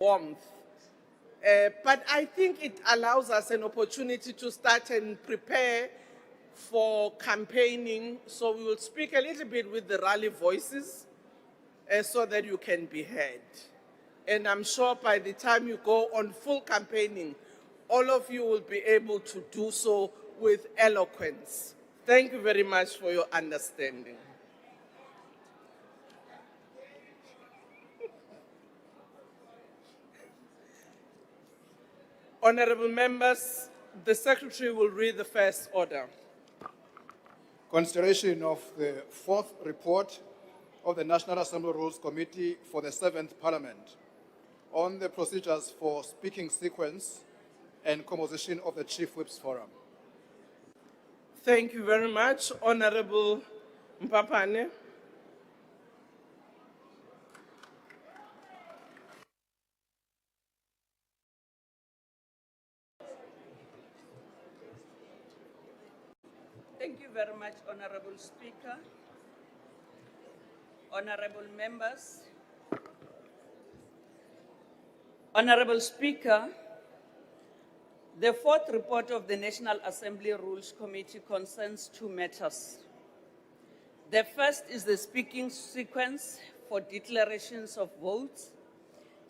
warmth. But I think it allows us an opportunity to start and prepare for campaigning. So we will speak a little bit with the rally voices so that you can be heard. And I'm sure by the time you go on full campaigning, all of you will be able to do so with eloquence. Thank you very much for your understanding. Honorable members, the Secretary will read the first order. Consideration of the fourth report of the National Assembly Rules Committee for the 7th Parliament on the procedures for speaking sequence and composition of the Chief Whips Forum. Thank you very much, Honorable Mpapane. Thank you very much, Honorable Speaker. Honorable members. Honorable Speaker, the fourth report of the National Assembly Rules Committee concerns two matters. The first is the speaking sequence for declarations of votes,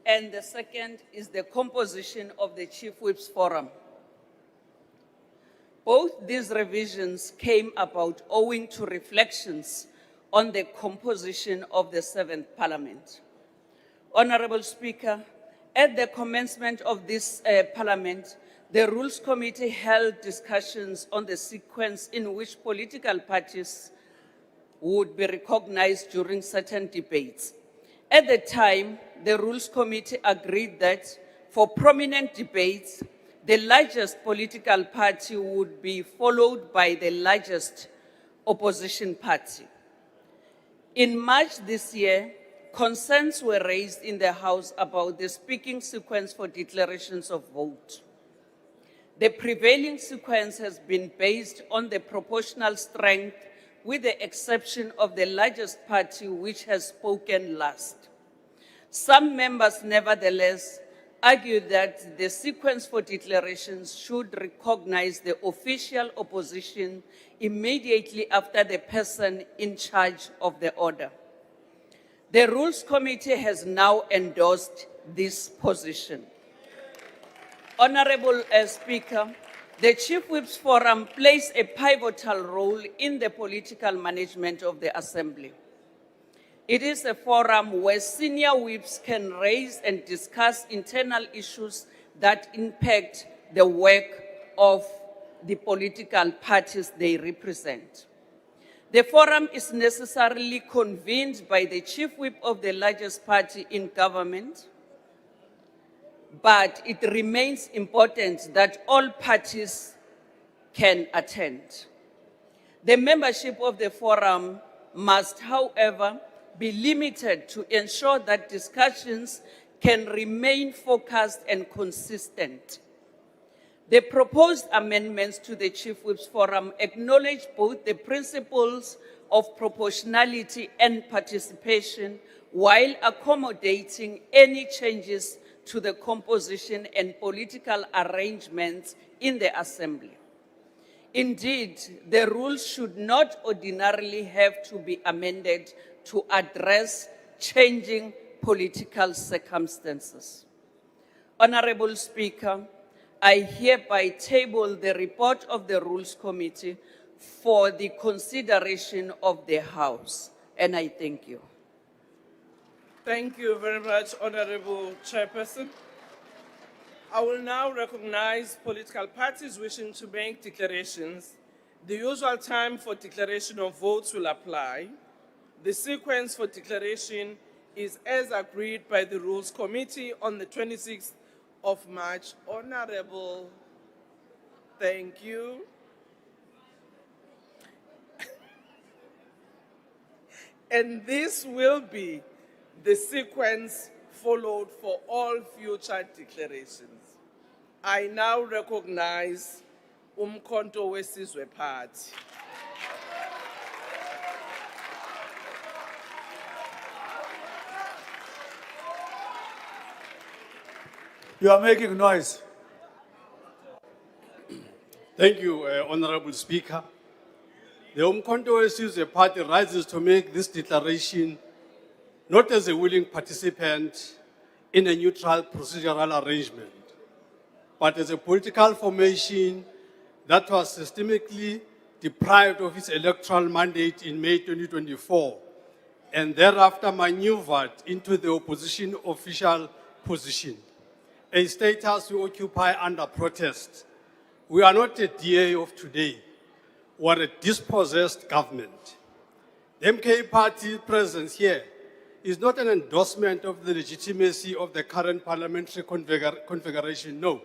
and the second is the composition of the Chief Whips Forum. Both these revisions came about owing to reflections on the composition of the 7th Parliament. Honorable Speaker, at the commencement of this Parliament, the Rules Committee held discussions on the sequence in which political parties would be recognized during certain debates. At the time, the Rules Committee agreed that for prominent debates, the largest political party would be followed by the largest opposition party. In March this year, concerns were raised in the House about the speaking sequence for declarations of vote. The prevailing sequence has been based on the proportional strength, with the exception of the largest party, which has spoken last. Some members, nevertheless, argue that the sequence for declarations should recognize the official opposition immediately after the person in charge of the order. The Rules Committee has now endorsed this position. Honorable Speaker, the Chief Whips Forum plays a pivotal role in the political management of the Assembly. It is a forum where senior whips can raise and discuss internal issues that impact the work of the political parties they represent. The forum is necessarily convened by the chief whip of the largest party in government, but it remains important that all parties can attend. The membership of the forum must, however, be limited to ensure that discussions can remain focused and consistent. The proposed amendments to the Chief Whips Forum acknowledge both the principles of proportionality and participation while accommodating any changes to the composition and political arrangements in the Assembly. Indeed, the rules should not ordinarily have to be amended to address changing political circumstances. Honorable Speaker, I hereby table the report of the Rules Committee for the consideration of the House, and I thank you. Thank you very much, Honorable Chairperson. I will now recognize political parties wishing to make declarations. The usual time for declaration of votes will apply. The sequence for declaration is as agreed by the Rules Committee on the 26th of March. Honorable, thank you. And this will be the sequence followed for all future declarations. I now recognize 𝐬𝐮𝐬𝐜𝐫𝐢𝐻𝐈 Party. You are making noise. Thank you, Honorable Speaker. The 𝐬𝐮𝐬𝐜 𝐸𝐮𝐬𝐜 party rises to make this declaration not as a willing participant in a neutral procedural arrangement, but as a political formation that was systemically deprived of its electoral mandate in May 2024 and thereafter maneuvered into the opposition official position, a status we occupy under protest. We are not a DA of today. We are a dispossessed government. The MK party presence here is not an endorsement of the legitimacy of the current parliamentary configuration, no.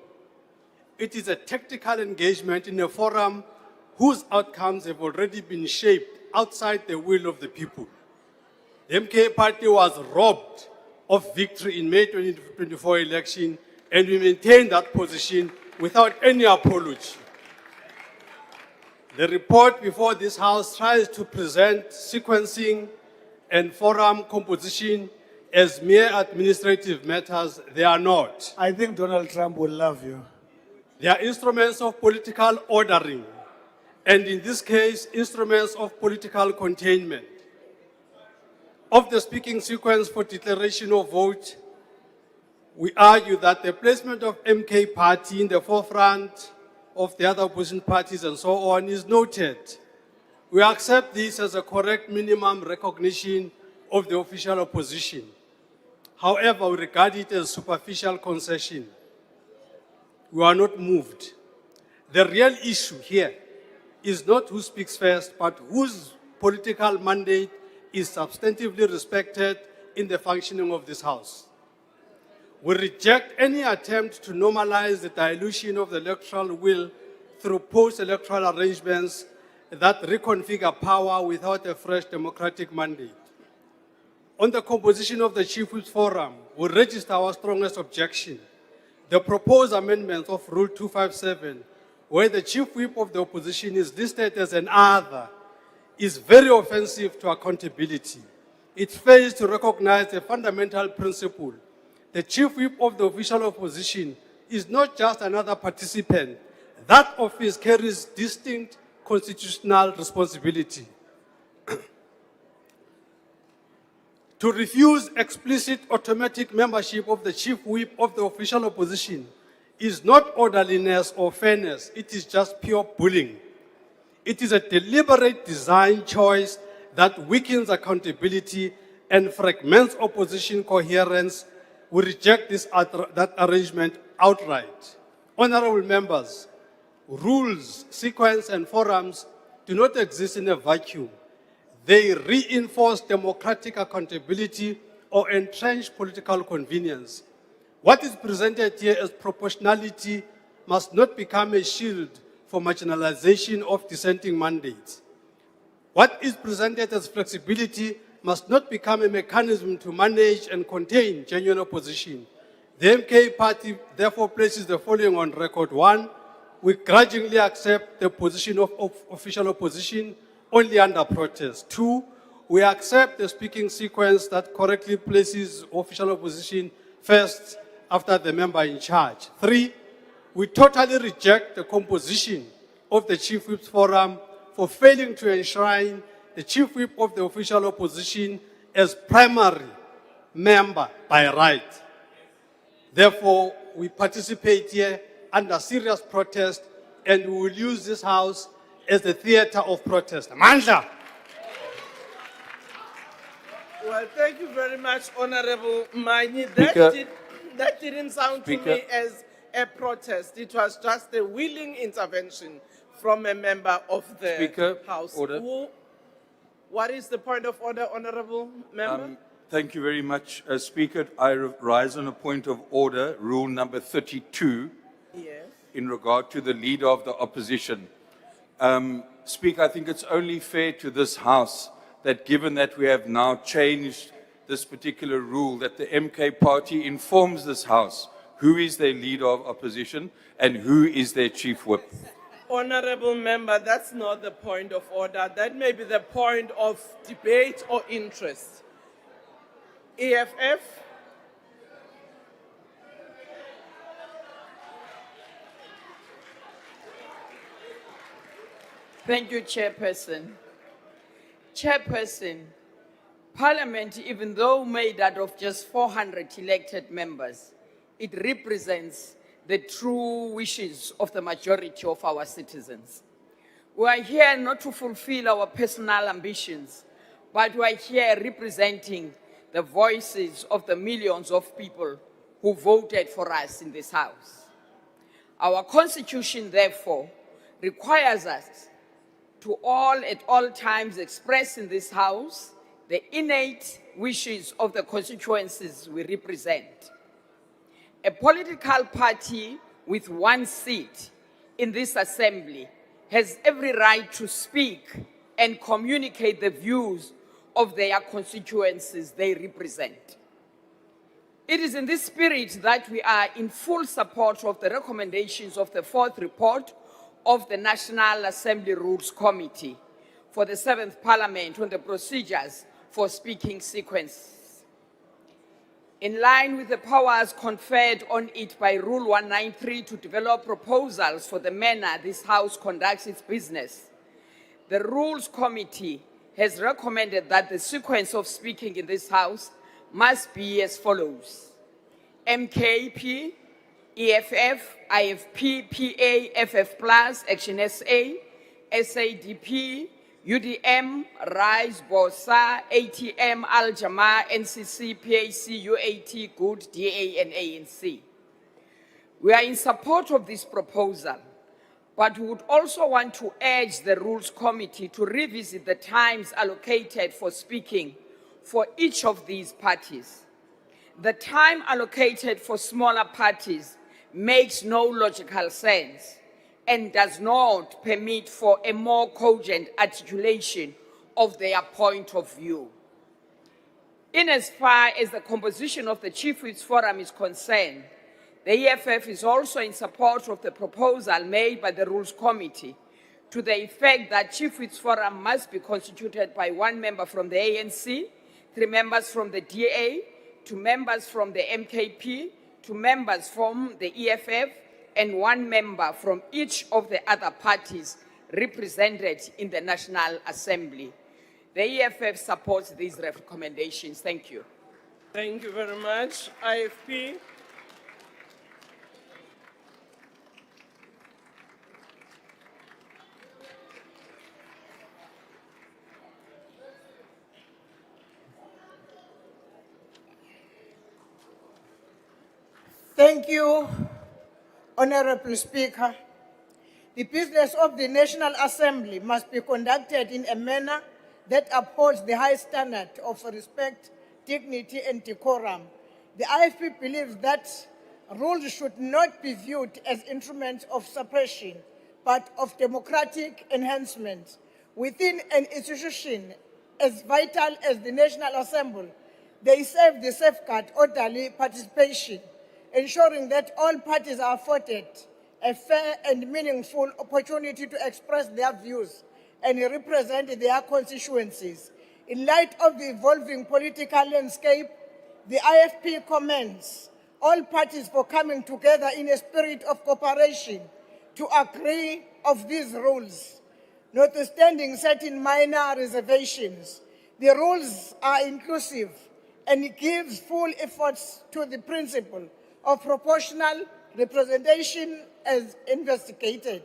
It is a tactical engagement in a forum whose outcomes have already been shaped outside the will of the people. The MK party was robbed of victory in May 2024 election, and we maintain that position without any apology. The report before this House tries to present sequencing and forum composition as mere administrative matters. They are not. I think Donald Trump will love you. They are instruments of political ordering, and in this case, instruments of political containment. Of the speaking sequence for declaration of vote, we argue that the placement of MK party in the forefront of the other opposition parties and so on is noted. We accept this as a correct minimum recognition of the official opposition. However, we regard it as superficial concession. We are not moved. The real issue here is not who speaks first, but whose political mandate is substantively respected in the functioning of this House. We reject any attempt to normalize the dilution of the electoral will through post-electoral arrangements that reconfigure power without a fresh democratic mandate. On the composition of the Chief Whip's Forum, we register our strongest objection. The proposed amendments of Rule 257, where the Chief Whip of the opposition is listed as an other, is very offensive to accountability. It fails to recognize a fundamental principle. The Chief Whip of the official opposition is not just another participant. That office carries distinct constitutional responsibility. To refuse explicit automatic membership of the Chief Whip of the official opposition is not orderliness or fairness, it is just pure bullying. It is a deliberate design choice that weakens accountability and fragments opposition coherence. We reject that arrangement outright. Honorable members, rules, sequence, and forums do not exist in a vacuum. They reinforce democratic accountability or entrench political convenience. What is presented here as proportionality must not become a shield for marginalization of dissenting mandates. What is presented as flexibility must not become a mechanism to manage and contain genuine opposition. The MK party therefore places the following on record. 1, we grudgingly accept the position of official opposition only under protest. 2, we accept the speaking sequence that correctly places official opposition first after the member in charge. 3, we totally reject the composition of the Chief Whip's Forum for failing to enshrine the Chief Whip of the official opposition as primary member by right. Therefore, we participate here under serious protest, and we will use this House as a theater of protest. Mandla! Well, thank you very much, Honorable Mani. Speaker. That didn't sound to me as a protest. It was just a willing intervention from a member of the Speaker, House. order. What is the point of order, Honorable Member? Thank you very much, Speaker. I rise on a point of order, rule number 32, Yes. in regard to the leader of the opposition. Speaker, I think it's only fair to this House that given that we have now changed this particular rule, that the MK party informs this House who is their leader of opposition and who is their chief whip. Honorable Member, that's not the point of order. That may be the point of debate or interest. EFF? Thank you, Chairperson. Chairperson, Parliament, even though made out of just 400 elected members, it represents the true wishes of the majority of our citizens. We are here not to fulfill our personal ambitions, but we are here representing the voices of the millions of people who voted for us in this House. Our Constitution, therefore, requires us to at all times express in this House the innate wishes of the constituencies we represent. A political party with one seat in this assembly has every right to speak and communicate the views of their constituencies they represent. It is in this spirit that we are in full support of the recommendations of the fourth report of the National Assembly Rules Committee for the 7th Parliament on the procedures for speaking sequence. In line with the powers conferred on it by Rule 193 to develop proposals for the manner this House conducts its business, the Rules Committee has recommended that the sequence of speaking in this House must be as follows: MKP, EFF, IFP, PA, FF+, Action SA, SADP, UDM, 𝐟𝐨𝐫𝐠𝐞𝐭, ATM, 𝐬𝐮𝐬𝐫𝐞, NCC, PAC, 𝐻𝐻, GOOD, DA, and ANC. We are in support of this proposal, but we would also want to urge the Rules Committee to revisit the times allocated for speaking for each of these parties. The time allocated for smaller parties makes no logical sense and does not permit for a more cogent articulation of their point of view. In as far as the composition of the Chief Whips Forum is concerned, the EFF is also in support of the proposal made by the Rules Committee to the effect that Chief Whips Forum must be constituted by 1 member from the ANC, 3 members from the DA, 2 members from the MKP, 2 members from the EFF, and 1 member from each of the other parties represented in the National Assembly. The EFF supports these recommendations. Thank you. Thank you very much. IFP. Thank you, Honorable Speaker. The business of the National Assembly must be conducted in a manner that upholds the high standard of respect, dignity, and decorum. The IFP believes that rules should not be viewed as instruments of suppression, but of democratic enhancement. Within an institution as vital as the National Assembly, they serve to safeguard orderly participation, ensuring that all parties are afforded a fair and meaningful opportunity to express their views and represent their constituencies. In light of the evolving political landscape, the IFP commends all parties for coming together in a spirit of cooperation to agree of these rules. Notwithstanding certain minor reservations, the rules are inclusive and it gives full efforts to the principle of proportional representation as investigated.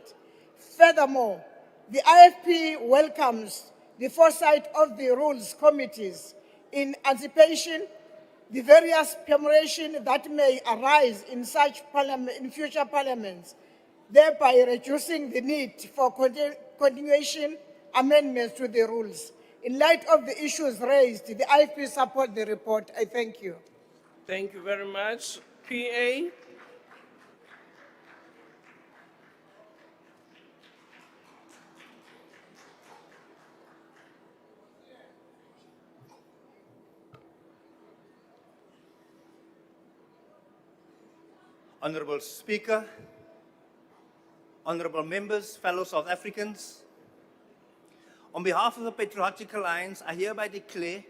Furthermore, the IFP welcomes the foresight of the rules committees in anticipation the various permutations that may arise in such future parliaments, thereby reducing the need for continuation amendments to the rules. In light of the issues raised, the IFP supports the report. I thank you. Thank you very much. PA. Honorable Speaker, honorable members, fellow South Africans, on behalf of the Patriotic Alliance, I hereby declare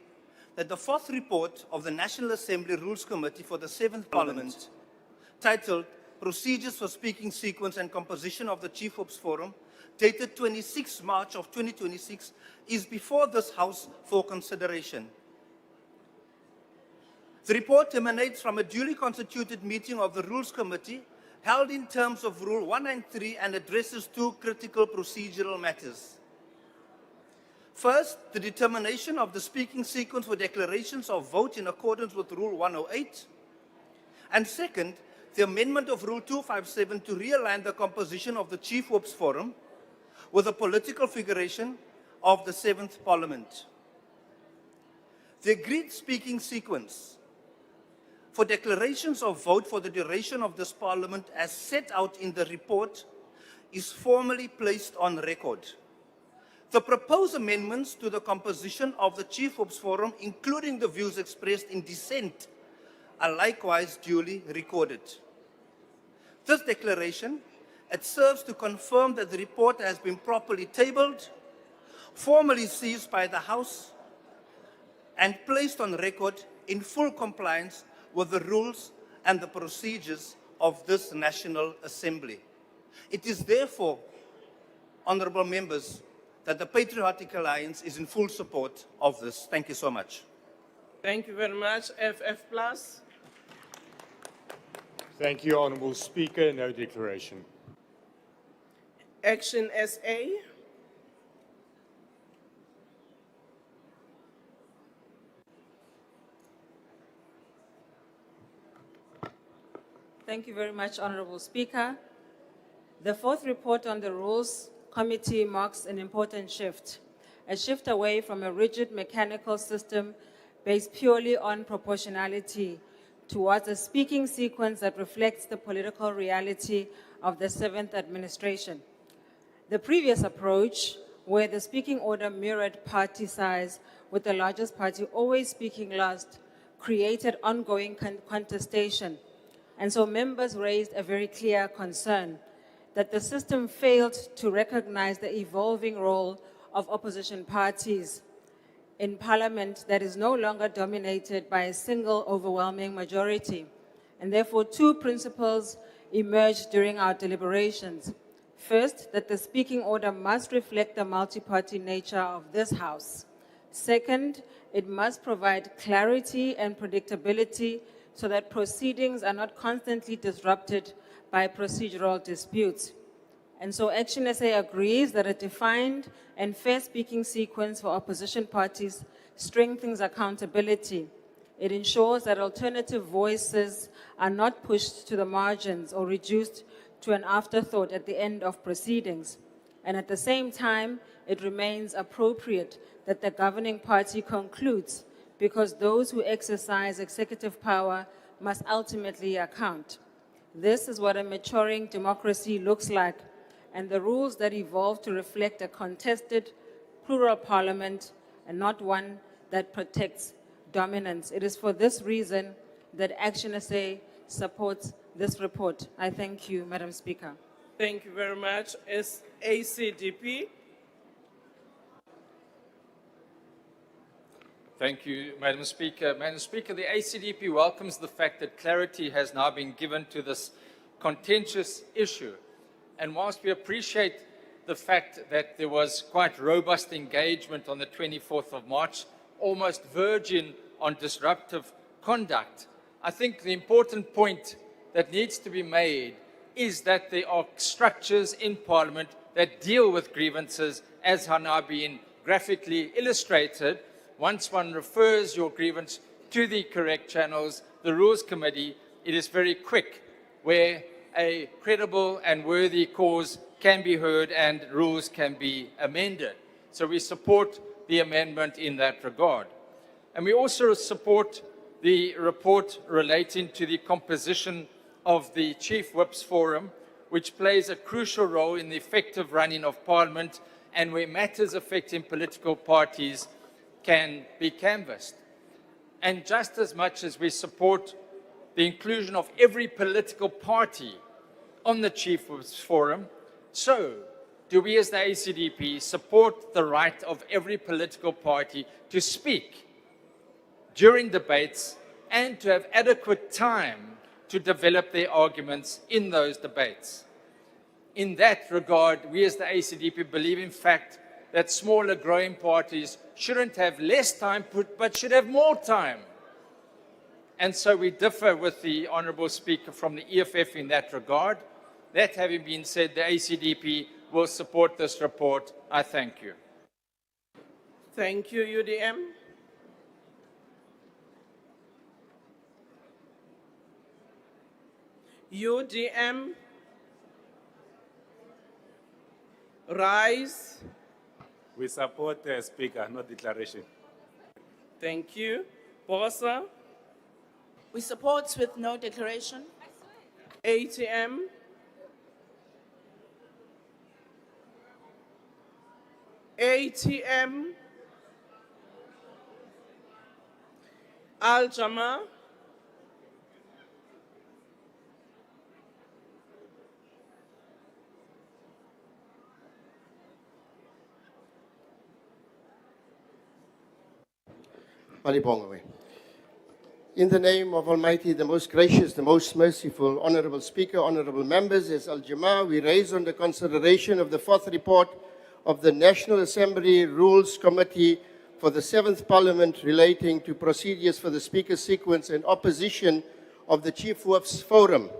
that the fourth report of the National Assembly Rules Committee for the 7th Parliament, titled Procedures for Speaking Sequence and Composition of the Chief Whips Forum, dated 26 March of 2026, is before this House for consideration. The report emanates from a duly constituted meeting of the Rules Committee held in terms of Rule 193 and addresses two critical procedural matters. First, the determination of the speaking sequence for declarations of vote in accordance with Rule 108. And second, the amendment of Rule 257 to realign the composition of the Chief Whips Forum with the political figuration of the 7th Parliament. The agreed speaking sequence for declarations of vote for the duration of this Parliament as set out in the report is formally placed on record. The proposed amendments to the composition of the Chief Whips Forum, including the views expressed in dissent, are likewise duly recorded. This declaration, it serves to confirm that the report has been properly tabled, formally seized by the House, and placed on record in full compliance with the rules and the procedures of this National Assembly. It is therefore, honourable members, that the Patriotic Alliance is in full support of this. Thank you so much. Thank you very much. FF+. Thank you, Honourable Speaker. No declaration. Action SA. Thank you very much, Honourable Speaker. The fourth report on the Rules Committee marks an important shift, a shift away from a rigid mechanical system based purely on proportionality towards a speaking sequence that reflects the political reality of the 7th administration. The previous approach, where the speaking order mirrored party size, with the largest party always speaking last, created ongoing contestation. And so members raised a very clear concern that the system failed to recognize the evolving role of opposition parties in parliament that is no longer dominated by a single overwhelming majority. And therefore, two principles emerged during our deliberations. First, that the speaking order must reflect the multi-party nature of this House. Second, it must provide clarity and predictability so that proceedings are not constantly disrupted by procedural disputes. And so Action SA agrees that a defined and fair speaking sequence for opposition parties strengthens accountability. It ensures that alternative voices are not pushed to the margins or reduced to an afterthought at the end of proceedings. And at the same time, it remains appropriate that the governing party concludes, because those who exercise executive power must ultimately account. This is what a maturing democracy looks like, and the rules that evolve to reflect a contested, plural parliament and not one that protects dominance. It is for this reason that Action SA supports this report. I thank you, Madam Speaker. Thank you very much. ACDP. Thank you, Madam Speaker. Madam Speaker, the ACDP welcomes the fact that clarity has now been given to this contentious issue. And whilst we appreciate the fact that there was quite robust engagement on the 24th of March, almost verging on disruptive conduct, I think the important point that needs to be made is that there are structures in Parliament that deal with grievances, as have now been graphically illustrated. Once one refers your grievance to the correct channels, the Rules Committee, it is very quick, where a credible and worthy cause can be heard and rules can be amended. So we support the amendment in that regard. And we also support the report relating to the composition of the Chief Whips Forum, which plays a crucial role in the effective running of Parliament and where matters affecting political parties can be canvassed. And just as much as we support the inclusion of every political party on the Chief Whips Forum, so do we as the ACDP support the right of every political party to speak during debates and to have adequate time to develop their arguments in those debates. in that regard, we as the ACDP believe, in fact, that smaller growing parties shouldn't have less time, but should have more time. And so we differ with the Honourable Speaker from the EFF in that regard. That having been said, the ACDP will support this report. I thank you. Thank you, UDM. UDM, rise. We support the Speaker, no declaration. Thank you. Bosa, We support with no declaration. ATM, ATM, Al-Jama, Malibongwe. In the name of Almighty, the most gracious, the most merciful, Honorable Speaker, Honorable Members, as Al-Jama, we raise on the consideration of the fourth report of the National Assembly Rules Committee for the 7th Parliament relating to procedures for the Speaker's sequence and opposition of the Chief Whip's Forum.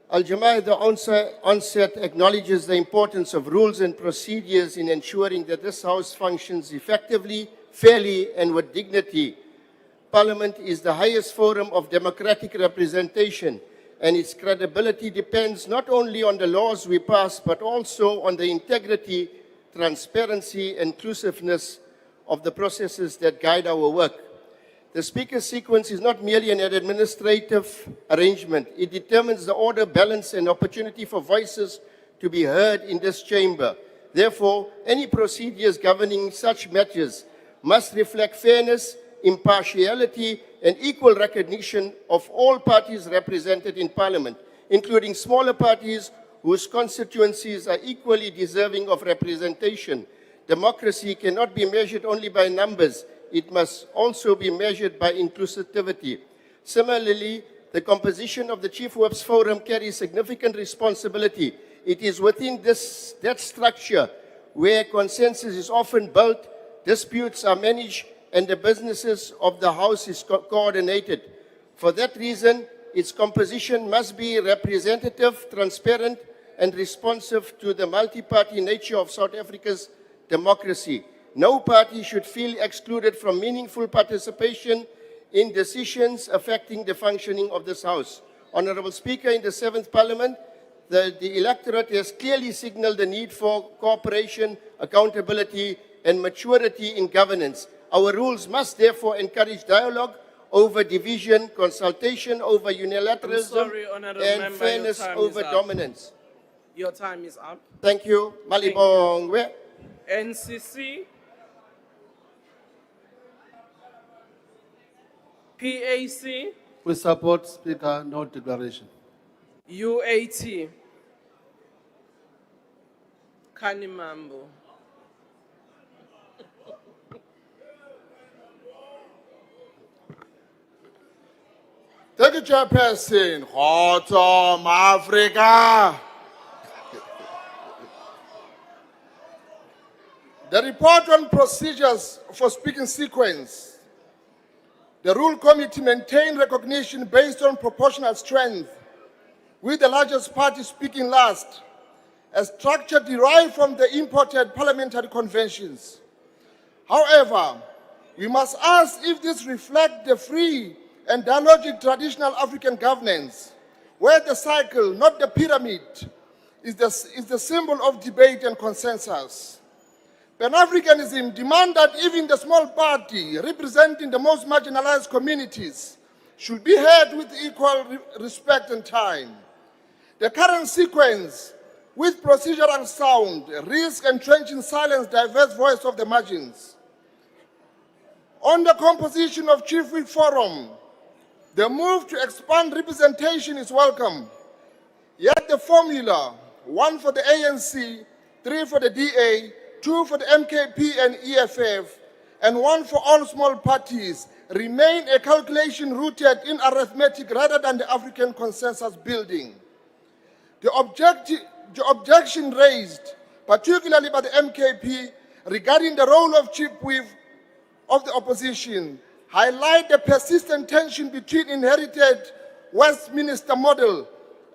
Al-Jama at the onset acknowledges the importance of rules and procedures in ensuring that this House functions effectively, fairly, and with dignity. Parliament is the highest forum of democratic representation, and its credibility depends not only on the laws we pass, but also on the integrity, transparency, and inclusiveness of the processes that guide our work. The Speaker's sequence is not merely an administrative arrangement. It determines the order, balance, and opportunity for voices to be heard in this chamber. Therefore, any procedures governing such matters must reflect fairness, impartiality, and equal recognition of all parties represented in Parliament, including smaller parties whose constituencies are equally deserving of representation. Democracy cannot be measured only by numbers. It must also be measured by inclusivity. Similarly, the composition of the Chief Whip's Forum carries significant responsibility. It is within that structure where consensus is often built, disputes are managed, and the businesses of the House is coordinated. For that reason, its composition must be representative, transparent, and responsive to the multi-party nature of South Africa's democracy. No party should feel excluded from meaningful participation in decisions affecting the functioning of this House. Honourable Speaker, in the 7th Parliament, the electorate has clearly signalled the need for cooperation, accountability, and maturity in governance. Our rules must therefore encourage dialogue over division, consultation over unilateralism, and fairness over dominance. Your time is up. Thank you. Malibongwe. NCC, PAC, We support Speaker, no declaration. UAT, Kanimambo. Thank you, Chairperson. Kgotso, Africa. The report on procedures for speaking sequence. The Rule Committee maintained recognition based on proportional strength, with the largest party speaking last, a structure derived from the imported parliamentary conventions. However, we must ask if this reflects the free and dialogic traditional African governance, where the cycle, not the pyramid, is the symbol of debate and consensus. Pan-Africanism demands that even the small party representing the most marginalized communities should be heard with equal respect and time. The current sequence, with procedural sound, risks entrenching silence, diverse voice of the margins. On the composition of Chief Whip Forum, the move to expand representation is welcome. Yet the formula, 1 for the ANC, 3 for the DA, 2 for the MKP and EFF, and 1 for all small parties, remain a calculation rooted in arithmetic rather than the African consensus building. The objection raised, particularly by the MKP, regarding the role of chief whip of the opposition, highlight the persistent tension between inherited Westminster model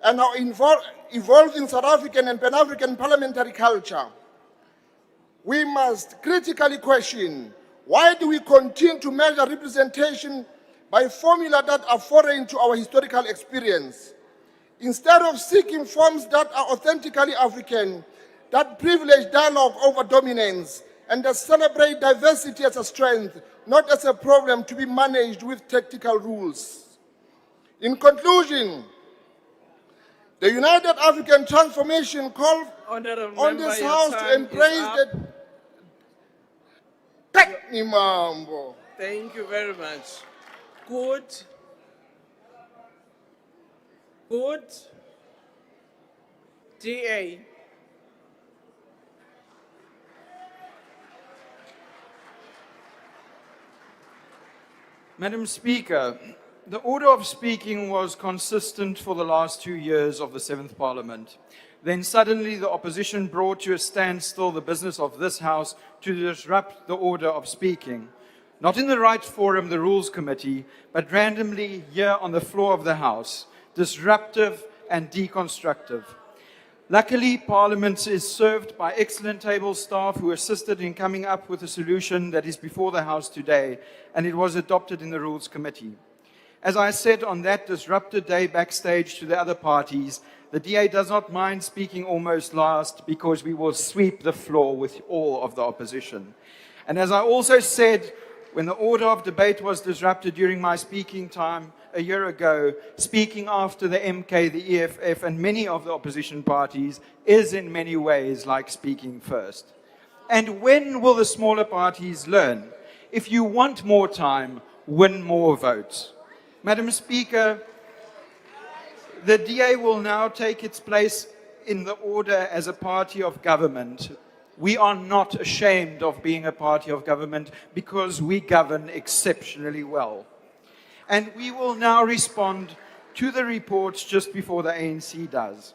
and our evolving South African and Pan-African parliamentary culture. We must critically question, why do we continue to measure representation by formula that are foreign to our historical experience? Instead of seeking forms that are authentically African, that privilege dialogue over dominance, and that celebrate diversity as a strength, not as a problem to be managed with tactical rules. In conclusion, the United African Transformation call on this House to embrace the... Thank you very much. Good. Good. DA. Madam Speaker, the order of speaking was consistent for the last 2 years of the 7th Parliament. Then suddenly the opposition brought to a standstill the business of this House to disrupt the order of speaking. Not in the right forum, the Rules Committee, but randomly here on the floor of the House, disruptive and deconstructive. Luckily, Parliament is served by excellent table staff who assisted in coming up with a solution that is before the House today, and it was adopted in the Rules Committee. As I said on that disrupted day backstage to the other parties, the DA does not mind speaking almost last because we will sweep the floor with all of the opposition. And as I also said when the order of debate was disrupted during my speaking time a year ago, speaking after the MK, the EFF, and many of the opposition parties is in many ways like speaking first. And when will the smaller parties learn? If you want more time, win more votes. Madam Speaker, the DA will now take its place in the order as a party of government. We are not ashamed of being a party of government because we govern exceptionally well. And we will now respond to the reports just before the ANC does.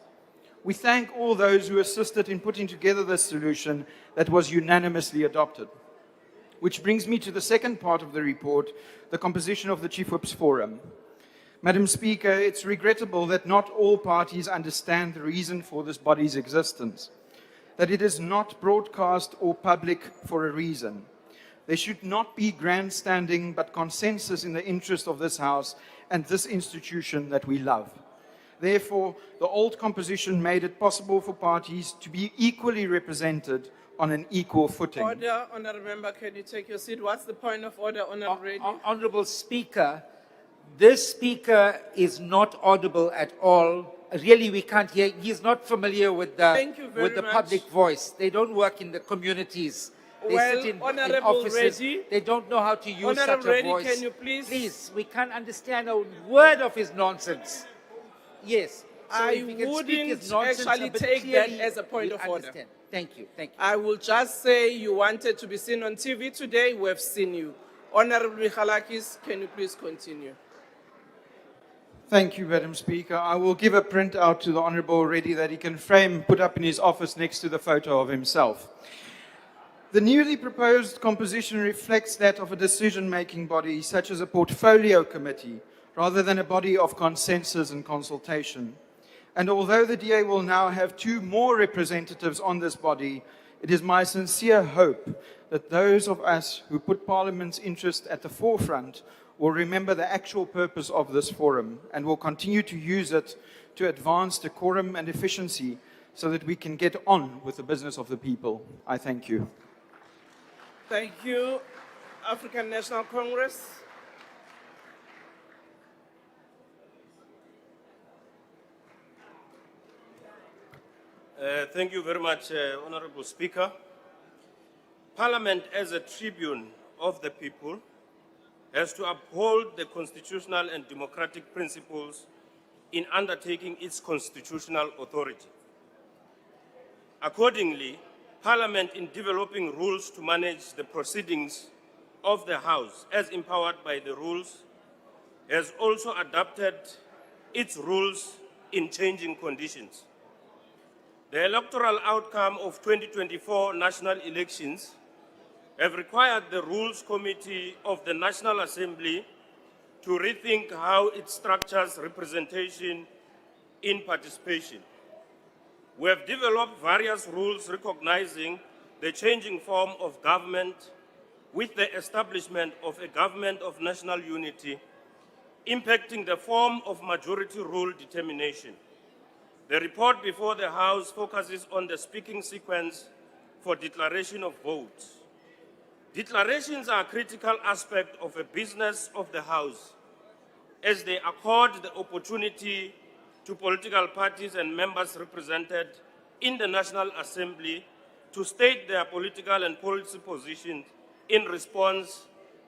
We thank all those who assisted in putting together this solution that was unanimously adopted. Which brings me to the second part of the report, the composition of the Chief Whip's Forum. Madam Speaker, it's regrettable that not all parties understand the reason for this body's existence, that it is not broadcast or public for a reason. There should not be grandstanding, but consensus in the interest of this House and this institution that we love. Therefore, the old composition made it possible for parties to be equally represented on an equal footing. Order, Honourable Member, can you take your seat? What's the point of order, Honourable Reddy? Honourable Speaker, this speaker is not audible at all. Really, we can't hear. He's not familiar with the public voice. They don't work in the communities. They sit in offices. Reddy, they don't know how to use such a Reddy, voice. can you please? We can't understand a word of his nonsense. Yes. So I wouldn't actually take that as a point of order. Thank you. Thank you. I will just say you wanted to be seen on TV today. We have seen you. Honourable Michalakis, can you please continue? Thank you, Madam Speaker. I will give a printout to the Honourable Reddy that he can frame, put up in his office next to the photo of himself. The newly proposed composition reflects that of a decision-making body, such as a portfolio committee, rather than a body of consensus and consultation. And although the DA will now have 2 more representatives on this body, it is my sincere hope that those of us who put Parliament's interest at the forefront will remember the actual purpose of this forum and will continue to use it to advance decorum and efficiency so that we can get on with the business of the people. I thank you. Thank you. African National Congress. Thank you very much, Honourable Speaker. Parliament, as a tribune of the people, has to uphold the constitutional and democratic principles in undertaking its constitutional authority. Accordingly, Parliament, in developing rules to manage the proceedings of the House as empowered by the rules, has also adapted its rules in changing conditions. The electoral outcome of 2024 national elections have required the Rules Committee of the National Assembly to rethink how it structures representation in participation. We have developed various rules recognizing the changing form of government with the establishment of a government of national unity, impacting the form of majority rule determination. The report before the House focuses on the speaking sequence for declaration of votes. Declarations are a critical aspect of a business of the House, as they accord the opportunity to political parties and members represented in the National Assembly to state their political and policy positions in response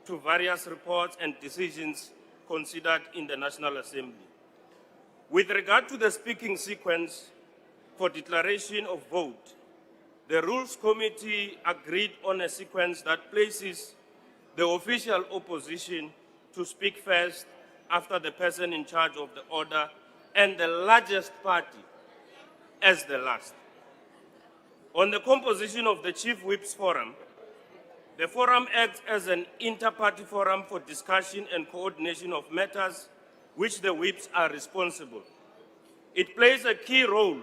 to various reports and decisions considered in the National Assembly. With regard to the speaking sequence for declaration of vote, the Rules Committee agreed on a sequence that places the official opposition to speak first after the person in charge of the order and the largest party as the last. On the composition of the Chief Whips Forum, the forum acts as an inter-party forum for discussion and coordination of matters which the whips are responsible. It plays a key role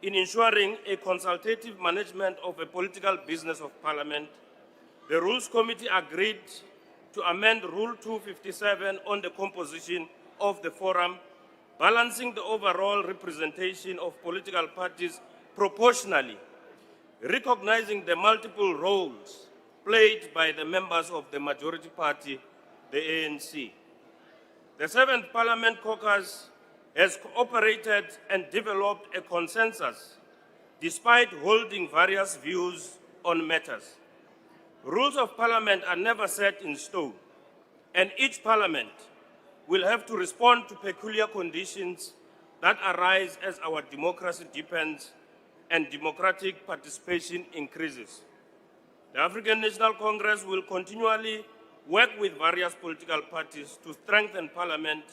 in ensuring a consultative management of a political business of Parliament. The Rules Committee agreed to amend Rule 257 on the composition of the forum, balancing the overall representation of political parties proportionally, recognizing the multiple roles played by the members of the majority party, the ANC. The 7th Parliament Caucus has cooperated and developed a consensus despite holding various views on matters. Rules of Parliament are never set in stone, and each Parliament will have to respond to peculiar conditions that arise as our democracy deepens and democratic participation increases. The African National Congress will continually work with various political parties to strengthen Parliament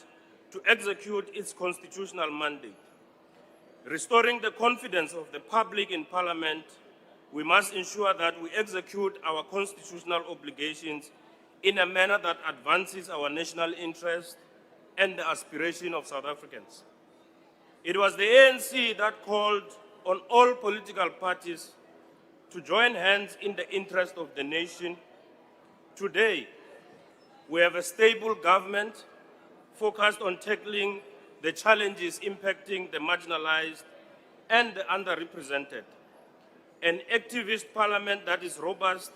to execute its constitutional mandate. Restoring the confidence of the public in Parliament, we must ensure that we execute our constitutional obligations in a manner that advances our national interest and the aspiration of South Africans. It was the ANC that called on all political parties to join hands in the interest of the nation. Today, we have a stable government focused on tackling the challenges impacting the marginalized and the underrepresented. An activist parliament that is robust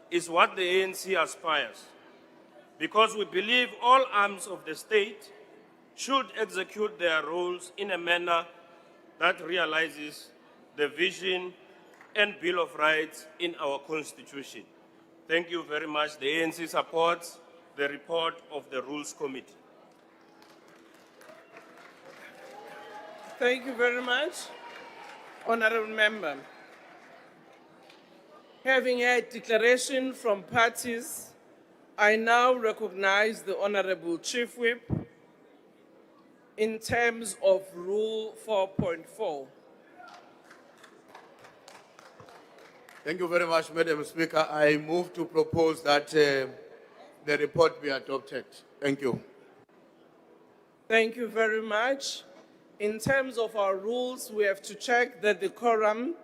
is what the ANC aspires, because we believe all arms of the state should execute their roles in a manner that realizes the vision and Bill of Rights in our Constitution. Thank you very much. The ANC supports the report of the Rules Committee. Thank you very much, Honourable Member. Having had declaration from parties, I now recognize the Honourable Chief Whip in terms of Rule 4.4. Thank you very much, Madam Speaker. I move to propose that the report be adopted. Thank you. Thank you very much. In terms of our rules, we have to check that the quorum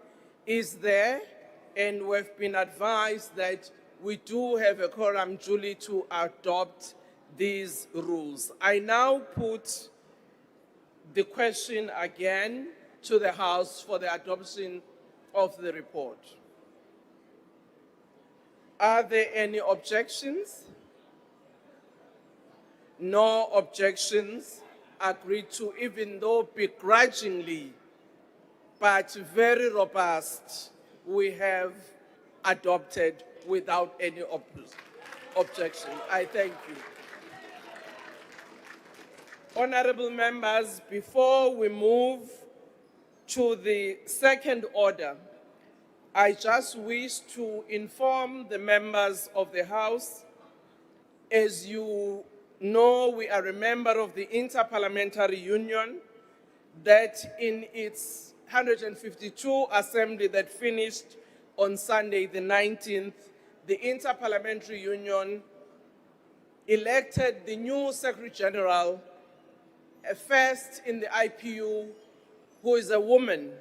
is there, and we've been advised that we do have a quorum duly to adopt these rules. I now put the question again to the House for the adoption of the report. Are there any objections? No objections. Agreed to, even though begrudgingly, but very robust, we have adopted without any objection. I thank you. Honourable members, before we move to the second order, I just wish to inform the members of the House, as you know, we are a member of the Interparliamentary Union, that in its 152 assembly that finished on Sunday, the 19th, the Interparliamentary Union elected the new Secretary General, first in the IPU, who is a woman,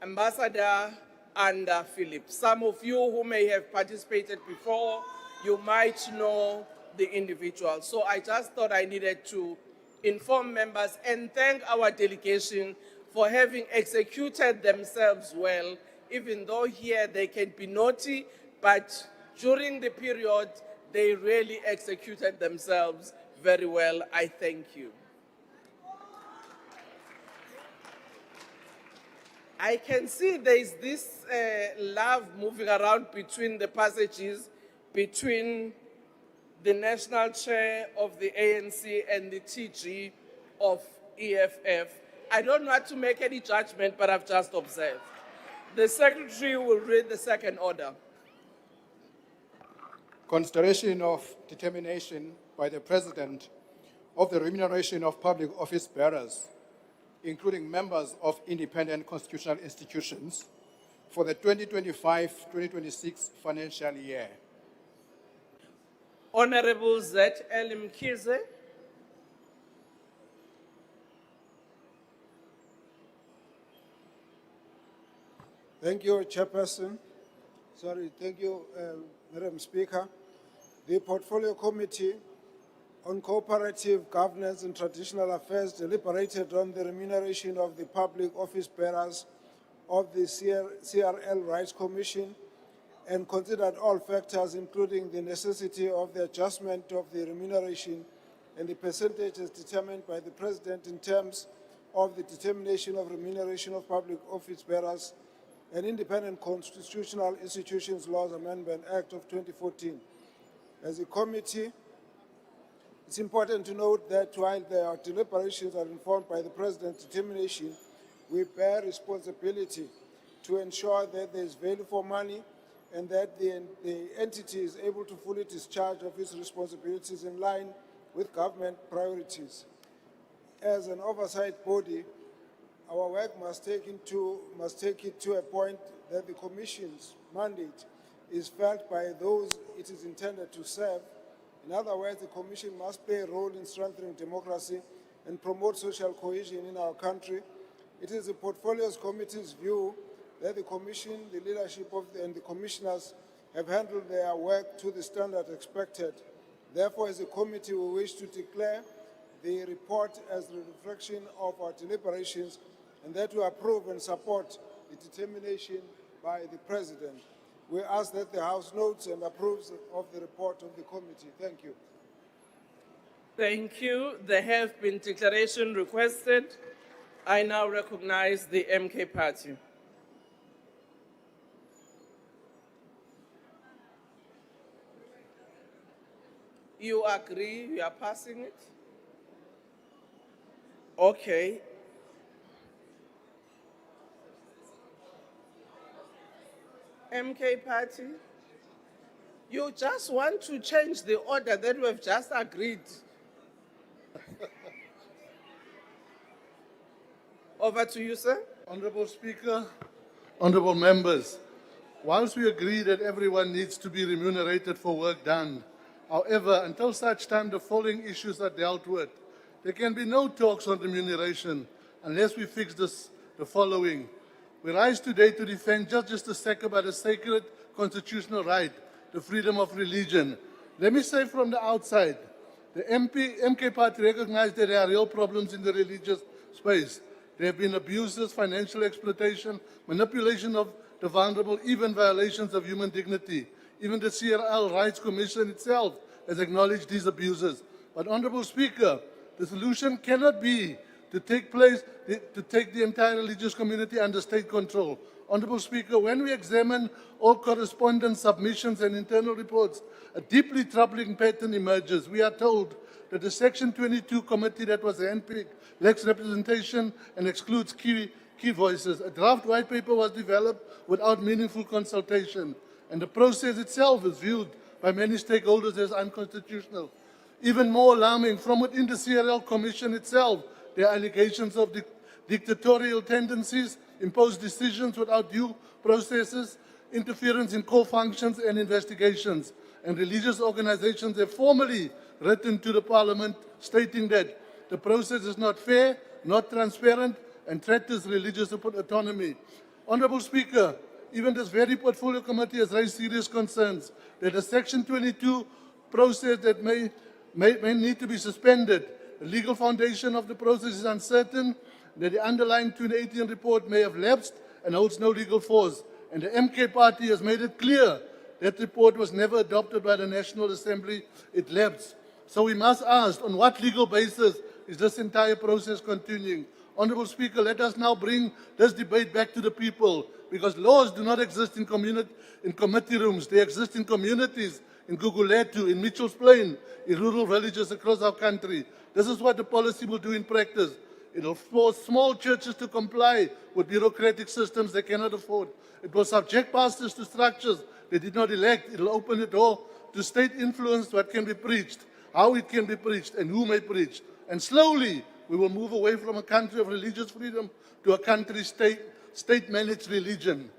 Ambassador Anda Phillips. Some of you who may have participated before, you might know the individual. So I just thought I needed to inform members and thank our delegation for having executed themselves well, even though here they can be naughty, but during the period, they really executed themselves very well. I thank you. I can see there is this love moving around between the passages, between the national chair of the ANC and the TG of EFF. I don't want to make any judgment, but I've just observed. The Secretary will read the second order. Consideration of determination by the President of the remuneration of public office bearers, including members of independent constitutional institutions, for the 2025-2026 financial year. Honorable 𝐬𝐻𝐫𝐾𝐳. Thank you, Chairperson. Thank you, Madam Speaker. The Portfolio Committee on Cooperative Governance and Traditional Affairs deliberated on the remuneration of the public office bearers of the CRL Rights Commission and considered all factors, including the necessity of the adjustment of the remuneration and the percentages determined by the President in terms of the determination of remuneration of public office bearers and Independent Constitutional Institutions Laws Amendment Act of 2014. As a committee, it's important to note that while their deliberations are informed by the President's determination, we bear responsibility to ensure that there is value for money and that the entity is able to fully discharge of its responsibilities in line with government priorities. As an oversight body, our work must take it to a point that the Commission's mandate is felt by those it is intended to serve. In other words, the Commission must play a role in strengthening democracy and promote social cohesion in our country. It is the Portfolios Committee's view that the Commission, the leadership and the Commissioners have handled their work to the standard expected. Therefore, as a committee, we wish to declare the report as the reflection of our deliberations and that we approve and support the determination by the President. We ask that the House notes and approves of the report of the committee. Thank you. Thank you. There have been declarations requested. I now recognize the MK Party. You agree? You are passing it? Okay. MK Party, you just want to change the order that we've just agreed. Over to you, sir. Honorable Speaker, honorable members, whilst we agree that everyone needs to be remunerated for work done, however, until such time the following issues are dealt with, there can be no talks on remuneration unless we fix the following. We rise today to defend just a second about a sacred constitutional right, the freedom of religion. Let me say from the outside, the MK Party recognizes that there are real problems in the religious space. There have been abuses, financial exploitation, manipulation of the vulnerable, even violations of human dignity. Even the CRL Rights Commission itself has acknowledged these abuses. But, Honorable Speaker, the solution cannot be to take the entire religious community under state control. Honorable Speaker, when we examine all correspondence, submissions and internal reports, a deeply troubling pattern emerges. We are told that the Section 22 committee that was handpicked lacks representation and excludes key voices. A draft white paper was developed without meaningful consultation, and the process itself is viewed by many stakeholders as unconstitutional. Even more alarming, from within the CRL Commission itself, there are allegations of dictatorial tendencies impose decisions without due processes, interference in core functions and investigations. And religious organizations have formally written to the Parliament stating that the process is not fair, not transparent, and threatens religious autonomy. Honourable Speaker, even this very portfolio committee has raised serious concerns that the Section 22 process that may need to be suspended. The legal foundation of the process is uncertain, that the underlying 2018 report may have lapsed and holds no legal force. And the MK party has made it clear that report was never adopted by the National Assembly. It lapsed. So we must ask, on what legal basis is this entire process continuing? Honourable Speaker, let us now bring this debate back to the people, because laws do not exist in committee rooms. They exist in communities, in Guguletu, in Mitchell's Plain, in rural villages across our country. This is what the policy will do in practice. It will force small churches to comply with bureaucratic systems they cannot afford. It will subject pastors to structures they did not elect. It will open the door to state influence what can be preached, how it can be preached, and who may preach. And slowly, we will move away from a country of religious freedom to a country state-managed religion.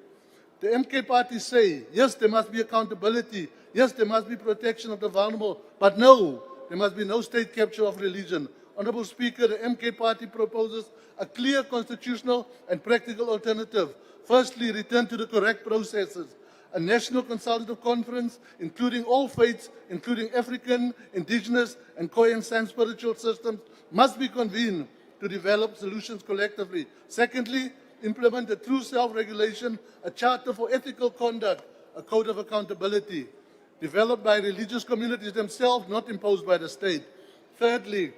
The MK party say, yes, there must be accountability. Yes, there must be protection of the vulnerable. But no, there must be no state capture of religion. Honourable Speaker, the MK party proposes a clear constitutional and practical alternative. Firstly, return to the correct processes. A national consultative conference, including all faiths, including African, indigenous, and Koyan spiritual systems, must be convened to develop solutions collectively. Secondly, implement a true self-regulation, a charter for ethical conduct, a code of accountability, developed by religious communities themselves, not imposed by the state. Thirdly,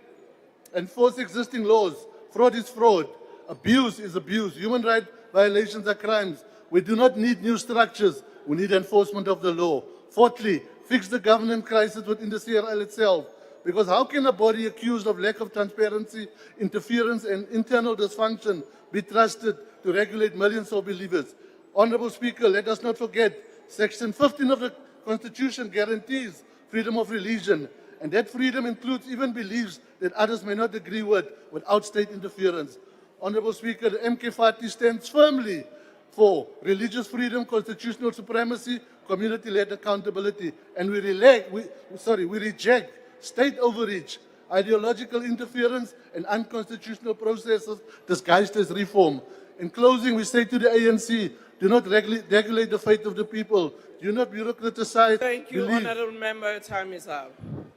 enforce existing laws. Fraud is fraud. Abuse is abuse. Human rights violations are crimes. We do not need new structures. We need enforcement of the law. Fourthly, fix the governance crisis within the CRL itself. Because how can a body accused of lack of transparency, interference, and internal dysfunction be trusted to regulate millions of believers? Honourable Speaker, let us not forget, Section 15 of the Constitution guarantees freedom of religion, and that freedom includes even beliefs that others may not agree with, without state interference. Honourable Speaker, the MK party stands firmly for religious freedom, constitutional supremacy, community-led accountability, and we reject state overreach, ideological interference, and unconstitutional processes disguised as reform. In closing, we say to the ANC, do not regulate the fate of the people. Do not bureaucratize. Thank you, Honourable Member. Your time is up.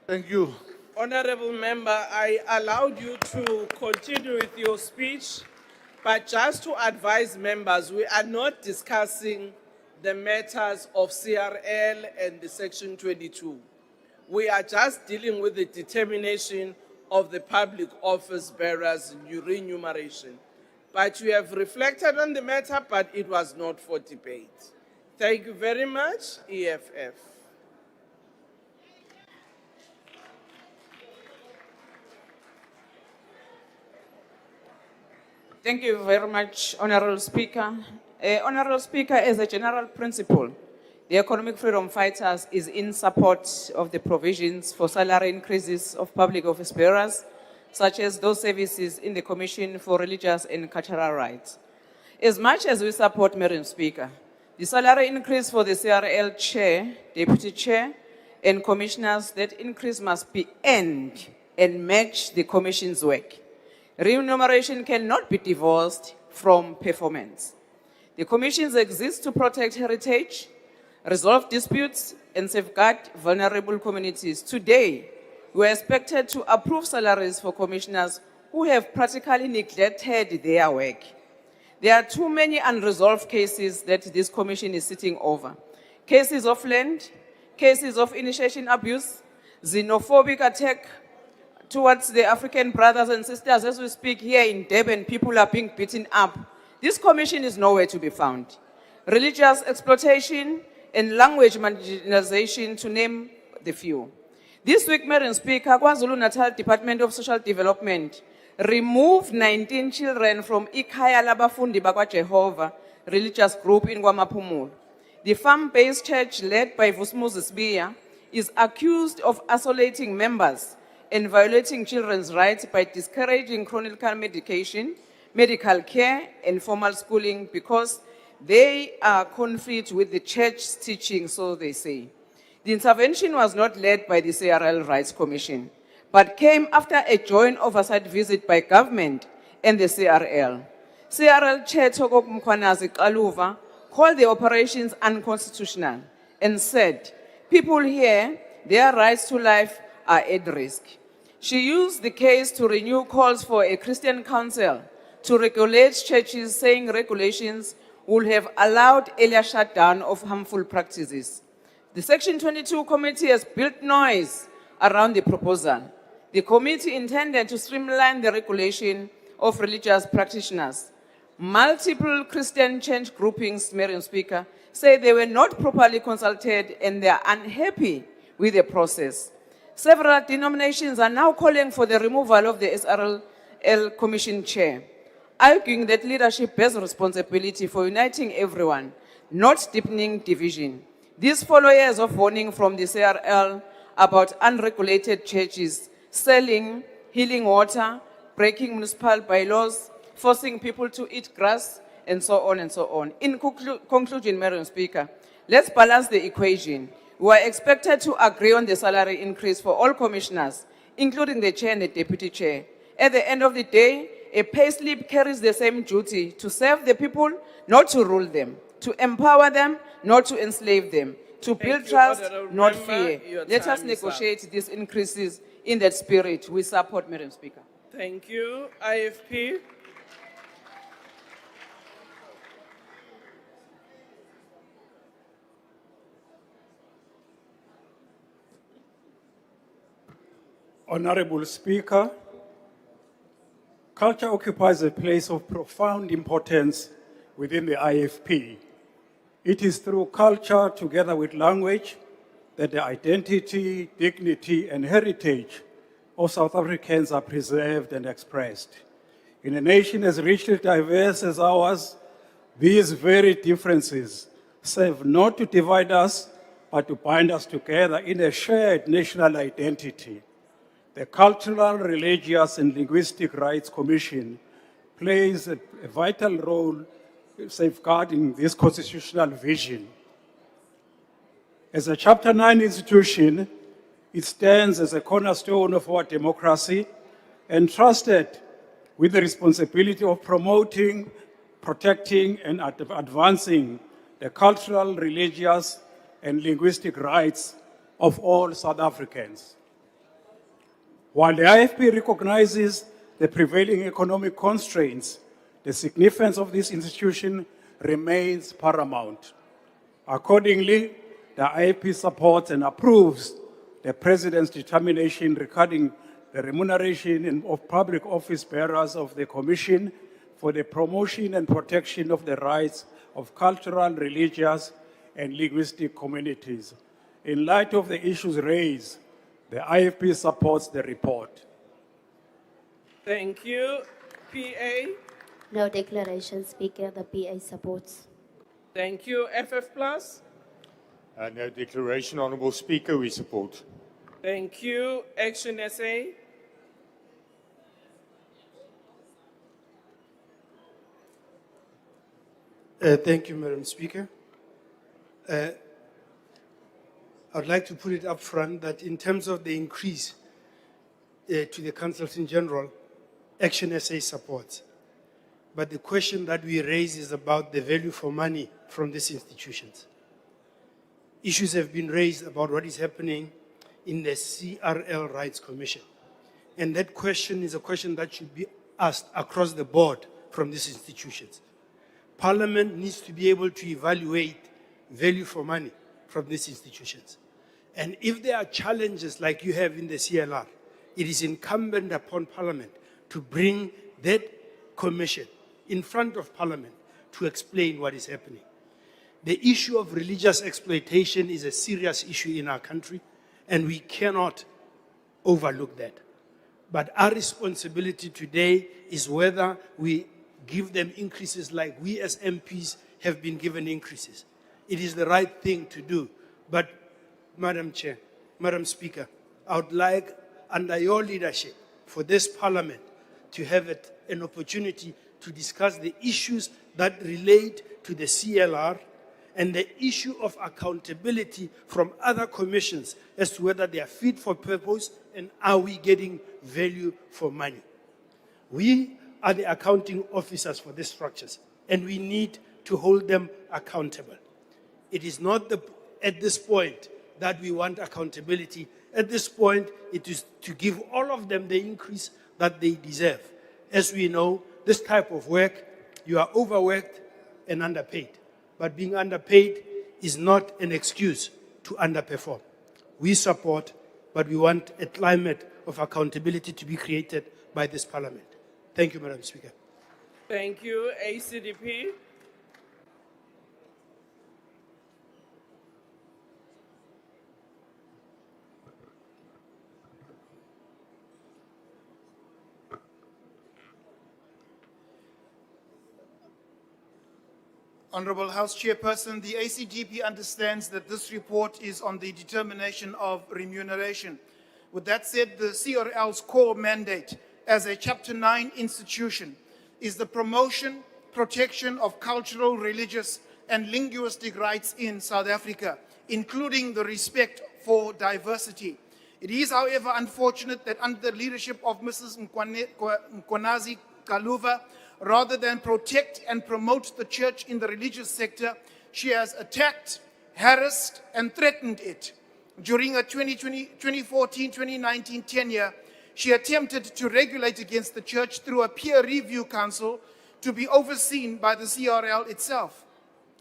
Thank you. Honourable Member, I allowed you to continue with your speech, but just to advise members, we are not discussing the matters of CRL and the Section 22. We are just dealing with the determination of the public office bearers' remuneration. But you have reflected on the matter, but it was not for debate. Thank you very much, EFF. Thank you very much, Honourable Speaker. Honourable Speaker, as a general principle, the Economic Freedom Fighters is in support of the provisions for salary increases of public office bearers, such as those services in the Commission for Religious and Cultural Rights. As much as we support, Madam Speaker, the salary increase for the CRL Chair, Deputy Chair, and Commissioners, that increase must be earned and match the Commission's work. Remuneration cannot be divorced from performance. The Commissions exist to protect heritage, resolve disputes, and safeguard vulnerable communities. Today, we are expected to approve salaries for commissioners who have practically neglected their work. There are too many unresolved cases that this commission is sitting over. Cases of land, cases of initiation abuse, xenophobic attack towards the African brothers and sisters. As we speak here in Durban, people are being beaten up. This commission is nowhere to be found. Religious exploitation and language marginalization, to name the few. This week, Madam Speaker, KwaZulu-Natal Department of Social Development removed 19 children from 𝐬𝐻𝐫𝐿𝐵𝐻𝐵 𝐸𝐻𝐵𝐻𝐵 religious group in KwaMaphumulo. The farm-based church led by 𝐬𝐮𝐻𝐵𝐻𝐵𝐻𝐵 is accused of isolating members and violating children's rights by discouraging chronic medication, medical care, and formal schooling because they are conflict with the church's teaching, so they say. The intervention was not led by the CRL Rights Commission, but came after a joint oversight visit by government and the CRL. CRL Chair 𝐃𝐨𝐧'𝐭 called the operations unconstitutional and said, people here, their rights to life are at risk. She used the case to renew calls for a Christian council to regulate churches, saying regulations would have allowed earlier shutdown of harmful practices. The Section 22 committee has built noise around the proposal. The committee intended to streamline the regulation of religious practitioners. Multiple Christian church groupings, Madam Speaker, say they were not properly consulted and they are unhappy with the process. Several denominations are now calling for the removal of the SRL Commission chair, arguing that leadership bears responsibility for uniting everyone, not deepening division. These follow years of warning from the CRL about unregulated churches selling healing water, breaking municipal bylaws, forcing people to eat grass, and so on and so on. In conclusion, Madam Speaker, let's balance the equation. We are expected to agree on the salary increase for all commissioners, including the chair and the deputy chair. At the end of the day, a payslip carries the same duty to serve the people, not to rule them, to empower them, not to enslave them, to build trust, not fear. Let us negotiate these increases in that spirit. We support, Madam Speaker. Thank you. IFP. Honorable Speaker, culture occupies a place of profound importance within the IFP. It is through culture, together with language, that the identity, dignity, and heritage of South Africans are preserved and expressed. In a nation as richly diverse as ours, these very differences serve not to divide us, but to bind us together in a shared national identity. The Cultural, Religious, and Linguistic Rights Commission plays a vital role in safeguarding this constitutional vision. As a Chapter 9 institution, it stands as a cornerstone of our democracy, entrusted with the responsibility of promoting, protecting, and advancing the cultural, religious, and linguistic rights of all South Africans. While the IFP recognizes the prevailing economic constraints, the significance of this institution remains paramount. Accordingly, the IFP supports and approves the President's determination regarding the remuneration of public office bearers of the Commission for the promotion and protection of the rights of cultural, religious, and linguistic communities. In light of the issues raised, the IFP supports the report. Thank you. PA. No declaration, Speaker. The PA supports. Thank you. FF Plus. No declaration, Honourable Speaker. We support. Thank you. Action SA. Thank you, Madam Speaker. I'd like to put it up front that in terms of the increase to the Consultant General, Action SA supports. But the question that we raise is about the value for money from these institutions. Issues have been raised about what is happening in the CRL Rights Commission. And that question is a question that should be asked across the board from these institutions. Parliament needs to be able to evaluate value for money from these institutions. And if there are challenges like you have in the CLR, it is incumbent upon Parliament to bring that commission in front of Parliament to explain what is happening. The issue of religious exploitation is a serious issue in our country, and we cannot overlook that. But our responsibility today is whether we give them increases like we as MPs have been given increases. It is the right thing to do. But, Madam Chair, Madam Speaker, I would like, under your leadership, for this Parliament to have an opportunity to discuss the issues that relate to the CLR and the issue of accountability from other commissions as to whether they are fit for purpose and are we getting value for money. We are the accounting officers for these structures, and we need to hold them accountable. It is not at this point that we want accountability. At this point, it is to give all of them the increase that they deserve. As we know, this type of work, you are overworked and underpaid. But being underpaid is not an excuse to underperform. We support, but we want a climate of accountability to be created by this parliament. Thank you, Madam Speaker. Thank you. ACDP. Honorable House Chairperson, the ACDP understands that this report is on the determination of remuneration. With that said, the CRL's core mandate as a Chapter 9 institution is the promotion, protection of cultural, religious, and linguistic rights in South Africa, including the respect for diversity. It is, however, unfortunate that under the leadership of Mrs. 𝐾𝐨𝐧'𝐭, rather than protect and promote the church in the religious sector, she has attacked, harassed, and threatened it. During her 2014-2019 tenure, she attempted to regulate against the church through a peer review council to be overseen by the CRL itself.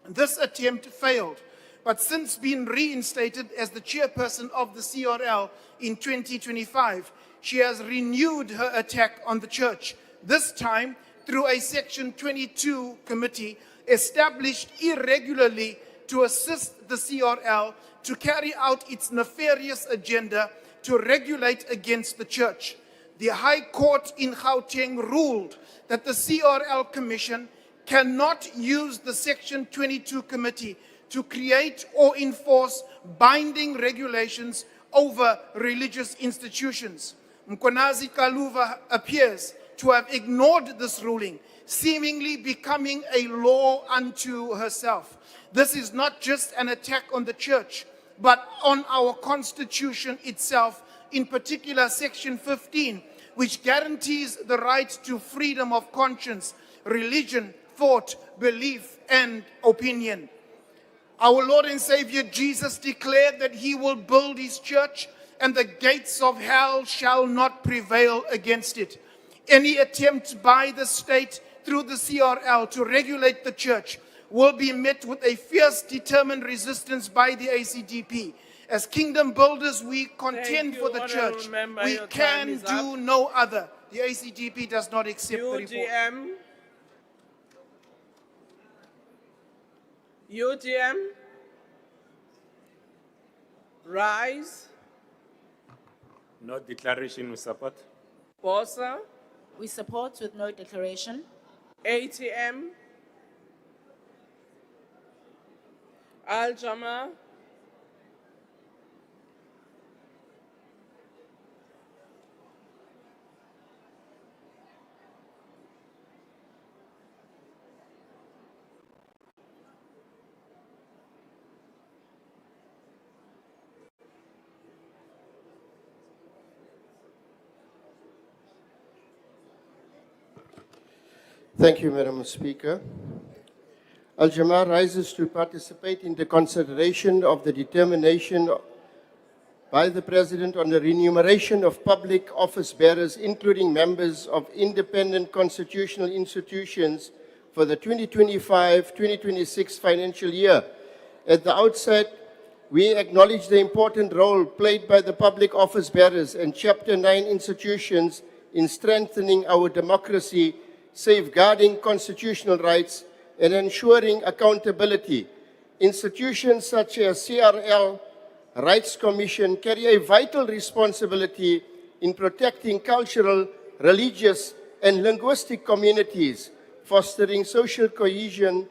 This attempt failed, but since being reinstated as the chairperson of the CRL in 2025, she has renewed her attack on the church, this time through a Section 22 committee established irregularly to assist the CRL to carry out its nefarious agenda to regulate against the church. The High Court in Gauteng ruled that the CRL Commission cannot use the Section 22 committee to create or enforce binding regulations over religious institutions. 𝐾𝐨𝐽𝐾 appears to have ignored this ruling, seemingly becoming a law unto herself. This is not just an attack on the church, but on our constitution itself, in particular Section 15, which guarantees the right to freedom of conscience, religion, thought, belief, and opinion. Our Lord and Savior Jesus declared that he will build his church and the gates of hell shall not prevail against it. Any attempt by the state through the CRL to regulate the church will be met with a fierce, determined resistance by the ACDP. As kingdom builders, we contend for the church. We can do no other. The ACDP does not accept the report. UDM. Rise. No declaration, we support. Bosa. We support with no declaration. ATM. Al-Jama. Thank you, Madam Speaker. Al-Jama rises to participate in the consideration of the determination by the President on the remuneration of public office bearers, including members of independent constitutional institutions for the 2025-2026 financial year. At the outset, we acknowledge the important role played by the public office bearers and Chapter 9 institutions in strengthening our democracy, safeguarding constitutional rights, and ensuring accountability. Institutions such as CRL, Rights Commission carry a vital responsibility in protecting cultural, religious, and linguistic communities, fostering social cohesion,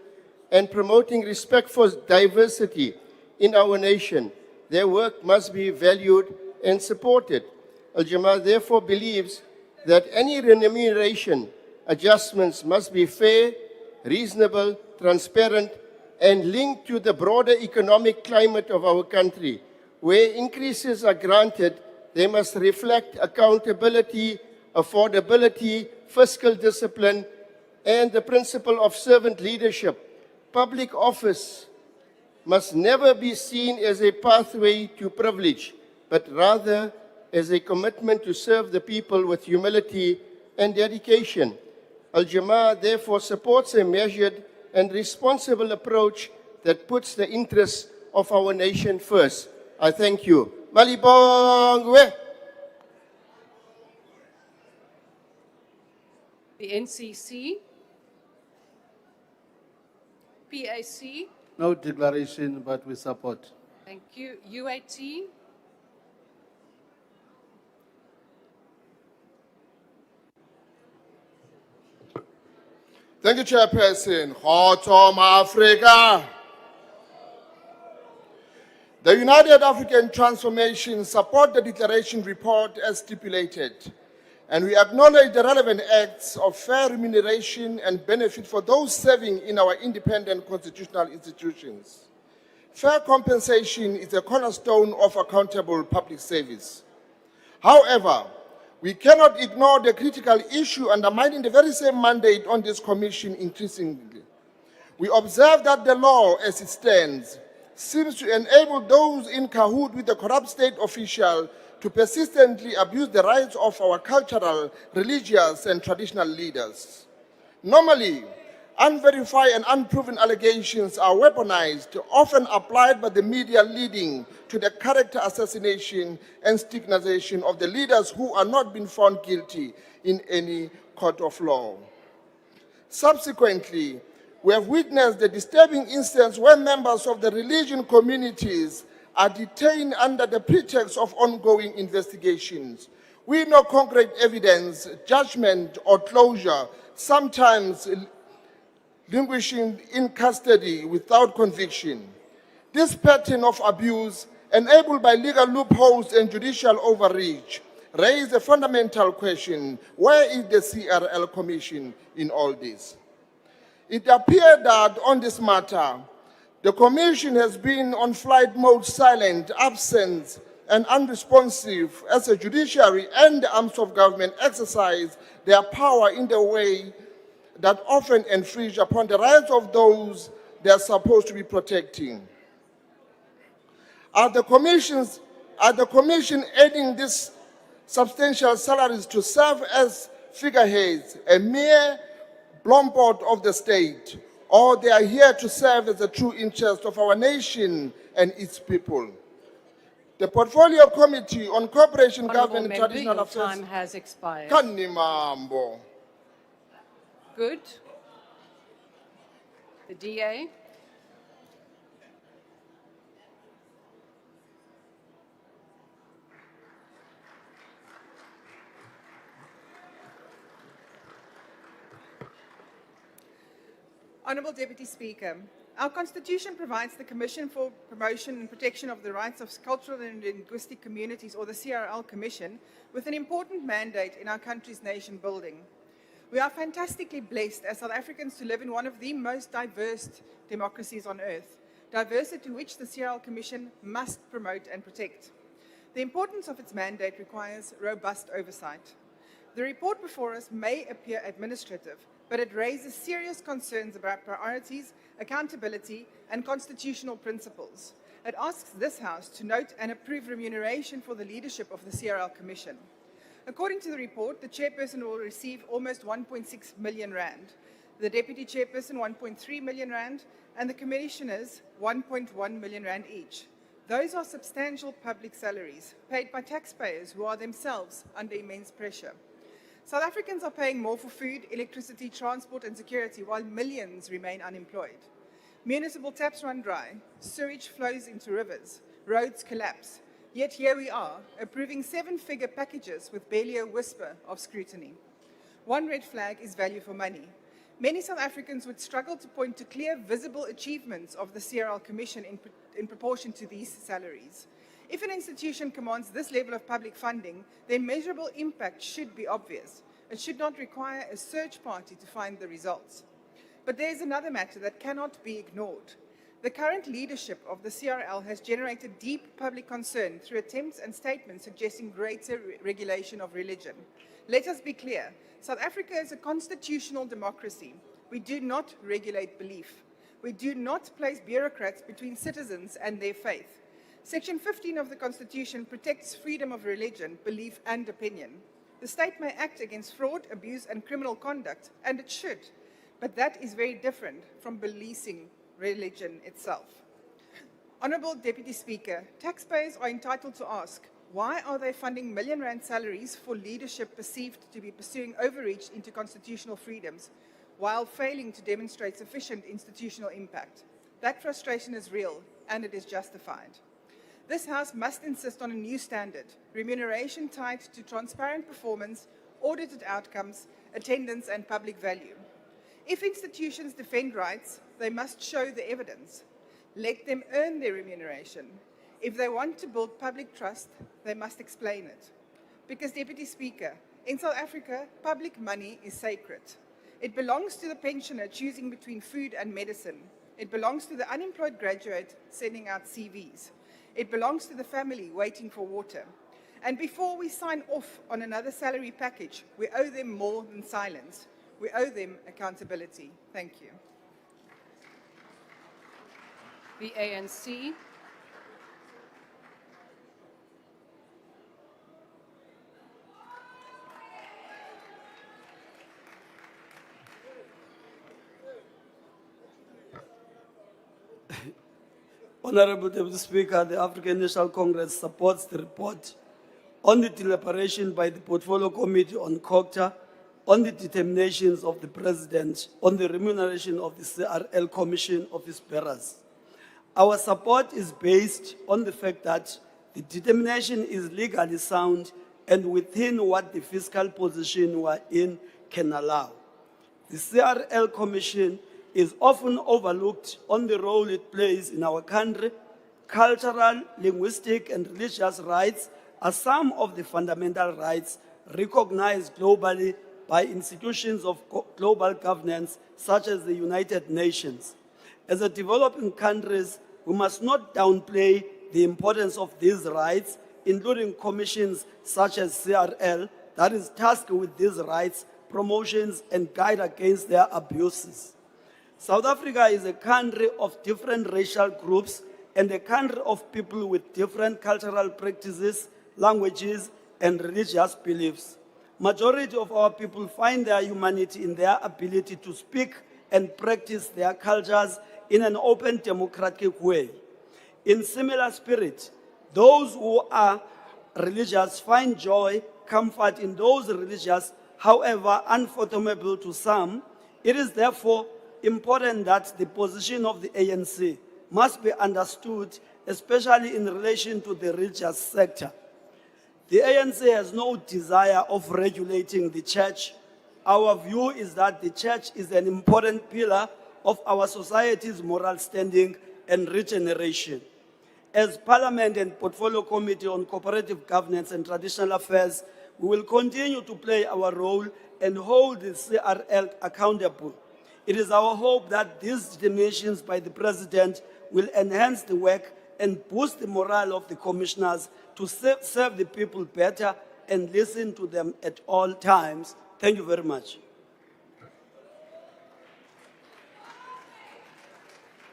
and promoting respect for diversity in our nation. Their work must be valued and supported. Al-Jama therefore believes that any remuneration adjustments must be fair, reasonable, transparent, and linked to the broader economic climate of our country. Where increases are granted, they must reflect accountability, affordability, fiscal discipline, and the principle of servant leadership. Public office must never be seen as a pathway to privilege, but rather as a commitment to serve the people with humility and dedication. 𝐿-Jamaah therefore supports a measured and responsible approach that puts the interests of our nation first. I thank you. Malibongwe. The NCC, PAC, No declaration, but we support. thank you, UAT, Thank you, Chairperson. Kgotso Africa. The United African Transformation support the declaration report as stipulated, and we acknowledge the relevant acts of fair remuneration and benefit for those serving in our independent constitutional institutions. Fair compensation is a cornerstone of accountable public service. However, we cannot ignore the critical issue undermining the very same mandate on this commission increasingly. We observe that the law as it stands seems to enable those in cahoot with the corrupt state official to persistently abuse the rights of our cultural, religious, and traditional leaders. Normally, unverified and unproven allegations are weaponized, often applied by the media, leading to the character assassination and stigmatization of the leaders who are not being found guilty in any court of law. Subsequently, we have witnessed the disturbing instance where members of the religion communities are detained under the pretext of ongoing investigations. We know concrete evidence, judgment, or closure, sometimes languishing in custody without conviction. This pattern of abuse, enabled by legal loopholes and judicial overreach, raises a fundamental question: where is the CRL Commission in all this? It appeared that on this matter, the Commission has been on flight mode, silent, absent, and unresponsive as the judiciary and the arms of government exercise their power in the way that often infringe upon the rights of those they are supposed to be protecting. Are the Commission adding these substantial salaries to serve as figureheads, a mere blompot of the state, or they are here to serve as the true interest of our nation and its people? The Portfolio Committee on Cooperation, Government, and Traditional your Affairs. time has expired. Kanimambo. Good. The DA, Honourable Deputy Speaker, our Constitution provides the Commission for Promotion and Protection of the Rights of Cultural and Linguistic Communities, or the CRL Commission, with an important mandate in our country's nation building. We are fantastically blessed as South Africans to live in one of the most diverse democracies on earth, diversity which the CRL Commission must promote and protect. The importance of its mandate requires robust oversight. The report before us may appear administrative, but it raises serious concerns about priorities, accountability, and constitutional principles. It asks this House to note and approve remuneration for the leadership of the CRL Commission. According to the report, the chairperson will receive almost 1.6 million rand, the deputy chairperson 1.3 million rand, and the commissioners 1.1 million rand each. Those are substantial public salaries paid by taxpayers who are themselves under immense pressure. South Africans are paying more for food, electricity, transport, and security, while millions remain unemployed. Municipal taps run dry, sewage flows into rivers, roads collapse. Yet here we are, approving seven-figure packages with barely a whisper of scrutiny. One red flag is value for money. Many South Africans would struggle to point to clear, visible achievements of the CRL Commission in proportion to these salaries. If an institution commands this level of public funding, then measurable impact should be obvious. It should not require a search party to find the results. But there's another matter that cannot be ignored. The current leadership of the CRL has generated deep public concern through attempts and statements suggesting greater regulation of religion. Let us be clear. South Africa is a constitutional democracy. We do not regulate belief. We do not place bureaucrats between citizens and their faith. Section 15 of the Constitution protects freedom of religion, belief, and opinion. The state may act against fraud, abuse, and criminal conduct, and it should. But that is very different from policing religion itself. Honourable Deputy Speaker, taxpayers are entitled to ask, why are they funding million-rand salaries for leadership perceived to be pursuing overreach into constitutional freedoms, while failing to demonstrate sufficient institutional impact? That frustration is real, and it is justified. This House must insist on a new standard, remuneration tied to transparent performance, audited outcomes, attendance, and public value. If institutions defend rights, they must show the evidence. Let them earn their remuneration. If they want to build public trust, they must explain it. Because, Deputy Speaker, in South Africa, public money is sacred. It belongs to the pensioner choosing between food and medicine. It belongs to the unemployed graduate sending out CVs. It belongs to the family waiting for water. And before we sign off on another salary package, we owe them more than silence. We owe them accountability. Thank you. The ANC. Honourable Deputy Speaker, the African National Congress supports the report on the deliberation by the Portfolio Committee on 𝐶𝐿 on the determinations of the President on the remuneration of the CRL Commission office bearers. Our support is based on the fact that the determination is legally sound and within what the fiscal position we're in can allow. The CRL Commission is often overlooked on the role it plays in our country. Cultural, linguistic, and religious rights are some of the fundamental rights recognized globally by institutions of global governance such as the United Nations. As a developing countries, we must not downplay the importance of these rights, including commissions such as CRL that is tasked with these rights, promotions, and guide against their abuses. South Africa is a country of different racial groups and a country of people with different cultural practices, languages, and religious beliefs. Majority of our people find their humanity in their ability to speak and practice their cultures in an open, democratic way. In similar spirit, those who are religious find joy, comfort in those religious, however unfathomable to some. It is therefore important that the position of the ANC must be understood, especially in relation to the religious sector. The ANC has no desire of regulating the church. Our view is that the church is an important pillar of our society's moral standing and regeneration. As Parliament and Portfolio Committee on Cooperative Governance and Traditional Affairs, we will continue to play our role and hold the CRL accountable. It is our hope that these determinations by the President will enhance the work and boost the morale of the commissioners to serve the people better and listen to them at all times. Thank you very much.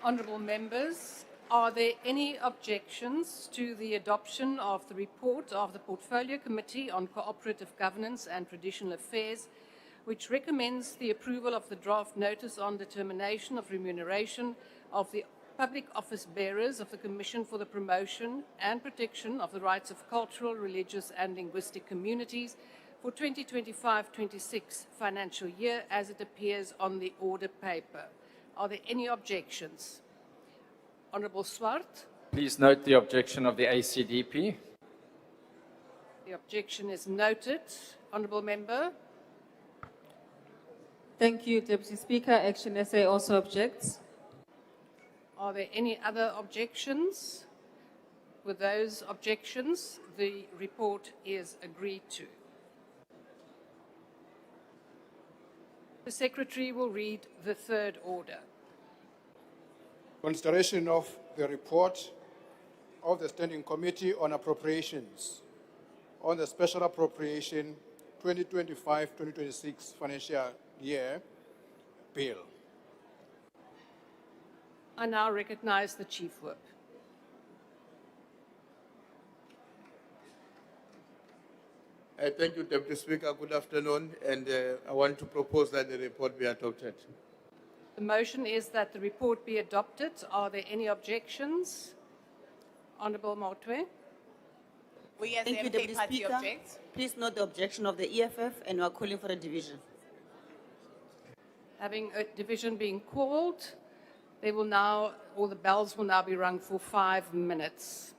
Honourable members, are there any objections to the adoption of the report of the Portfolio Committee on Cooperative Governance and Traditional Affairs, which recommends the approval of the draft notice on determination of remuneration of the public office bearers of the Commission for the Promotion and Protection of the Rights of Cultural, Religious and Linguistic Communities for 2025-26 financial year as it appears on the order paper? Are there any objections? Honourable Swart. Please note the objection of the ACDP. The objection is noted. Honourable Member. Thank you, Deputy Speaker. Action SA also objects. Are there any other objections? With those objections, the report is agreed to. The Secretary will read the third order. Consideration of the report of the Standing Committee on Appropriations on the Special Appropriation 2025-2026 financial year bill. I now recognize the Chief Whip. Thank you, Deputy Speaker. Good afternoon. And I want to propose that the report be adopted. The motion is that the report be adopted. Are there any objections? Honourable Motwe. We as Thank the you, MK Deputy Party Speaker. object. Please note the objection of the EFF, and we are calling for a division. Having a division being called, they will now, or the bells will now be rung for 5 minutes.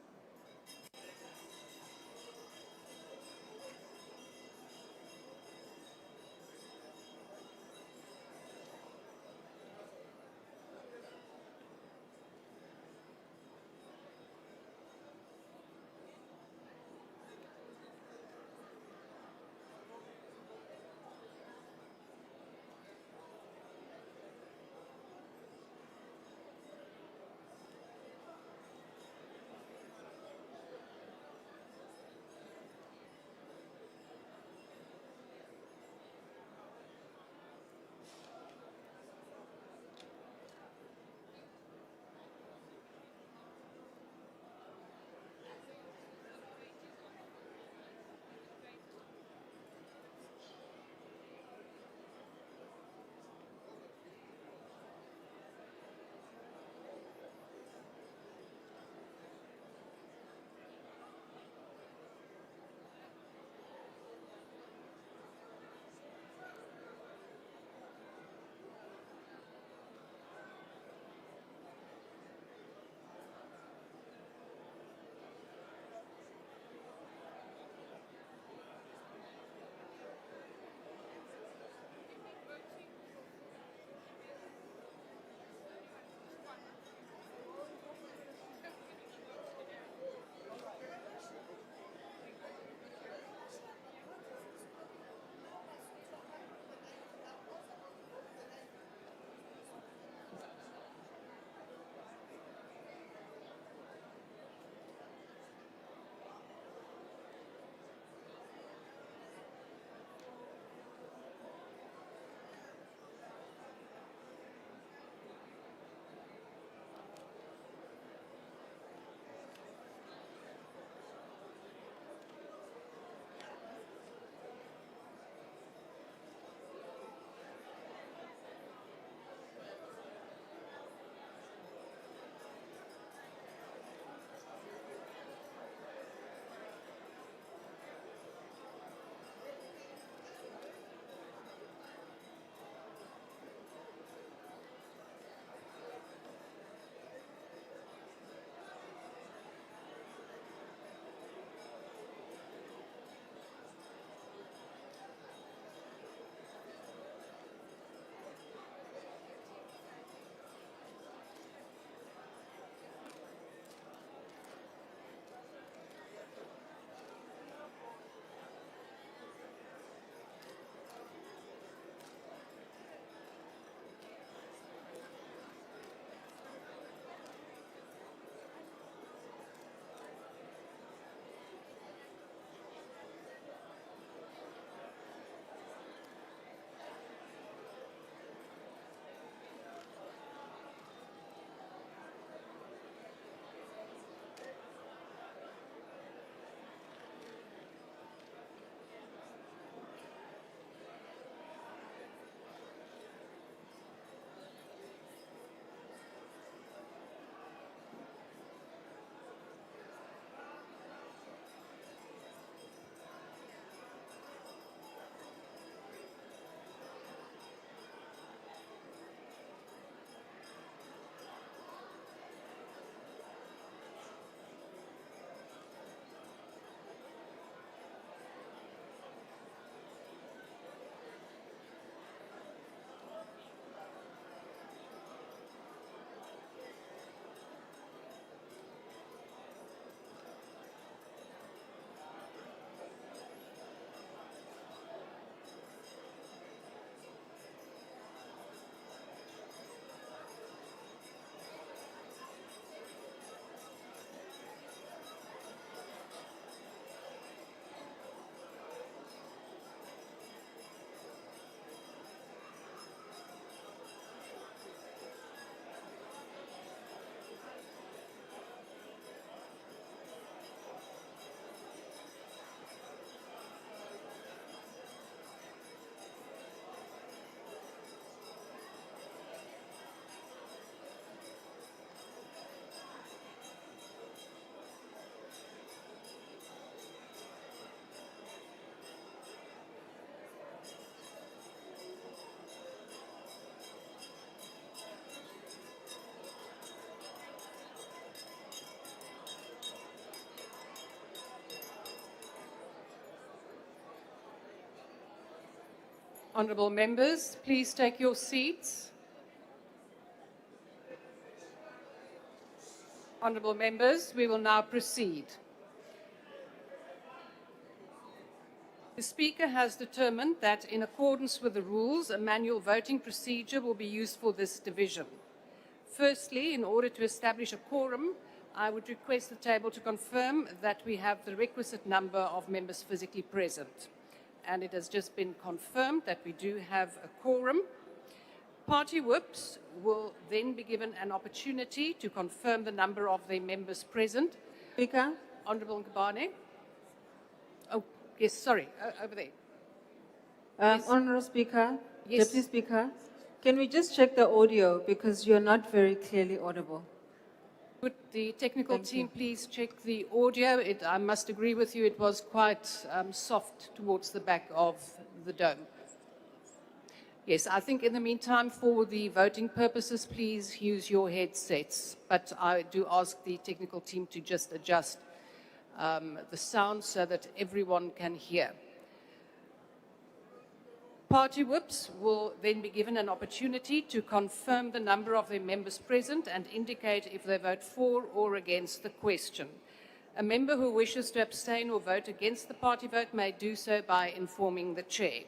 Honourable members, please take your seats. Honourable members, we will now proceed. The Speaker has determined that in accordance with the rules, a manual voting procedure will be used for this division. Firstly, in order to establish a quorum, I would request the table to confirm that we have the requisite number of members physically present. And it has just been confirmed that we do have a quorum. Party whips will then be given an opportunity to confirm the number of their members present. Speaker. Honourable Ncabane. Oh, yes, sorry, over there. Honourable Speaker, Yes. Deputy Speaker, can we just check the audio because you're not very clearly audible? Would the technical team please check the audio? I must agree with you, it was quite soft towards the back of the dome. Yes, I think in the meantime, for the voting purposes, please use your headsets. But I do ask the technical team to just adjust the sound so that everyone can hear. Party whips will then be given an opportunity to confirm the number of their members present and indicate if they vote for or against the question. A member who wishes to abstain or vote against the party vote may do so by informing the chair.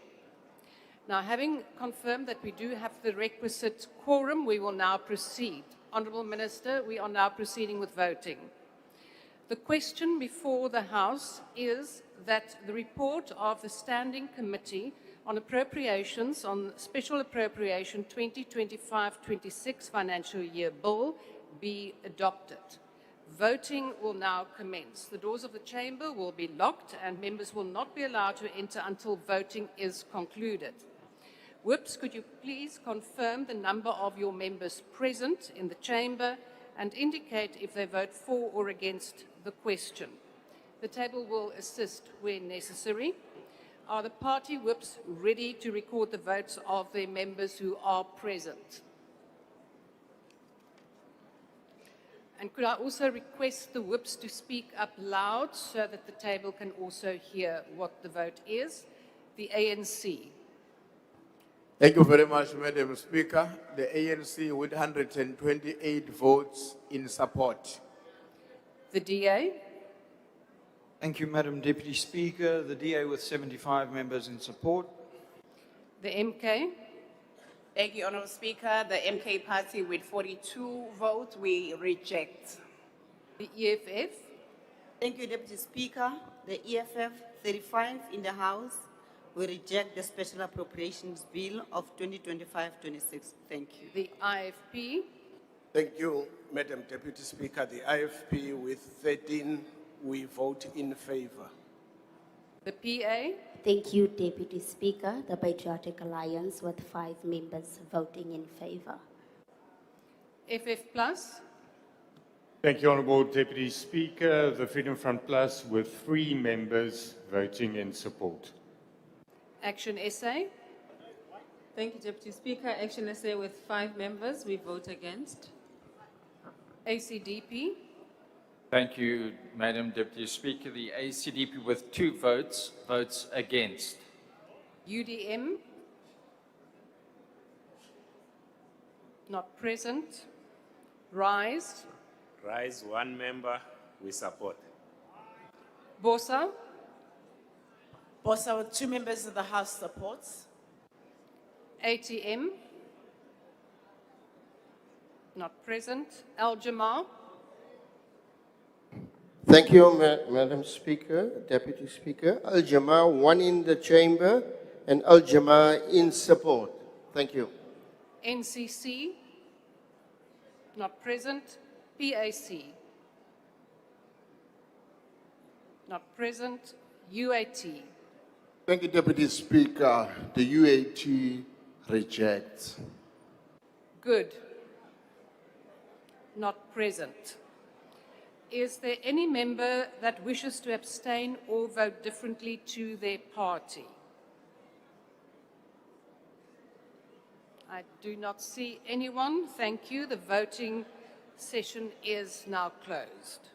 Now, having confirmed that we do have the requisite quorum, we will now proceed. Honourable Minister, we are now proceeding with voting. The question before the House is that the report of the Standing Committee on Appropriations on Special Appropriation 2025-26 Financial Year Bill be adopted. Voting will now commence. The doors of the chamber will be locked and members will not be allowed to enter until voting is concluded. Whips, could you please confirm the number of your members present in the chamber and indicate if they vote for or against the question? The table will assist where necessary. Are the party whips ready to record the votes of their members who are present? And could I also request the whips to speak up loud so that the table can also hear what the vote is? The ANC. Thank you very much, Madam Speaker. The ANC with 128 votes in support. The DA. Thank you, Madam Deputy Speaker. The DA with 75 members in support. The MK. Thank you, Honourable Speaker. The MK party with 42 votes, we reject. The EFF. Thank you, Deputy Speaker. The EFF, 35 in the House, we reject the Special Appropriations Bill of 2025-26. Thank you. The IFP. Thank you, Madam Deputy Speaker. The IFP with 13, we vote in favour. The PA. Thank you, Deputy Speaker. The Patriotic Alliance with 5 members voting in favour. FF Plus. Thank you, Honourable Deputy Speaker. The Freedom Front Plus with 3 members voting in support. Action SA. Thank you, Deputy Speaker. Action SA with 5 members, we vote against. ACDP. Thank you, Madam Deputy Speaker. The ACDP with 2 votes, votes against. UDM. Not present. RISE. Rise 1 member, we support. BOSA. Also, 2 members of the House supports. ATM. Not present. 𝐿-𝐵𝐷𝐻. Thank you, Madam Speaker, Deputy Speaker. 𝐿-𝐵𝐷𝐻, 1 in the chamber and 𝐿-𝐵𝐷𝐻 in support. Thank you. NCC. Not present. PAC. Not present. UAT. Thank you, Deputy Speaker. The UAT rejects. Good. Not present. Is there any member that wishes to abstain or vote differently to their party? I do not see anyone. Thank you. The voting session is now closed.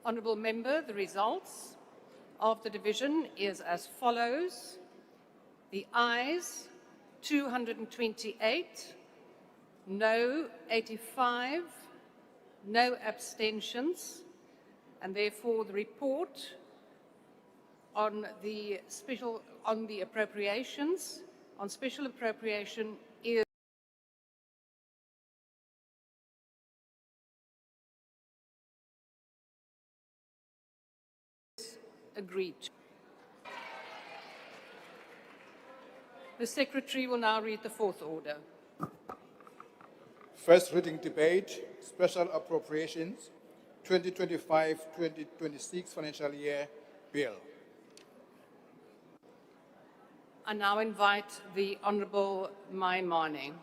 Honourable Member, the results of the division is as follows. The ayes, 228, no 85, no abstentions, and therefore the report on the special appropriation is agreed to. The Secretary will now read the fourth order. First reading debate, Special Appropriations 2025-2026 Financial Year Bill. I now invite the Honourable Mai Mane.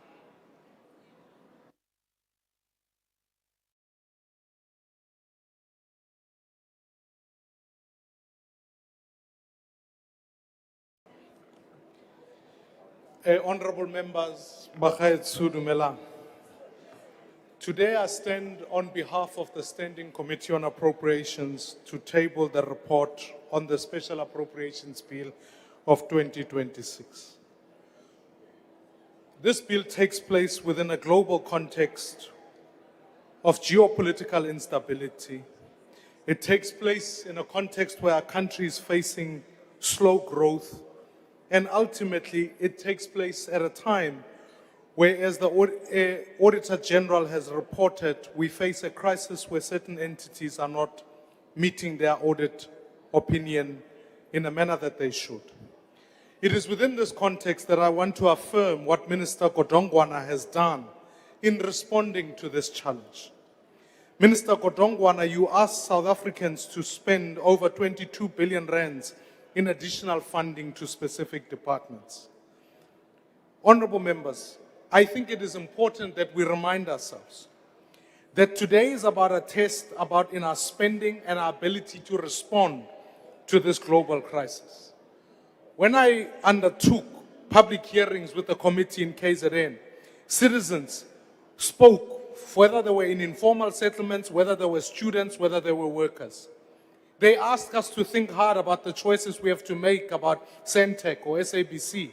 Honourable members, �\bakgaetsho dumelang. Today I stand on behalf of the Standing Committee on Appropriations to table the report on the Special Appropriations Bill of 2026. This bill takes place within a global context of geopolitical instability. It takes place in a context where our country is facing slow growth, and ultimately it takes place at a time where, as the Auditor General has reported, we face a crisis where certain entities are not meeting their audit opinion in a manner that they should. It is within this context that I want to affirm what Minister Godongwana has done in responding to this challenge. Minister Godongwana, you asked South Africans to spend over 22 billion rands in additional funding to specific departments. Honourable members, I think it is important that we remind ourselves that today is about a test in our spending and our ability to respond to this global crisis. When I undertook public hearings with the committee in KZN, citizens spoke, whether they were in informal settlements, whether they were students, whether they were workers. They asked us to think hard about the choices we have to make about CENTEC or SABC,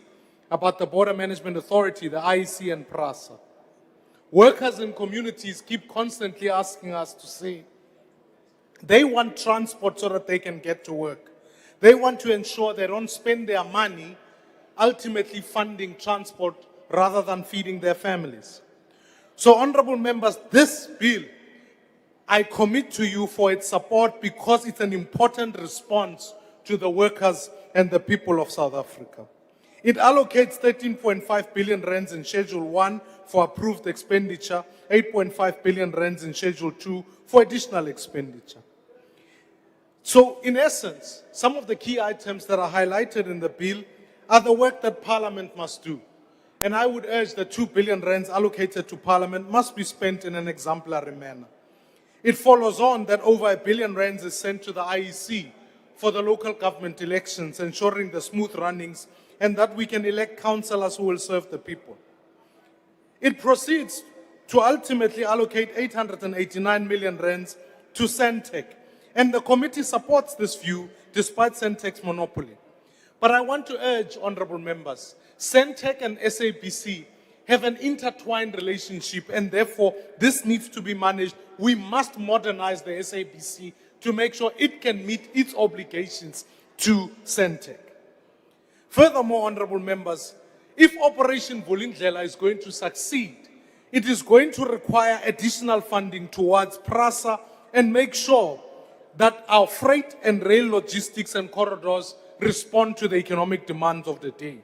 about the Border Management Authority, the IEC and PRASA. Workers and communities keep constantly asking us to say they want transport so that they can get to work. They want to ensure they don't spend their money ultimately funding transport rather than feeding their families. So, honourable members, this bill, I commit to you for its support because it's an important response to the workers and the people of South Africa. It allocates 13.5 billion rands in Schedule 1 for approved expenditure, 8.5 billion rands in Schedule 2 for additional expenditure. So, in essence, some of the key items that are highlighted in the bill are the work that Parliament must do. And I would urge that 2 billion rands allocated to Parliament must be spent in an exemplary manner. It follows on that over 1 billion rands is sent to the IEC for the local government elections, ensuring the smooth runnings and that we can elect councillors who will serve the people. It proceeds to ultimately allocate 889 million rands to CENTEC, and the committee supports this view despite CENTEC's monopoly. But I want to urge honourable members, CENTEC and SABC have an intertwined relationship, and therefore this needs to be managed. We must modernize the SABC to make sure it can meet its obligations to CENTEC. Furthermore, honourable members, if Operation Vulindlela is going to succeed, it is going to require additional funding towards PRASA and make sure that our freight and rail logistics and corridors respond to the economic demands of the day.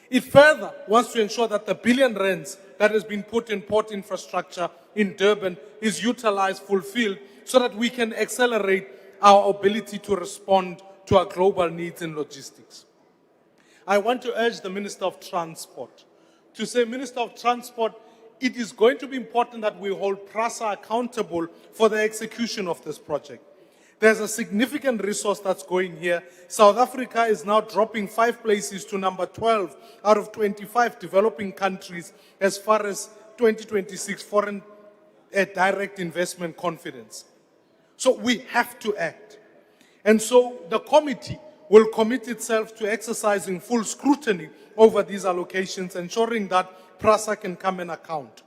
It further wants to ensure that the billion rands that has been put in port infrastructure in Durban is utilized, fulfilled, so that we can accelerate our ability to respond to our global needs in logistics. I want to urge the Minister of Transport to say, Minister of Transport, it is going to be important that we hold PRASA accountable for the execution of this project. There's a significant resource that's going here. South Africa is now dropping 5 places to number 12 out of 25 developing countries as far as 2026 foreign direct investment confidence. So we have to act. And so the committee will commit itself to exercising full scrutiny over these allocations, ensuring that PRASA can come and account.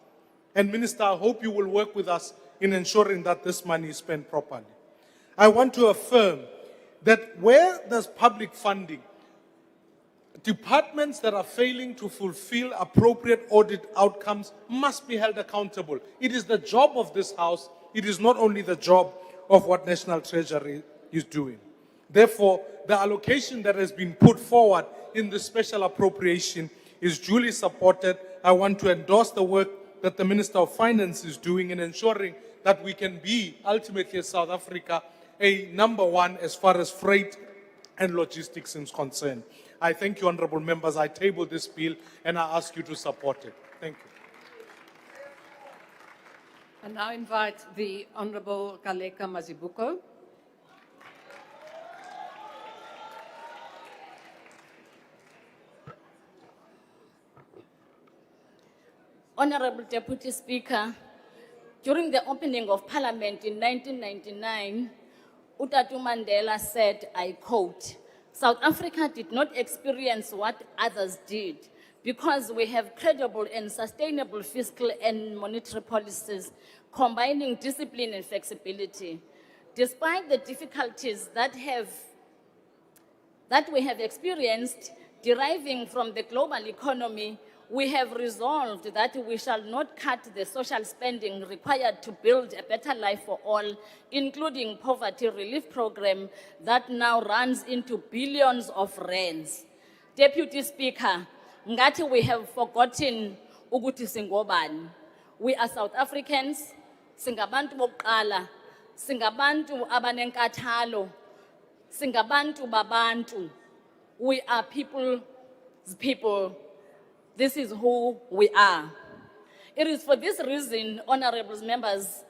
And Minister, I hope you will work with us in ensuring that this money is spent properly. I want to affirm that where there's public funding, departments that are failing to fulfill appropriate audit outcomes must be held accountable. It is the job of this House. It is not only the job of what National Treasury is doing. Therefore, the allocation that has been put forward in the special appropriation is duly supported. I want to endorse the work that the Minister of Finance is doing in ensuring that we can be, ultimately as South Africa, a number one as far as freight and logistics is concerned. I thank you, honorable members. I table this bill and I ask you to support it. Thank you. I now invite the Honorable 𝐾𝐨𝐧'𝐭 Mazibuko. Honorable Deputy Speaker, during the opening of Parliament in 1999, Utatu Mandela said, I quote, "South Africa did not experience what others did because we have credible and sustainable fiscal and monetary policies combining discipline and flexibility. Despite the difficulties that we have experienced deriving from the global economy, we have resolved that we shall not cut the social spending required to build a better life for all, including poverty relief program that now runs into billions of rands." Deputy Speaker, ngathi we have forgotten ukuthi singobani. We are South Africans, singabantu bokuqala, singabantu abanenkathalo, singabantu babantu. We are people's people. This is who we are. It is for this reason, honorable members,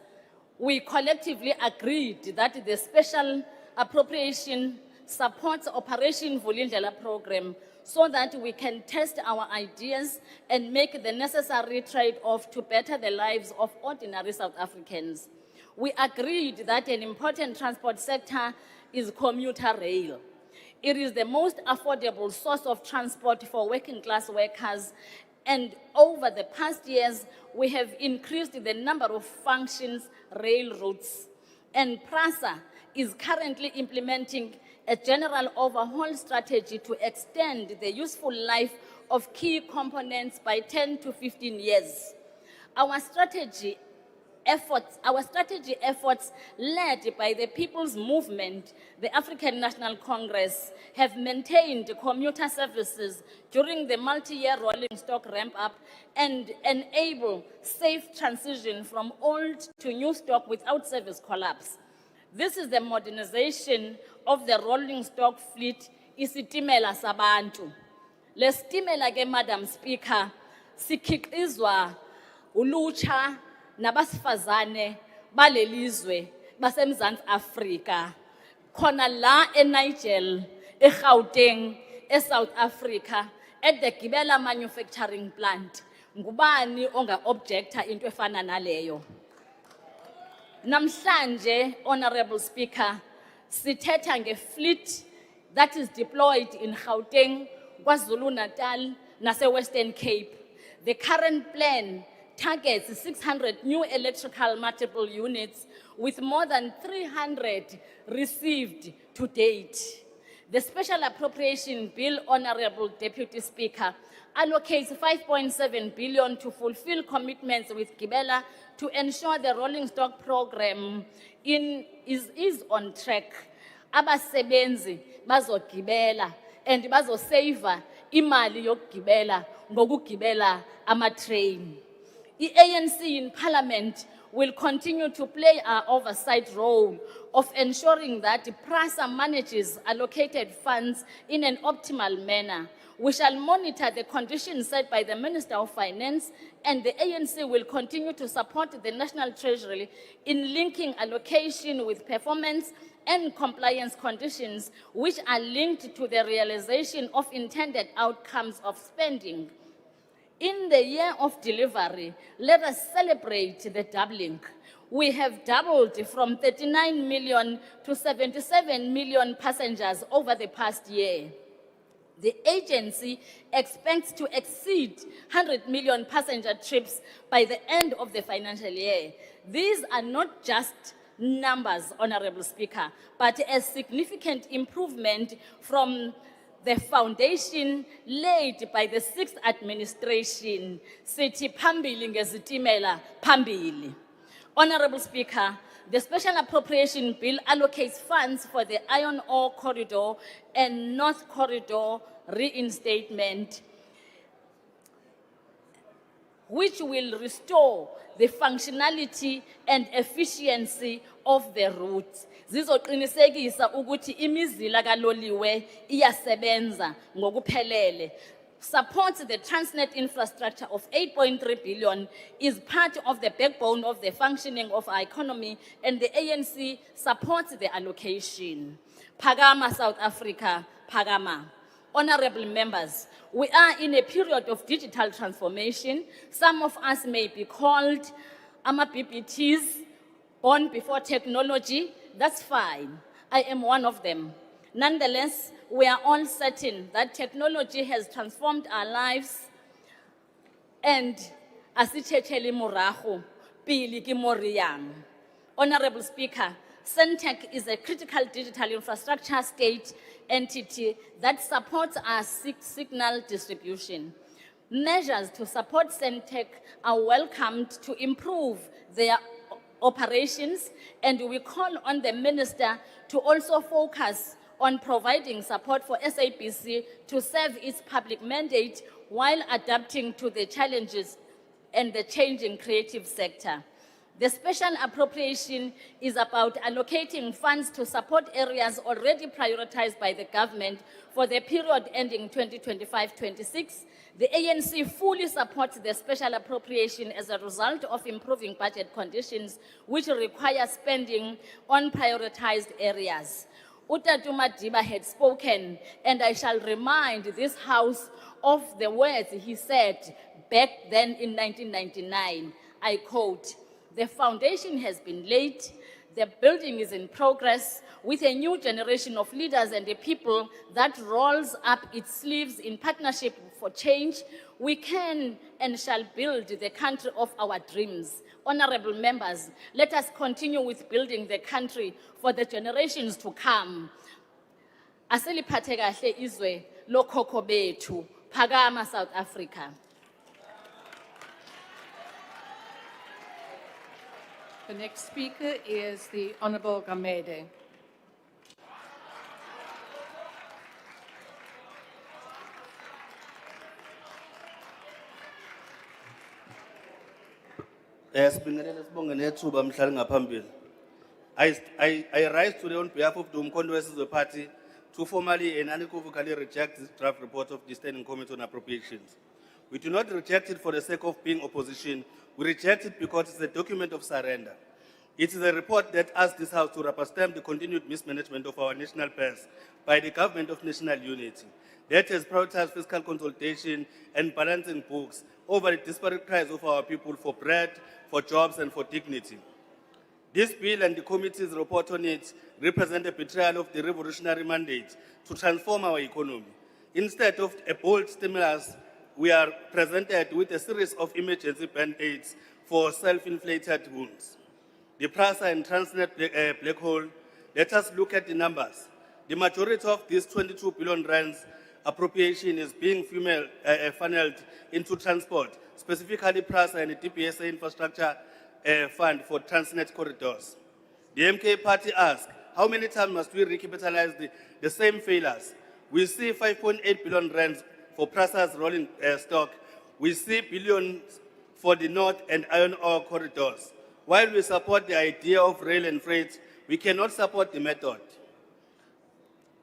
we collectively agreed that the special appropriation supports Operation Vulindlela program so that we can test our ideas and make the necessary trade-off to better the lives of ordinary South Africans. We agreed that an important transport sector is commuter rail. It is the most affordable source of transport for working class workers, and over the past years, we have increased the number of functions rail routes. And PRASA is currently implementing a general overhaul strategy to extend the useful life of key components by 10 to 15 years. Our strategy efforts led by the People's Movement, the African National Congress, have maintained commuter services during the multi-year rolling stock ramp-up and enable safe transition from old to new stock without service collapse. This is the modernization of the rolling stock fleet, isitimela sabantu. Le sitimela ke, Madam Speaker, sikhiqizwa ulutsha nabasifazane balelizwe baseMzantsi Afrika. Khona la eNigel, eGauteng, eSouth Africa, at the Gibela manufacturing plant. Ngubani onga objector into efana naleyo? Namhlanje, Honorable Speaker, sithetha nge-fleet that is deployed in Gauteng, KwaZulu-Natal, nase-Western Cape. The current plan targets 600 new electrical multiple units with more than 300 received to date. The special appropriation bill, Honorable Deputy Speaker, allocates 5.7 billion to fulfill commitments with Gibela to ensure the rolling stock program is on track. Abasebenzi bazogibela and bazosave imali yokugibela ngokugibela ama-train. The ANC in Parliament will continue to play our oversight role of ensuring that PRASA manages allocated funds in an optimal manner. We shall monitor the conditions set by the Minister of Finance, and the ANC will continue to support the National Treasury in linking allocation with performance and compliance conditions which are linked to the realization of intended outcomes of spending. In the year of delivery, let us celebrate the doubling. We have doubled from 39 million to 77 million passengers over the past year. The agency expects to exceed 100 million passenger trips by the end of the financial year. These are not just numbers, Honorable Speaker, but a significant improvement from the foundation laid by the 6th administration. Sithi phambili ngezitimela phambili. Honorable Speaker, the Special Appropriation Bill allocates funds for the Iron Ore Corridor and North Corridor reinstatement, which will restore the functionality and efficiency of the routes. Zizoqinisekisa ukuthi imizila kaloliwe iyasebenza ngokuphelele. Supports the Transnet infrastructure of 8.3 billion, is part of the backbone of the functioning of our economy, and the ANC supports the allocation. Phakama, South Africa, Phakama. Honorable members, we are in a period of digital transformation. Some of us may be called BPTs, born before technology. That's fine. I am one of them. Nonetheless, we are all certain that technology has transformed our lives, and asithetele morago pele ke moriyang. Honorable Speaker, Centec is a critical digital infrastructure state entity that supports our signal distribution. Measures to support Centec are welcomed to improve their operations, and we call on the Minister to also focus on providing support for SABC to serve its public mandate while adapting to the challenges and the changing creative sector. The special appropriation is about allocating funds to support areas already prioritized by the government for the period ending 2025-26. The ANC fully supports the special appropriation as a result of improving budget conditions, which require spending on prioritized areas. Utatu Madiba had spoken, and I shall remind this House of the words he said back then in 1999. I quote, "The foundation has been laid, the building is in progress, with a new generation of leaders and a people that rolls up its sleeves in partnership for change, we can and shall build the country of our dreams." Honorable members, let us continue with building the country for the generations to come. Asiliphathe kahle izwe lokhokho bethu. Phakama, South Africa. The next speaker is the Honorable Gamede. I rise today on behalf of the Umkhonto Party to formally and unequivocally reject this draft report of the Standing Committee on Appropriations. We do not reject it for the sake of being opposition. We reject it because it's a document of surrender. It is a report that asks this House to rubber stamp the continued mismanagement of our national purse by the government of national unity that has prioritized fiscal consolidation and balancing books over the disparate cries of our people for bread, for jobs, and for dignity. This bill and the committee's report on it represent a betrayal of the revolutionary mandate to transform our economy. Instead of a bold stimulus, we are presented with a series of emergency band-aids for self-inflated wounds. The PRASA and Transnet black hole, let us look at the numbers. The majority of this 22 billion rands appropriation is being funneled into transport, specifically PRASA and the DPSA infrastructure fund for Transnet corridors. The MK party asks, how many times must we recapitalize the same failures? We see 5.8 billion rands for PRASA's rolling stock. We see billions for the North and Iron Ore corridors. While we support the idea of rail and freight, we cannot support the method.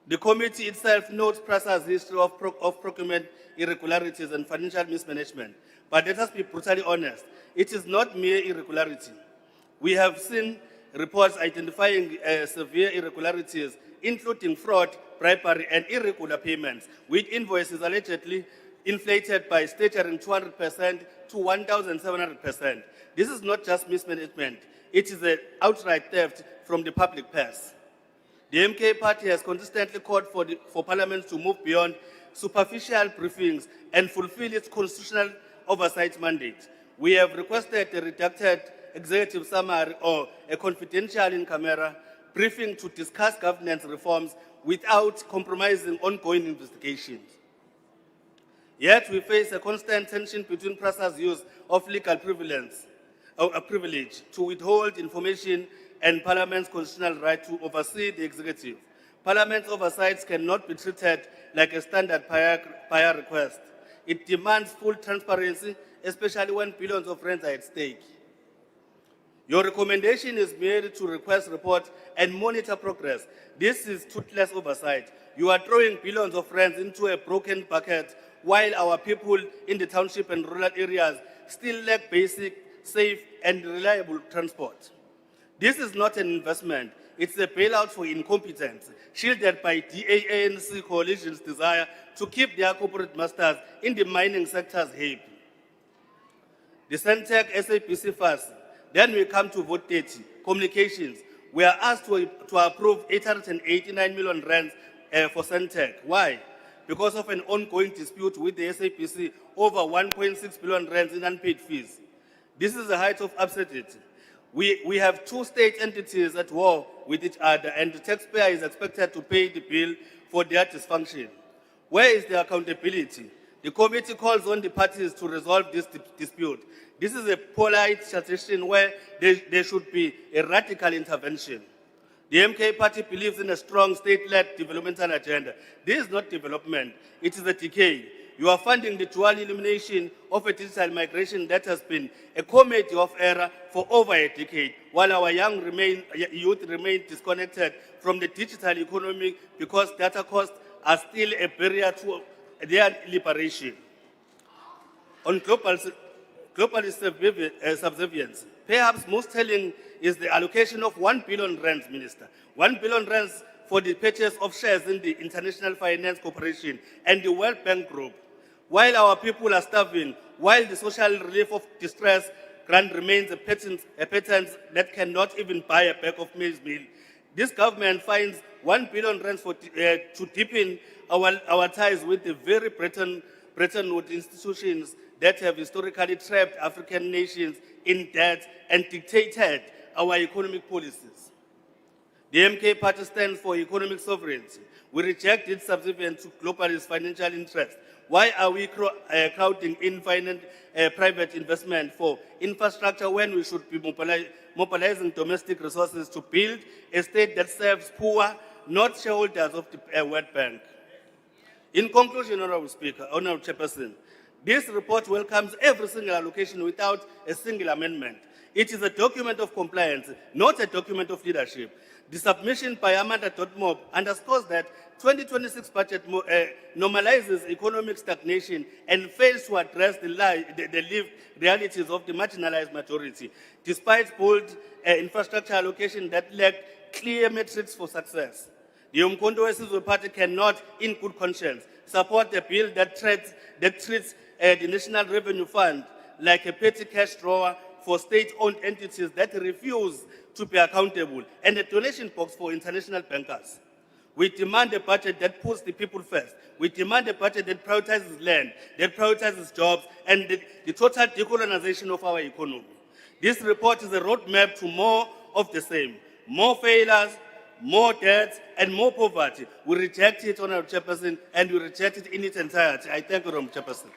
The committee itself notes PRASA's history of procurement irregularities and financial mismanagement. But let us be brutally honest, it is not mere irregularity. We have seen reports identifying severe irregularities, including fraud, bribery, and irregular payments, with invoices allegedly inflated by staggering 200% to 1,700%. This is not just mismanagement, it is an outright theft from the public purse. The MK party has consistently called for Parliament to move beyond superficial briefings and fulfill its constitutional oversight mandate. We have requested a redacted executive summary or a confidential in-camera briefing to discuss governance reforms without compromising ongoing investigations. Yet we face a constant tension between PRASA's use of legal privilege to withhold information and Parliament's constitutional right to oversee the executive. Parliament's oversights cannot be treated like a standard prior request. It demands full transparency, especially when billions of rands are at stake. Your recommendation is made to request report and monitor progress. This is toothless oversight. You are throwing billions of rands into a broken bucket while our people in the township and rural areas still lack basic, safe, and reliable transport. This is not an investment. It's a bailout for incompetence, shielded by DA-ANC coalition's desire to keep their corporate masters in the mining sectors happy. The Centec SAPC first. Then we come to vote 30, communications. We are asked to approve 889 million rands for Centec. Why? Because of an ongoing dispute with the SAPC over 1.6 billion rands in unpaid fees. This is the height of absurdity. We have two state entities at war with each other, and the taxpayer is expected to pay the bill for their dysfunction. Where is the accountability? The committee calls on the parties to resolve this dispute. This is a polite suggestion where there should be a radical intervention. The MK party believes in a strong state-led developmental agenda. This is not development, it is a decay. You are funding the dual elimination of a digital migration that has been a comedy of error for over a decade, while our youth remain disconnected from the digital economy because data costs are still a barrier to their liberation. On global subservience, perhaps most telling is the allocation of 1 billion rands, Minister. 1 billion rands for the purchase of shares in the International Finance Corporation and the World Bank Group. While our people are starving, while the social relief of distress grant remains a pittance that cannot even buy a bag of maize meal, this government finds 1 billion rands to deepen our ties with the very Bretton Woods institutions that have historically trapped African nations in debt and dictated our economic policies. The MK party stands for economic sovereignty. We reject its subservience to globalist financial interests. Why are we crowding in private investment for infrastructure when we should be mobilizing domestic resources to build a state that serves poor, not shareholders of the World Bank? In conclusion, Honourable Speaker, Honourable Chairperson, this report welcomes every single allocation without a single amendment. It is a document of compliance, not a document of leadership. The submission by Amanda Dotmob underscores that 2026 budget normalizes economic stagnation and fails to address the lived realities of the marginalized majority, despite bold infrastructure allocation that lack clear metrics for success. The 𝐬𝐮𝐬𝐫𝐞𝐭 party cannot, in good conscience, support a bill that treats the National Revenue Fund like a petty cash drawer for state-owned entities that refuse to be accountable, and a donation box for international bankers. We demand a budget that puts the people first. We demand a budget that prioritizes land, that prioritizes jobs, and the total decolonization of our economy. This report is a roadmap to more of the same. More failures, more debts, and more poverty. We reject it, Honourable Chairperson, and we reject it in its entirety. I thank you, Honourable Chairperson.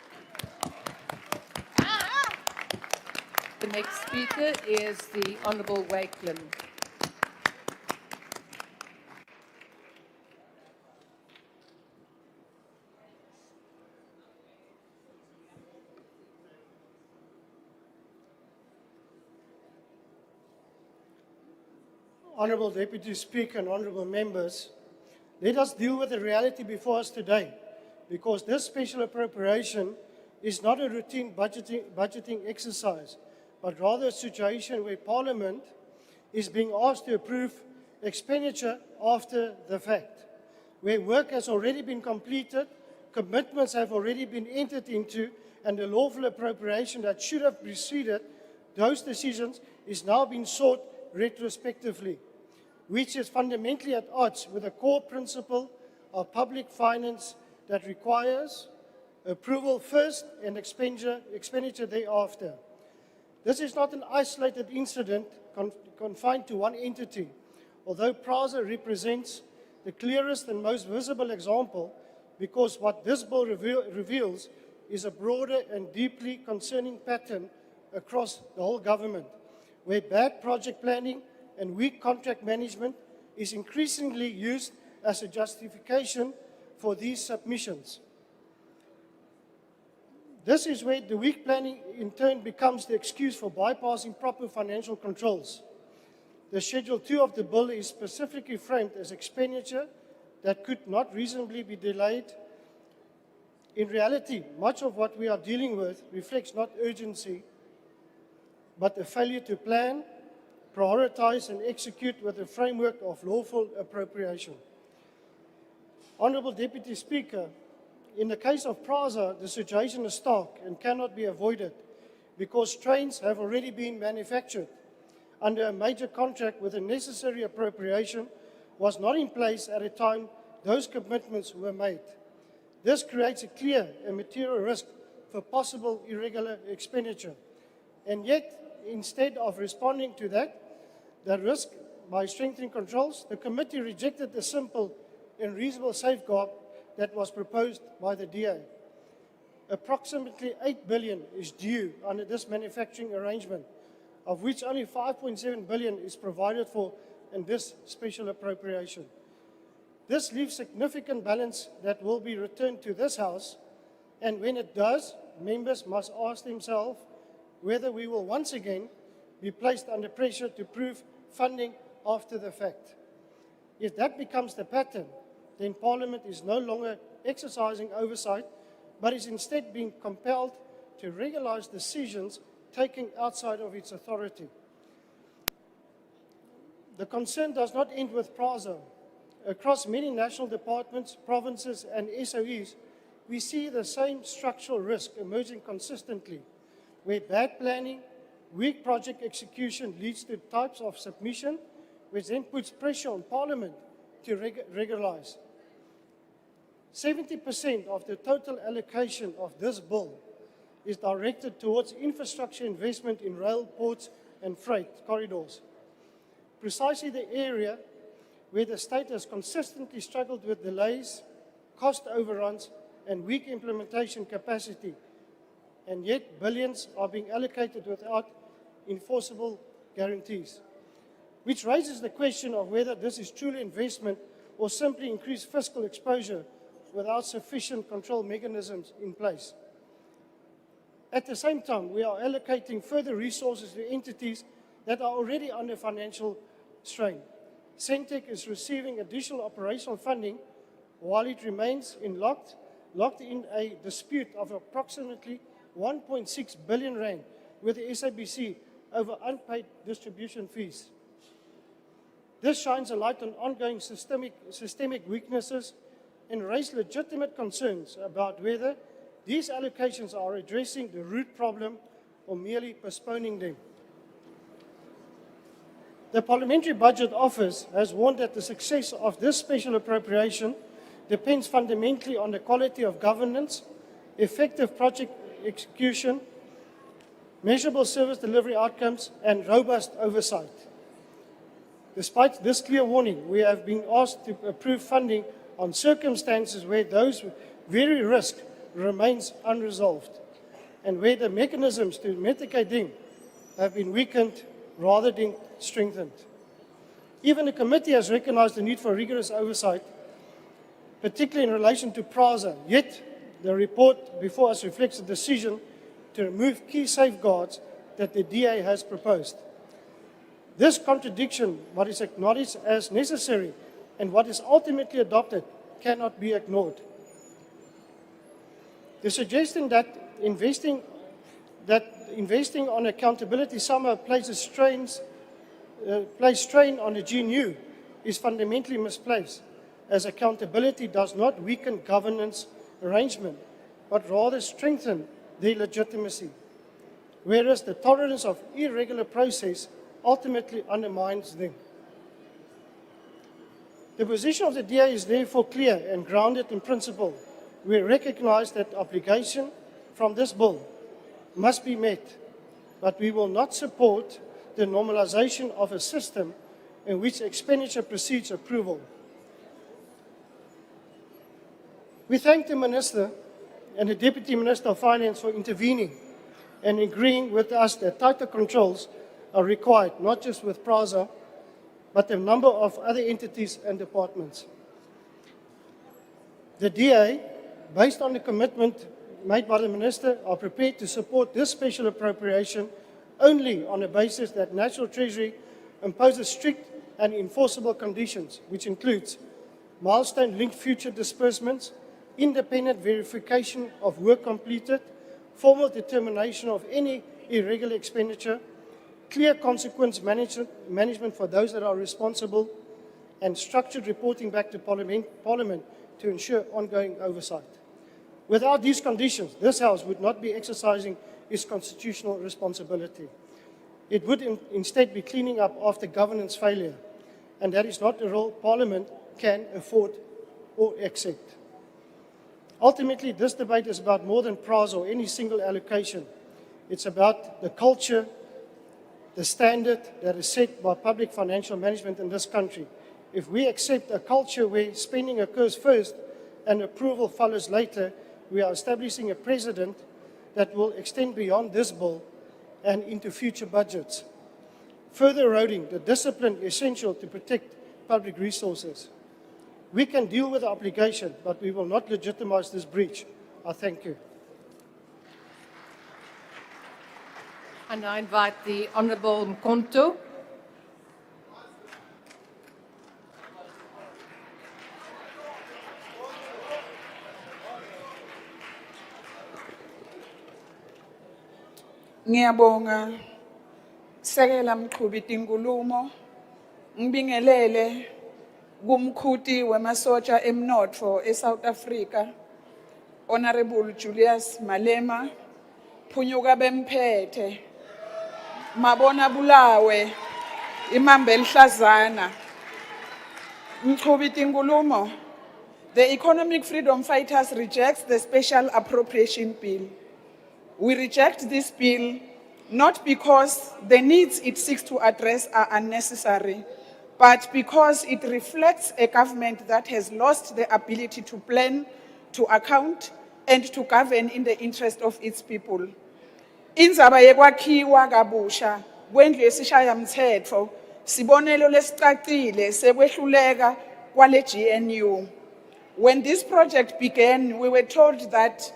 The next speaker is the Honourable 𝐬𝐻𝐫𝐿. Honourable Deputy Speaker and honourable members, let us deal with the reality before us today, because this special appropriation is not a routine budgeting exercise, but rather a situation where Parliament is being asked to approve expenditure after the fact, where work has already been completed, commitments have already been entered into, and the lawful appropriation that should have preceded those decisions is now being sought retrospectively, which is fundamentally at odds with the core principle of public finance that requires approval first and expenditure thereafter. This is not an isolated incident confined to one entity, although 𝐼RZA represents the clearest and most visible example, because what this bill reveals is a broader and deeply concerning pattern across the whole government, where bad project planning and weak contract management is increasingly used as a justification for these submissions. This is where the weak planning in turn becomes the excuse for bypassing proper financial controls. The Schedule 2 of the bill is specifically framed as expenditure that could not reasonably be delayed. In reality, much of what we are dealing with reflects not urgency, but a failure to plan, prioritize, and execute with a framework of lawful appropriation. Honourable Deputy Speaker, in the case of 𝐼RZA, the situation is stark and cannot be avoided because trains have already been manufactured under a major contract with the necessary appropriation was not in place at the time those commitments were made. This creates a clear and material risk for possible irregular expenditure. And yet, instead of responding to that risk by strengthening controls, the committee rejected the simple and reasonable safeguard that was proposed by the DA. Approximately 8 billion is due under this manufacturing arrangement, of which only 5.7 billion is provided for in this special appropriation. This leaves significant balance that will be returned to this House, and when it does, members must ask themselves whether we will once again be placed under pressure to prove funding after the fact. If that becomes the pattern, then Parliament is no longer exercising oversight, but is instead being compelled to regularize decisions taken outside of its authority. The concern does not end with 𝐼RZA. Across many national departments, provinces, and SOEs, we see the same structural risk emerging consistently, where bad planning, weak project execution leads to types of submission, which then puts pressure on Parliament to regularize. 70% of the total allocation of this bill is directed towards infrastructure investment in rail, ports, and freight corridors. Precisely the area where the state has consistently struggled with delays, cost overruns, and weak implementation capacity, and yet billions are being allocated without enforceable guarantees, which raises the question of whether this is truly investment or simply increased fiscal exposure without sufficient control mechanisms in place. At the same time, we are allocating further resources to entities that are already under financial strain. Centec is receiving additional operational funding while it remains locked in a dispute of approximately 1.6 billion rand with the SABC over unpaid distribution fees. This shines a light on ongoing systemic weaknesses and raises legitimate concerns about whether these allocations are addressing the root problem or merely postponing them. The Parliamentary Budget Office has warned that the success of this special appropriation depends fundamentally on the quality of governance, effective project execution, measurable service delivery outcomes, and robust oversight. Despite this clear warning, we have been asked to approve funding on circumstances where those very risks remains unresolved and where the mechanisms to mitigate them have been weakened rather than strengthened. Even the committee has recognized the need for rigorous oversight, particularly in relation to 𝐼RZA, yet the report before us reflects a decision to remove key safeguards that the DA has proposed. This contradiction, what is acknowledged as necessary and what is ultimately adopted, cannot be ignored. The suggestion that investing on accountability somehow places strain on the GNU is fundamentally misplaced, as accountability does not weaken governance arrangement, but rather strengthen their legitimacy, whereas the tolerance of irregular process ultimately undermines them. The position of the DA is therefore clear and grounded in principle. We recognize that obligation from this bill must be met, but we will not support the normalization of a system in which expenditure precedes approval. We thank the Minister and the Deputy Minister of Finance for intervening and agreeing with us that tighter controls are required, not just with PRASA, but a number of other entities and departments. The DA, based on the commitment made by the Minister, are prepared to support this special appropriation only on the basis that National Treasury imposes strict and enforceable conditions, which includes milestone-linked future disbursements, independent verification of work completed, formal determination of any irregular expenditure, clear consequence management for those that are responsible, and structured reporting back to Parliament to ensure ongoing oversight. Without these conditions, this House would not be exercising its constitutional responsibility. It would instead be cleaning up after governance failure, and that is not a role Parliament can afford or accept. Ultimately, this debate is about more than PRASA or any single allocation. It's about the culture, the standard that is set by public financial management in this country. If we accept a culture where spending occurs first and approval follows later, we are establishing a precedent that will extend beyond this bill and into future budgets, further eroding the discipline essential to protect public resources. We can deal with the obligation, but we will not legitimize this breach. I thank you. And I invite the Honourable 𝐿𝐵𝐿. Ngiyabonga sekela mqhubi tinkulumo ngibingelele kumkhuti wemasotsha emnotfo eSouth Africa Honorable Julius Malema phunyuka bemphethe mabona bulawe imambe elihlazana mqhubi tinkulumo. The Economic Freedom Fighters rejects the Special Appropriation Bill. We reject this bill not because the needs it seeks to address are unnecessary, but because it reflects a government that has lost the ability to plan, to account, and to govern in the interest of its people. Indzaba yekwakhiwa kabusha kwendlu yesishayamthetho sibonelo lesicacile sekwehluleka kwale GNU. When this project began, we were told that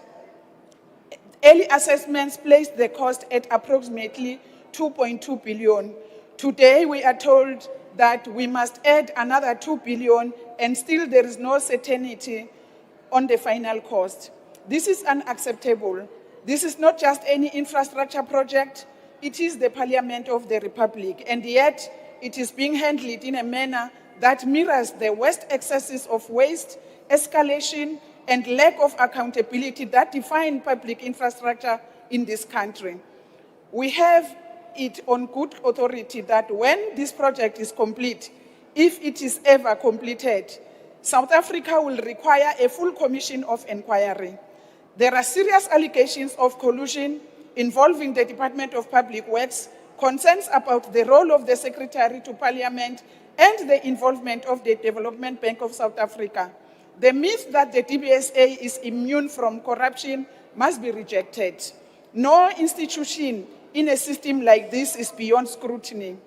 early assessments placed the cost at approximately 2.2 billion. Today, we are told that we must add another 2 billion, and still there is no certainty on the final cost. This is unacceptable. This is not just any infrastructure project, it is the Parliament of the Republic, and yet it is being handled in a manner that mirrors the worst excesses of waste, escalation, and lack of accountability that define public infrastructure in this country. We have it on good authority that when this project is complete, if it is ever completed, South Africa will require a full commission of inquiry. There are serious allegations of collusion involving the Department of Public Works, concerns about the role of the Secretary to Parliament, and the involvement of the Development Bank of South Africa. The myth that the DBSA is immune from corruption must be rejected. No institution in a system like this is beyond scrutiny.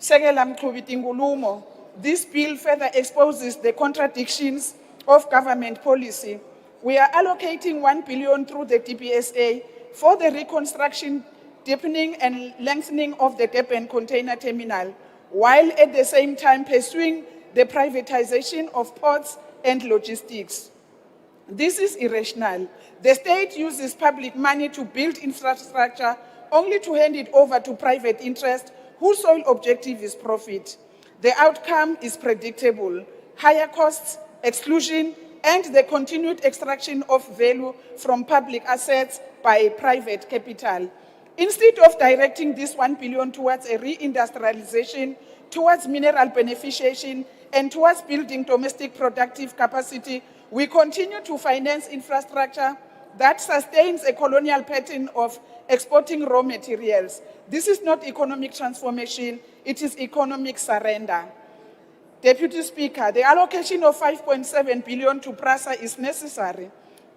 Sekela mqhubi tinkulumo, this bill further exposes the contradictions of government policy. We are allocating 1 billion through the DBSA for the reconstruction, deepening and lengthening of the Durban container terminal, while at the same time pursuing the privatization of ports and logistics. This is irrational. The state uses public money to build infrastructure only to hand it over to private interests whose sole objective is profit. The outcome is predictable: higher costs, exclusion, and the continued extraction of value from public assets by private capital. Instead of directing this 1 billion towards a reindustrialization, towards mineral beneficiation, and towards building domestic productive capacity, we continue to finance infrastructure that sustains a colonial pattern of exporting raw materials. This is not economic transformation, it is economic surrender. Deputy Speaker, the allocation of 5.7 billion to PRASA is necessary,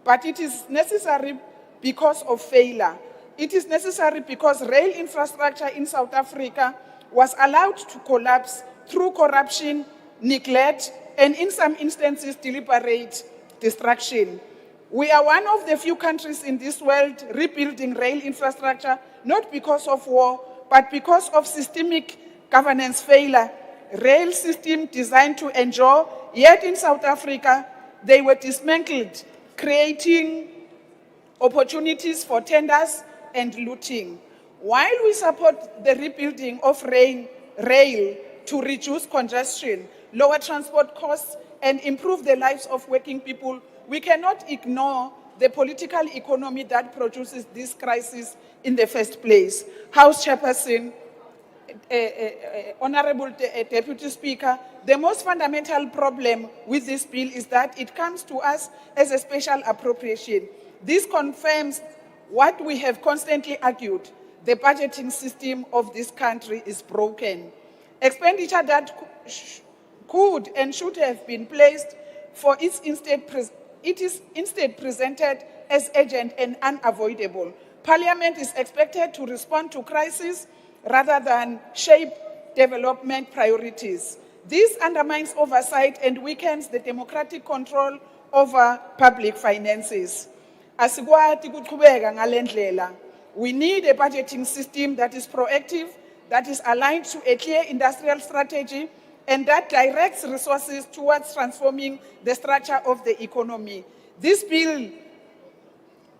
but it is necessary because of failure. It is necessary because rail infrastructure in South Africa was allowed to collapse through corruption, neglect, and in some instances, deliberate destruction. We are one of the few countries in this world rebuilding rail infrastructure, not because of war, but because of systemic governance failure. Rail system designed to endure, yet in South Africa, they were dismantled, creating opportunities for tenders and looting. While we support the rebuilding of rail to reduce congestion, lower transport costs, and improve the lives of working people, we cannot ignore the political economy that produces this crisis in the first place. House Chairperson, Honorable Deputy Speaker, the most fundamental problem with this bill is that it comes to us as a special appropriation. This confirms what we have constantly argued: the budgeting system of this country is broken. Expenditure that could and should have been placed for its it is instead presented as urgent and unavoidable. Parliament is expected to respond to crisis rather than shape development priorities. This undermines oversight and weakens the democratic control over public finances. Asikwati ukuqhubeka ngalendlela. We need a budgeting system that is proactive, that is aligned to a clear industrial strategy, and that directs resources towards transforming the structure of the economy. This bill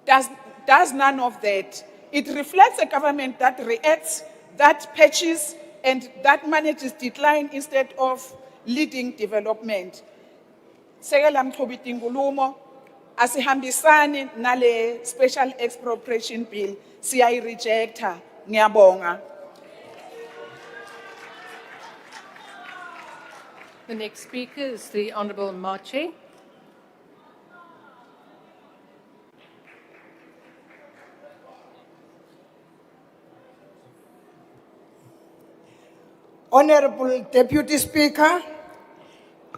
does none of that. It reflects a government that reacts, that patches, and that manages decline instead of leading development. Sekela Mqhubi Tingulumo, asihambisani nale special expropriation bill, siyayirejecta. Ngiyabonga. The next speaker is the Honourable Marche. Honourable Deputy Speaker,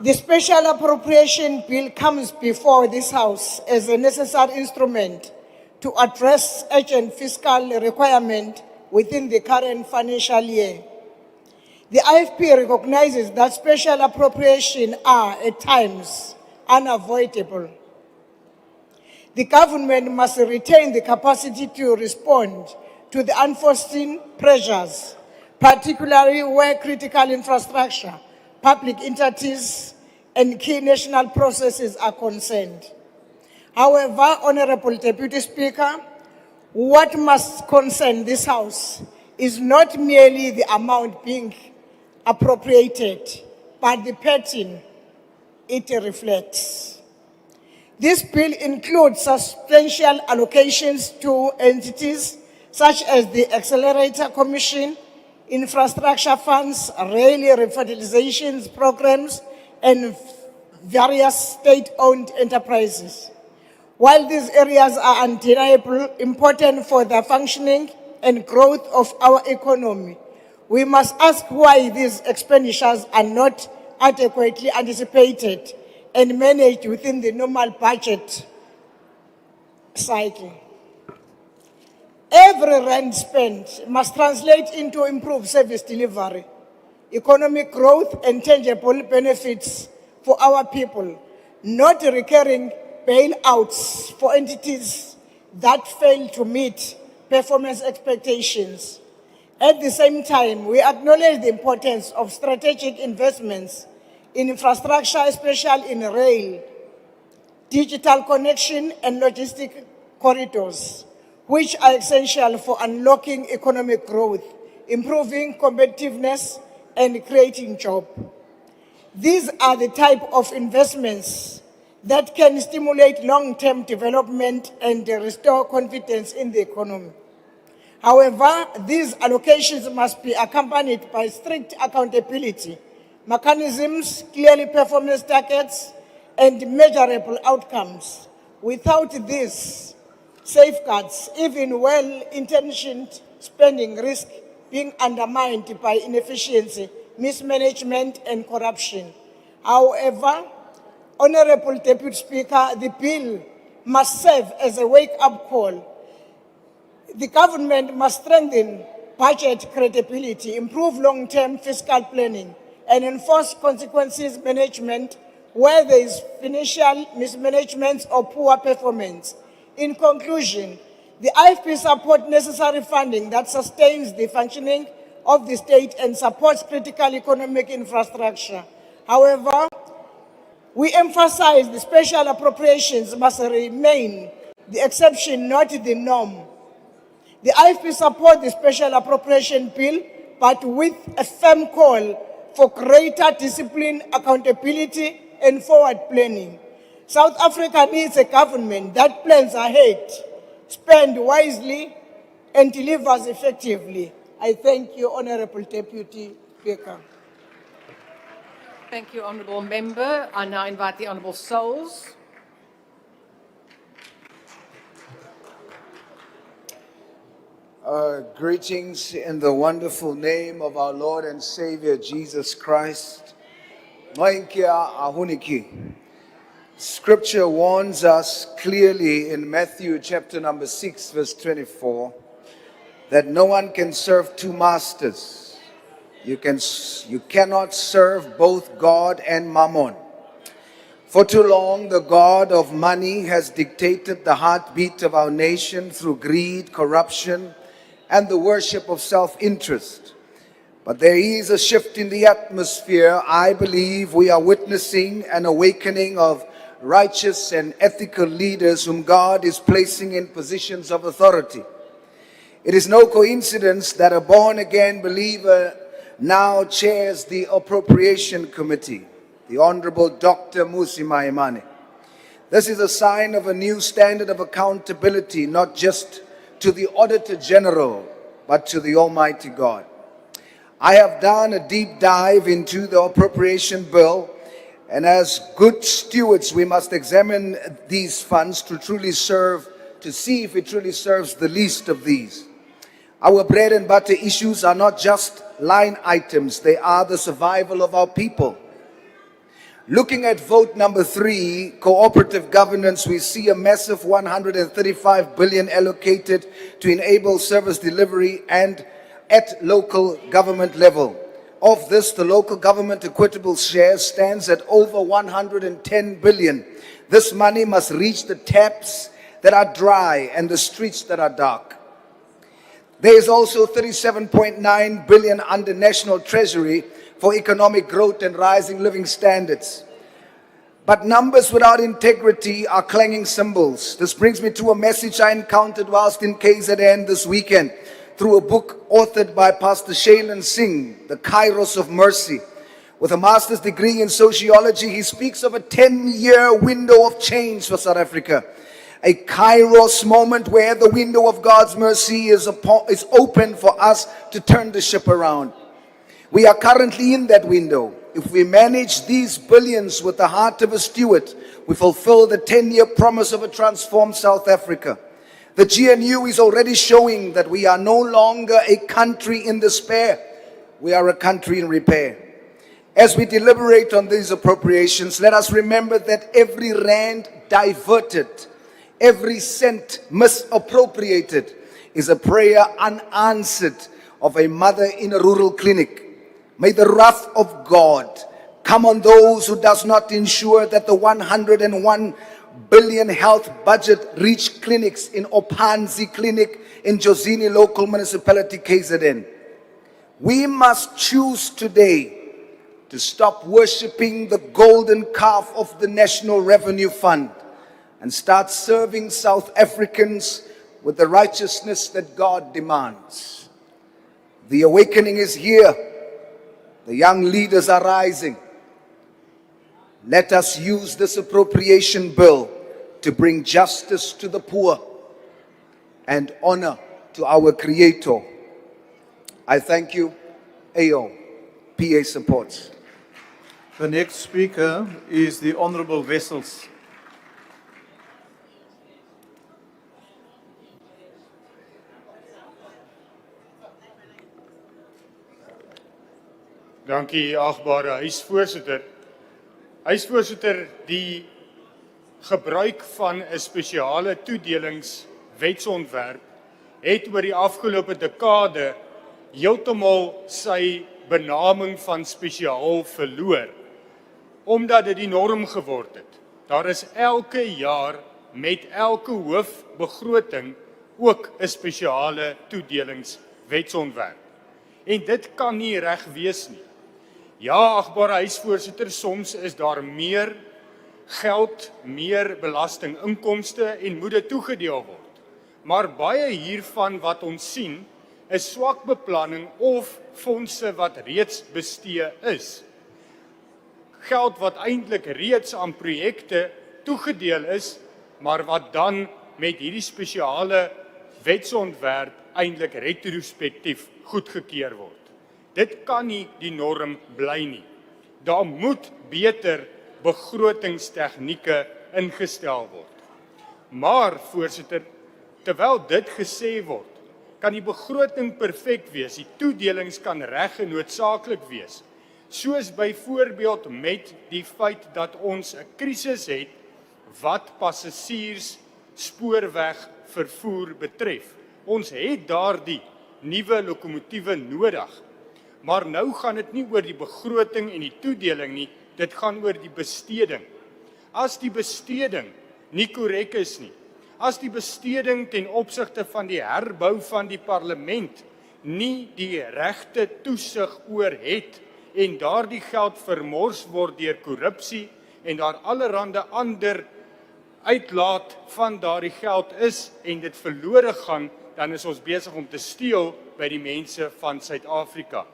the Special Appropriation Bill comes before this House as a necessary instrument to address urgent fiscal requirement within the current financial year. The IFP recognizes that special appropriations are, at times, unavoidable. The government must retain the capacity to respond to the unforeseen pressures, particularly where critical infrastructure, public entities, and key national processes are concerned. However, Honourable Deputy Speaker, what must concern this House is not merely the amount being appropriated, but the pattern it reflects. This bill includes substantial allocations to entities such as the Accelerator Commission, infrastructure funds, rail revitalization programs, and various state-owned enterprises. While these areas are undeniably important for the functioning and growth of our economy, we must ask why these expenditures are not adequately anticipated and managed within the normal budget cycle. Every rand spent must translate into improved service delivery, economic growth, and tangible benefits for our people, not recurring bailouts for entities that fail to meet performance expectations. At the same time, we acknowledge the importance of strategic investments in infrastructure, especially in rail, digital connection, and logistic corridors, which are essential for unlocking economic growth, improving competitiveness, and creating jobs. These are the type of investments that can stimulate long-term development and restore confidence in the economy. However, these allocations must be accompanied by strict accountability, mechanisms, clearly performance targets, and measurable outcomes. Without these safeguards, even well-intentioned spending risk being undermined by inefficiency, mismanagement, and corruption. However, Honorable Deputy Speaker, the bill must serve as a wake-up call. The government must strengthen budget credibility, improve long-term fiscal planning, and enforce consequences management where there is financial mismanagement or poor performance. In conclusion, the IFP supports necessary funding that sustains the functioning of the state and supports critical economic infrastructure. However, we emphasize the special appropriations must remain the exception, not the norm. The IFP supports the special appropriation bill, but with a firm call for greater discipline, accountability, and forward planning. South Africa needs a government that plans ahead, spends wisely, and delivers effectively. I thank you, Honorable Deputy Speaker. Thank you, Honourable Member. I now invite the Honourable Souls. Greetings in the wonderful name of our Lord and Savior Jesus Christ. Scripture warns us clearly in Matthew chapter number 6 verse 24 that no one can serve two masters. You cannot serve both God and Mammon. For too long, the God of money has dictated the heartbeat of our nation through greed, corruption, and the worship of self-interest. But there is a shift in the atmosphere. I believe we are witnessing an awakening of righteous and ethical leaders whom God is placing in positions of authority. It is no coincidence that a born-again believer now chairs the Appropriation Committee, the Honorable Dr. Mmusi Maimane. This is a sign of a new standard of accountability, not just to the Auditor General, but to the Almighty God. I have done a deep dive into the appropriation bill, and as good stewards, we must examine these funds to see if it truly serves the least of these. Our bread and butter issues are not just line items, they are the survival of our people. Looking at vote number 3, cooperative governance, we see a massive 135 billion allocated to enable service delivery and at local government level. Of this, the local government equitable share stands at over 110 billion. This money must reach the taps that are dry and the streets that are dark. There is also 37.9 billion under National Treasury for economic growth and rising living standards. But numbers without integrity are clanging cymbals. This brings me to a message I encountered whilst in KZN this weekend through a book authored by Pastor Shaylin Singh, The Kairos of Mercy. With a master's degree in sociology, he speaks of a 10-year window of change for South Africa. A Kairos moment where the window of God's mercy is open for us to turn the ship around. We are currently in that window. If we manage these billions with the heart of a steward, we fulfill the 10-year promise of a transformed South Africa. The GNU is already showing that we are no longer a country in despair. We are a country in repair. As we deliberate on these appropriations, let us remember that every rand diverted, every cent misappropriated is a prayer unanswered of a mother in a rural clinic. May the wrath of God come on those who does not ensure that the 101 billion health budget reach clinics in Opanzi Clinic in Jozini local municipality KZN. We must choose today to stop worshipping the golden calf of the National Revenue Fund and start serving South Africans with the righteousness that God demands. The awakening is here. The young leaders are rising. Let us use this appropriation bill to bring justice to the poor and honor to our Creator. I thank you. AO. PA supports. The next speaker is the Honourable Wessels. Dankie, agbare huisvoorsitter. Huisvoorsitter, die gebruik van 'n spesiale toedelingswetsontwerp het oor die afgelope dekade heeltemal sy benaming van spesiaal verloor, omdat dit die norm geword het. Daar is elke jaar met elke hoofbegroting ook 'n spesiale toedelingswetsontwerp. En dit kan nie reg wees nie. Ja, agbare huisvoorsitter, soms is daar meer geld, meer belastinginkomste en moet dit toegedeel word. Maar baie hiervan wat ons sien, is swak beplanning of fondse wat reeds bestee is. Geld wat eintlik reeds aan projekte toegedeel is, maar wat dan met hierdie spesiale wetsontwerp eintlik retrospektief goedgekeur word. Dit kan nie die norm bly nie. Daar moet beter begrotingstegnieke ingestel word. Maar, voorsitter, terwyl dit gesê word, kan die begroting perfek wees, die toedelings kan reg en noodsaaklik wees. Soos byvoorbeeld met die feit dat ons 'n krisis het wat passasiers spoorweg vervoer betref. Ons het daardie nuwe lokomotiewe nodig. Maar nou gaan dit nie oor die begroting en die toedeling nie, dit gaan oor die besteding. As die besteding nie korrek is nie, as die besteding ten opsigte van die herbou van die parlement nie die regte toesig oor het en daardie geld vermors word deur korrupsie en daar allerhande ander uitlaat van daardie geld is en dit verlore gaan, dan is ons besig om te steel by die mense van Suid-Afrika.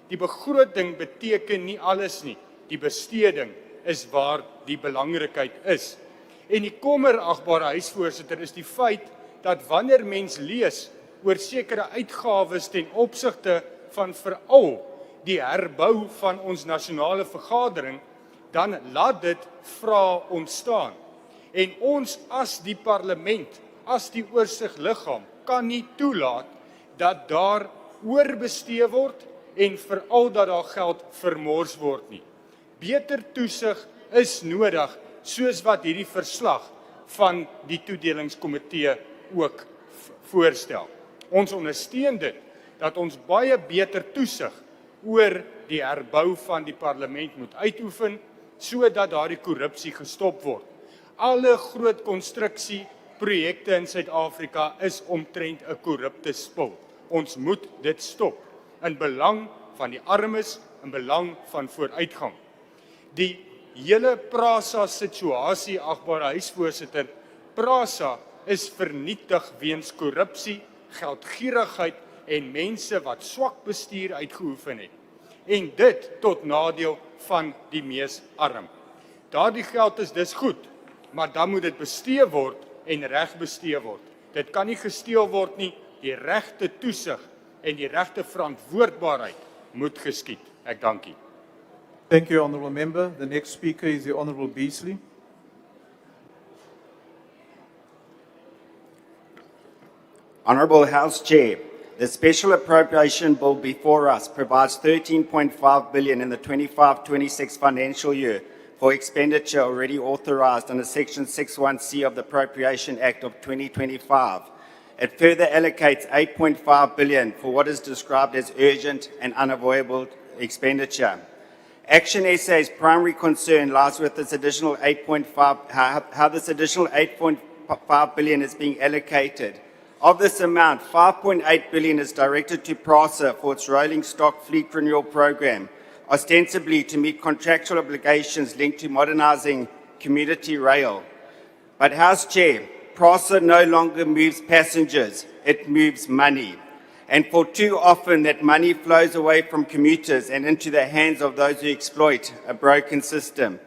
Die begroting beteken nie alles nie. Die besteding is waar die belangrikheid is. En die kommer, agbare huisvoorsitter, is die feit dat wanneer mens lees oor sekere uitgawes ten opsigte van veral die herbou van ons nasionale vergadering, dan laat dit vrae ontstaan. En ons as die parlement, as die oorsigliggaam, kan nie toelaat dat daar oorbestee word en veral dat daar geld vermors word nie. Beter toesig is nodig, soos wat hierdie verslag van die toedelingskomitee ook voorstel. Ons ondersteun dit, dat ons baie beter toesig oor die herbou van die parlement moet uitoefen, sodat daardie korrupsie gestop word. Alle groot konstruksieprojekte in Suid-Afrika is omtrent 'n korrupte spul. Ons moet dit stop, in belang van die armes, in belang van vooruitgang. Die hele PRASA situasie, agbare huisvoorsitter, PRASA is vernietig weens korrupsie, geldgierigheid en mense wat swak bestuur uitgeoefen het. En dit tot nadeel van die mees arm. Daardie geld is dus goed, maar dan moet dit bestee word en reg bestee word. Dit kan nie gesteel word nie, die regte toesig en die regte verantwoordbaarheid moet geskied. Ek dankie. Thank you, Honourable Member. The next speaker is the Honourable Beasley. Honourable House Chair, the Special Appropriation Bill before us provides 13.5 billion in the 25-26 financial year for expenditure already authorised under Section 61C of the Appropriation Act of 2025. It further allocates 8.5 billion for what is described as urgent and unavoidable expenditure. Action SA's primary concern lies with this additional 8.5, how this additional 8.5 billion is being allocated. Of this amount, 5.8 billion is directed to PRASA for its rolling stock fleet renewal program, ostensibly to meet contractual obligations linked to modernising community rail. But House Chair, PRASA no longer moves passengers, it moves money. And for too often that money flows away from commuters and into the hands of those who exploit a broken system.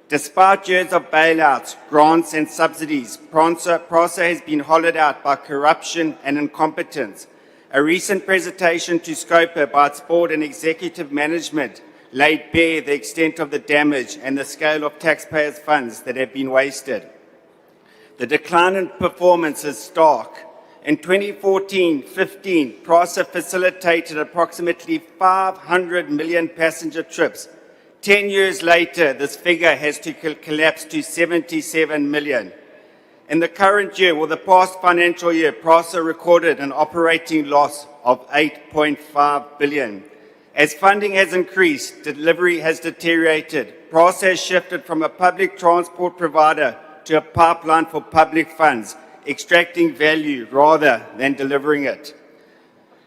Despite years of bailouts, grants and subsidies, PRASA has been hollowed out by corruption and incompetence. A recent presentation to SCOPA by its board and executive management laid bare the extent of the damage and the scale of taxpayers' funds that have been wasted. The decline in performance is stark. In 2014-15, PRASA facilitated approximately 500 million passenger trips. 10 years later, this figure has collapsed to 77 million. In the current year, the past financial year, PRASA recorded an operating loss of 8.5 billion. As funding has increased, delivery has deteriorated. PRASA has shifted from a public transport provider to a pipeline for public funds, extracting value rather than delivering it.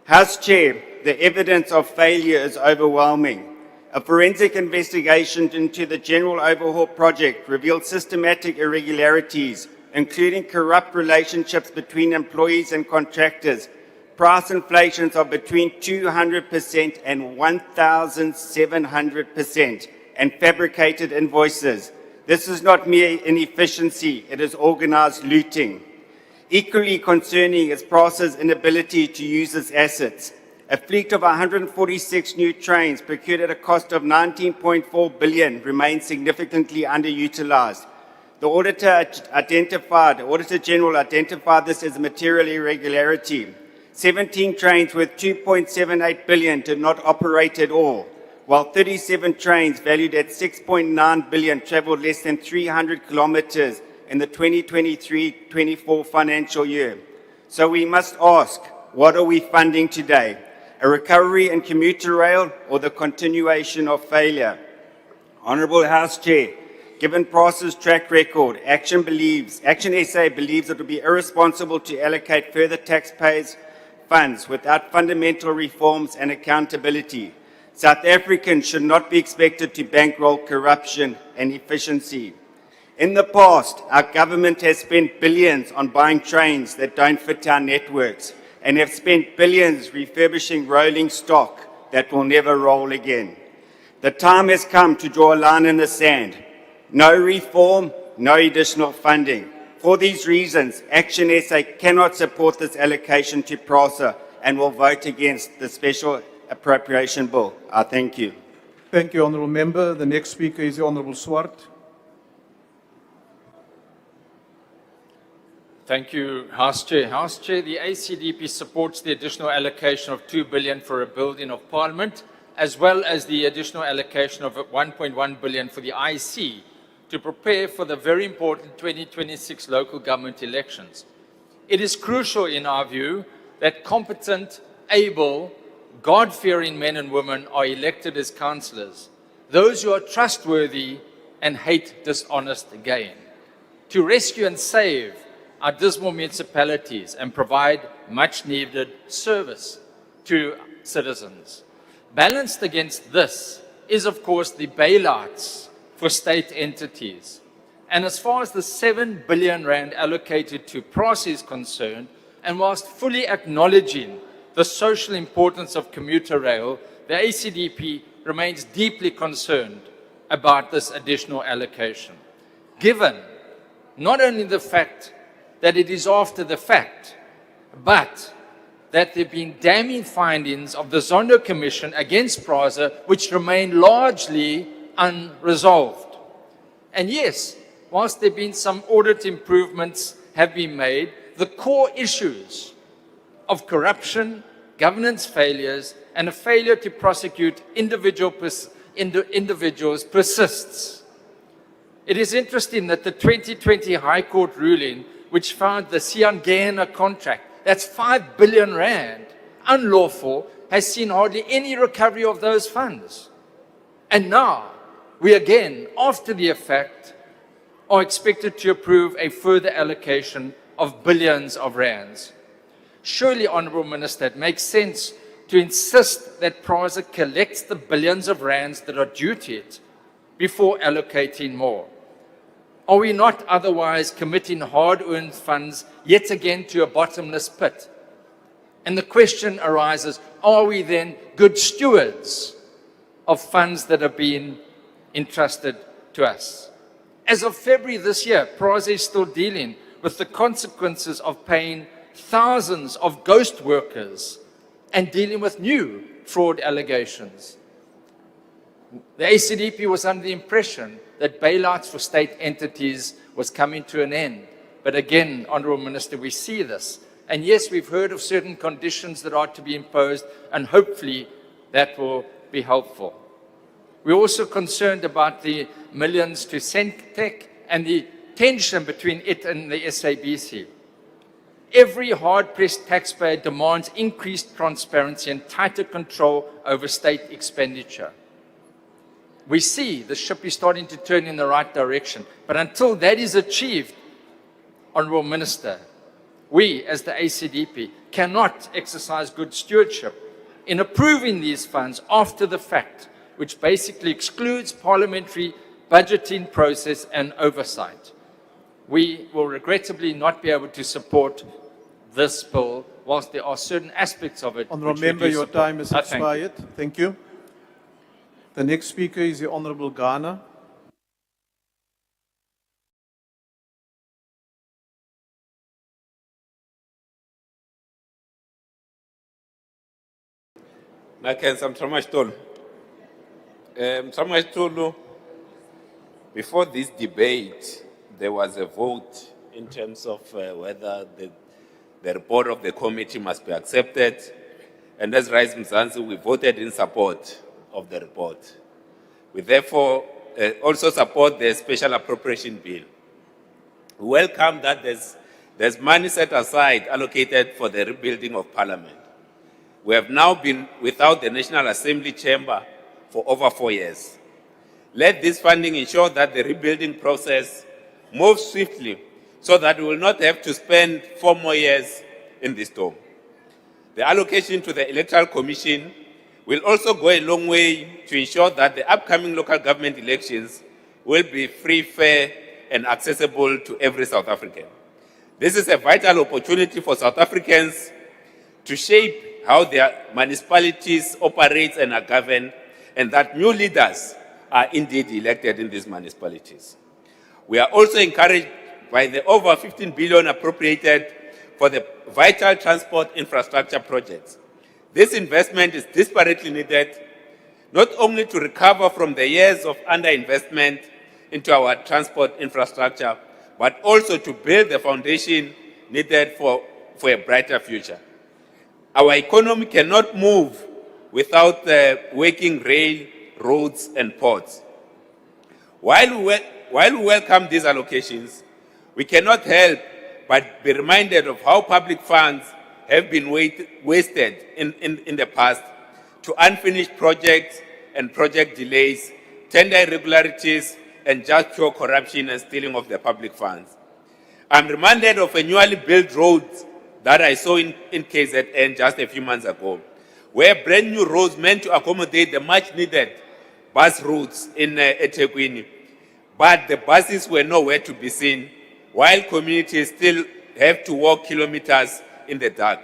House Chair, the evidence of failure is overwhelming. A forensic investigation into the General Overhaul project revealed systematic irregularities, including corrupt relationships between employees and contractors, price inflations of between 200% and 1,700%, and fabricated invoices. This is not mere inefficiency, it is organized looting. Equally concerning is PRASA's inability to use its assets. A fleet of 146 new trains procured at a cost of 19.4 billion remains significantly underutilized. The Auditor General identified this as a material irregularity. 17 trains worth 2.78 billion did not operate at all, while 37 trains valued at 6.9 billion traveled less than 300 kilometers in the 2023-24 financial year. So we must ask, what are we funding today? A recovery in commuter rail or the continuation of failure? Honourable House Chair, given PRASA's track record, Action SA believes it would be irresponsible to allocate further taxpayers' funds without fundamental reforms and accountability. South Africans should not be expected to bankroll corruption and efficiency. In the past, our government has spent billions on buying trains that don't fit our networks, and have spent billions refurbishing rolling stock that will never roll again. The time has come to draw a line in the sand. No reform, no additional funding. For these reasons, Action SA cannot support this allocation to PRASA and will vote against the Special Appropriation Bill. I thank you. Thank you, Honourable Member. The next speaker is the Honourable Swart. Thank you, House Chair. House Chair, the ACDP supports the additional allocation of 2 billion for a building of Parliament, as well as the additional allocation of 1.1 billion for the IC to prepare for the very important 2026 local government elections. It is crucial, in our view, that competent, able, God-fearing men and women are elected as councillors, those who are trustworthy and hate dishonest gain, to rescue and save our dismal municipalities and provide much-needed service to citizens. Balanced against this is, of course, the bailouts for state entities. And as far as the 7 billion rand allocated to PRASA is concerned, and whilst fully acknowledging the social importance of commuter rail, the ACDP remains deeply concerned about this additional allocation, given not only the fact that it is after the fact, but that there have been damning findings of the Zondo Commission against PRASA, which remain largely unresolved. And yes, whilst there have been some audit improvements have been made, the core issues of corruption, governance failures, and a failure to prosecute individuals persists. It is interesting that the 2020 High Court ruling, which found the 𝐶𝐿𝐵𝐿𝐵𝐿 contract, that's 5 billion rand, unlawful, has seen hardly any recovery of those funds. And now, we again, after the effect, are expected to approve a further allocation of billions of rands. Surely, Honourable Minister, it makes sense to insist that PRASA collects the billions of rands that are due to it before allocating more. Are we not otherwise committing hard-earned funds yet again to a bottomless pit? And the question arises, are we then good stewards of funds that have been entrusted to us? As of February this year, PRAZA is still dealing with the consequences of paying thousands of ghost workers and dealing with new fraud allegations. The 𝐸CDP was under the impression that bailouts for state entities was coming to an end. But again, Honourable Minister, we see this. And yes, we've heard of certain conditions that are to be imposed, and hopefully that will be helpful. We're also concerned about the millions to Centec and the tension between it and the SABC. Every hard-pressed taxpayer demands increased transparency and tighter control over state expenditure. We see the ship is starting to turn in the right direction, but until that is achieved, Honourable Minister, we as the 𝐸CDP cannot exercise good stewardship in approving these funds after the fact, which basically excludes parliamentary budgeting process and oversight. We will regrettably not be able to support this bill, whilst there are certain aspects of it. Honourable Member, your time has expired. Thank you. The next speaker is the Honourable 𝐻𝐿𝐵. Before this debate, there was a vote in terms of whether the report of the committee must be accepted. And as 𝐟𝐸𝐫𝐬𝐻𝐿𝐵, we voted in support of the report. We therefore also support the special appropriation bill. We welcome that there's money set aside allocated for the rebuilding of Parliament. We have now been without the National Assembly chamber for over 4 years. Let this funding ensure that the rebuilding process moves swiftly so that we will not have to spend 4 more years in this dome. The allocation to the Electoral Commission will also go a long way to ensure that the upcoming local government elections will be free, fair, and accessible to every South African. This is a vital opportunity for South Africans to shape how their municipalities operate and are governed, and that new leaders are indeed elected in these municipalities. We are also encouraged by the over 15 billion appropriated for the vital transport infrastructure projects. This investment is desperately needed, not only to recover from the years of underinvestment into our transport infrastructure, but also to build the foundation needed for a brighter future. Our economy cannot move without working rail, roads, and ports. While we welcome these allocations, we cannot help but be reminded of how public funds have been wasted in the past to unfinished projects and project delays, tender irregularities, and just pure corruption and stealing of the public funds. I'm reminded of a newly built road that I saw in 𝐾𝐨𝐧'𝐭 just a few months ago, where brand new roads meant to accommodate the much needed bus routes in eThekwini. But the buses were nowhere to be seen, while communities still have to walk kilometers in the dark.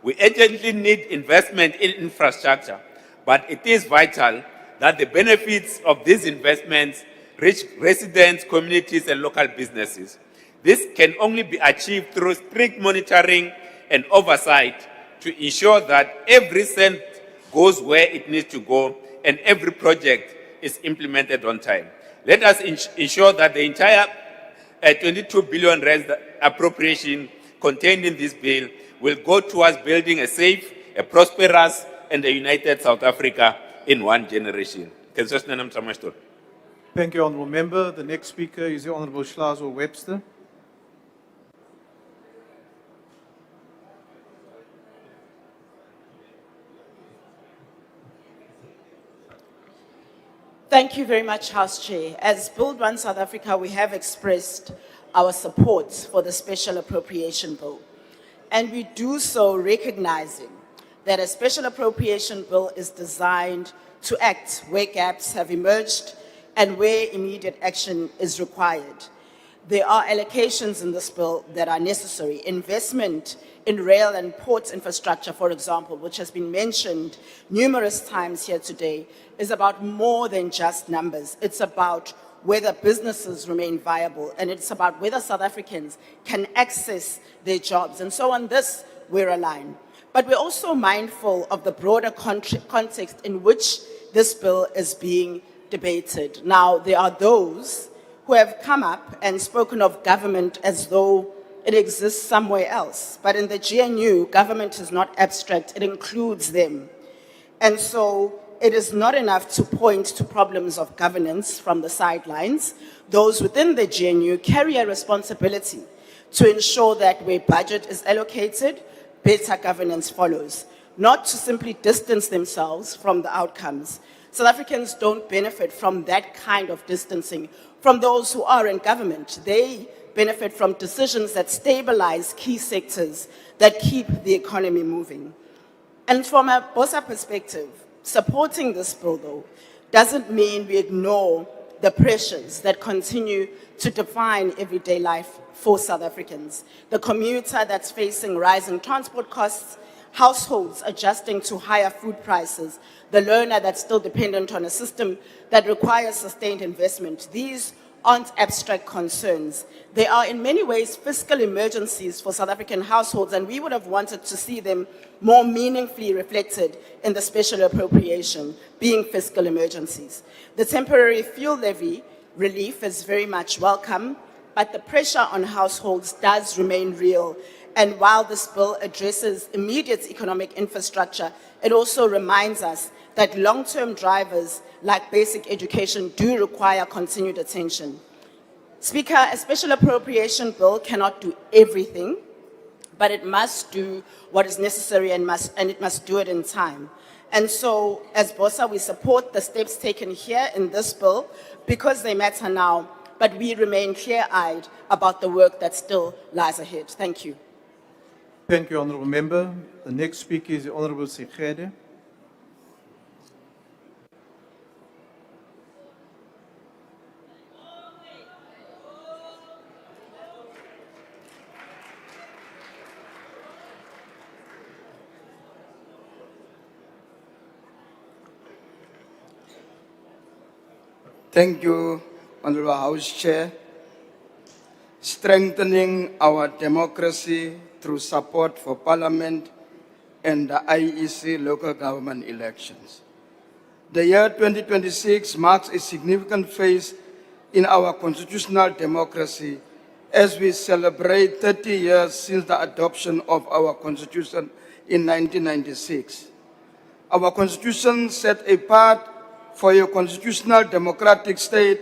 We urgently need investment in infrastructure, but it is vital that the benefits of these investments reach residents, communities, and local businesses. This can only be achieved through strict monitoring and oversight to ensure that every cent goes where it needs to go and every project is implemented on time. Let us ensure that the entire 22 billion rand appropriation contained in this bill will go towards building a safe, a prosperous, and a united South Africa in one generation. Thank you, Honourable Member. The next speaker is the Honourable 𝐟𝐸𝐫𝐬𝐻𝐿𝐵. Thank you very much, House Chair. As Build One South Africa, we have expressed our support for the Special Appropriation Bill. And we do so recognizing that a Special Appropriation Bill is designed to act where gaps have emerged and where immediate action is required. There are allocations in this bill that are necessary. Investment in rail and port infrastructure, for example, which has been mentioned numerous times here today, is about more than just numbers. It's about whether businesses remain viable, and it's about whether South Africans can access their jobs. And so on this, we're aligned. But we're also mindful of the broader context in which this bill is being debated. Now, there are those who have come up and spoken of government as though it exists somewhere else. But in the GNU, government is not abstract, it includes them. And so it is not enough to point to problems of governance from the sidelines. Those within the GNU carry a responsibility to ensure that where budget is allocated, better governance follows, not to simply distance themselves from the outcomes. South Africans don't benefit from that kind of distancing from those who are in government. They benefit from decisions that stabilize key sectors that keep the economy moving. And from a BOSA perspective, supporting this bill, though, doesn't mean we ignore the pressures that continue to define everyday life for South Africans. The commuter that's facing rising transport costs, households adjusting to higher food prices, the learner that's still dependent on a system that requires sustained investment. These aren't abstract concerns. They are in many ways fiscal emergencies for South African households, and we would have wanted to see them more meaningfully reflected in the special appropriation, being fiscal emergencies. The temporary fuel levy relief is very much welcome, but the pressure on households does remain real. And while this bill addresses immediate economic infrastructure, it also reminds us that long-term drivers like basic education do require continued attention. Speaker, a special appropriation bill cannot do everything, but it must do what is necessary and it must do it in time. And so, as BOSA, we support the steps taken here in this bill because they matter now, but we remain clear-eyed about the work that still lies ahead. Thank you. Thank you, Honourable Member. The next speaker is the Honourable 𝐶𝐵𝐻𝐵. Thank you, Honourable House Chair. Strengthening our democracy through support for Parliament and the IEC local government elections. The year 2026 marks a significant phase in our constitutional democracy as we celebrate 30 years since the adoption of our Constitution in 1996. Our Constitution set a path for a constitutional democratic state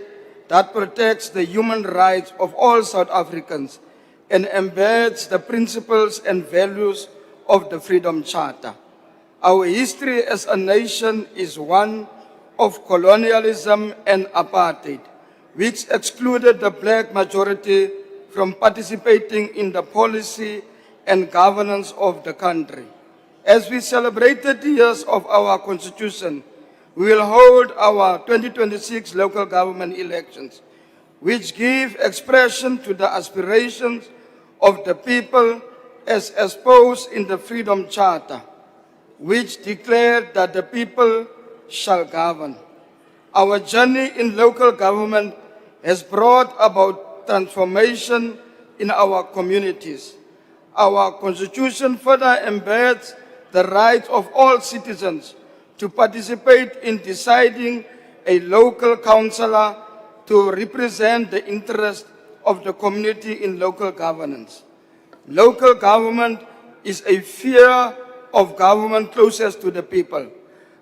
that protects the human rights of all South Africans and embeds the principles and values of the Freedom Charter. Our history as a nation is one of colonialism and apartheid, which excluded the black majority from participating in the policy and governance of the country. As we celebrate 30 years of our Constitution, we will hold our 2026 local government elections, which give expression to the aspirations of the people as exposed in the Freedom Charter, which declared that the people shall govern. Our journey in local government has brought about transformation in our communities. Our Constitution further embeds the rights of all citizens to participate in deciding a local councillor to represent the interest of the community in local governance. Local government is a sphere of government closest to the people,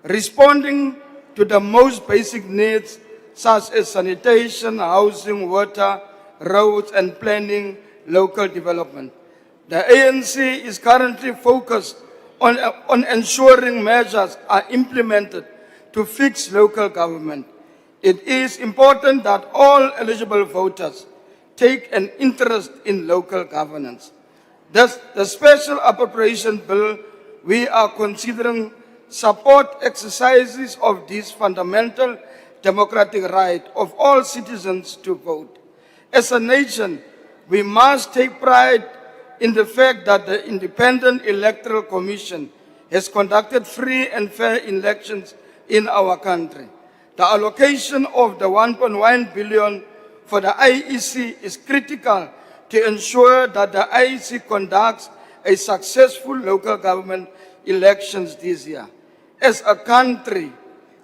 responding to the most basic needs such as sanitation, housing, water, roads, and planning local development. The ANC is currently focused on ensuring measures are implemented to fix local government. It is important that all eligible voters take an interest in local governance. Thus, the special appropriation bill we are considering support exercises of this fundamental democratic right of all citizens to vote. As a nation, we must take pride in the fact that the Independent Electoral Commission has conducted free and fair elections in our country. The allocation of the 1.1 billion for the IEC is critical to ensure that the IEC conducts a successful local government elections this year. As a country,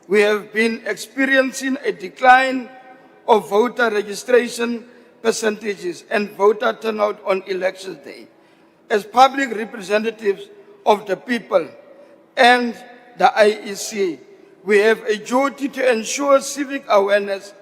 we have been experiencing a decline of voter registration percentages and voter turnout on election day. As public representatives of the people and the IEC, we have a duty to ensure civic awareness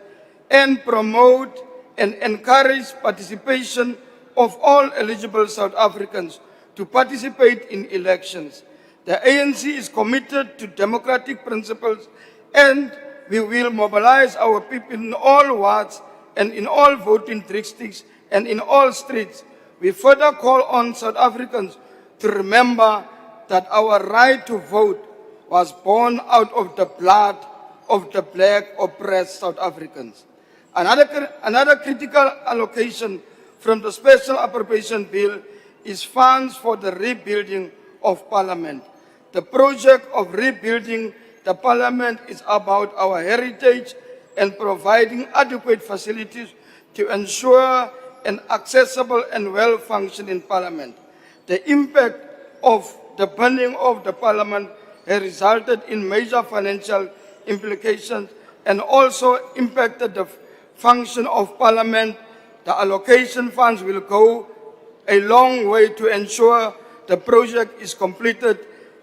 and promote and encourage participation of all eligible South Africans to participate in elections. The ANC is committed to democratic principles, and we will mobilize our people in all wards and in all voting districts and in all streets. We further call on South Africans to remember that our right to vote was born out of the blood of the black oppressed South Africans. Another critical allocation from the Special Appropriation Bill is funds for the rebuilding of Parliament. The project of rebuilding the Parliament is about our heritage and providing adequate facilities to ensure an accessible and well-functioning Parliament. The impact of the burning of the Parliament has resulted in major financial implications and also impacted the function of Parliament. The allocation funds will go a long way to ensure the project is completed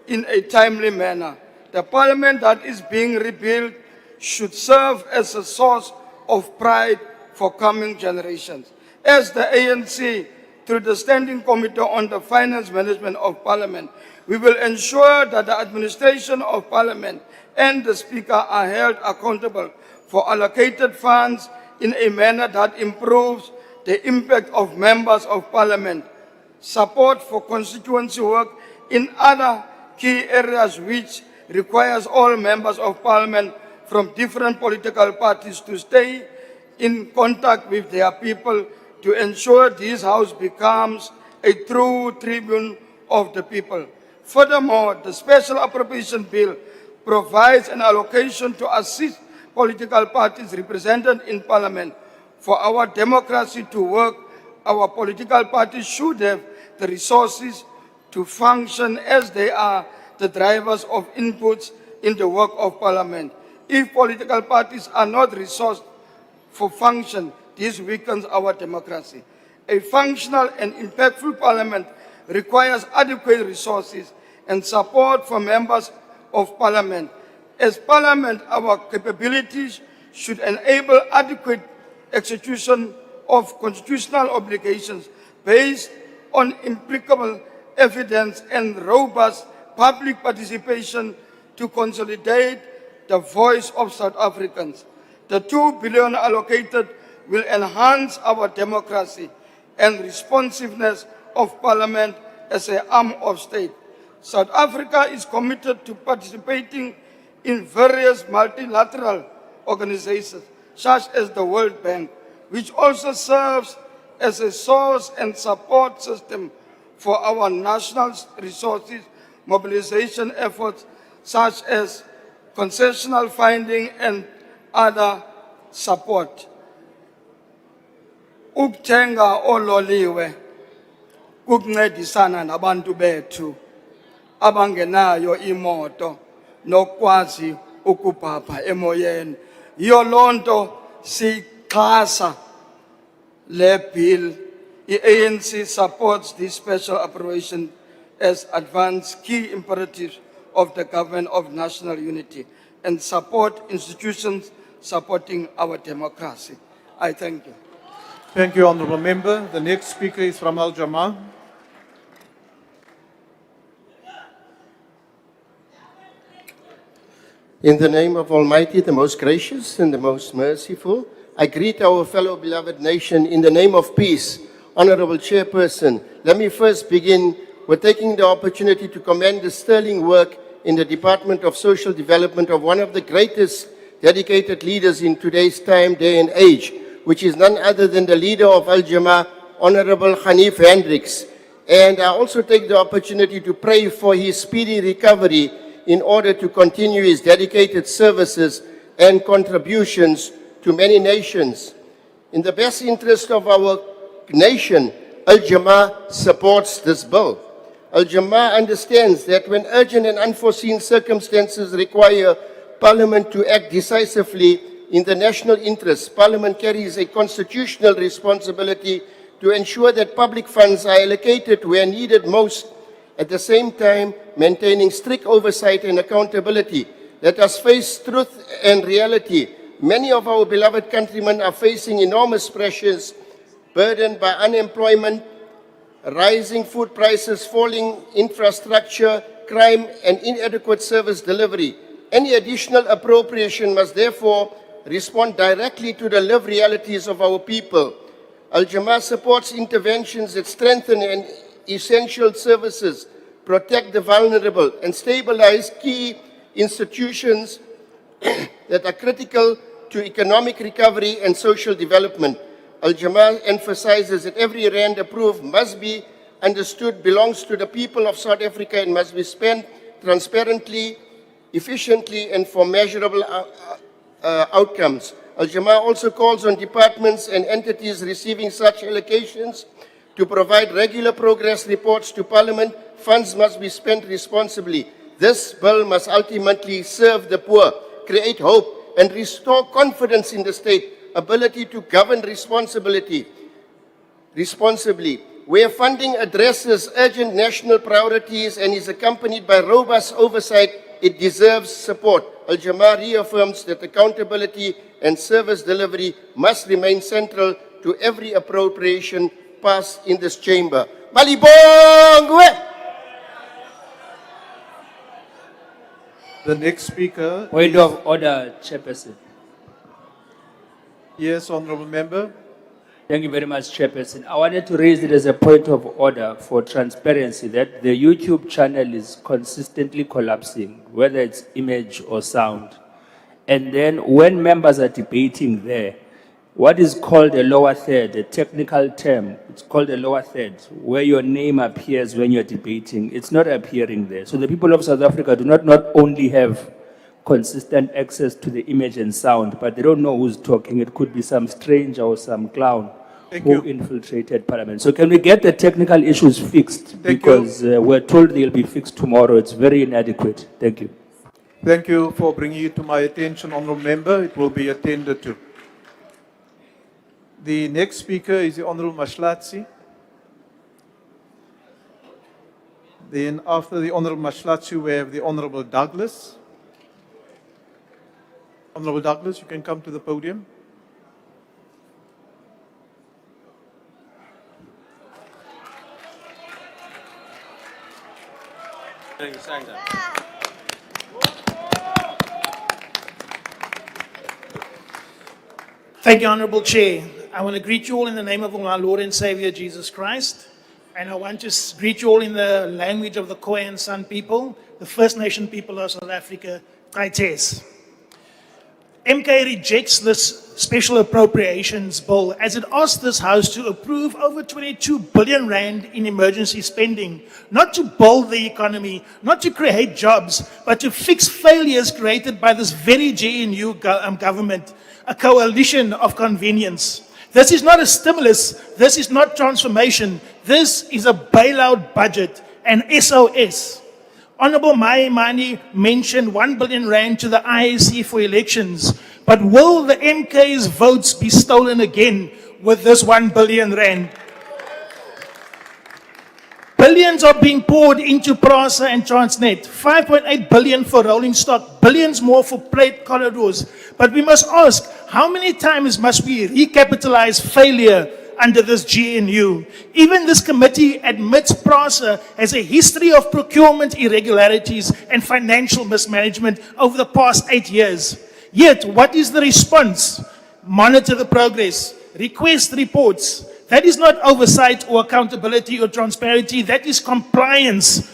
in a timely manner. The Parliament that is being rebuilt should serve as a source of pride for coming generations. As the ANC, through the Standing Committee on the Finance Management of Parliament, we will ensure that the administration of Parliament and the Speaker are held accountable for allocated funds in a manner that improves the impact of members of Parliament. Support for constituency work in other key areas which requires all members of Parliament from different political parties to stay in contact with their people to ensure this House becomes a true tribune of the people. Furthermore, the Special Appropriation Bill provides an allocation to assist political parties represented in Parliament. For our democracy to work, our political parties should have the resources to function as they are the drivers of inputs in the work of Parliament. If political parties are not resourced for function, this weakens our democracy. A functional and impactful Parliament requires adequate resources and support for members of Parliament. As Parliament, our capabilities should enable adequate execution of constitutional obligations based on impeccable evidence and robust public participation to consolidate the voice of South Africans. The 2 billion allocated will enhance our democracy and responsiveness of Parliament as an arm of state. South Africa is committed to participating in various multilateral organizations, such as the World Bank, which also serves as a source and support system for our national resources mobilization efforts, such as concessional finding and other support. Ukuthenga ololiwe kukuncedisana nabantu bethu abangenayo imoto nokwazi ukubhabha emoyeni. Yiyo lonto sixhasa le bill. The ANC supports this special appropriation as advanced key imperatives of the government of national unity and support institutions supporting our democracy. I thank you. Thank you, Honourable Member. The next speaker is from 𝐿-𝐺𝐻. In the name of Almighty, the most gracious and the most merciful, I greet our fellow beloved nation in the name of peace. Honourable Chairperson, let me first begin with taking the opportunity to commend the sterling work in the Department of Social Development of one of the greatest dedicated leaders in today's time, day and age, which is none other than the leader of 𝐿-𝐺𝐻, Honourable Ghanif Hendricks. And I also take the opportunity to pray for his speedy recovery in order to continue his dedicated services and contributions to many nations. In the best interest of our nation, 𝐿-𝐵𝐻𝐷 supports this bill. 𝐿-𝐵𝐻𝐷 understands that when urgent and unforeseen circumstances require Parliament to act decisively in the national interest, Parliament carries a constitutional responsibility to ensure that public funds are allocated where needed most, at the same time maintaining strict oversight and accountability. Let us face truth and reality. Many of our beloved countrymen are facing enormous pressures, burdened by unemployment, rising food prices, falling infrastructure, crime, and inadequate service delivery. Any additional appropriation must therefore respond directly to the lived realities of our people. 𝐿-𝐵𝐻𝐷 supports interventions that strengthen and essential services, protect the vulnerable, and stabilize key institutions that are critical to economic recovery and social development. 𝐿-𝐵𝐻𝐷 emphasizes that every rand approved must be understood belongs to the people of South Africa and must be spent transparently, efficiently, and for measurable outcomes. 𝐿-𝐵𝐻𝐷 also calls on departments and entities receiving such allocations to provide regular progress reports to Parliament. Funds must be spent responsibly. This bill must ultimately serve the poor, create hope, and restore confidence in the state, ability to govern responsibly. Where funding addresses urgent national priorities and is accompanied by robust oversight, it deserves support. 𝐿-𝐵𝐻𝐷 reaffirms that accountability and service delivery must remain central to every appropriation passed in this chamber. Malibongwe! The next speaker. Point of order, Chairperson. Yes, Honourable Member. Thank you very much, Chairperson. I wanted to raise it as a point of order for transparency that the YouTube channel is consistently collapsing, whether it's image or sound. And then when members are debating there, what is called a lower third, a technical term, it's called a lower third, where your name appears when you're debating, it's not appearing there. So the people of South Africa do not only have consistent access to the image and sound, but they don't know who's talking. It could be some stranger or some clown who infiltrated Parliament. So can we get the technical issues fixed? Because we're told they'll be fixed tomorrow. It's very inadequate. Thank you. Thank you for bringing it to my attention, Honourable Member. It will be attended to. The next speaker is the Honourable Mahlatsi. Then after the Honourable Mahlatsi, we have the Honourable Douglas. Honourable Douglas, you can come to the podium. Thank you, Honourable Chair. I want to greet you all in the name of our Lord and Saviour, Jesus Christ. And I want to greet you all in the language of the Khoi and San people, the First Nation people of South Africa, 𝐶𝐾𝐳. MK rejects this special appropriations bill as it asks this House to approve over 22 billion rand in emergency spending, not to build the economy, not to create jobs, but to fix failures created by this very GNU government, a coalition of convenience. This is not a stimulus, this is not transformation, this is a bailout budget, an SOS. Honourable Maimani mentioned 1 billion rand to the IEC for elections, but will the MK's votes be stolen again with this 1 billion rand? Billions are being poured into PRASA and Transnet, 5.8 billion for rolling stock, billions more for plate corridors. But we must ask, how many times must we recapitalize failure under this GNU? Even this committee admits PRASA has a history of procurement irregularities and financial mismanagement over the past 8 years. Yet, what is the response? Monitor the progress, request reports. That is not oversight or accountability or transparency, that is compliance,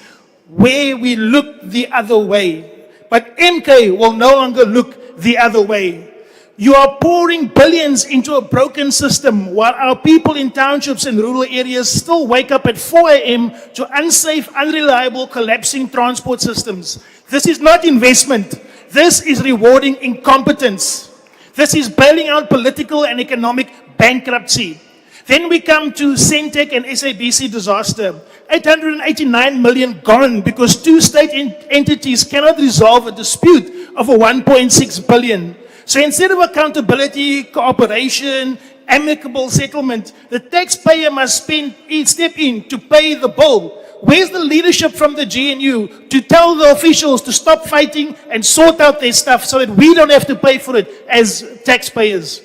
where we look the other way. But MK will no longer look the other way. You are pouring billions into a broken system while our people in townships and rural areas still wake up at 4 a.m. to unsafe, unreliable, collapsing transport systems. This is not investment. This is rewarding incompetence. This is bailing out political and economic bankruptcy. Then we come to Centec and SABC disaster. 889 million gone because two state entities cannot resolve a dispute of 1.6 billion. So instead of accountability, cooperation, amicable settlement, the taxpayer must step in to pay the bill. Where's the leadership from the GNU to tell the officials to stop fighting and sort out their stuff so that we don't have to pay for it as taxpayers?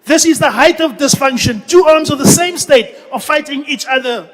This is the height of dysfunction. Two arms of the same state are fighting each other.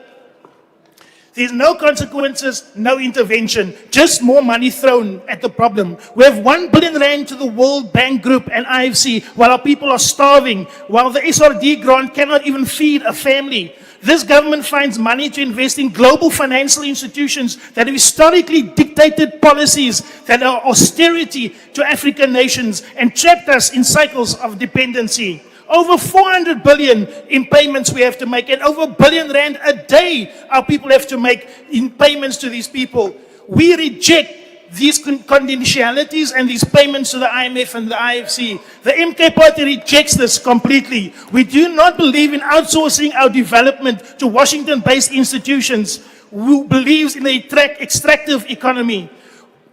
There's no consequences, no intervention, just more money thrown at the problem. We have 1 billion rand to the World Bank Group and IFC while our people are starving, while the SRD grant cannot even feed a family. This government finds money to invest in global financial institutions that have historically dictated policies that are austerity to African nations and trapped us in cycles of dependency. Over 400 billion in payments we have to make, and over R1 billion a day our people have to make in payments to these people. We reject these confidentialities and these payments to the IMF and the IFC. The MK party rejects this completely. We do not believe in outsourcing our development to Washington-based institutions who believes in the extractive economy.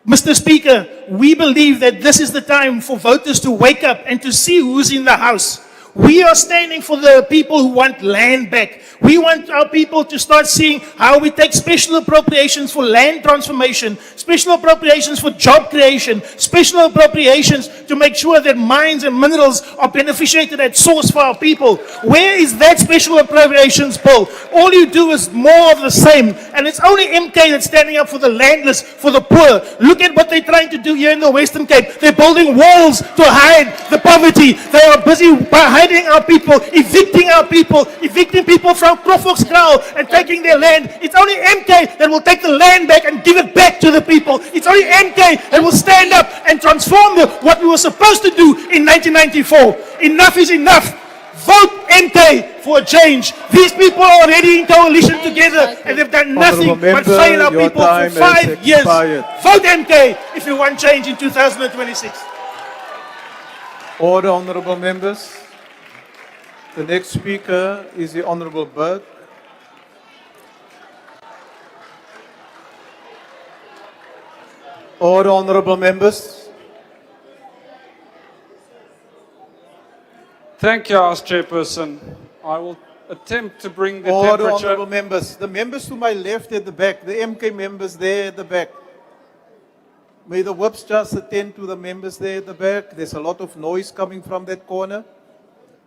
Mr. Speaker, we believe that this is the time for voters to wake up and to see who's in the House. We are standing for the people who want land back. We want our people to start seeing how we take special appropriations for land transformation, special appropriations for job creation, special appropriations to make sure that mines and minerals are beneficiated at source for our people. Where is that special appropriations bill? All you do is more of the same. And it's only MK that's standing up for the landless, for the poor. Look at what they're trying to do here in the Western Cape. They're building walls to hide the poverty. They are busy hiding our people, evicting people from Krofok's and taking their land. It's only MK that will take the land back and give it back to the people. It's only MK that will stand up and transform what we were supposed to do in 1994. Enough is enough. Vote MK for a change. These people are already in coalition together and they've done nothing but fail our people for 5 years. Vote MK if you want change in 2026. Order, honourable members. The next speaker is the Honourable Burke. Order, honourable members. Thank you, House Chairperson. I will attempt to bring the Order, temperature. honourable members. The members to my left at the back, the MK members there at the back. May the whips just attend to the members there at the back. There's a lot of noise coming from that corner.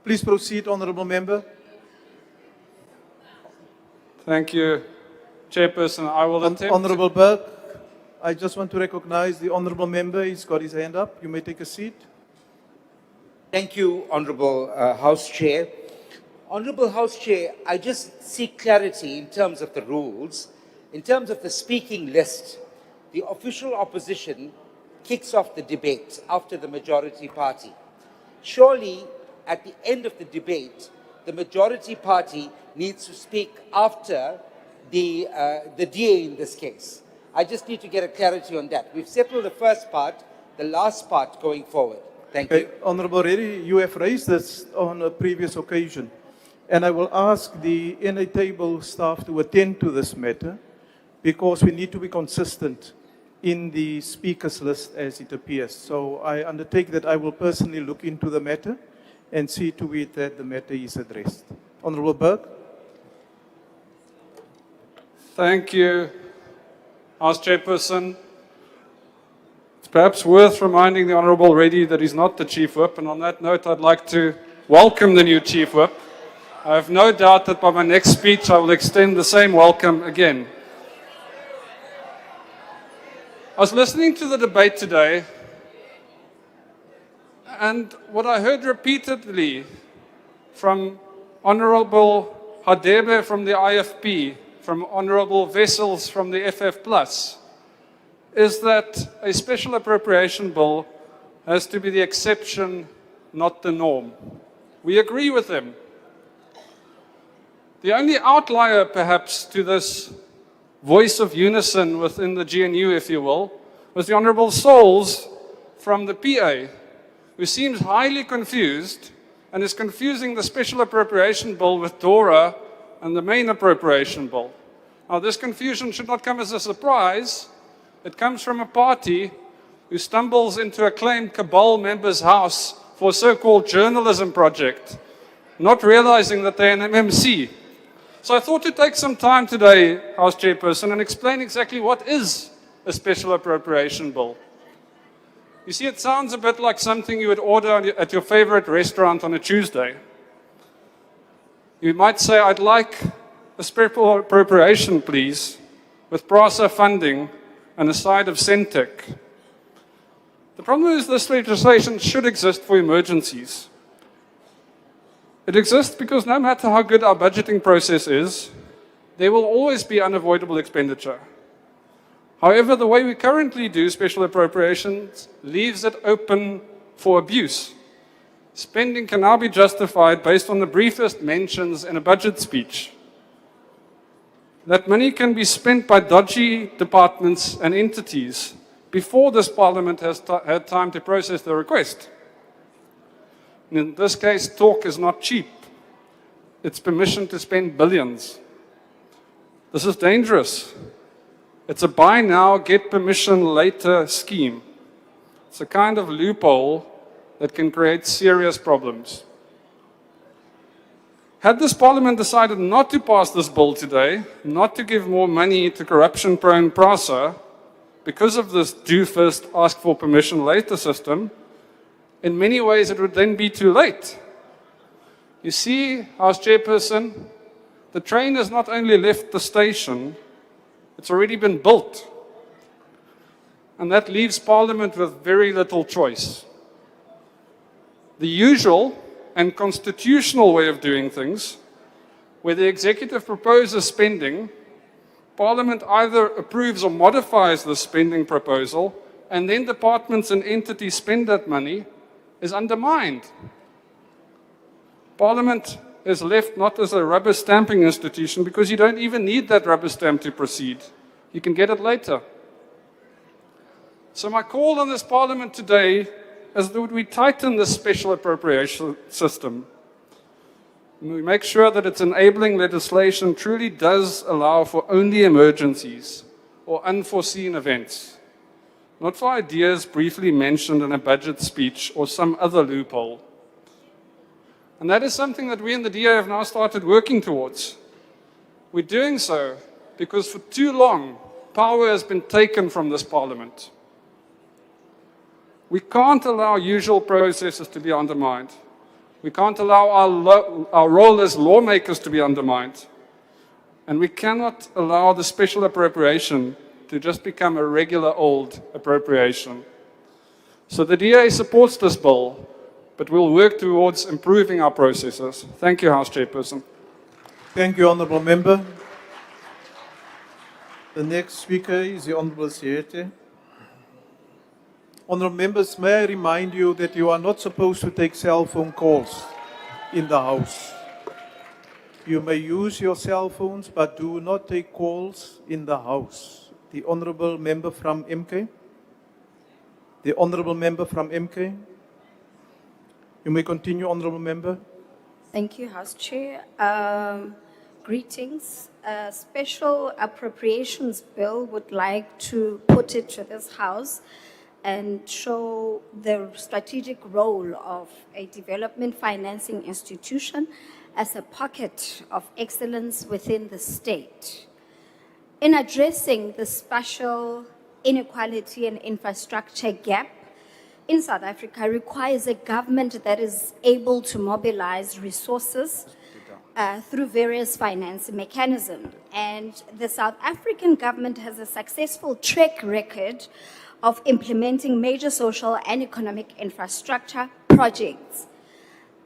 Please proceed, honourable member. Thank you, Chairperson. I will attempt. Honourable Burke, I just want to recognize the honourable member. He's got his hand up. You may take a seat. Thank you, Honourable House Chair. Honourable House Chair, I just seek clarity in terms of the rules. In terms of the speaking list, the official opposition kicks off the debate after the majority party. Surely, at the end of the debate, the majority party needs to speak after the DA in this case. I just need to get a clarity on that. We've settled the first part, the last part going forward. Thank you. Honourable Reddy, you have raised this on a previous occasion, and I will ask the NA table staff to attend to this matter because we need to be consistent in the speakers list as it appears. So I undertake that I will personally look into the matter and see to it that the matter is addressed. Honourable Burke. Thank you, House Chairperson. It's perhaps worth reminding the Honourable Reddy that he's not the Chief Whip, and on that note, I'd like to welcome the new Chief Whip. I have no doubt that by my next speech, I will extend the same welcome again. I was listening to the debate today, and what I heard repeatedly from Honourable Hadebe from the IFP, from Honourable Wessels from the FF+, is that a special appropriation bill has to be the exception, not the norm. We agree with them. The only outlier, perhaps, to this voice of unison within the GNU, if you will, was the Honourable Souls from the PA, who seems highly confused and is confusing the Special Appropriation Bill with DORA and the main appropriation bill. Now, this confusion should not come as a surprise. It comes from a party who stumbles into a claimed cabal member's house for a so-called journalism project, not realizing that they're an MMC. So I thought to take some time today, House Chairperson, and explain exactly what is a special appropriation bill. You see, it sounds a bit like something you would order at your favorite restaurant on a Tuesday. You might say, I'd like a special appropriation, please, with PRASA funding and a side of Centec. The problem is this legislation should exist for emergencies. It exists because no matter how good our budgeting process is, there will always be unavoidable expenditure. However, the way we currently do special appropriations leaves it open for abuse. Spending can now be justified based on the briefest mentions in a budget speech. That money can be spent by dodgy departments and entities before this Parliament has had time to process the request. In this case, talk is not cheap. It's permission to spend billions. This is dangerous. It's a buy now, get permission later scheme. It's a kind of loophole that can create serious problems. Had this Parliament decided not to pass this bill today, not to give more money to corruption-prone PRASA, because of this do first, ask for permission later system, in many ways it would then be too late. You see, House Chairperson, the train has not only left the station, it's already been built. And that leaves Parliament with very little choice. The usual and constitutional way of doing things, where the executive proposes spending, Parliament either approves or modifies the spending proposal, and then departments and entities spend that money, is undermined. Parliament is left not as a rubber stamping institution because you don't even need that rubber stamp to proceed. You can get it later. So my call on this Parliament today is that we tighten this special appropriation system. We make sure that its enabling legislation truly does allow for only emergencies or unforeseen events, not for ideas briefly mentioned in a budget speech or some other loophole. And that is something that we in the DA have now started working towards. We're doing so because for too long, power has been taken from this Parliament. We can't allow usual processes to be undermined. We can't allow our role as lawmakers to be undermined. And we cannot allow the special appropriation to just become a regular old appropriation. So the DA supports this bill, but we'll work towards improving our processes. Thank you, House Chairperson. Thank you, Honourable Member. The next speaker is the Honourable 𝐬𝐮𝐬𝐜𝐫𝐢𝐻𝐻. Honourable members, may I remind you that you are not supposed to take cell phone calls in the House. You may use your cell phones, but do not take calls in the House. The Honourable Member from MK. The Honourable Member from MK. You may continue, Honourable Member. Thank you, House Chair. Greetings. A special appropriations bill would like to put it to this House and show the strategic role of a development financing institution as a pocket of excellence within the state. In addressing the spatial inequality and infrastructure gap in South Africa requires a government that is able to mobilize resources through various financing mechanisms. And the South African government has a successful track record of implementing major social and economic infrastructure projects.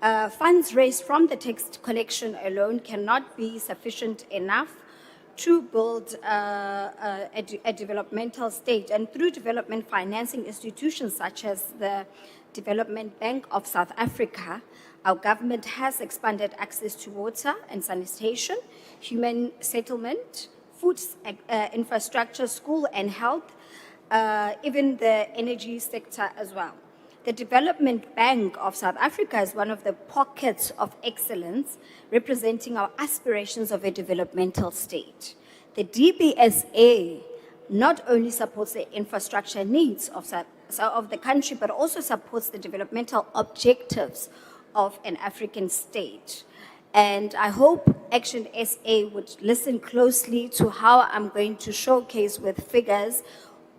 Funds raised from the tax collection alone cannot be sufficient enough to build a developmental state. And through development financing institutions such as the Development Bank of South Africa, our government has expanded access to water and sanitation, human settlement, food infrastructure, school and health, even the energy sector as well. The Development Bank of South Africa is one of the pockets of excellence representing our aspirations of a developmental state. The DBSA not only supports the infrastructure needs of the country, but also supports the developmental objectives of an African state. And I hope Action SA would listen closely to how I'm going to showcase with figures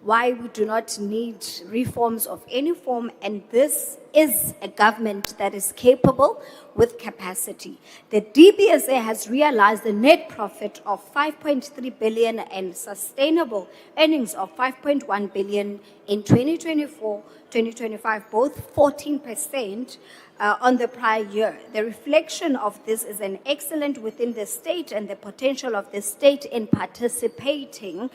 why we do not need reforms of any form, and this is a government that is capable with capacity. The DBSA has realized a net profit of 5.3 billion and sustainable earnings of 5.1 billion in 2024-2025, both 14% on the prior year. The reflection of this is an excellence within the state and the potential of the state in participating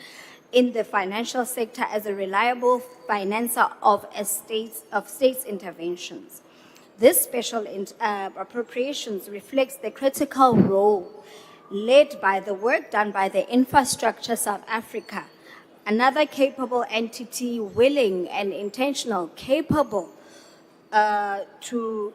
in the financial sector as a reliable financer of states' interventions. This special appropriations reflects the critical role led by the work done by the Infrastructure South Africa, another capable entity, willing and intentional, capable to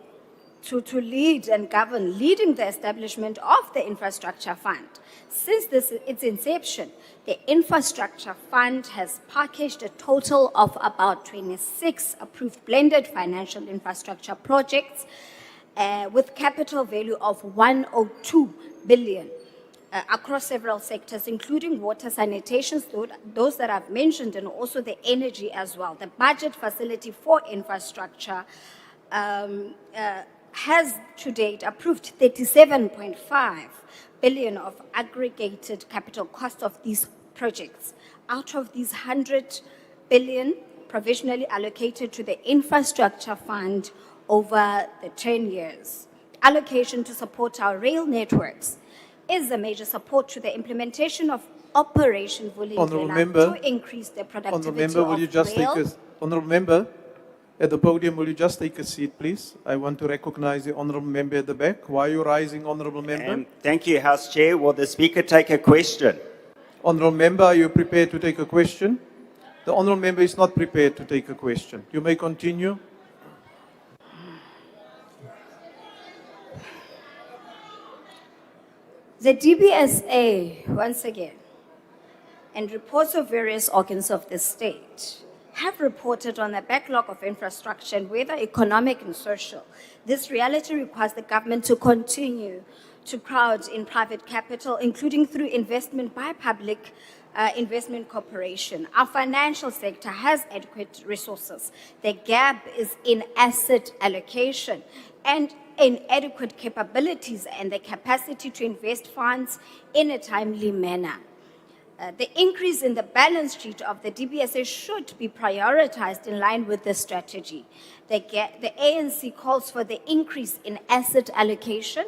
lead and govern, leading the establishment of the Infrastructure Fund. Since its inception, the Infrastructure Fund has packaged a total of about 26 approved blended financial infrastructure projects with capital value of 102 billion across several sectors, including water, sanitation, those that I've mentioned, and also the energy as well. The budget facility for infrastructure has to date approved 37.5 billion of aggregated capital cost of these projects. Out of these 100 billion provisionally allocated to the infrastructure fund over the 10 years. Allocation to support our rail networks is a major support to the implementation of Operation Member, to increase the productivity Member, will you just rail. take a, Honourable Member, at the podium, will you just take a seat, please? I want to recognize the Honourable Member at the back. Why are you rising, Honourable Member? Thank you, House Chair. Will the Speaker take a question? Honourable Member, are you prepared to take a question? The Honourable Member is not prepared to take a question. You may continue. The DBSA, once again, and reports of various organs of the state have reported on the backlog of infrastructure, whether economic and social. This reality requires the government to continue to crowd in private capital, including through investment by public investment corporation. Our financial sector has adequate resources. The gap is in asset allocation and inadequate capabilities and the capacity to invest funds in a timely manner. The increase in the balance sheet of the DBSA should be prioritized in line with this strategy. The ANC calls for the increase in asset allocation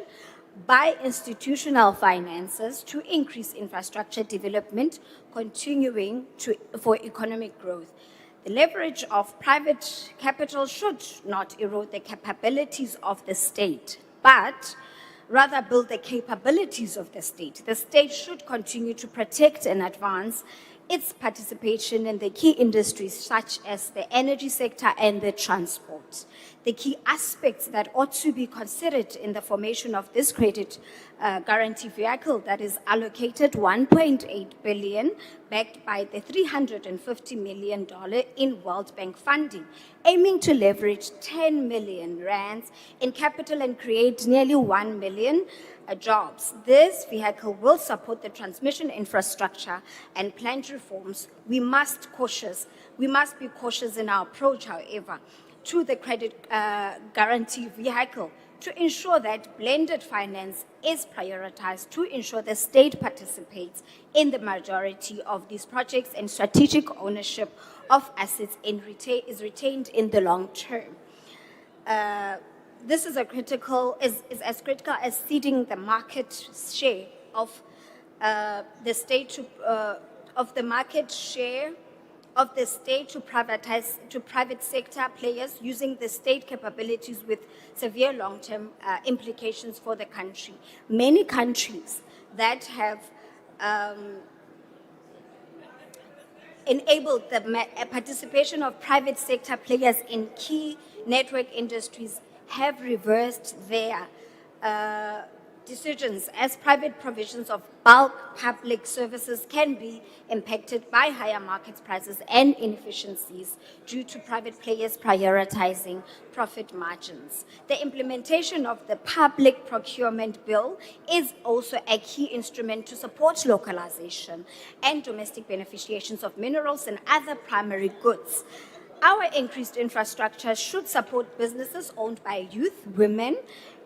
by institutional finances to increase infrastructure development, continuing for economic growth. The leverage of private capital should not erode the capabilities of the state, but rather build the capabilities of the state. The state should continue to protect and advance its participation in the key industries such as the energy sector and the transport. The key aspects that ought to be considered in the formation of this credit guarantee vehicle that is allocated 1.8 billion backed by the $350 million in World Bank funding, aiming to leverage 10 million rands in capital and create nearly 1 million jobs. This vehicle will support the transmission infrastructure and planned reforms. We must be cautious in our approach, however, to the credit guarantee vehicle to ensure that blended finance is prioritized, to ensure the state participates in the majority of these projects and strategic ownership of assets is retained in the long term. This is as critical as ceding the market share of the state to private sector players using the state capabilities with severe long-term implications for the country. Many countries that have enabled the participation of private sector players in key network industries have reversed their decisions, as private provisions of bulk public services can be impacted by higher market prices and inefficiencies due to private players prioritizing profit margins. The implementation of the Public Procurement Bill is also a key instrument to support localization and domestic beneficiations of minerals and other primary goods. Our increased infrastructure should support businesses owned by youth, women,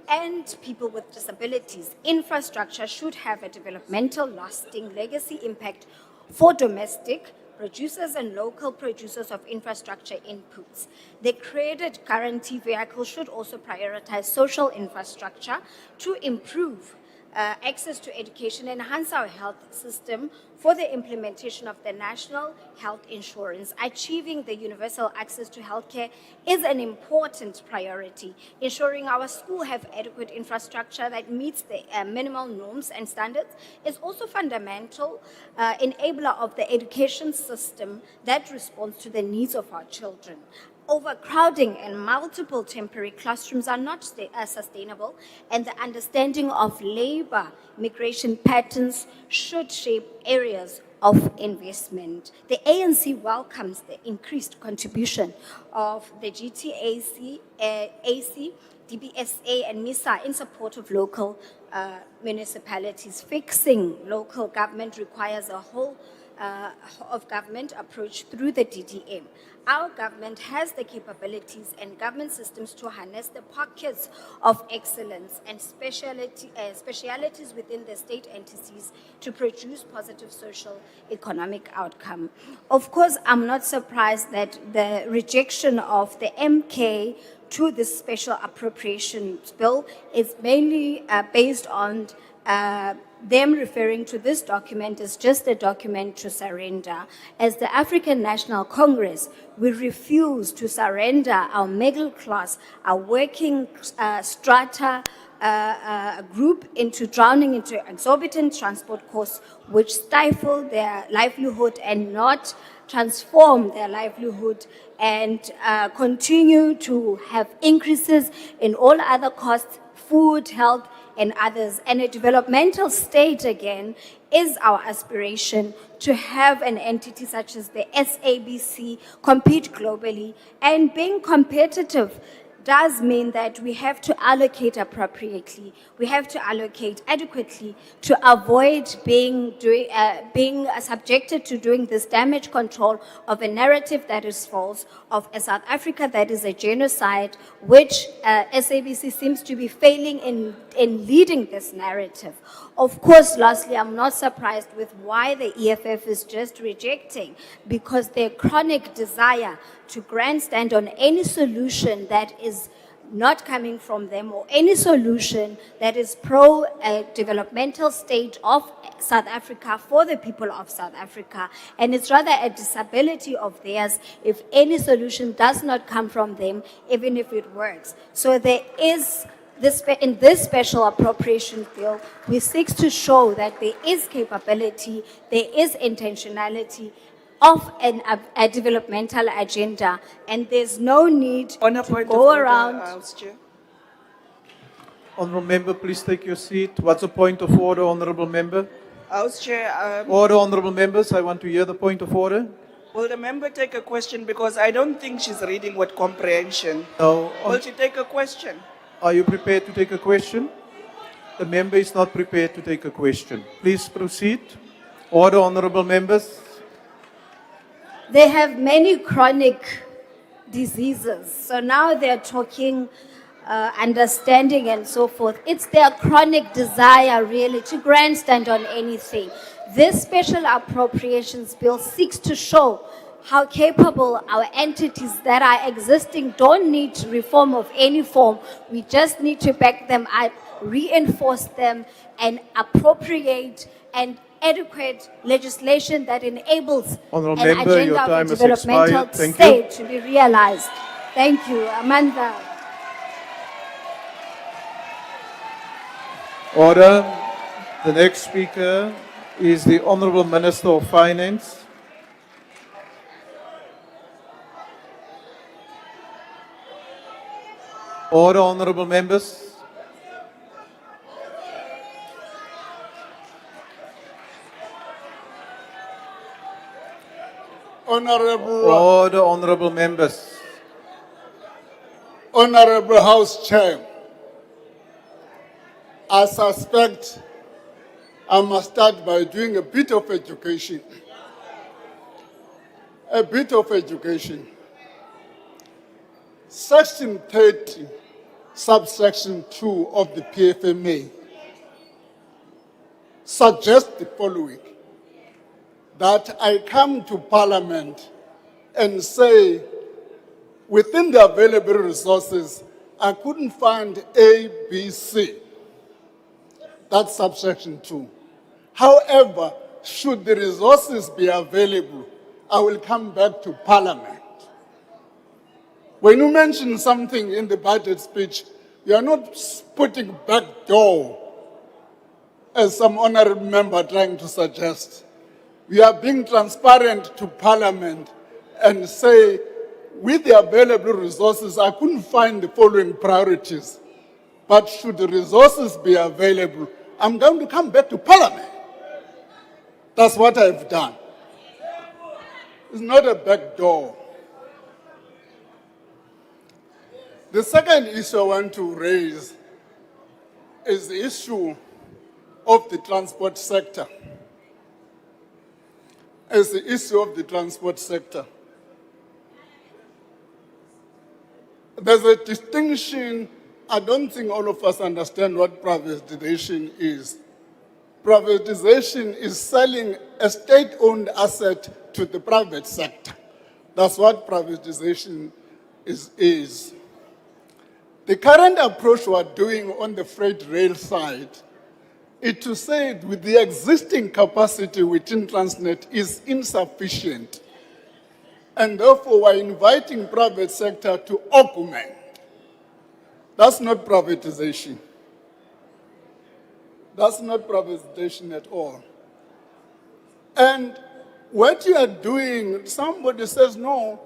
and people with disabilities. Infrastructure should have a developmental, lasting legacy impact for domestic producers and local producers of infrastructure inputs. The credit guarantee vehicle should also prioritize social infrastructure to improve access to education, enhance our health system for the implementation of the National Health Insurance. Achieving the universal access to healthcare is an important priority. Ensuring our schools have adequate infrastructure that meets the minimal norms and standards is also fundamental enabler of the education system that responds to the needs of our children. Overcrowding and multiple temporary classrooms are not sustainable, and the understanding of labor migration patterns should shape areas of investment. The ANC welcomes the increased contribution of the GTAC, AC, DBSA, and MISA in support of local municipalities. Fixing local government requires a whole of government approach through the DDM. Our government has the capabilities and government systems to harness the pockets of excellence and specialities within the state entities to produce positive social economic outcome. Of course, I'm not surprised that the rejection of the MK to this special appropriations bill is mainly based on them referring to this document as just a document to surrender. As the African National Congress, we refuse to surrender our middle class, our working strata group into drowning into exorbitant transport costs which stifle their livelihood and not transform their livelihood, and continue to have increases in all other costs, food, health, and others. And a developmental state, again, is our aspiration to have an entity such as the SABC compete globally. And being competitive does mean that we have to allocate appropriately. We have to allocate adequately to avoid being subjected to doing this damage control of a narrative that is false, of a South Africa that is a genocide, which SABC seems to be failing in leading this narrative. Of course, lastly, I'm not surprised with why the EFF is just rejecting, because their chronic desire to grandstand on any solution that is not coming from them, or any solution that is pro-developmental state of South Africa for the people of South Africa. And it's rather a disability of theirs if any solution does not come from them, even if it works. So there is in this special appropriation bill, we seek to show that there is capability, there is intentionality of a developmental agenda, and there's no need to go around. Honourable Member, please take your seat. What's the point of order, Honourable Member? House Chair, Order, Honourable Members. I want to hear the point of order. will the member take a question, because I don't think she's reading with comprehension. No. Will she take a question? Are you prepared to take a question? The member is not prepared to take a question. Please proceed. Order, Honourable Members. They have many chronic diseases. So now they're talking understanding and so forth. It's their chronic desire, really, to grandstand on anything. This special appropriations bill seeks to show how capable our entities that are existing don't need reform of any form. We just need to back them up, reinforce them, and appropriate and adequate legislation that enables Honourable an Member, your agenda of time a has developmental expired. Thank state you. to be realized. Thank you. Amanda. Order. The next speaker is the Honourable Minister of Finance. Order, honourable members. Order, honourable members. Honourable House Chair, I suspect I must start by doing a bit of education. A bit of education. Section 30, subsection 2 of the PFMA suggests the following: that I come to Parliament and say, within the available resources, I couldn't find A, B, C. That's subsection 2. However, should the resources be available, I will come back to Parliament. When you mention something in the budget speech, you are not putting back door, as some honourable member trying to suggest. We are being transparent to Parliament and say, with the available resources, I couldn't find the following priorities. But should the resources be available, I'm going to come back to Parliament. That's what I've done. It's not a back door. The second issue I want to raise is the issue of the transport sector. As the issue of the transport sector. There's a distinction. I don't think all of us understand what privatization is. Privatization is selling a state-owned asset to the private sector. That's what privatization is. The current approach we are doing on the freight rail side is to say with the existing capacity within Transnet is insufficient. And therefore, we're inviting private sector to augment. That's not privatization. That's not privatization at all. And what you are doing, somebody says, no,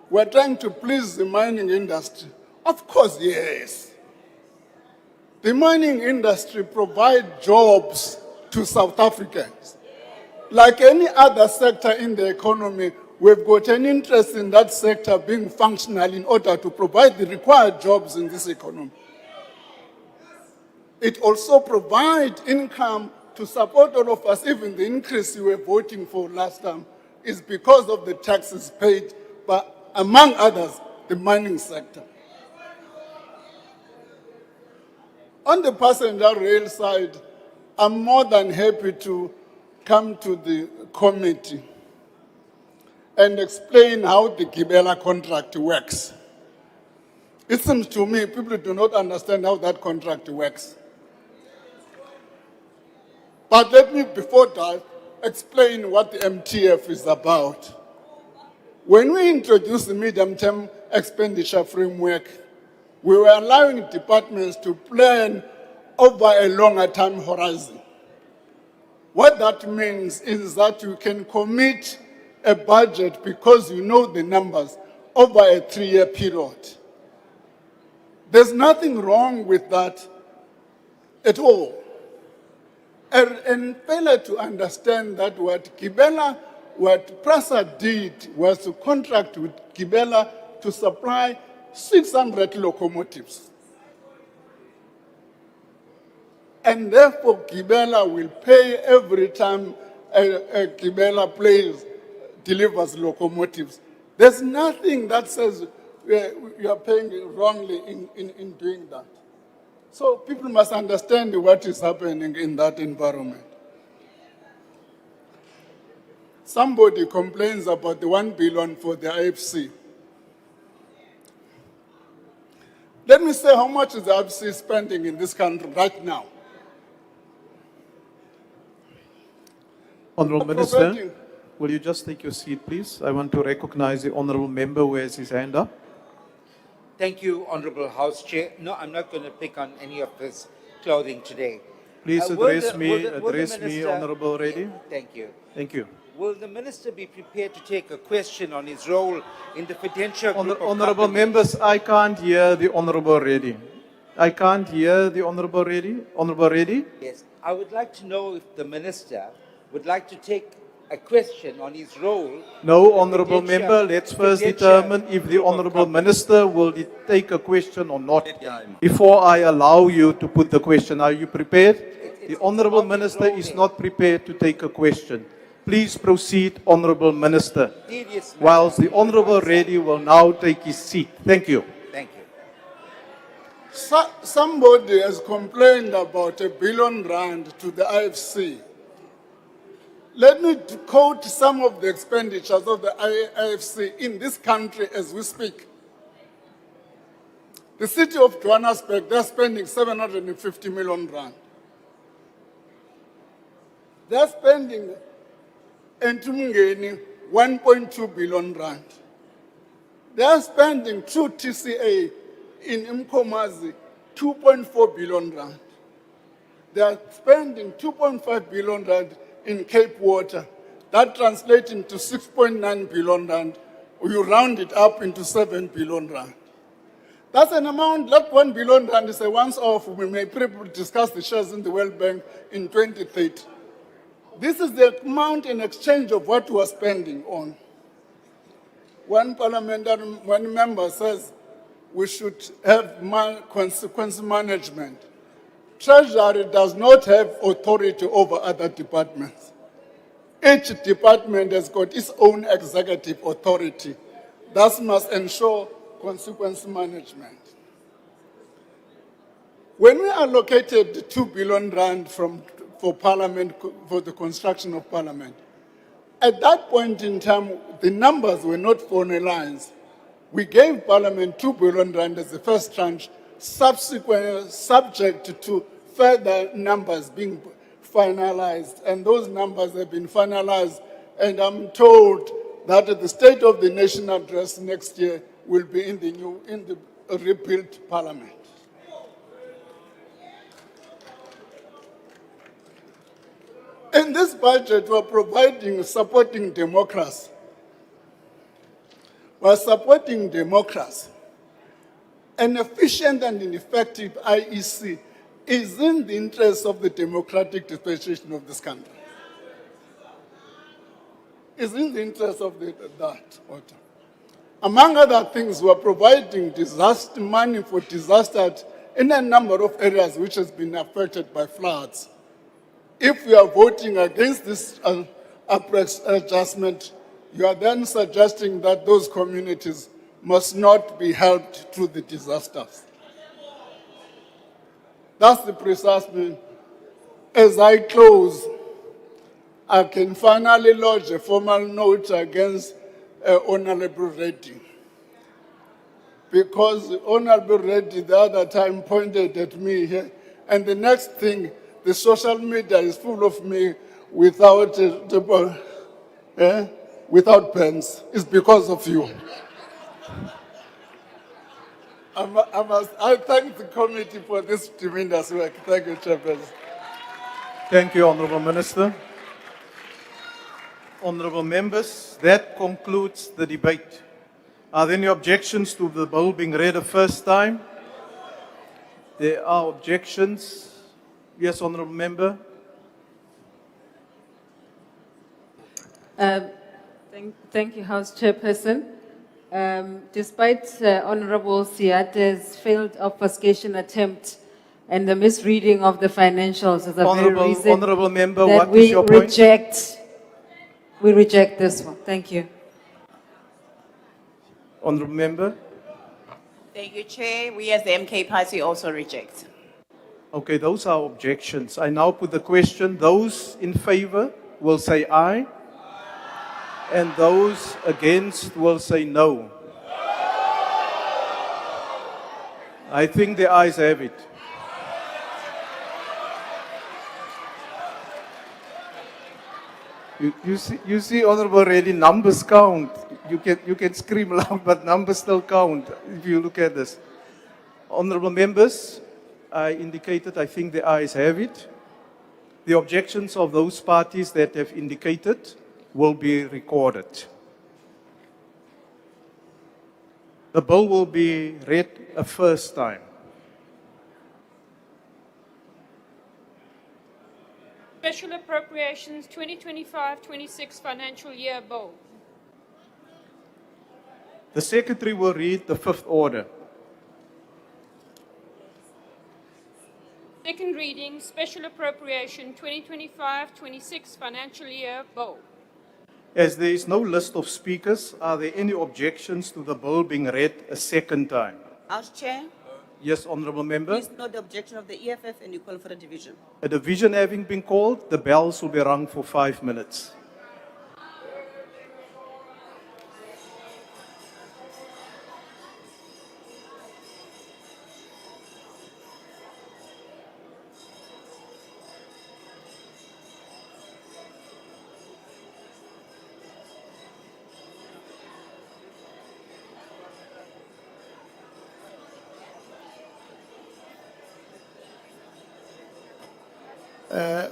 we're trying to please the mining industry. Of course, yes. The mining industry provides jobs to South Africans. Like any other sector in the economy, we've got an interest in that sector being functional in order to provide the required jobs in this economy. It also provides income to support all of us. Even the increase you were voting for last time is because of the taxes paid by, among others, the mining sector. On the passenger rail side, I'm more than happy to come to the committee and explain how the Gibela contract works. It seems to me people do not understand how that contract works. But let me, before that, explain what the MTF is about. When we introduced the medium-term expenditure framework, we were allowing departments to plan over a longer time horizon. What that means is that you can commit a budget because you know the numbers over a 3-year period. There's nothing wrong with that at all. And failure to understand that what PRASA did was to contract with Gibela to supply 600 locomotives. And therefore, Gibela will pay every time Gibela delivers locomotives. There's nothing that says you are paying wrongly in doing that. So people must understand what is happening in that environment. Somebody complains about the 1 billion for the IFC. Let me say how much is the IFC spending in this country right now. Honourable Minister, will you just take your seat, please? I want to recognize the Honourable Member who has his hand up. Thank you, Honourable House Chair. No, I'm not going to pick on any of this clothing today. Please address me, Honourable Reddy. Thank you. Thank you. will the Minister be prepared to take a question on his role in the Fidentia Group of Honourable companies? members, I can't hear the Honourable Reddy. I can't hear the Honourable Reddy. Honourable Reddy? Yes, I would like to know if the Minister would like to take a question on his role. No, in the Honourable Fidentia- Member, let's first Fidentia determine if the Group of Honourable companies. Minister will take a question or not before I allow you to put the question. Are you prepared? The Honourable Minister is not prepared to take a question. Please proceed, Honourable Minister, Serious matter. whilst the Honourable Reddy will now take his seat. Thank you. Thank you. Somebody has complained about R1 billion to the IFC. Let me quote some of the expenditures of the IFC in this country as we speak. The city of Johannesburg, they're spending 750 million rand. They're spending Entumungeni 1.2 billion rand. They're spending through TCA in Mkomazi 2.4 billion rand. They're spending 2.5 billion rand in Cape Water. That translates into 6.9 billion rand. You round it up into 7 billion rand. That's an amount, that 1 billion rand is a once-off. We may probably discuss the shares in the World Bank in 2030. This is the amount in exchange of what we are spending on. One member says we should have consequence management. Treasury does not have authority over other departments. Each department has got its own executive authority. Thus must ensure consequence management. When we allocated 2 billion rand for Parliament, for the construction of Parliament, at that point in time, the numbers were not finalized. We gave Parliament 2 billion rand as the first tranche, subject to further numbers being finalized. And those numbers have been finalized, and I'm told that the State of the Nation address next year will be in the rebuilt Parliament. In this budget, we're providing, supporting democracy. We're supporting democracy. An efficient and an effective IEC is in the interest of the democratic dispensation of this country. It's in the interest of that order. Among other things, we're providing disaster money for disasters in a number of areas which has been affected by floods. If we are voting against this adjustment, you are then suggesting that those communities must not be helped through the disasters. That's the precise meaning. As I close, I can finally lodge a formal note against Honorable Reddy. Because Honorable Reddy the other time pointed at me here, and the next thing, the social media is full of me without pens. It's because of you. I thank the committee for this tremendous work. Thank you, Chairperson. Thank you, Honourable Minister. Honourable members, that concludes the debate. Are there any objections to the bill being read a first time? There are objections. Yes, Honourable Member. Thank you, House Chairperson. Despite Honourable Siate's failed obfuscation attempt and the misreading of the financials is the very reason Honourable Member, that what is your point? We reject this one. Thank you. Honourable Member. Thank you, Chair. We as the MK Party also reject. Okay, those are objections. I now put the question. Those in favour will say aye. And those against will say no. I think the ayes have it. You see, Honourable Reddy, numbers count. You can scream loud, but numbers still count if you look at this. Honourable members, I indicated I think the ayes have it. The objections of those parties that have indicated will be recorded. The bill will be read a first time. Special Appropriations 2025-26 Financial Year Bill. The Secretary will read the fifth order. Second reading, Special Appropriation 2025-26 Financial Year Bill. As there is no list of speakers, are there any objections to the bill being read a second time? House Chair, Yes, Honourable Member. please note the objection of the EFF and you call for a division. A division having been called, the bells will be rung for 5 minutes.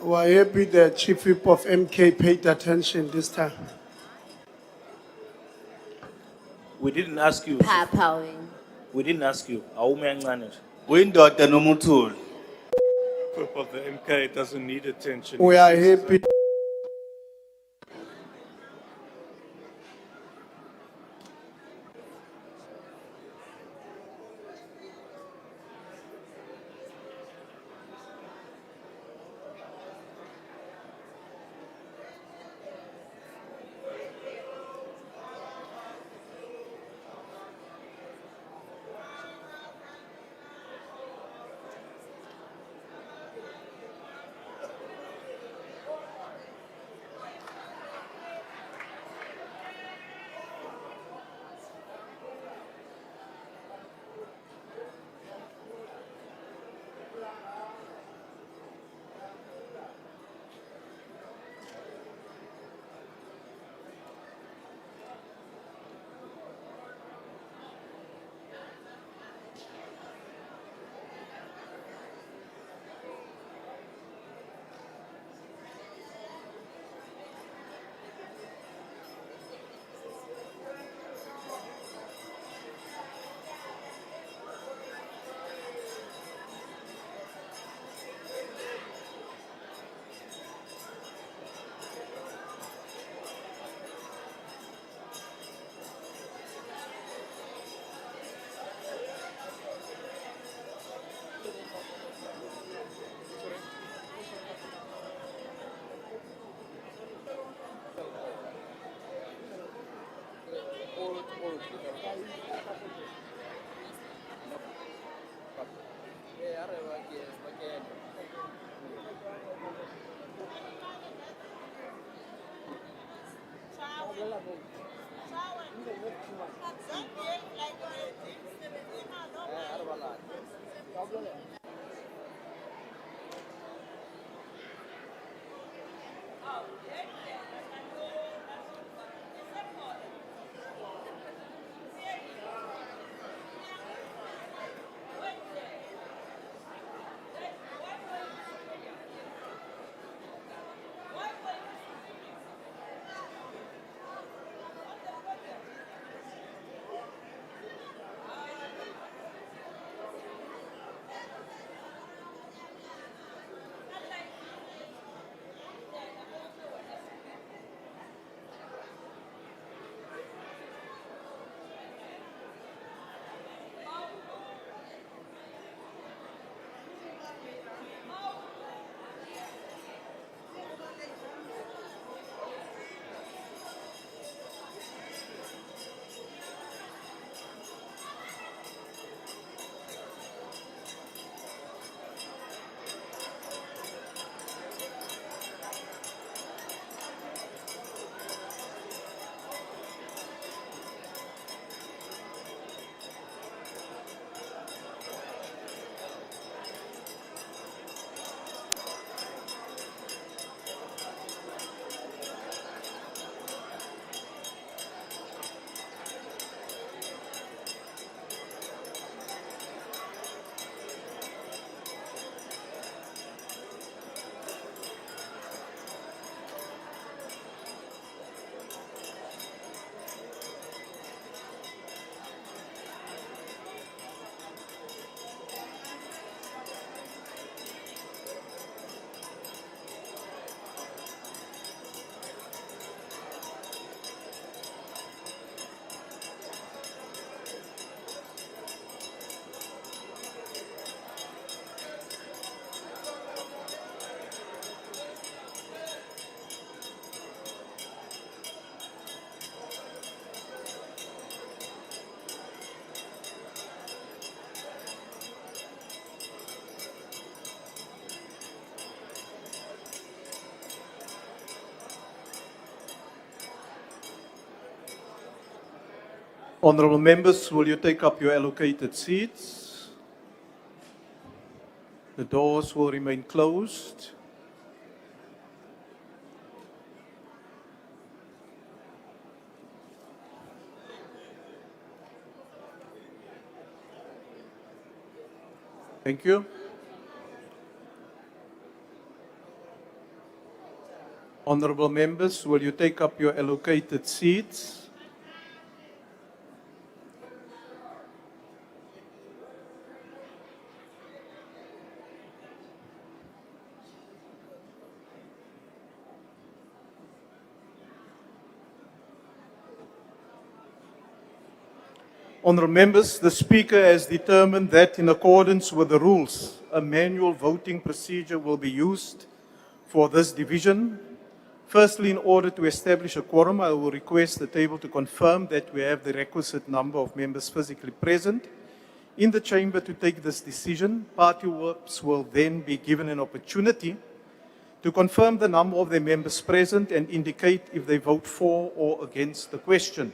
We're happy the Chief Whip of MK paid attention this time. We didn't ask you. Papawing. We didn't ask you. Windoda nomutul. Whip of the MK doesn't need attention. We are happy. Honourable members, will you take up your allocated seats? The doors will remain closed. Thank you. Honourable members, will you take up your allocated seats? Honourable members, the Speaker has determined that in accordance with the rules, a manual voting procedure will be used for this division. Firstly, in order to establish a quorum, I will request the table to confirm that we have the requisite number of members physically present in the chamber to take this decision. Party whips will then be given an opportunity to confirm the number of their members present and indicate if they vote for or against the question.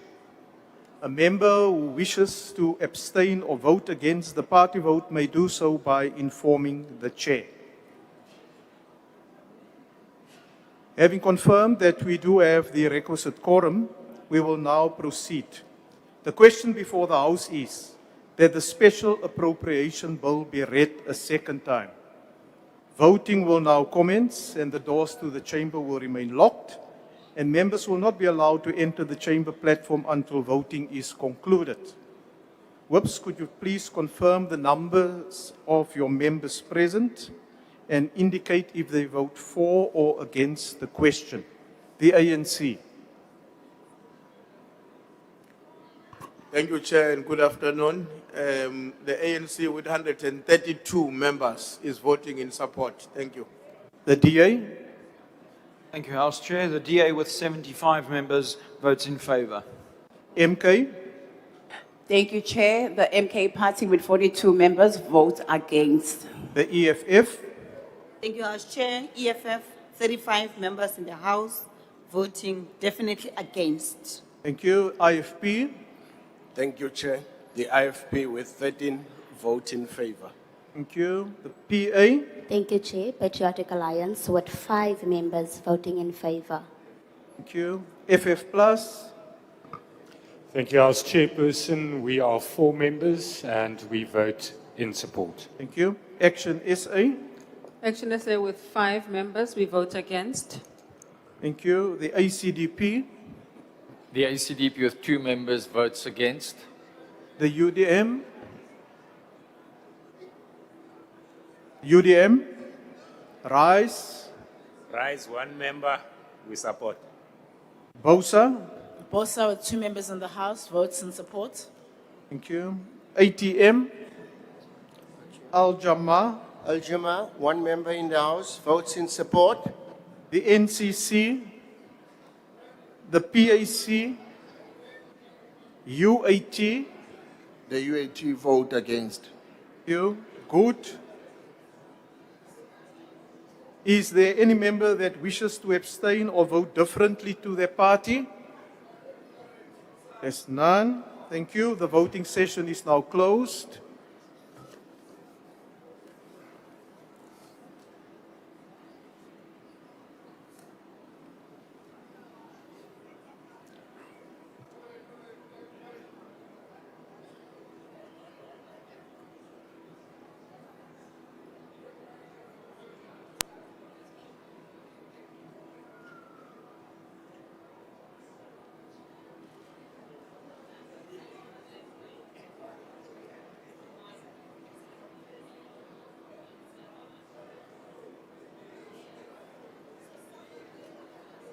A member who wishes to abstain or vote against the party vote may do so by informing the chair. Having confirmed that we do have the requisite quorum, we will now proceed. The question before the House is that the special appropriation bill be read a second time. Voting will now commence and the doors to the chamber will remain locked, and members will not be allowed to enter the chamber platform until voting is concluded. Whips, could you please confirm the numbers of your members present and indicate if they vote for or against the question? The ANC. Thank you, Chair, and good afternoon. The ANC with 132 members is voting in support. Thank you. The DA. Thank you, House Chair. The DA with 75 members votes in favour. MK. Thank you, Chair. The MK party with 42 members votes against. The EFF. Thank you, House Chair. EFF, 35 members in the House, voting definitely against. Thank you. IFP. Thank you, Chair. The IFP with 13 vote in favour. Thank you. The PA. Thank you, Chair. Patriotic Alliance with 5 members voting in favour. Thank you. FF Plus. Thank you, House Chairperson. We are 4 members and we vote in support. Thank you. Action SA. Action SA with 5 members, we vote against. Thank you. The ACDP. The ACDP with 2 members votes against. The UDM. UDM. Rise. Rise, 1 member, we support. BOSA. BOSA with 2 members in the House votes in support. Thank you. ATM. 𝐿-Jamaah, 1 member in the House, votes in support. The NCC. The PAC. UAT. The UAT vote against. Thank you. Good. Is there any member that wishes to abstain or vote differently to their party? There's none. Thank you. The voting session is now closed.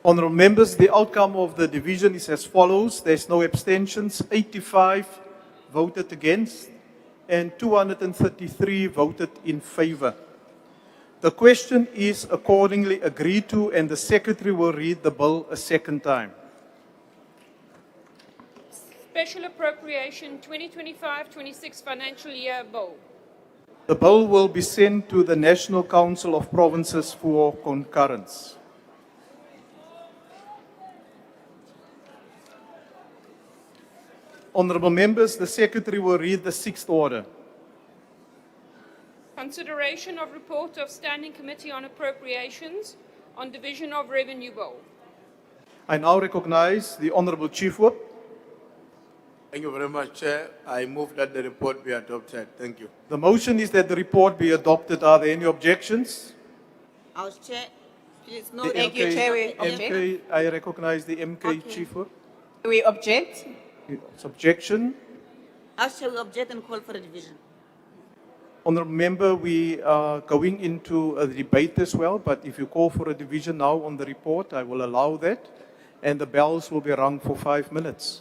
Honourable members, the outcome of the division is as follows. There's no abstentions. 85 voted against and 233 voted in favour. The question is accordingly agreed to and the Secretary will read the bill a second time. Special Appropriation 2025-26 Financial Year Bill. The bill will be sent to the National Council of Provinces for concurrence. Honorable members, the secretary will read the sixth order. Consideration of report of Standing Committee on Appropriations on Division of Revenue Bill. I now recognize the Honorable Chief Whip. Thank you very much, Chair. I move that the report be adopted. Thank you. The motion is that the report be adopted. Are there any objections? House Chair, please no. The Thank you, Chair. We object. MK, I recognize the MK Chief Whip. We object. Objection. House Chair, we object and call for a division. Honourable Member, we are going into a debate as well, but if you call for a division now on the report, I will allow that, and the bells will be rung for 5 minutes.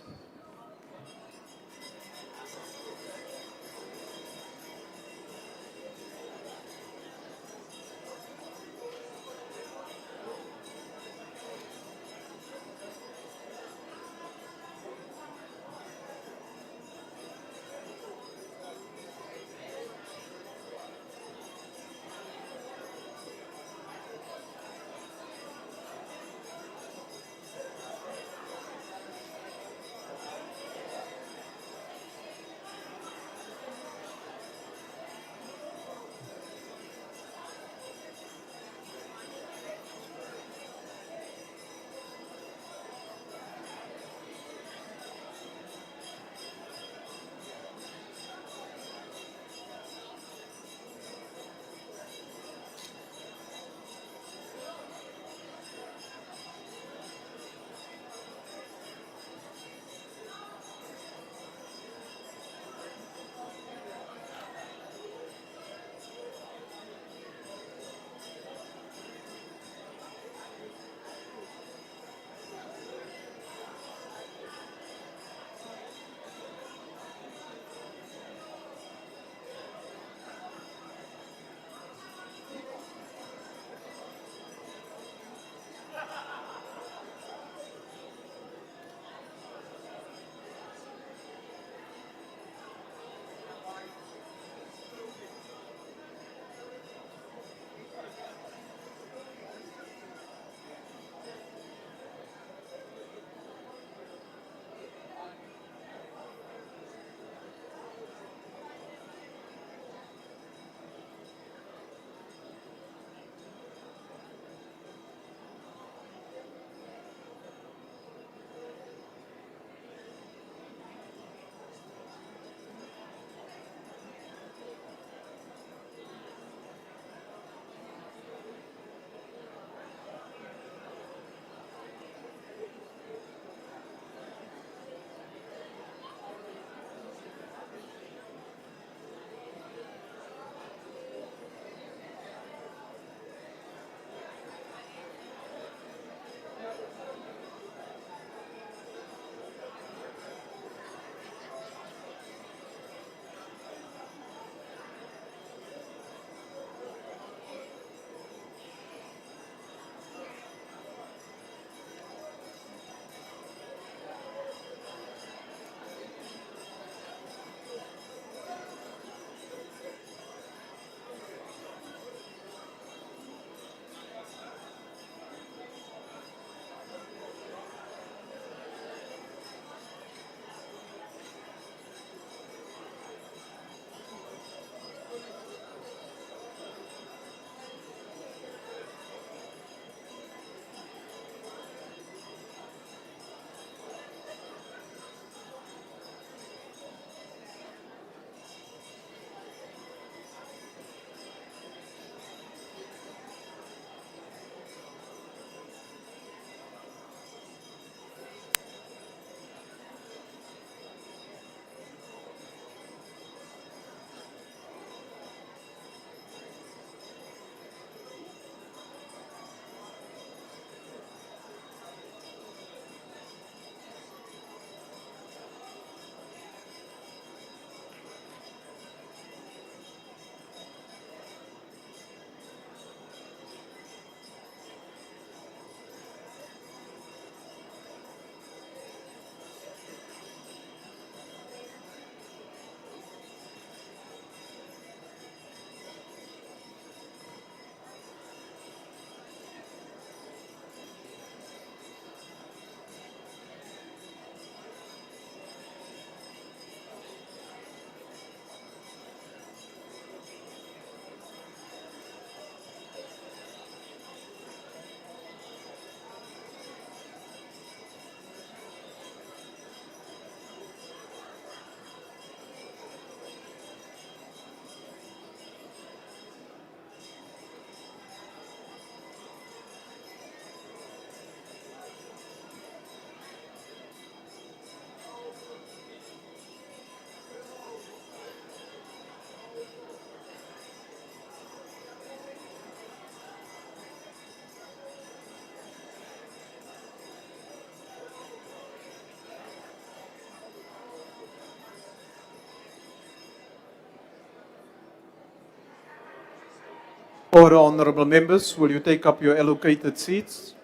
Order, honorable members, will you take up your allocated seats?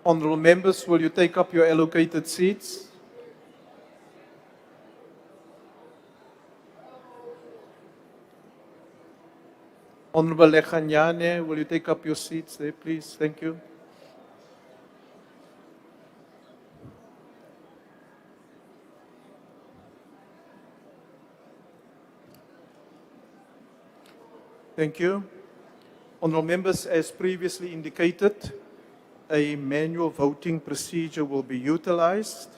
Honorable members, will you take up your allocated seats? Honorable 𝐬𝐮𝐬𝐫𝐞𝐭, will you take up your seats there, please? Thank you. Thank you. Honorable members, as previously indicated, a manual voting procedure will be utilized.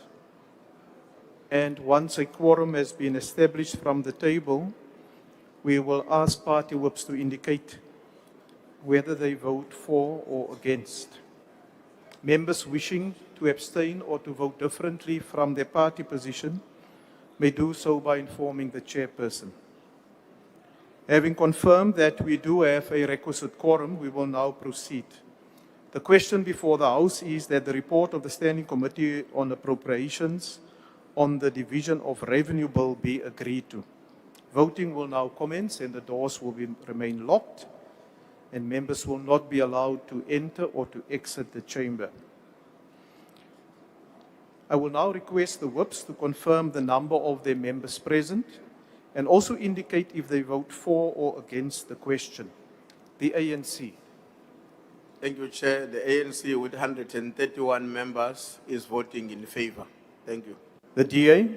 And once a quorum has been established from the table, we will ask party whips to indicate whether they vote for or against. Members wishing to abstain or to vote differently from their party position may do so by informing the chairperson. Having confirmed that we do have a requisite quorum, we will now proceed. The question before the House is that the report of the Standing Committee on Appropriations on the division of revenue bill be agreed to. Voting will now commence and the doors will remain locked, and members will not be allowed to enter or to exit the chamber. I will now request the whips to confirm the number of their members present and also indicate if they vote for or against the question. The ANC. Thank you, Chair. The ANC with 131 members is voting in favor. Thank you. The DA.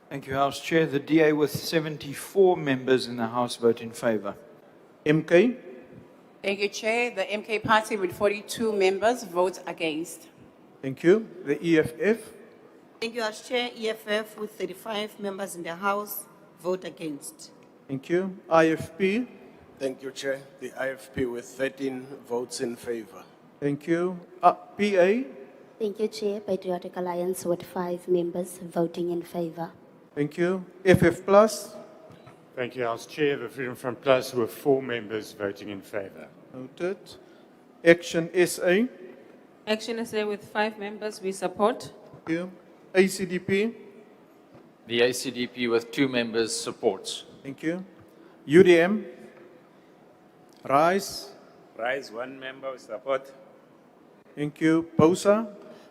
Thank you, House Chair. The DA with 74 members in the House vote in favor. MK. Thank you, Chair. The MK Party with 42 members votes against. Thank you. The EFF. Thank you, House Chair. EFF with 35 members in the House vote against. Thank you. IFP. Thank you, Chair. The IFP with 13 votes in favor. Thank you. PA. Thank you, Chair. Patriotic Alliance with 5 members voting in favor. Thank you. FF Plus. Thank you, House Chair. The Freedom Front Plus with 4 members voting in favor. Noted. Action SA. Action SA with 5 members, we support. Thank you. ACDP. The ACDP with 2 members supports. Thank you. UDM. RISE. Rise, 1 member with support. Thank you. POSA.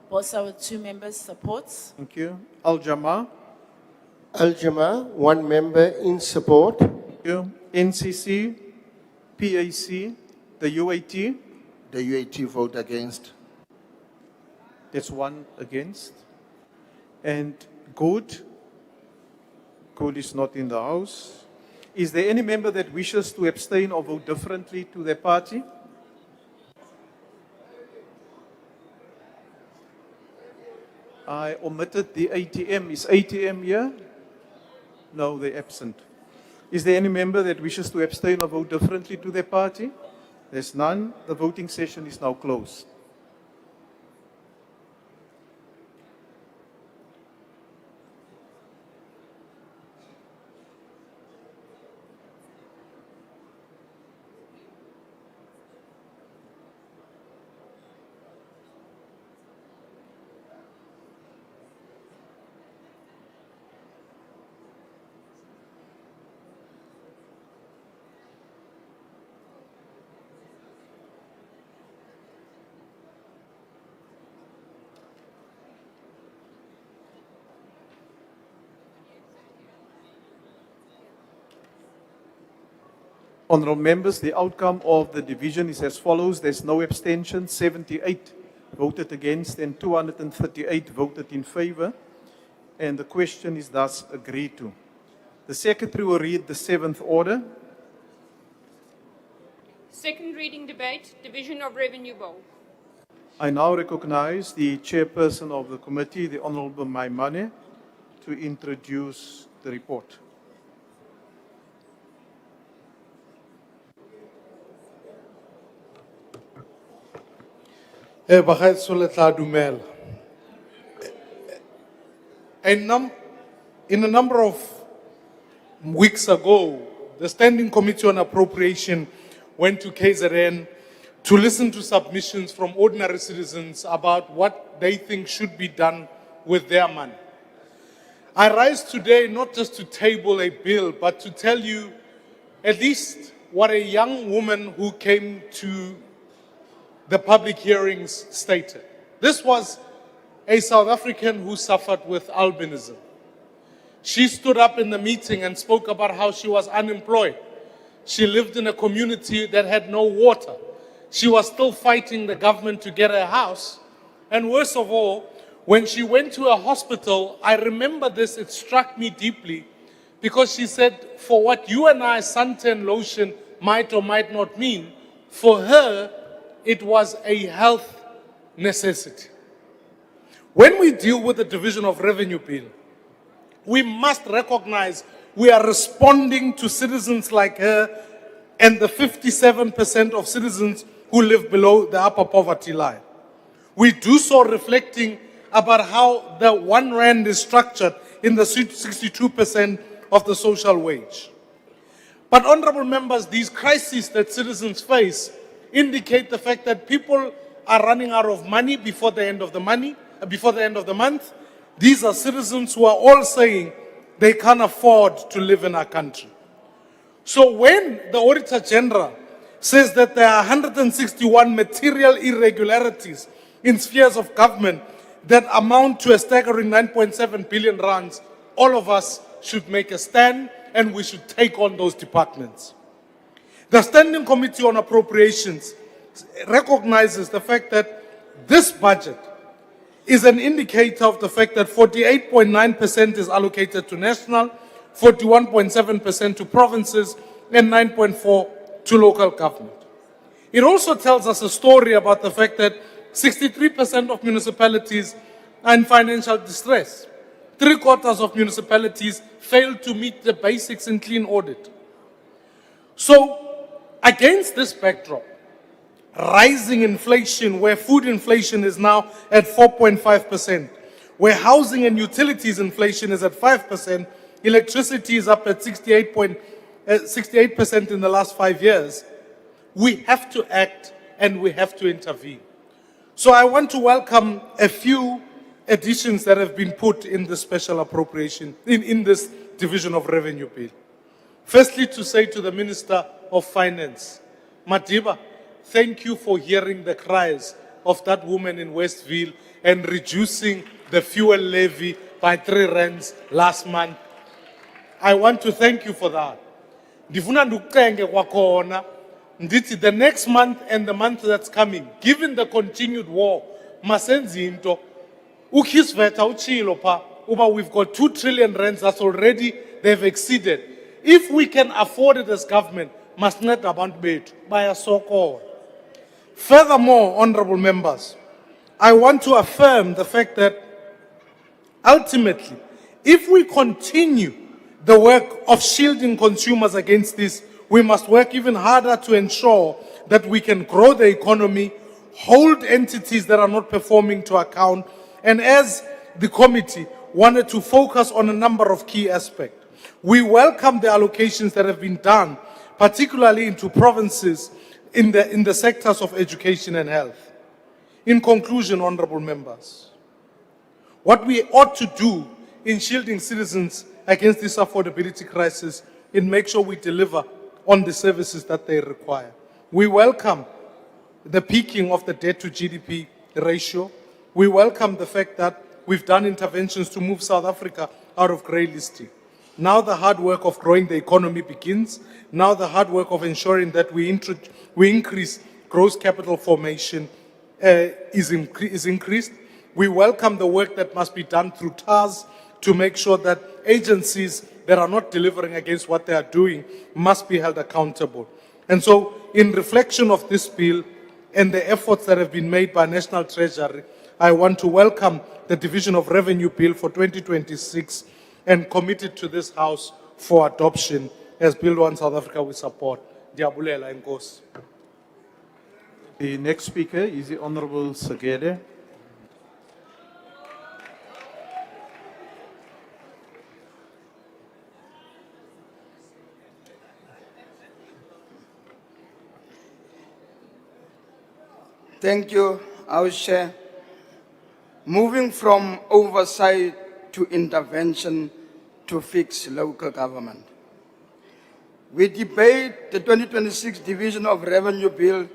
POSA with 2 members supports. Thank you. Al-Jamaa. Al-Jamaa, 1 member in support. Thank you. NCC. PAC. The UAT. The UAT vote against. That's 1 against. And Good. Good is not in the House. Is there any member that wishes to abstain or vote differently to their party? I omitted the ATM. Is ATM here? No, they're absent. Is there any member that wishes to abstain or vote differently to their party? There's none. The voting session is now closed. Honourable members, the outcome of the division is as follows. There's no abstention, 78 voted against and 238 voted in favour. And the question is thus agreed to. The Secretary will read the 7th order. Second reading debate, Division of Revenue Bill. I now recognise the chairperson of the committee, the Honourable Maimane, to introduce the report. Bagaetsho le tla dumela. In a number of weeks ago, the Standing Committee on Appropriation went to 𝐾𝐨𝐧'𝐭 to listen to submissions from ordinary citizens about what they think should be done with their money. I rise today not just to table a bill, but to tell you at least what a young woman who came to the public hearings stated. This was a South African who suffered with albinism. She stood up in the meeting and spoke about how she was unemployed. She lived in a community that had no water. She was still fighting the government to get her house. And worst of all, when she went to a hospital, I remember this, it struck me deeply, because she said, for what you and I, suntan lotion, might or might not mean, for her, it was a health necessity. When we deal with the division of revenue bill, we must recognize we are responding to citizens like her and the 57% of citizens who live below the upper poverty line. We do so reflecting about how the 1 rand is structured in the 62% of the social wage. But honorable members, these crises that citizens face indicate the fact that people are running out of money before the end of the month. These are citizens who are all saying they can't afford to live in our country. So when the Auditor General says that there are 161 material irregularities in spheres of government that amount to a staggering 9.7 billion rands, all of us should make a stand and we should take on those departments. The Standing Committee on Appropriations recognizes the fact that this budget is an indicator of the fact that 48.9% is allocated to national, 41.7% to provinces, and 9.4% to local government. It also tells us a story about the fact that 63% of municipalities are in financial distress. 3/4 of municipalities fail to meet the basics in clean audit. So, against this backdrop, rising inflation, where food inflation is now at 4.5%, where housing and utilities inflation is at 5%, electricity is up at 68% in the last 5 years, we have to act and we have to intervene. So I want to welcome a few additions that have been put in the special appropriation, in this division of revenue bill. Firstly, to say to the Minister of Finance, Madiba, thank you for hearing the cries of that woman in Westville and reducing the fuel levy by 3 rands last month. I want to thank you for that. Ndifuna ndikucenge kwakhona, ndithi the next month and the month that's coming, given the continued war, masenzi into, uKhiziveta uchilo pha, uba we've got 2 trillion rands that's already, they've exceeded. If we can afford it as government, masincede abantu bethu, bayasokola. Furthermore, honorable members, I want to affirm the fact that ultimately, if we continue the work of shielding consumers against this, we must work even harder to ensure that we can grow the economy, hold entities that are not performing to account, and as the committee wanted to focus on a number of key aspects. We welcome the allocations that have been done, particularly into provinces in the sectors of education and health. In conclusion, honorable members, what we ought to do in shielding citizens against this affordability crisis is make sure we deliver on the services that they require. We welcome the peaking of the debt to GDP ratio. We welcome the fact that we've done interventions to move South Africa out of grey listing. Now the hard work of growing the economy begins. Now the hard work of ensuring that we increase gross capital formation is increased. We welcome the work that must be done through TARS to make sure that agencies that are not delivering against what they are doing must be held accountable. And so, in reflection of this bill and the efforts that have been made by National Treasury, I want to welcome the Division of Revenue Bill for 2026 and commit it to this House for adoption. As Bill 1 South Africa we support. Ndiyabulela enkosi. The next speaker is the Honorable 𝐼𝐶𝐬𝐫𝐿𝐵. Thank you, House Chair. Moving from oversight to intervention to fix local government. We debate the 2026 Division of Revenue Bill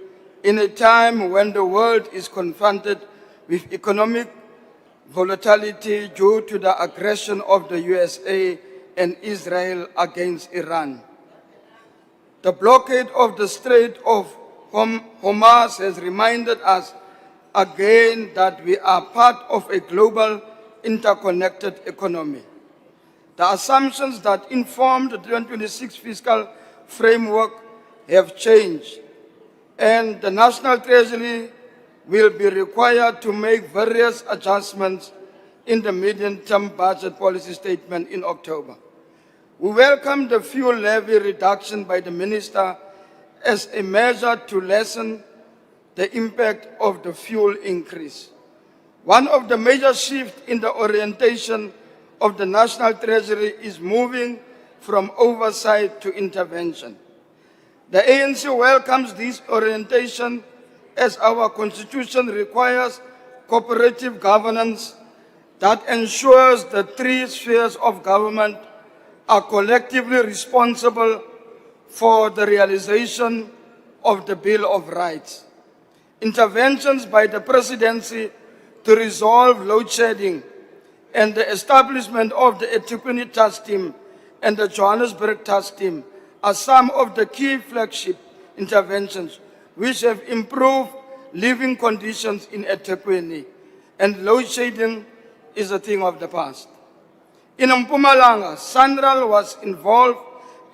in a time when the world is confronted with economic volatility due to the aggression of the USA and Israel against Iran. The blockade of the Strait of Hormuz has reminded us again that we are part of a global interconnected economy. The assumptions that informed the 2026 fiscal framework have changed, and the National Treasury will be required to make various adjustments in the medium-term budget policy statement in October. We welcome the fuel levy reduction by the Minister as a measure to lessen the impact of the fuel increase. One of the major shifts in the orientation of the National Treasury is moving from oversight to intervention. The ANC welcomes this orientation as our Constitution requires cooperative governance that ensures the three spheres of government are collectively responsible for the realization of the Bill of Rights. Interventions by the Presidency to resolve load shedding and the establishment of the 𝐜𝐴𝐻𝐾𝐿 Task Team and the Johannesburg Task Team are some of the key flagship interventions which have improved living conditions in 𝐜𝐴𝐻𝐾𝐿, and load shedding is a thing of the past. In Mpumalanga, SANRAL was involved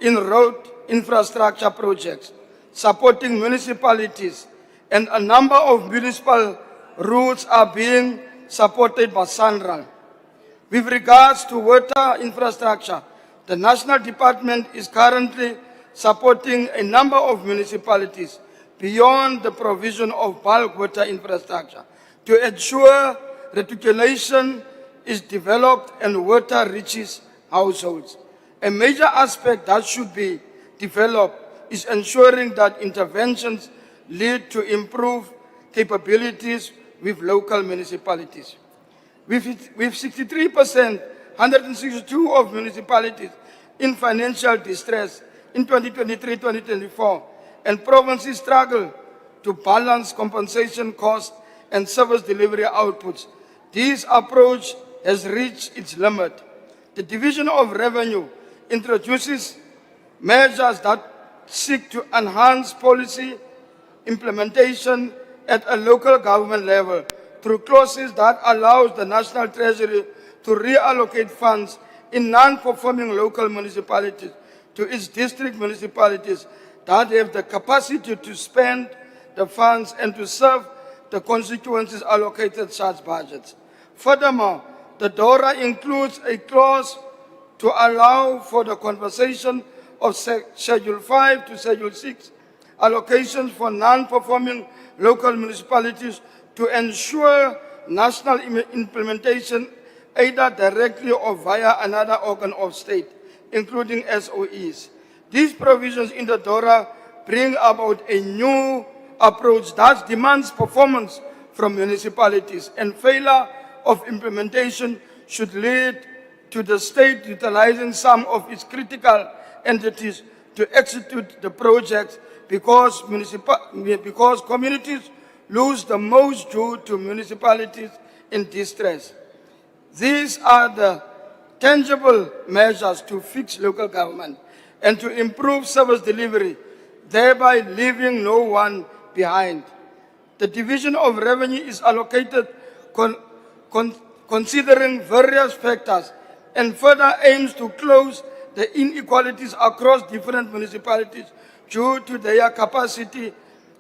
in road infrastructure projects, supporting municipalities, and a number of municipal routes are being supported by SANRAL. With regards to water infrastructure, the National Department is currently supporting a number of municipalities beyond the provision of bulk water infrastructure to ensure reticulation is developed and water reaches households. A major aspect that should be developed is ensuring that interventions lead to improved capabilities with local municipalities. With 63%, 162 of municipalities in financial distress in 2023-2024, and provinces struggle to balance compensation costs and service delivery outputs, this approach has reached its limit. The Division of Revenue introduces measures that seek to enhance policy implementation at a local government level through clauses that allows the National Treasury to reallocate funds in non-performing local municipalities to its district municipalities that have the capacity to spend the funds and to serve the constituencies allocated such budgets. Furthermore, the DORA includes a clause to allow for the conversion of Schedule 5 to Schedule 6 allocations for non-performing local municipalities to ensure national implementation either directly or via another organ of state, including SOEs. These provisions in the DORA bring about a new approach that demands performance from municipalities, and failure of implementation should lead to the state utilizing some of its critical entities to execute the projects because communities lose the most due to municipalities in distress. These are the tangible measures to fix local government and to improve service delivery, thereby leaving no one behind. The Division of Revenue is allocated considering various factors and further aims to close the inequalities across different municipalities due to their capacity.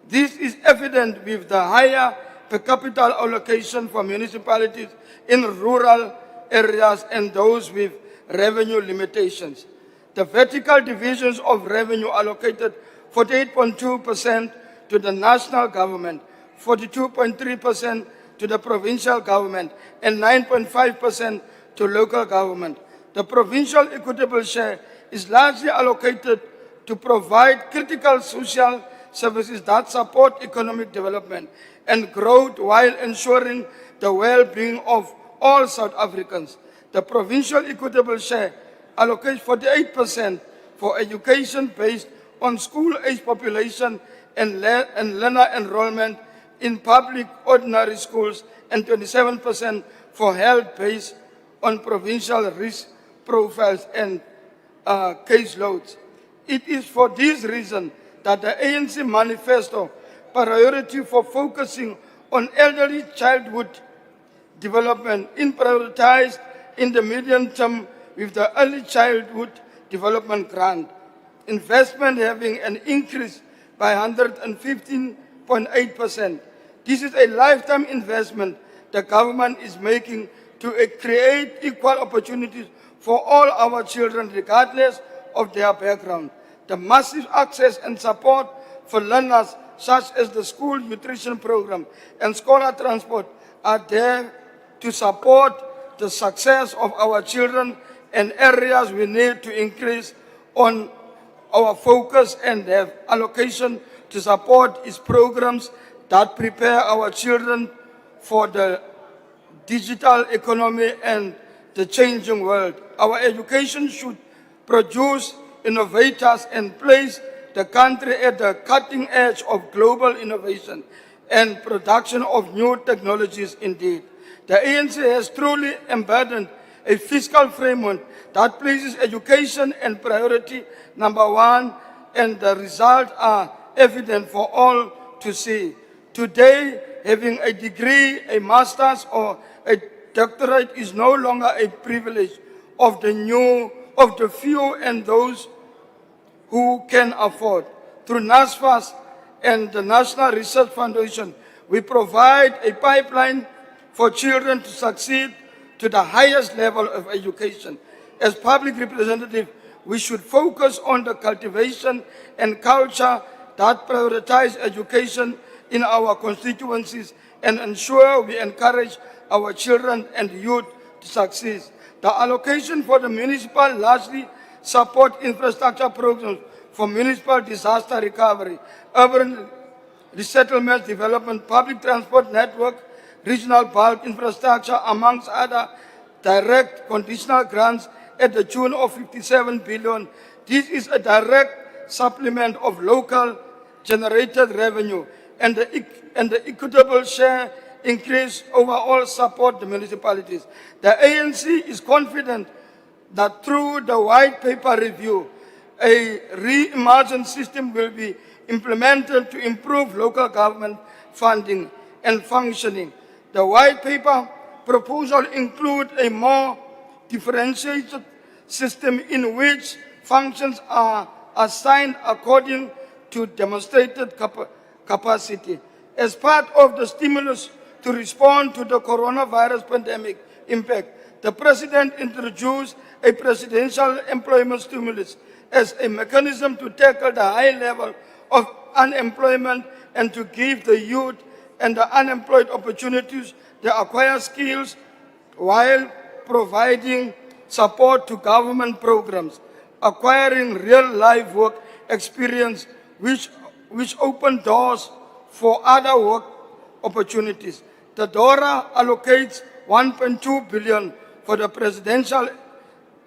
This is evident with the higher per capita allocation for municipalities in rural areas and those with revenue limitations. The vertical divisions of revenue allocated 48.2% to the national government, 42.3% to the provincial government, and 9.5% to local government. The provincial equitable share is largely allocated to provide critical social services that support economic development and growth while ensuring the well-being of all South Africans. The provincial equitable share allocates 48% for education based on school-age population and learner enrollment in public ordinary schools, and 27% for health based on provincial risk profiles and case loads. It is for this reason that the ANC manifesto priority for focusing on elderly childhood development is prioritized in the medium term with the early childhood development grant. Investment having an increase by 115.8%. This is a lifetime investment the government is making to create equal opportunities for all our children regardless of their background. The massive access and support for learners such as the school nutrition program and scholar transport are there to support the success of our children, and areas we need to increase on our focus and have allocation to support its programs that prepare our children for the digital economy and the changing world. Our education should produce innovators and place the country at the cutting edge of global innovation and production of new technologies indeed. The ANC has truly embedded a fiscal framework that places education and priority number one, and the results are evident for all to see. Today, having a degree, a master's, or a doctorate is no longer a privilege of the few and those who can afford. Through NSFAS and the National Research Foundation, we provide a pipeline for children to succeed to the highest level of education. As public representatives, we should focus on the cultivation and culture that prioritize education in our constituencies and ensure we encourage our children and youth to succeed. The allocation for the municipal largely support infrastructure programs for municipal disaster recovery, urban resettlement development, public transport network, regional bulk infrastructure, amongst other direct conditional grants at the tune of 57 billion. This is a direct supplement of local generated revenue, and the equitable share increase overall support the municipalities. The ANC is confident that through the white paper review, a reimagined system will be implemented to improve local government funding and functioning. The white paper proposal includes a more differentiated system in which functions are assigned according to demonstrated capacity. As part of the stimulus to respond to the coronavirus pandemic impact, the President introduced a presidential employment stimulus as a mechanism to tackle the high level of unemployment and to give the youth and the unemployed opportunities to acquire skills while providing support to government programs, acquiring real-life work experience which open doors for other work opportunities. The DORA allocates 1.2 billion for the presidential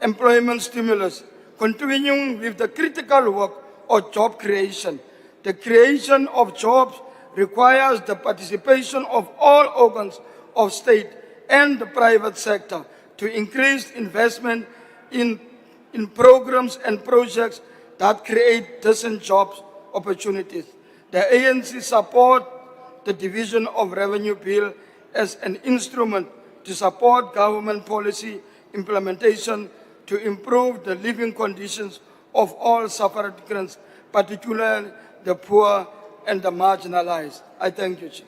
employment stimulus, continuing with the critical work of job creation. The creation of jobs requires the participation of all organs of state and the private sector to increase investment in programs and projects that create decent jobs opportunities. The ANC support the Division of Revenue Bill as an instrument to support government policy implementation to improve the living conditions of all suffragans, particularly the poor and the marginalized. I thank you, Chair.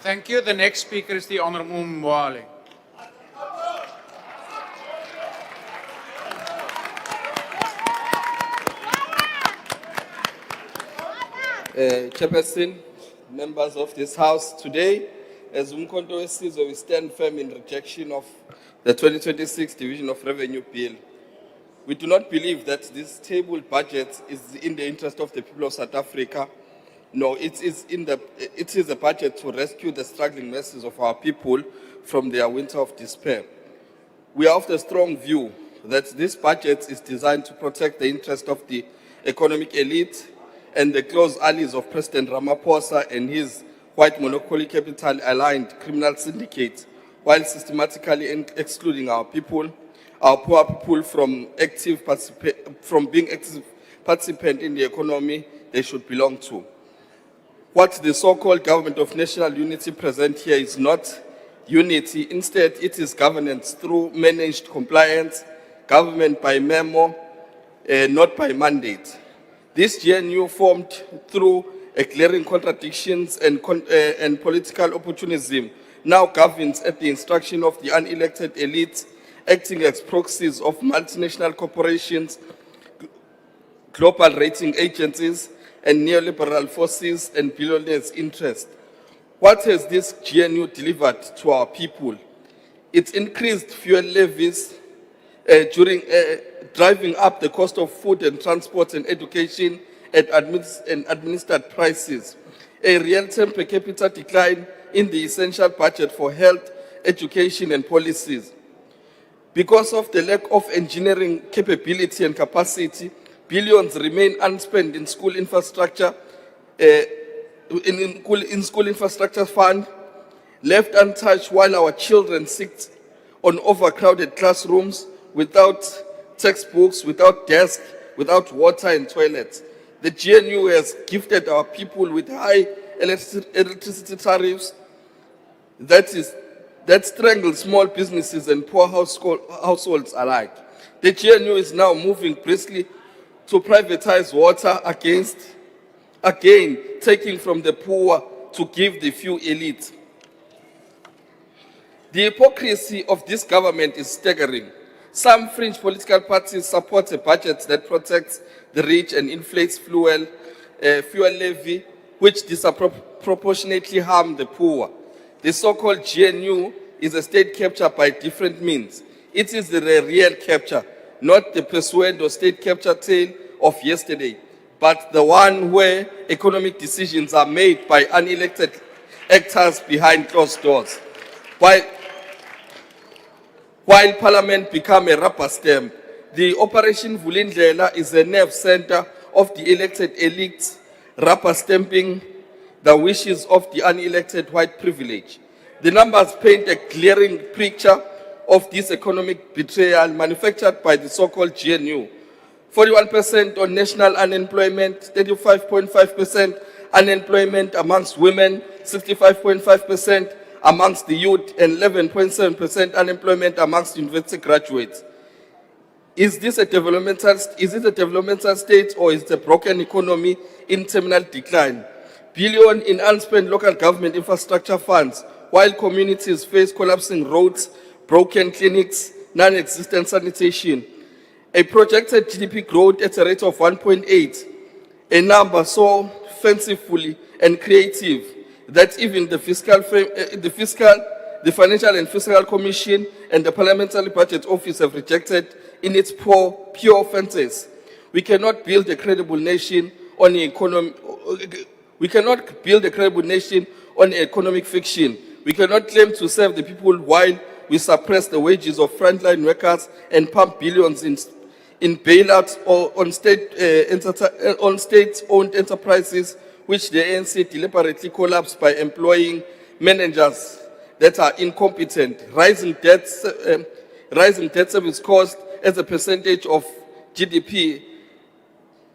Thank you. The next speaker is the Honourable Mwale. Chairperson, members of this House, today, as 𝐬𝐮𝐬𝐫𝐢𝐻𝐵𝐻, we stand firm in rejection of the 2026 Division of Revenue Bill. We do not believe that this tabled budget is in the interest of the people of South Africa, No, it is a budget to rescue the struggling masses of our people from their winter of despair. We are of the strong view that this budget is designed to protect the interest of the economic elite and the close allies of President Ramaphosa and his white monopoly capital aligned criminal syndicate, while systematically excluding our people, our poor people from being active participant in the economy they should belong to. What the so-called government of national unity present here is not unity. Instead, it is governance through managed compliance, government by memo, not by mandate. This GNU formed through a glaring contradictions and political opportunism now governs at the instruction of the unelected elites acting as proxies of multinational corporations, global rating agencies, and neoliberal forces and billionaires' interests. What has this GNU delivered to our people? It's increased fuel levies driving up the cost of food and transport and education at administered prices, a real-term per capita decline in the essential budget for health, education, and policies. Because of the lack of engineering capability and capacity, billions remain unspent in school infrastructure, in school infrastructure fund, left untouched while our children sit on overcrowded classrooms without textbooks, without desks, without water and toilets. The GNU has gifted our people with high electricity tariffs that strangle small businesses and poor households alike. The GNU is now moving briskly to privatize water again taking from the poor to give the few elite. The hypocrisy of this government is staggering. Some fringe political parties support a budget that protects the rich and inflates fuel levy, which disproportionately harm the poor. The so-called GNU is a state capture by different means. It is the real capture, not the persuade or state capture tale of yesterday, but the one where economic decisions are made by unelected actors behind closed doors. While Parliament became a rubber stamp, the Operation Vulindlela is a nerve center of the elected elites, rubber stamping the wishes of the unelected white privilege. The numbers paint a glaring picture of this economic betrayal manufactured by the so-called GNU. 41% on national unemployment, 35.5% unemployment amongst women, 65.5% amongst the youth, and 11.7% unemployment amongst university graduates. Is it a developmental state or is it a broken economy in terminal decline? Billion in unspent local government infrastructure funds, while communities face collapsing roads, broken clinics, non-existent sanitation. A projected GDP growth at a rate of 1.8, a number so fancifully and creative that even the Financial and Fiscal Commission and the Parliamentary Budget Office have rejected in its pure fancies. We cannot build a credible nation on the economy. We cannot build a credible nation on economic fiction. We cannot claim to serve the people while we suppress the wages of frontline workers and pump billions in bailouts or on state-owned enterprises, which the ANC deliberately collapsed by employing managers that are incompetent. Rising debt service costs as a percentage of GDP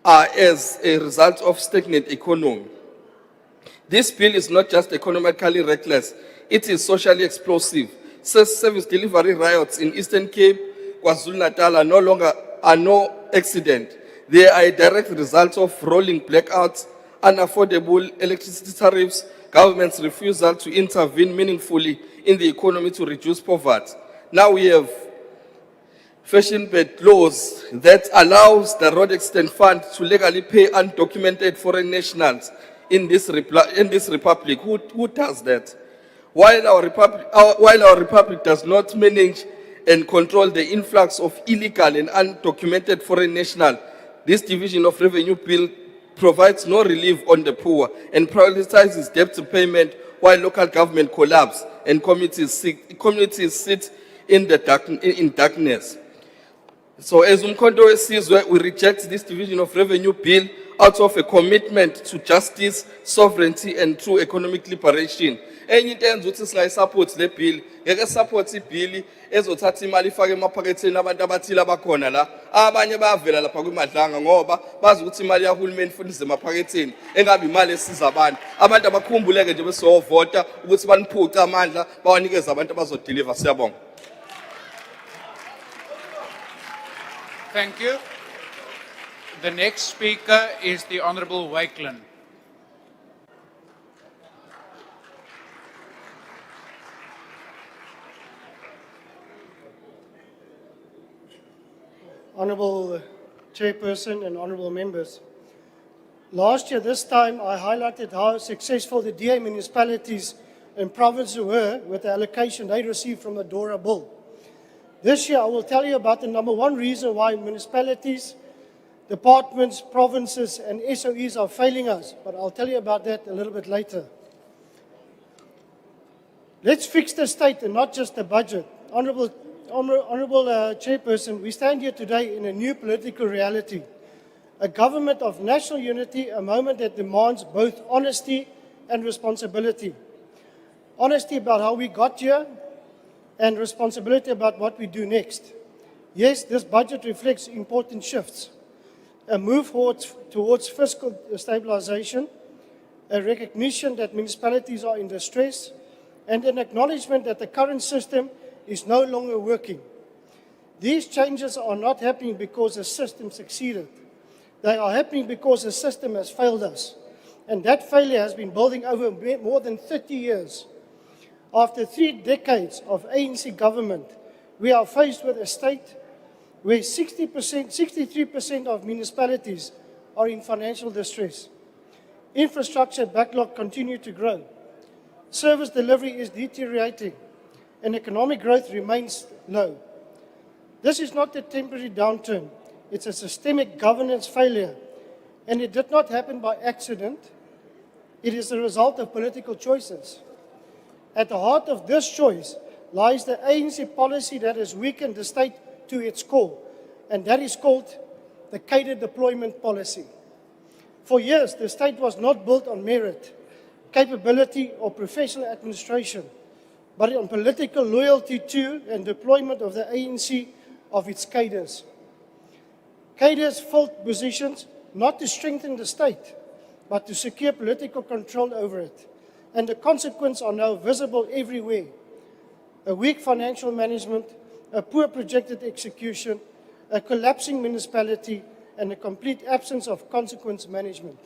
are as a result of stagnant economy. This bill is not just economically reckless, it is socially explosive. Service delivery riots in Eastern Cape, KwaZulu-Natal are no accident. They are a direct result of rolling blackouts, unaffordable electricity tariffs, government's refusal to intervene meaningfully in the economy to reduce poverty. Now we have fashion-based laws that allows the Road Accident Fund to legally pay undocumented foreign nationals in this republic. Who does that? While our republic does not manage and control the influx of illegal and undocumented foreign nationals, this division of revenue bill provides no relief on the poor, and prioritizes debt payment while local government collapse and communities sit in darkness. So as 𝐬𝐻𝐾 𝐻𝐶𝐬𝐿, we reject this division of revenue bill out of a commitment to justice, sovereignty, and true economic liberation. Enye into eyenza ukuthi singayisupport le bill, ngeke support ibill ezothatha imali ifake emaphaketheni abantu abathile abakhona la. Abanye bayavela lapha kwimadlanga ngoba bazi ukuthi imali yahulumeni futhi emaphaketheni engabe imali esiza abantu. Abantu abakhumbuleke nje besovota ukuthi baniphuce amandla bawanikeze abantu abazodeliver. Siyabonga. Thank you. The next speaker is the Honourable Wakeland. Honourable Chairperson and Honourable Members, last year this time I highlighted how successful the DA municipalities and provinces were with the allocation they received from the DORA bill. This year I will tell you about the number one reason why municipalities, departments, provinces and SOEs are failing us, but I'll tell you about that a little bit later. Let's fix the state and not just the budget. Honourable Chairperson, we stand here today in a new political reality. A government of national unity, a moment that demands both honesty and responsibility. Honesty about how we got here and responsibility about what we do next. Yes, this budget reflects important shifts. A move towards fiscal stabilization, a recognition that municipalities are in distress, and an acknowledgement that the current system is no longer working. These changes are not happening because the system succeeded. They are happening because the system has failed us. And that failure has been building over more than 30 years. After 3 decades of ANC government, we are faced with a state where 63% of municipalities are in financial distress. Infrastructure backlog continue to grow. Service delivery is deteriorating, and economic growth remains low. This is not a temporary downturn. It's a systemic governance failure, and it did not happen by accident. It is the result of political choices. At the heart of this choice lies the ANC policy that has weakened the state to its core, and that is called the cadre deployment policy. For years, the state was not built on merit, capability, or professional administration, but on political loyalty to and deployment of the ANC of its cadres. Cadres filled positions not to strengthen the state, but to secure political control over it. And the consequences are now visible everywhere. A weak financial management, a poor projected execution, a collapsing municipality, and a complete absence of consequence management.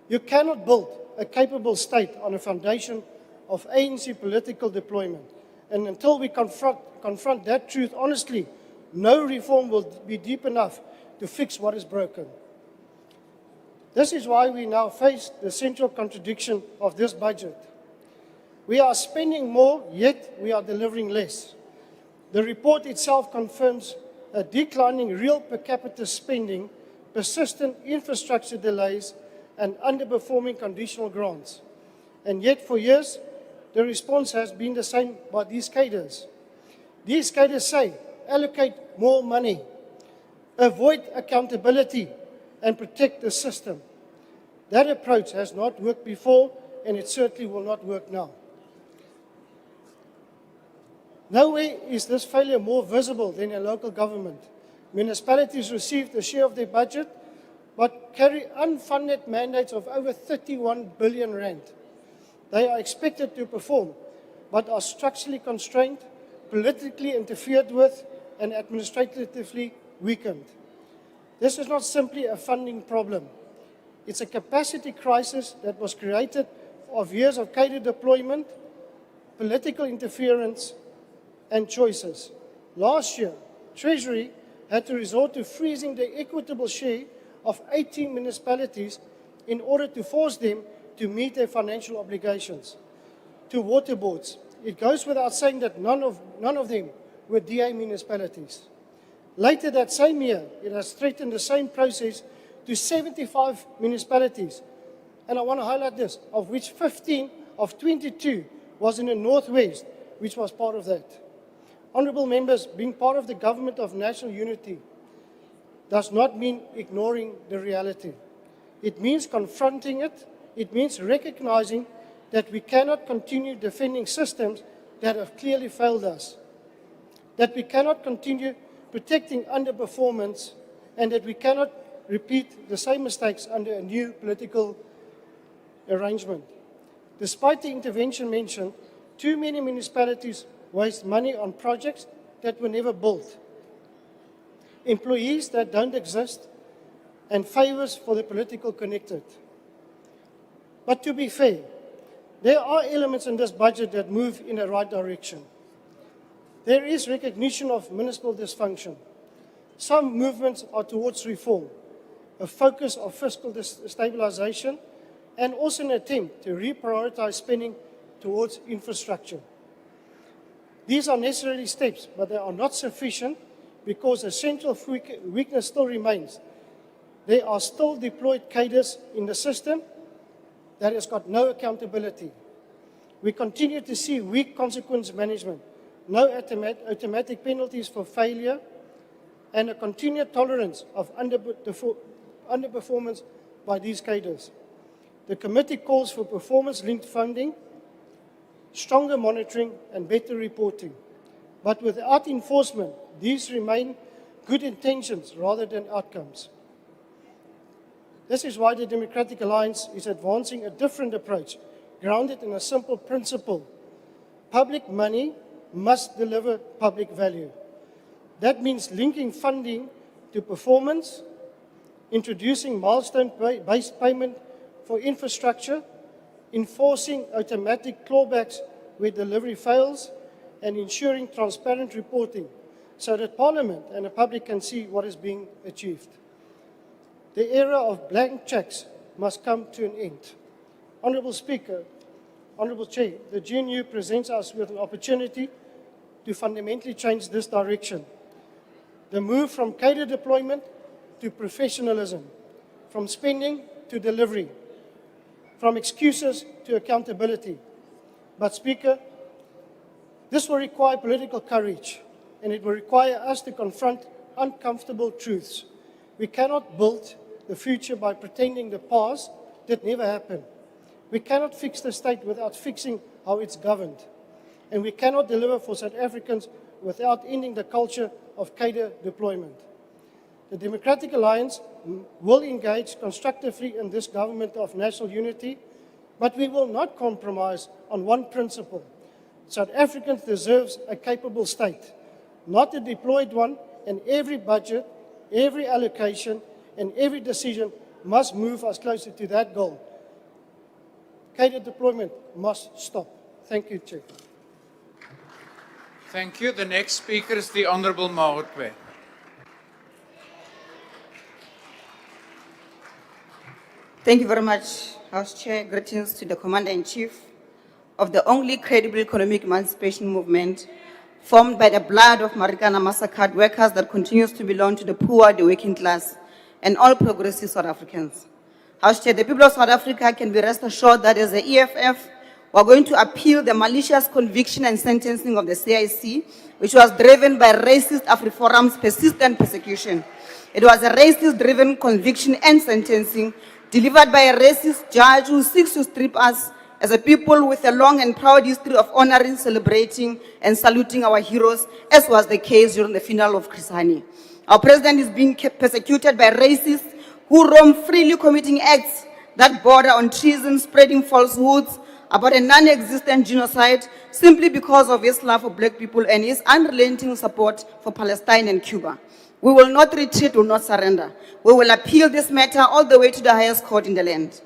You cannot build a capable state on a foundation of ANC political deployment. And until we confront that truth honestly, no reform will be deep enough to fix what is broken. This is why we now face the central contradiction of this budget. We are spending more, yet we are delivering less. The report itself confirms a declining real per capita spending, persistent infrastructure delays, and underperforming conditional grants. And yet for years, the response has been the same by these cadres. These cadres say, allocate more money, avoid accountability, and protect the system. That approach has not worked before, and it certainly will not work now. Nowhere is this failure more visible than in local government. Municipalities received a share of their budget, but carry unfunded mandates of over 31 billion rand. They are expected to perform, but are structurally constrained, politically interfered with, and administratively weakened. This is not simply a funding problem. It's a capacity crisis that was created of years of cadre deployment, political interference, and choices. Last year, Treasury had to resort to freezing the equitable share of 18 municipalities in order to force them to meet their financial obligations. To water boards, it goes without saying that none of them were DA municipalities. Later that same year, it has threatened the same process to 75 municipalities. And I want to highlight this, of which 15 of 22 was in the Northwest, which was part of that. Honourable members, being part of the government of national unity does not mean ignoring the reality. It means confronting it. It means recognizing that we cannot continue defending systems that have clearly failed us, that we cannot continue protecting underperformance, and that we cannot repeat the same mistakes under a new political arrangement. Despite the intervention mentioned, too many municipalities waste money on projects that were never built, employees that don't exist, and favors for the political connected. But to be fair, there are elements in this budget that move in the right direction. There is recognition of municipal dysfunction. Some movements are towards reform, a focus of fiscal stabilization, and also an attempt to reprioritize spending towards infrastructure. These are necessary steps, but they are not sufficient because a central weakness still remains. There are still deployed cadres in the system that has got no accountability. We continue to see weak consequence management, no automatic penalties for failure, and a continued tolerance of underperformance by these cadres. The committee calls for performance-linked funding, stronger monitoring, and better reporting. But without enforcement, these remain good intentions rather than outcomes. This is why the Democratic Alliance is advancing a different approach, grounded in a simple principle. Public money must deliver public value. That means linking funding to performance, introducing milestone-based payment for infrastructure, enforcing automatic clawbacks where delivery fails, and ensuring transparent reporting so that Parliament and the public can see what is being achieved. The era of blank cheques must come to an end. Honourable Speaker, Honourable Chair, the GNU presents us with an opportunity to fundamentally change this direction. The move from cadre deployment to professionalism, from spending to delivery, from excuses to accountability. But Speaker, this will require political courage, and it will require us to confront uncomfortable truths. We cannot build the future by pretending the past did never happen. We cannot fix the state without fixing how it's governed. And we cannot deliver for South Africans without ending the culture of cadre deployment. The Democratic Alliance will engage constructively in this government of national unity, but we will not compromise on one principle. South Africans deserve a capable state, not a deployed one, and every budget, every allocation, and every decision must move us closer to that goal. Cadre deployment must stop. Thank you, Chair. Thank you. The next speaker is the Honourable 𝐬𝐻𝐫𝐿𝐻. Thank you very much, House Chair. Greetings to the Commander-in-Chief of the only credible economic emancipation movement formed by the blood of Marikana massacred workers that continues to belong to the poor, the working class, and all progressive South Africans. House Chair, the people of South Africa can be rest assured that as the EFF, we are going to appeal the malicious conviction and sentencing of the CIC, which was driven by racist AfriForum's persistent persecution. It was a racist-driven conviction and sentencing delivered by a racist judge who seeks to strip us as a people with a long and proud history of honoring, celebrating, and saluting our heroes, as was the case during the funeral of Chris Hani. Our president is being persecuted by racists who roam freely, committing acts that border on treason, spreading falsehoods about a non-existent genocide simply because of his love for black people and his unrelenting support for Palestine and Cuba. We will not retreat, we will not surrender. We will appeal this matter all the way to the highest court in the land.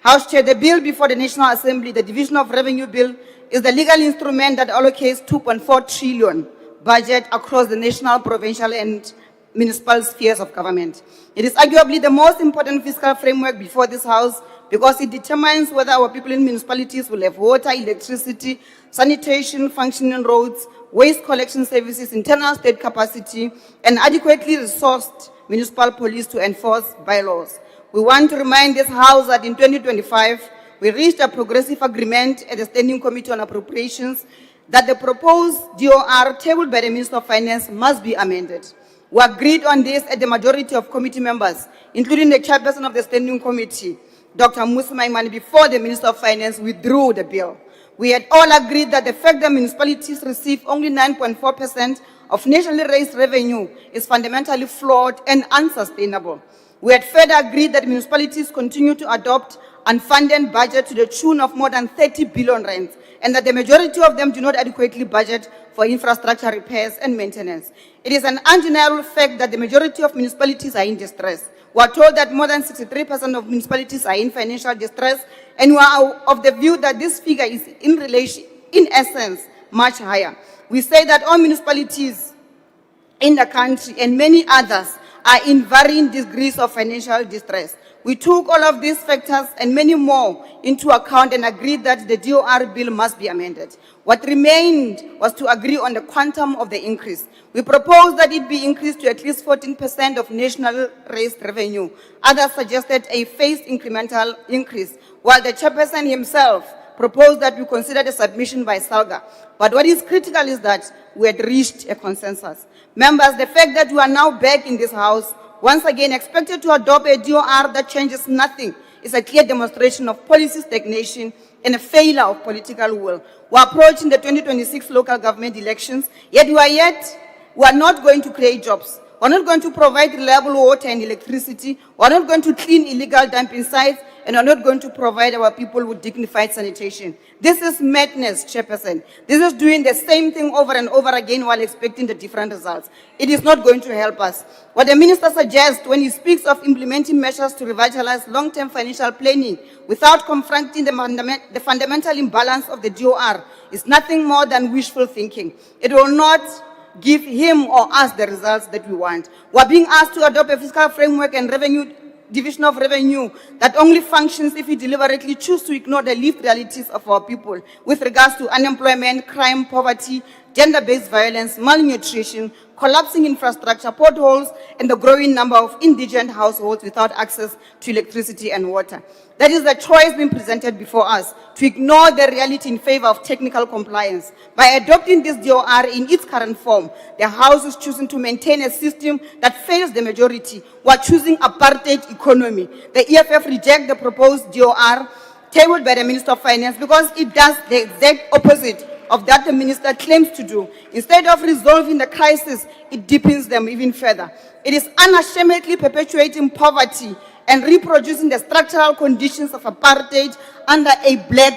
House Chair, the bill before the National Assembly, the Division of Revenue Bill, is the legal instrument that allocates 2.4 trillion budget across the national, provincial, and municipal spheres of government. It is arguably the most important fiscal framework before this House because it determines whether our people in municipalities will have water, electricity, sanitation, functioning roads, waste collection services, internal state capacity, and adequately resourced municipal police to enforce bylaws. We want to remind this House that in 2025, we reached a progressive agreement at the Standing Committee on Appropriations that the proposed DOR tabled by the Minister of Finance must be amended. We agreed on this at the majority of committee members, including the chairperson of the Standing Committee, Dr. Musa Maimane, before the Minister of Finance withdrew the bill. We had all agreed that the fact that municipalities receive only 9.4% of nationally raised revenue is fundamentally flawed and unsustainable. We had further agreed that municipalities continue to adopt unfunded budget to the tune of more than 30 billion rand, and that the majority of them do not adequately budget for infrastructure repairs and maintenance. It is an undeniable fact that the majority of municipalities are in distress. We are told that more than 63% of municipalities are in financial distress, and we are of the view that this figure is in essence, much higher. We say that all municipalities in the country and many others are in varying degrees of financial distress. We took all of these factors and many more into account and agreed that the DOR bill must be amended. What remained was to agree on the quantum of the increase. We proposed that it be increased to at least 14% of national raised revenue. Others suggested a phased incremental increase, while the chairperson himself proposed that we consider the submission by SALGA. But what is critical is that we had reached a consensus. Members, the fact that we are now back in this House, once again expected to adopt a DOR that changes nothing, is a clear demonstration of policy stagnation and a failure of political will. We are approaching the 2026 local government elections, yet we are not going to create jobs. We are not going to provide reliable water and electricity. We are not going to clean illegal dumping sites, and we are not going to provide our people with dignified sanitation. This is madness, Chairperson. This is doing the same thing over and over again while expecting the different results. It is not going to help us. What the Minister suggests when he speaks of implementing measures to revitalize long-term financial planning without confronting the fundamental imbalance of the DOR is nothing more than wishful thinking. It will not give him or us the results that we want. We are being asked to adopt a fiscal framework and division of revenue that only functions if we deliberately choose to ignore the lived realities of our people with regards to unemployment, crime, poverty, gender-based violence, malnutrition, collapsing infrastructure, potholes, and the growing number of indigent households without access to electricity and water. That is the choice being presented before us, to ignore the reality in favor of technical compliance. By adopting this DOR in its current form, the House is choosing to maintain a system that fails the majority, while choosing apartheid economy. The EFF rejects the proposed DOR tabled by the Minister of Finance because it does the exact opposite of that the minister claims to do. Instead of resolving the crisis, it deepens them even further. It is unashamedly perpetuating poverty and reproducing the structural conditions of apartheid under a black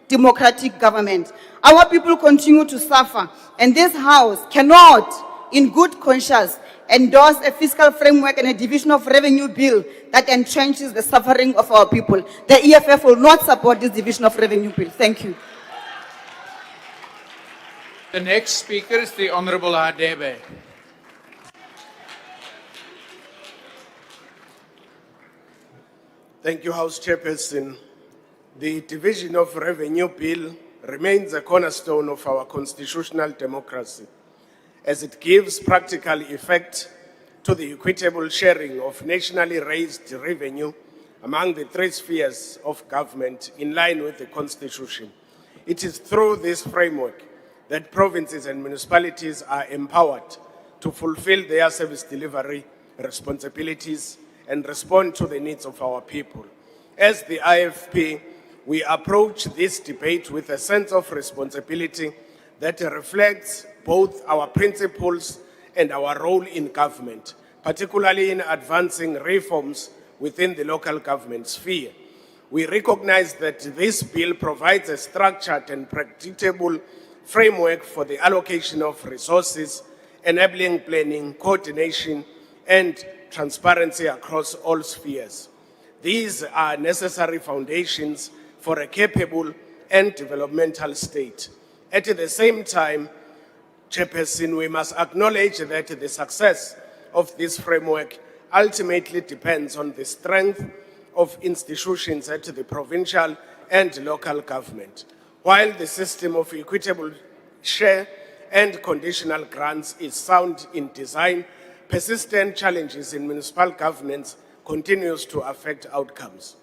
democratic government. Our people continue to suffer, and this House cannot, in good conscience, endorse a fiscal framework and a division of revenue bill that entrenches the suffering of our people. The EFF will not support this division of revenue bill. Thank you. The next speaker is the Honorable 𝐟𝐸𝐫𝐸. Thank you, House Chairperson. The Division of Revenue Bill remains a cornerstone of our constitutional democracy, as it gives practical effect to the equitable sharing of nationally raised revenue among the three spheres of government in line with the Constitution. It is through this framework that provinces and municipalities are empowered to fulfill their service delivery responsibilities and respond to the needs of our people. As the IFP, we approach this debate with a sense of responsibility that reflects both our principles and our role in government, particularly in advancing reforms within the local government sphere. We recognize that this bill provides a structured and predictable framework for the allocation of resources, enabling planning, coordination, and transparency across all spheres. These are necessary foundations for a capable and developmental state. At the same time, Chairperson, we must acknowledge that the success of this framework ultimately depends on the strength of institutions at the provincial and local government. While the system of equitable share and conditional grants is sound in design, persistent challenges in municipal governance continues to affect outcomes.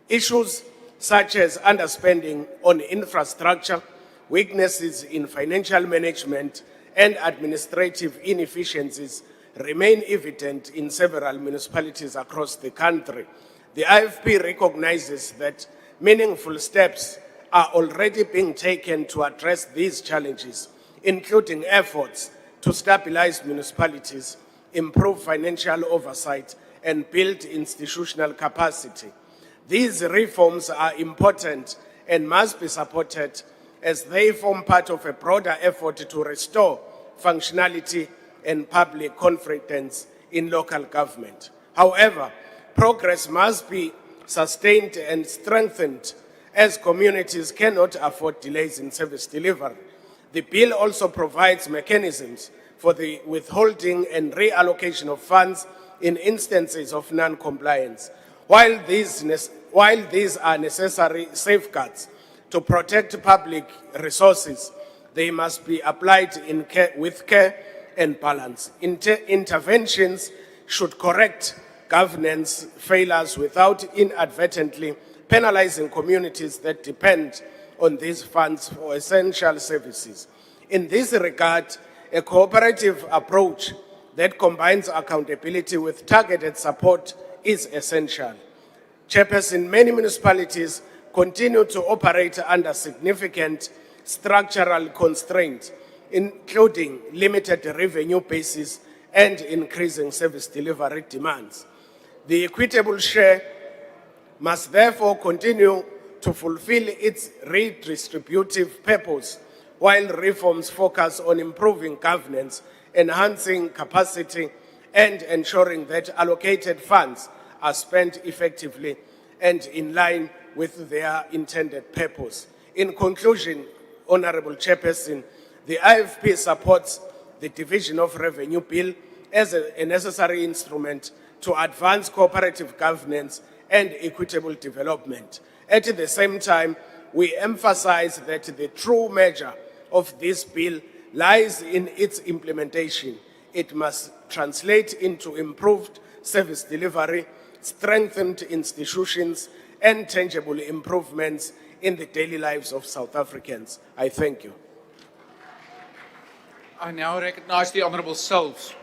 Issues such as underspending on infrastructure, weaknesses in financial management, and administrative inefficiencies remain evident in several municipalities across the country. The IFP recognizes that meaningful steps are already being taken to address these challenges, including efforts to stabilize municipalities, improve financial oversight, and build institutional capacity. These reforms are important and must be supported as they form part of a broader effort to restore functionality and public confidence in local government. However, progress must be sustained and strengthened as communities cannot afford delays in service delivery. The bill also provides mechanisms for the withholding and reallocation of funds in instances of non-compliance. While these are necessary safeguards to protect public resources, they must be applied with care and balance. Interventions should correct governance failures without inadvertently penalizing communities that depend on these funds for essential services. In this regard, a cooperative approach that combines accountability with targeted support is essential. Chairperson, many municipalities continue to operate under significant structural constraints, including limited revenue bases and increasing service delivery demands. The equitable share must therefore continue to fulfill its redistributive purpose, while reforms focus on improving governance, enhancing capacity, and ensuring that allocated funds are spent effectively and in line with their intended purpose. In conclusion, Honorable Chairperson, the IFP supports the Division of Revenue Bill as a necessary instrument to advance cooperative governance and equitable development. At the same time, we emphasize that the true measure of this bill lies in its implementation. It must translate into improved service delivery, strengthened institutions, and tangible improvements in the daily lives of South Africans. I thank you. I now recognize the Honourable Silves.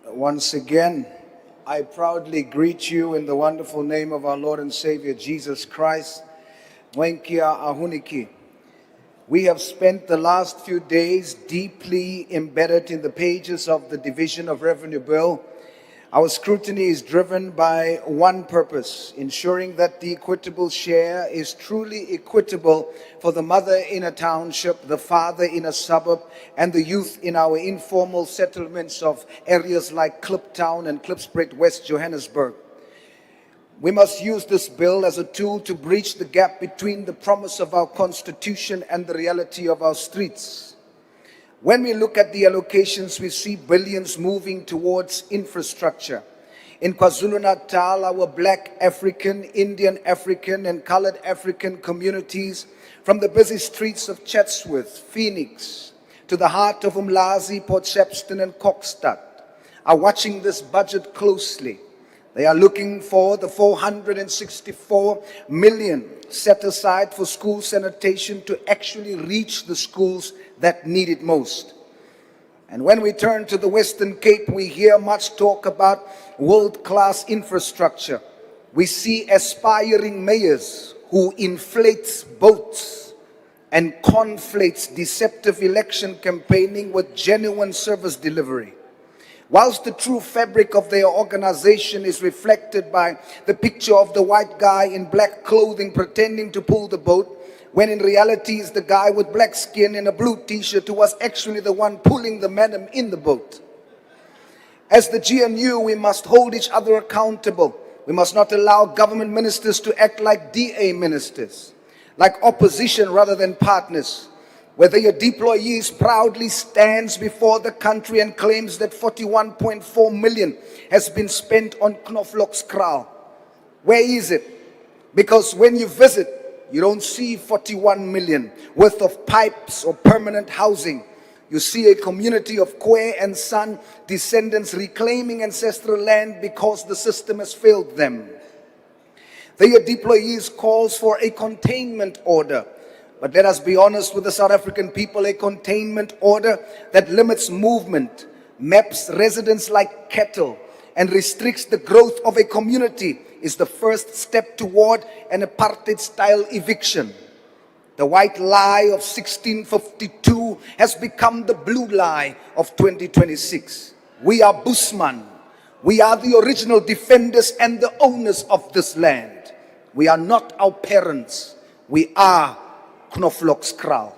Once again, I proudly greet you in the wonderful name of our Lord and Savior Jesus Christ. 𝐽𝐿𝐼. We have spent the last few days deeply embedded in the pages of the Division of Revenue Bill. Our scrutiny is driven by one purpose: ensuring that the equitable share is truly equitable for the mother in a township, the father in a suburb, and the youth in our informal settlements of areas like Kliptown and Klipspruit, West Johannesburg. We must use this bill as a tool to bridge the gap between the promise of our Constitution and the reality of our streets. When we look at the allocations, we see billions moving towards infrastructure. In KwaZulu-Natal, our Black African, Indian African, and Colored African communities, from the busy streets of Chatsworth, Phoenix, to the heart of Umlazi, Port Shepstone, and Kokstad, are watching this budget closely. They are looking for the 464 million set aside for school sanitation to actually reach the schools that need it most. And when we turn to the Western Cape, we hear much talk about world-class infrastructure. We see aspiring mayors who inflates votes and conflates deceptive election campaigning with genuine service delivery. Whilst the true fabric of their organization is reflected by the picture of the white guy in black clothing pretending to pull the boat, when in reality is the guy with black skin and a blue t-shirt who was actually the one pulling the madam in the boat. As the GNU, we must hold each other accountable. We must not allow government ministers to act like DA ministers, like opposition rather than partners. Whether your deployees proudly stands before the country and claims that 41.4 million has been spent on Knoflokskraal. Where is it? Because when you visit, you don't see 41 million worth of pipes or permanent housing. You see a community of 𝐾𝐭 and 𝐻𝐶 descendants reclaiming ancestral land because the system has failed them. The deployees calls for a containment order. But let us be honest with the South African people, a containment order that limits movement, maps residents like cattle, and restricts the growth of a community is the first step toward an apartheid-style eviction. The white lie of 1652 has become the blue lie of 2026. We are Bushman. We are the original defenders and the owners of this land. We are not our parents. We are Knoflokskraal.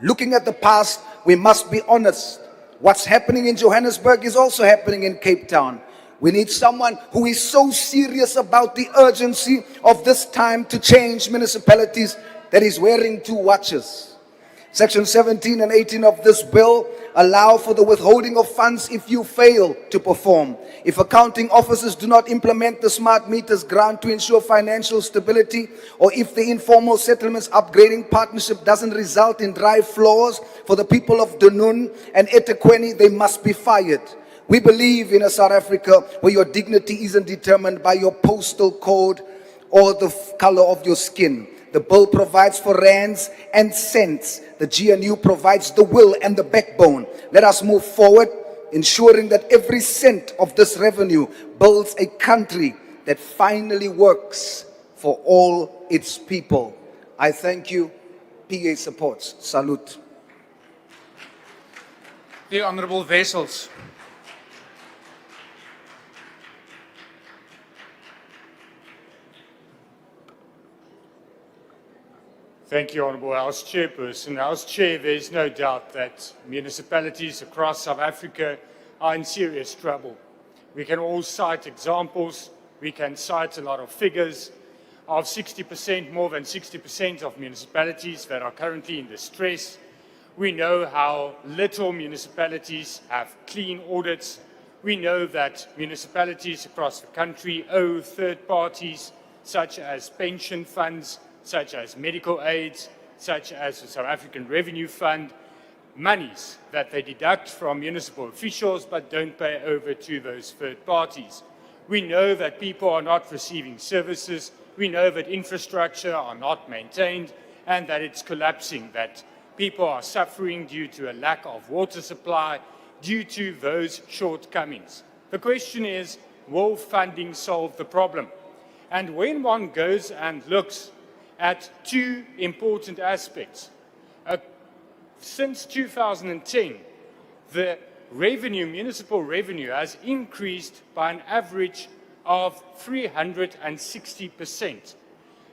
Looking at the past, we must be honest. What's happening in Johannesburg is also happening in Cape Town. We need someone who is so serious about the urgency of this time to change municipalities that is wearing two watches. Section 17 and 18 of this bill allow for the withholding of funds if you fail to perform. If accounting officers do not implement the smart meters grant to ensure financial stability, or if the informal settlements upgrading partnership doesn't result in dry floors for the people of Dunoon and eThekwini, they must be fired. We believe in a South Africa where your dignity isn't determined by your postal code or the color of your skin. The bill provides for rands and cents. The GNU provides the will and the backbone. Let us move forward, ensuring that every cent of this revenue builds a country that finally works for all its people. I thank you. PA supports. Salute. The Honourable Wessels. Thank you, Honourable House Chairperson. House Chair, there is no doubt that municipalities across South Africa are in serious trouble. We can all cite examples. We can cite a lot of figures of 60%, more than 60% of municipalities that are currently in distress. We know how little municipalities have clean audits. We know that municipalities across the country owe third parties, such as pension funds, such as medical aids, such as the South African Revenue Fund, monies that they deduct from municipal officials but don't pay over to those third parties. We know that people are not receiving services. We know that infrastructure are not maintained and that it's collapsing, that people are suffering due to a lack of water supply, due to those shortcomings. The question is, will funding solve the problem? And when one goes and looks at two important aspects. Since 2010, the municipal revenue has increased by an average of 360%.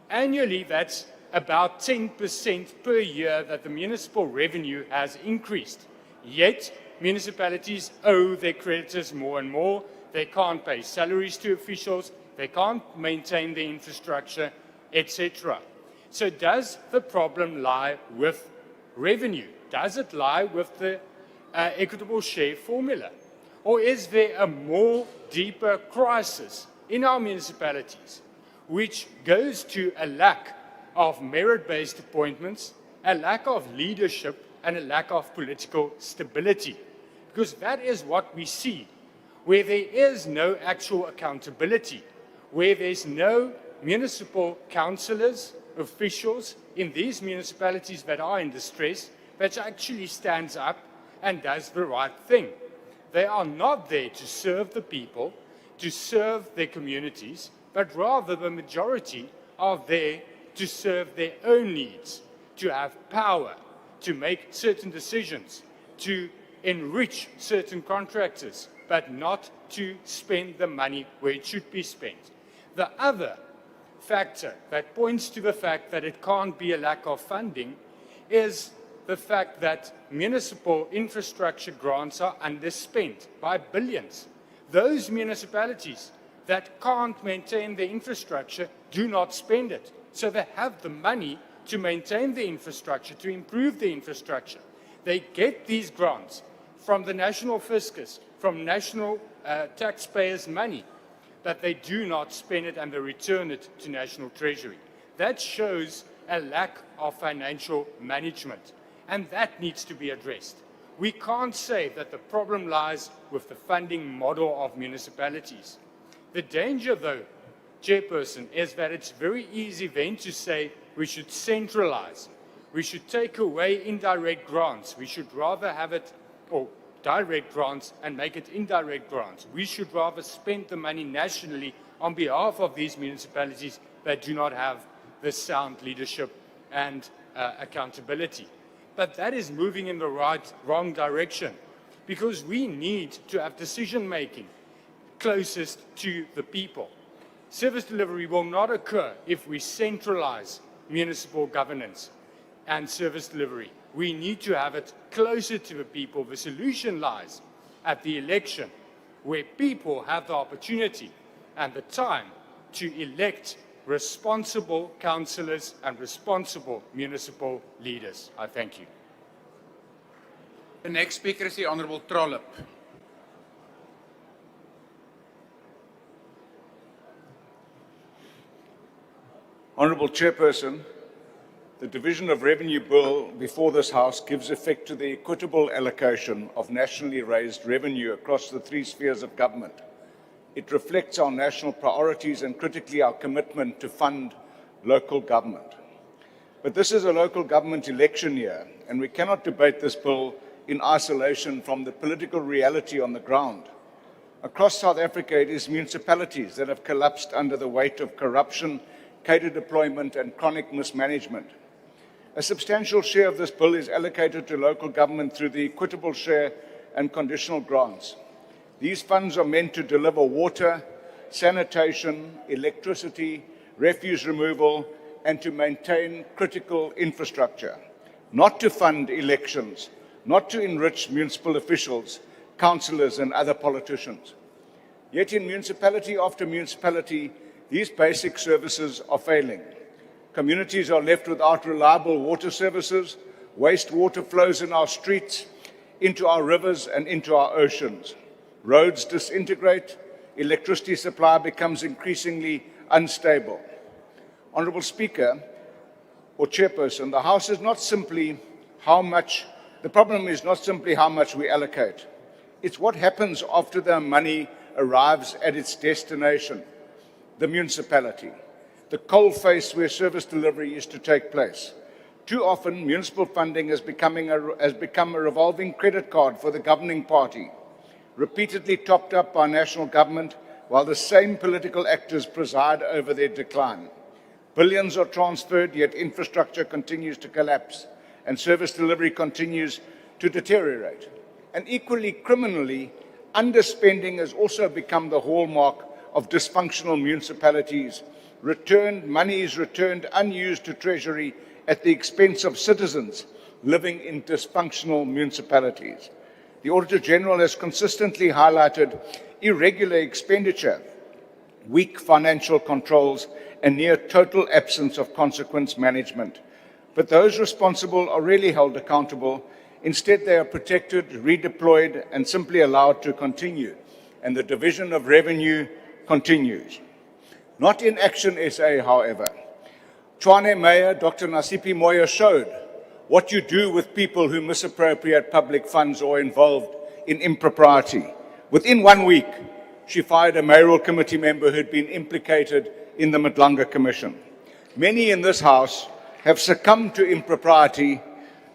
Annually, that's about 10% per year that the municipal revenue has increased. Yet, municipalities owe their creditors more and more. They can't pay salaries to officials. They can't maintain the infrastructure, etc. So does the problem lie with revenue? Does it lie with the equitable share formula? Or is there a more deeper crisis in our municipalities which goes to a lack of merit-based appointments, a lack of leadership, and a lack of political stability? Because that is what we see, where there is no actual accountability, where there's no municipal councillors, officials in these municipalities that are in distress that actually stands up and does the right thing. They are not there to serve the people, to serve their communities, but rather the majority are there to serve their own needs, to have power, to make certain decisions, to enrich certain contractors, but not to spend the money where it should be spent. The other factor that points to the fact that it can't be a lack of funding is the fact that municipal infrastructure grants are underspent by billions. Those municipalities that can't maintain their infrastructure do not spend it. So they have the money to maintain the infrastructure, to improve the infrastructure. They get these grants from the national fiscus, from national taxpayers' money. that they do not spend it and they return it to National Treasury. That shows a lack of financial management, and that needs to be addressed. We can't say that the problem lies with the funding model of municipalities. The danger, though, Chairperson, is that it's very easy then to say we should centralize. We should take away indirect grants. We should rather have it, or direct grants, and make it indirect grants. We should rather spend the money nationally on behalf of these municipalities that do not have the sound leadership and accountability. But that is moving in the wrong direction, because we need to have decision-making closest to the people. Service delivery will not occur if we centralize municipal governance and service delivery. We need to have it closer to the people. The solution lies at the election, where people have the opportunity and the time to elect responsible councillors and responsible municipal leaders. I thank you. The next speaker is the Honourable Trollip. Honourable Chairperson, the Division of Revenue Bill before this House gives effect to the equitable allocation of nationally raised revenue across the three spheres of government. It reflects our national priorities and critically our commitment to fund local government. But this is a local government election year, and we cannot debate this bill in isolation from the political reality on the ground. Across South Africa, it is municipalities that have collapsed under the weight of corruption, cadre deployment and chronic mismanagement. A substantial share of this bill is allocated to local government through the equitable share and conditional grants. These funds are meant to deliver water, sanitation, electricity, refuse removal, and to maintain critical infrastructure, not to fund elections, not to enrich municipal officials, councillors and other politicians. Yet in municipality after municipality, these basic services are failing. Communities are left without reliable water services, wastewater flows in our streets, into our rivers and into our oceans. Roads disintegrate, electricity supply becomes increasingly unstable. Honourable Speaker, or Chairperson, the House is not simply the problem is not simply how much we allocate. It's what happens after the money arrives at its destination, the municipality, the coalface where service delivery is to take place. Too often, municipal funding has become a revolving credit card for the governing party, repeatedly topped up by national government, while the same political actors preside over their decline. Billions are transferred, yet infrastructure continues to collapse, and service delivery continues to deteriorate. And equally criminally, underspending has also become the hallmark of dysfunctional municipalities. Money is returned unused to Treasury at the expense of citizens living in dysfunctional municipalities. The Auditor General has consistently highlighted irregular expenditure, weak financial controls, and near total absence of consequence management. But those responsible are rarely held accountable. Instead, they are protected, redeployed, and simply allowed to continue. And the division of revenue continues. Not in Action SA, however. Tshwane Mayor Dr. Nasipi Moyo showed what you do with people who misappropriate public funds or involved in impropriety. Within 1 week, she fired a mayoral committee member who had been implicated in the Madlanga Commission. Many in this House have succumbed to impropriety,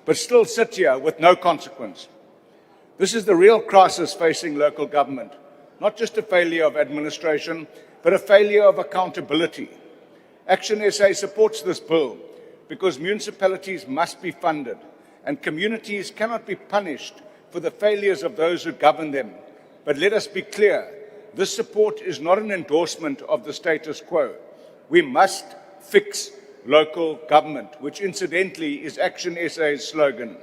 but still sit here with no consequence. This is the real crisis facing local government, not just a failure of administration, but a failure of accountability. Action SA supports this bill because municipalities must be funded and communities cannot be punished for the failures of those who govern them. But let us be clear, this support is not an endorsement of the status quo. We must fix local government, which incidentally is Action SA's slogan.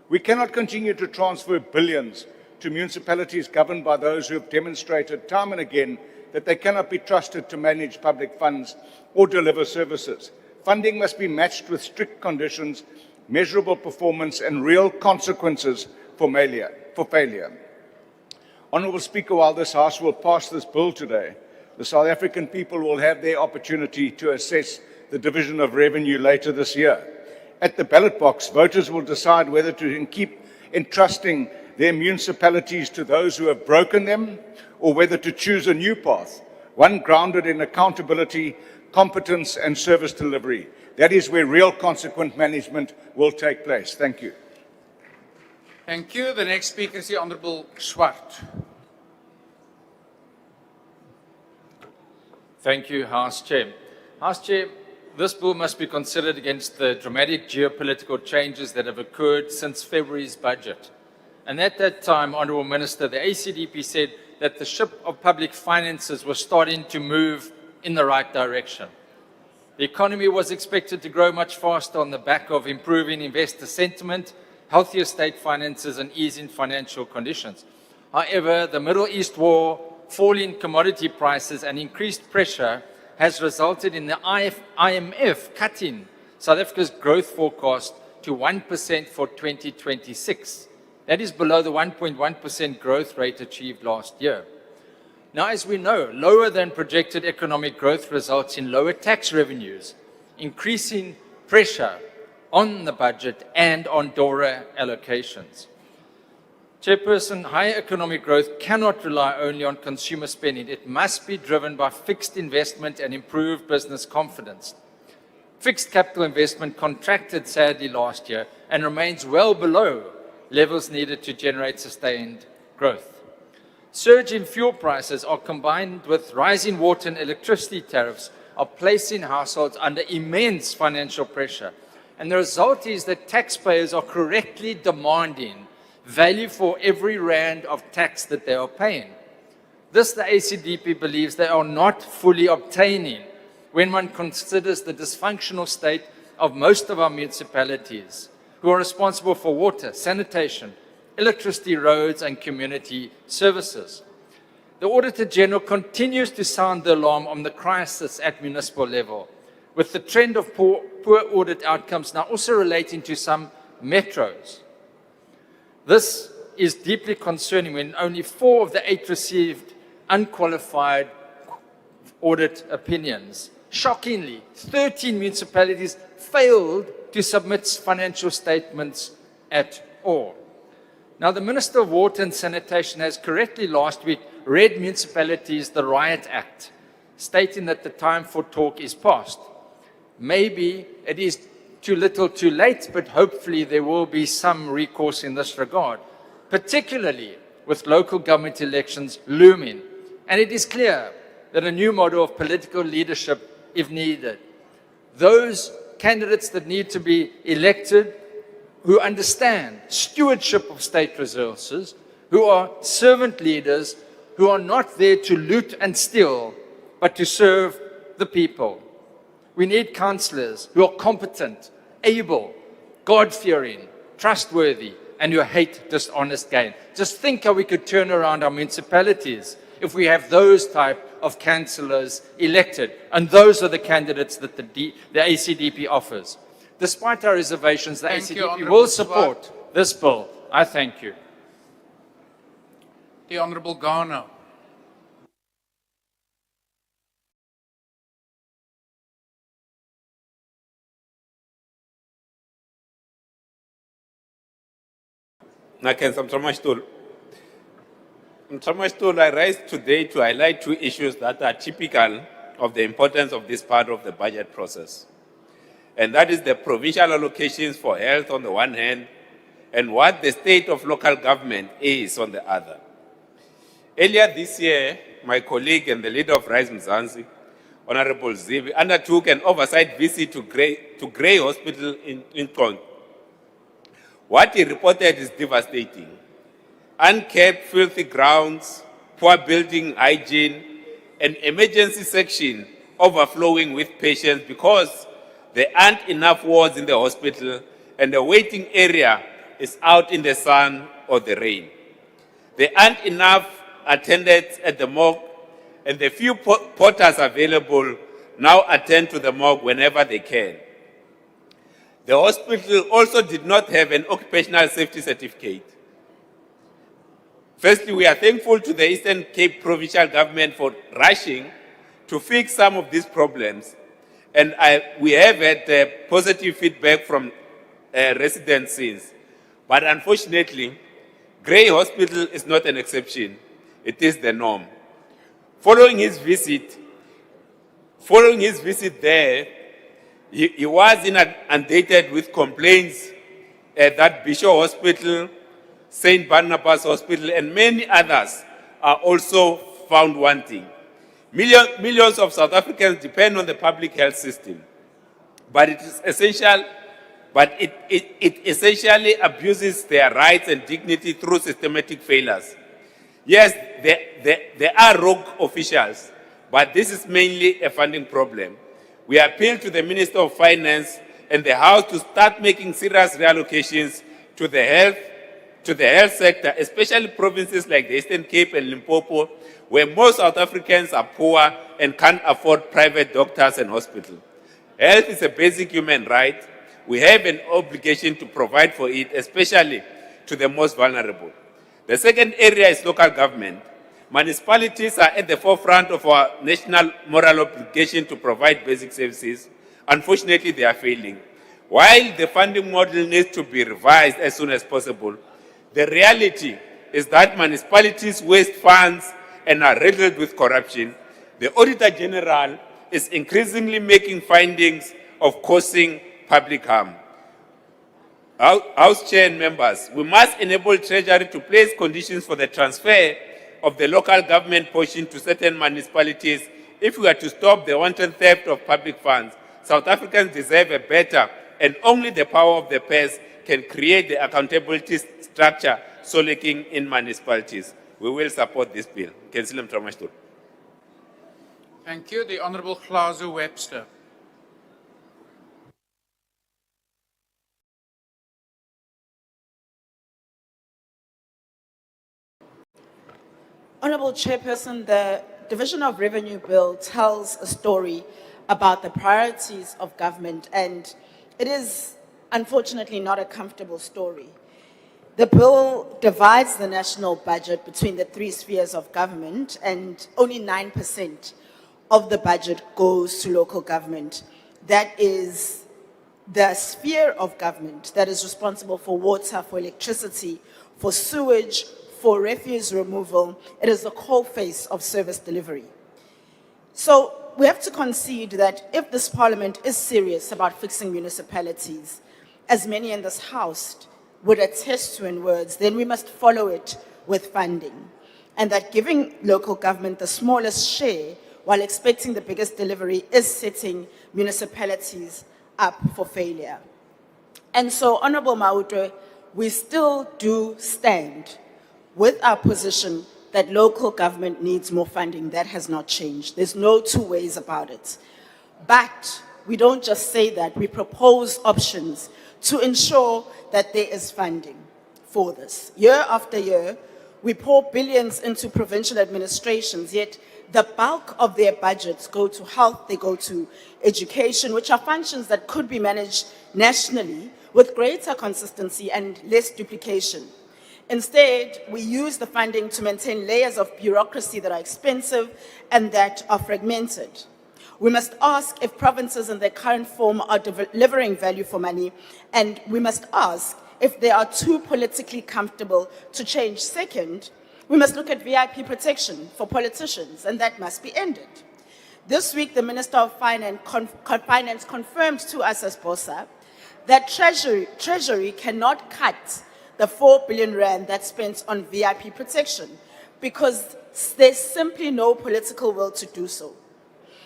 We cannot continue to transfer billions to municipalities governed by those who have demonstrated time and again that they cannot be trusted to manage public funds or deliver services. Funding must be matched with strict conditions, measurable performance, and real consequences for failure. Honourable Speaker, while this House will pass this bill today, The South African people will have their opportunity to assess the division of revenue later this year. At the ballot box, voters will decide whether to keep entrusting their municipalities to those who have broken them, or whether to choose a new path, one grounded in accountability, competence and service delivery. That is where real consequent management will take place. Thank you. Thank you. The next speaker is the Honourable Swart. Thank you, House Chair. House Chair, this bill must be considered against the dramatic geopolitical changes that have occurred since February's budget. And at that time, Honourable Minister, the ACDP said that the ship of public finances was starting to move in the right direction. The economy was expected to grow much faster on the back of improving investor sentiment, healthier state finances and easing financial conditions. However, the Middle East war, falling commodity prices and increased pressure has resulted in the IMF cutting South Africa's growth forecast to 1% for 2026. That is below the 1.1% growth rate achieved last year. Now, as we know, lower than projected economic growth results in lower tax revenues, increasing pressure on the budget and on DORA allocations. Chairperson, higher economic growth cannot rely only on consumer spending. It must be driven by fixed investment and improved business confidence. Fixed capital investment contracted sadly last year and remains well below levels needed to generate sustained growth. Surge in fuel prices are combined with rising water and electricity tariffs are placing households under immense financial pressure. And the result is that taxpayers are correctly demanding value for every rand of tax that they are paying. This, the ACDP believes, they are not fully obtaining when one considers the dysfunctional state of most of our municipalities, who are responsible for water, sanitation, electricity, roads, and community services. The Auditor General continues to sound the alarm on the crisis at municipal level, with the trend of poor audit outcomes now also relating to some metros. This is deeply concerning when only 4 of the 8 received unqualified audit opinions. Shockingly, 13 municipalities failed to submit financial statements at all. Now, the Minister of Water and Sanitation has correctly last week read municipalities the Riot Act, stating that the time for talk is past. Maybe it is too little too late, but hopefully there will be some recourse in this regard, particularly with local government elections looming. And it is clear that a new model of political leadership is needed. Those candidates that need to be elected who understand stewardship of state resources, who are servant leaders, who are not there to loot and steal, but to serve the people. We need councillors who are competent, able, God-fearing, trustworthy, and who hate dishonest gain. Just think how we could turn around our municipalities if we have those type of councillors elected. And those are the candidates that the ACDP offers. Despite our reservations, the ACDP will support this bill. I thank you. The Honourable Ghana. Mtramashtul, I rise today to highlight 2 issues that are typical of the importance of this part of the budget process. And that is the provincial allocations for health on the one hand, and what the state of local government is on the other. Earlier this year, my colleague and the leader of 𝐟𝐨𝐫𝐿𝐵𝐿𝐵, Honorable 𝐬𝐮𝐬𝐜𝐫𝐢𝐻𝐵, undertook an oversight visit to 𝐬𝐮𝐬𝐜𝐫𝐷𝐷 Hospital in 𝐬𝐿𝐵𝐻𝐵. What he reported is devastating. Unkept, filthy grounds, poor building hygiene, an emergency section overflowing with patients because there aren't enough wards in the hospital and the waiting area is out in the sun or the rain. There aren't enough attendants at the morgue, and the few porters available now attend to the morgue whenever they can. The hospital also did not have an occupational safety certificate. Firstly, we are thankful to the Eastern Cape Provincial Government for rushing to fix some of these problems. And we have had positive feedback from residents since. But unfortunately, Grey Hospital is not an exception. It is the norm. Following his visit there, he was inundated with complaints that Bishop Hospital, St. Barnabas Hospital, and many others are also found wanting. Millions of South Africans depend on the public health system, but it is essential. But it essentially abuses their rights and dignity through systematic failures. Yes, there are rogue officials, but this is mainly a funding problem. We appeal to the Minister of Finance and the House to start making serious reallocations to the health sector, especially provinces like the Eastern Cape and Limpopo, where most South Africans are poor and can't afford private doctors and hospitals. Health is a basic human right. We have an obligation to provide for it, especially to the most vulnerable. The second area is local government. Municipalities are at the forefront of our national moral obligation to provide basic services. Unfortunately, they are failing. While the funding model needs to be revised as soon as possible, the reality is that municipalities waste funds and are riddled with corruption. The Auditor General is increasingly making findings of causing public harm. House Chair and members, we must enable Treasury to place conditions for the transfer of the local government portion to certain municipalities if we are to stop the wanton theft of public funds. South Africans deserve a better, and only the power of the purse can create the accountability structure so lacking in municipalities. We will support this bill. Councillor Mtramashtur. Thank you. The Honourable 𝐿𝐴𝐵𝐻𝑒. Honourable Chairperson, the Division of Revenue Bill tells a story about the priorities of government, and it is unfortunately not a comfortable story. The bill divides the national budget between the three spheres of government, and only 9% of the budget goes to local government. That is the sphere of government that is responsible for water, for electricity, for sewage, for refuse removal. It is the core face of service delivery. So we have to concede that if this parliament is serious about fixing municipalities, as many in this house would attest to in words, then we must follow it with funding. And that giving local government the smallest share while expecting the biggest delivery is setting municipalities up for failure. And so, Honourable Mautwe, we still do stand with our position that local government needs more funding. That has not changed. There's no two ways about it. But we don't just say that, we propose options to ensure that there is funding for this. Year after year, we pour billions into provincial administrations, yet the bulk of their budgets go to health, they go to education, which are functions that could be managed nationally with greater consistency and less duplication. Instead, we use the funding to maintain layers of bureaucracy that are expensive and that are fragmented. We must ask if provinces in their current form are delivering value for money, and we must ask if they are too politically comfortable to change. Second, we must look at VIP protection for politicians, and that must be ended. This week, the Minister of Finance confirmed to us as BOSA that Treasury cannot cut the 4 billion rand that's spent on VIP protection because there's simply no political will to do so.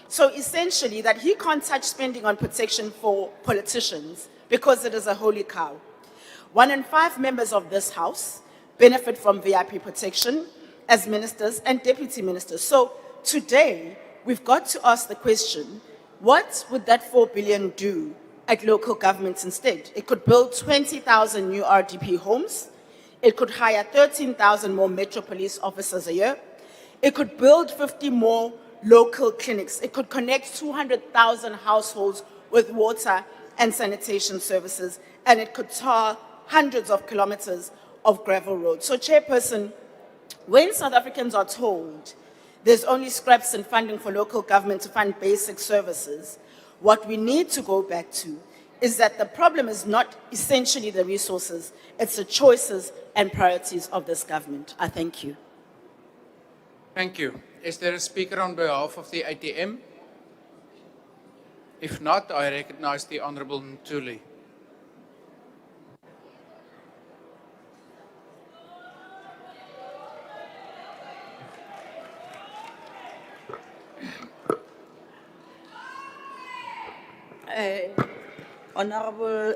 So essentially that he can't touch spending on protection for politicians because it is a holy cow. 1 in 5 members of this house benefit from VIP protection as ministers and deputy ministers. So today, we've got to ask the question, what would that 4 billion do at local governments instead? It could build 20,000 new RDP homes. It could hire 13,000 more Metro Police officers a year. It could build 50 more local clinics. It could connect 200,000 households with water and sanitation services. And it could tar hundreds of kilometers of gravel roads. So, Chairperson, when South Africans are told there's only scraps in funding for local government to fund basic services. What we need to go back to is that the problem is not essentially the resources, it's the choices and priorities of this government. I thank you. Thank you. Is there a speaker on behalf of the ATM? If not, I recognize the Honourable Ntuli. Honourable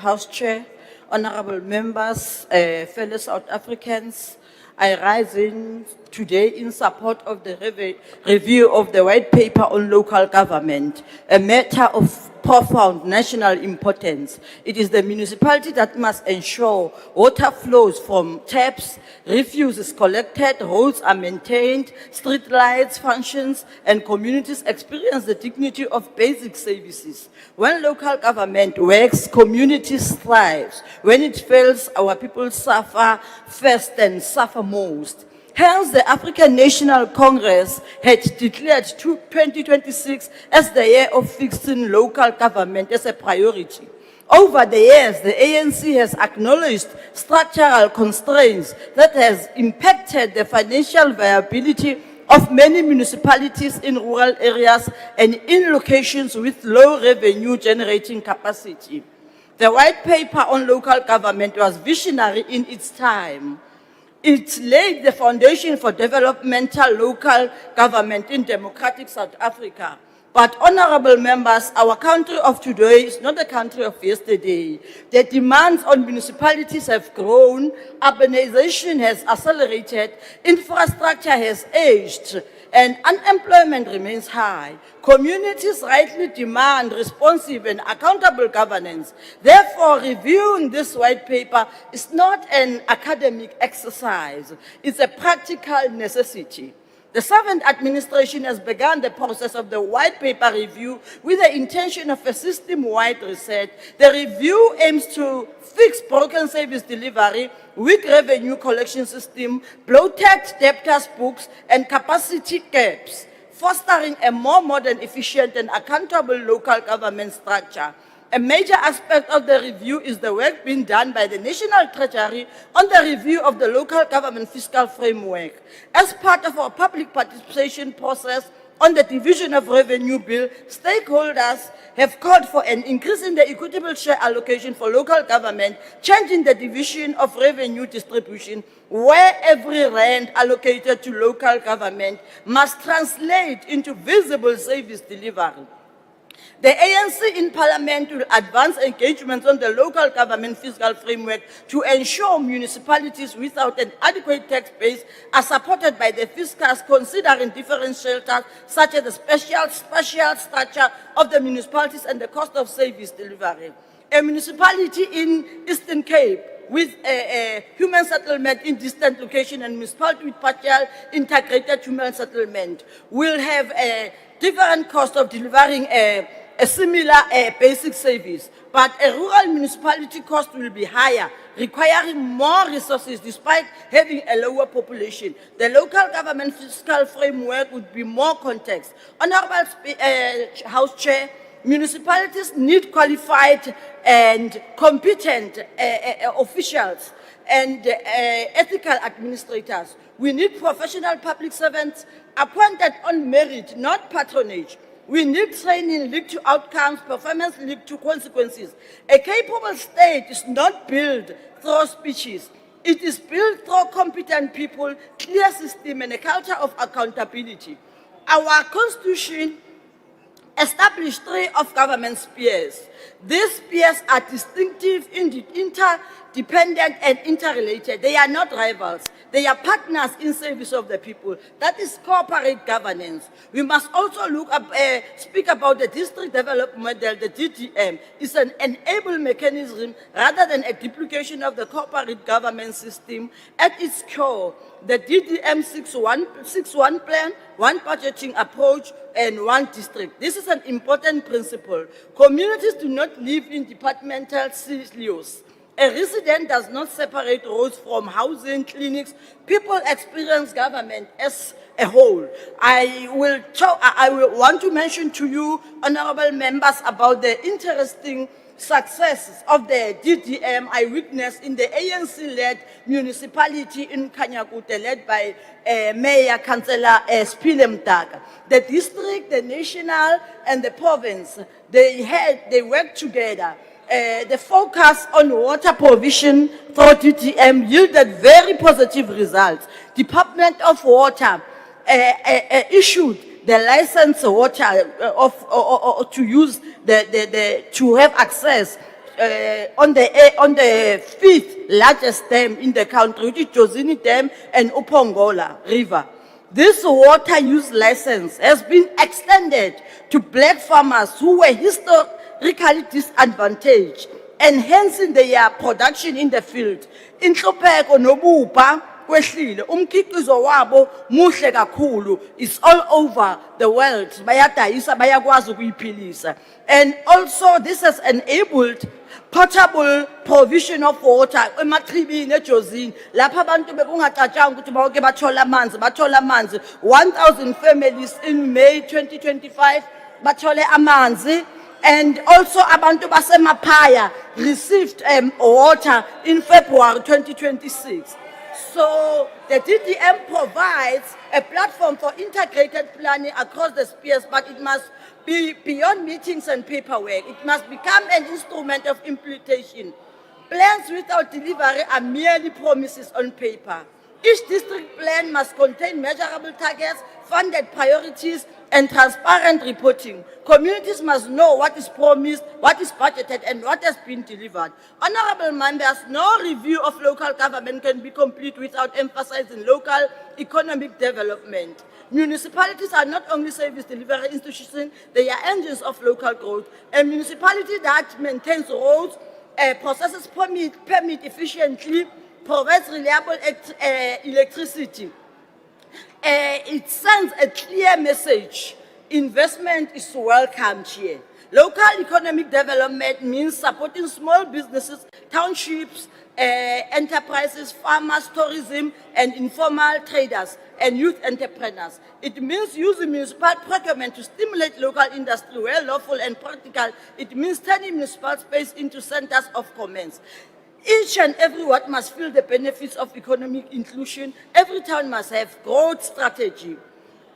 House Chair, honourable members, fellow South Africans, I rise in today in support of the review of the white paper on local government, a matter of profound national importance. It is the municipality that must ensure water flows from taps, refuse is collected, roads are maintained, street lights functions, and communities experience the dignity of basic services. When local government works, communities thrive. When it fails, our people suffer first and suffer most. Hence, the African National Congress had declared 2026 as the year of fixing local government as a priority. Over the years, the ANC has acknowledged structural constraints that has impacted the financial viability of many municipalities in rural areas and in locations with low revenue generating capacity. The white paper on local government was visionary in its time. It laid the foundation for developmental local government in democratic South Africa. But honorable members, our country of today is not the country of yesterday. The demands on municipalities have grown, urbanization has accelerated, infrastructure has aged, and unemployment remains high. Communities rightly demand responsive and accountable governance. Therefore, reviewing this white paper is not an academic exercise, it's a practical necessity. The 7th administration has begun the process of the white paper review with the intention of a system-wide reset. The review aims to fix broken service delivery, weak revenue collection system, bloated debtors books, and capacity gaps, fostering a more modern, efficient, and accountable local government structure. A major aspect of the review is the work being done by the National Treasury on the review of the local government fiscal framework. As part of our public participation process on the division of revenue bill, stakeholders have called for an increase in the equitable share allocation for local government, changing the division of revenue distribution, where every rand allocated to local government must translate into visible service delivery. The ANC in Parliament will advance engagements on the local government fiscal framework to ensure municipalities without an adequate tax base are supported by the fiscals, considering different shelters such as the special structure of the municipalities and the cost of service delivery. A municipality in Eastern Cape with a human settlement in distant location and municipality with partial integrated human settlement will have a different cost of delivering a similar basic service, but a rural municipality cost will be higher, requiring more resources despite having a lower population. The local government fiscal framework would be more context. Honorable House Chair, municipalities need qualified and competent officials and ethical administrators. We need professional public servants appointed on merit, not patronage. We need training linked to outcomes, performance linked to consequences. A capable state is not built through speeches. It is built through competent people, clear system, and a culture of accountability. Our constitution established 3 of-government spheres. These spheres are distinctive, interdependent, and interrelated. They are not rivals. They are partners in service of the people. That is corporate governance. We must also speak about the district development model, the DDM. It's an enable mechanism rather than a duplication of the corporate government system. At its core, the DDM 6-1 plan, one budgeting approach, and one district. This is an important principle. Communities do not live in departmental silos. A resident does not separate roads from housing, clinics. People experience government as a whole. I will want to mention to you, honorable members, about the interesting successes of the DDM I witnessed in the ANC-led municipality in Kanyakute, led by Mayor Councillor 𝐿 The district, the national, and the province, they worked together. The focus on water provision through DDM yielded very positive results. Department of Water issued the license water to use to have access on the 5th largest dam in the country, which is 𝐬𝐮𝐬𝐜𝐫𝐽𝑜 Dam and 𝐻𝑝ongola River. This water use license has been extended to black farmers who were historically disadvantaged, enhancing their production in the field. Inhlupheko nobupha kwehlile, umkhiqizo wabo muhle kakhulu. It's all over the world. Bayadayisa, bayakwazi ukuyiphilisa. And also this has enabled portable provision of water emachibini ejozini lapha abantu bekungacatshanga ukuthi bonke bathola amanzi 1,000 families in May 2025 bathole amanzi. And also abantu basemaphaya received water in February 2026. So the DDM provides a platform for integrated planning across the spheres, but it must be beyond meetings and paperwork. It must become an instrument of implementation. Plans without delivery are merely promises on paper. Each district plan must contain measurable targets, funded priorities, and transparent reporting. Communities must know what is promised, what is budgeted, and what has been delivered. Honorable members, no review of local government can be complete without emphasizing local economic development. Municipalities are not only service delivery institutions, they are engines of local growth. A municipality that maintains roads, processes permit efficiently, provides reliable electricity. It sends a clear message. Investment is welcomed here. Local economic development means supporting small businesses, townships, enterprises, farmers, tourism, and informal traders and youth entrepreneurs. It means using municipal procurement to stimulate local industry where lawful and practical. It means turning municipal space into centers of commerce. Each and every ward must feel the benefits of economic inclusion. Every town must have growth strategy.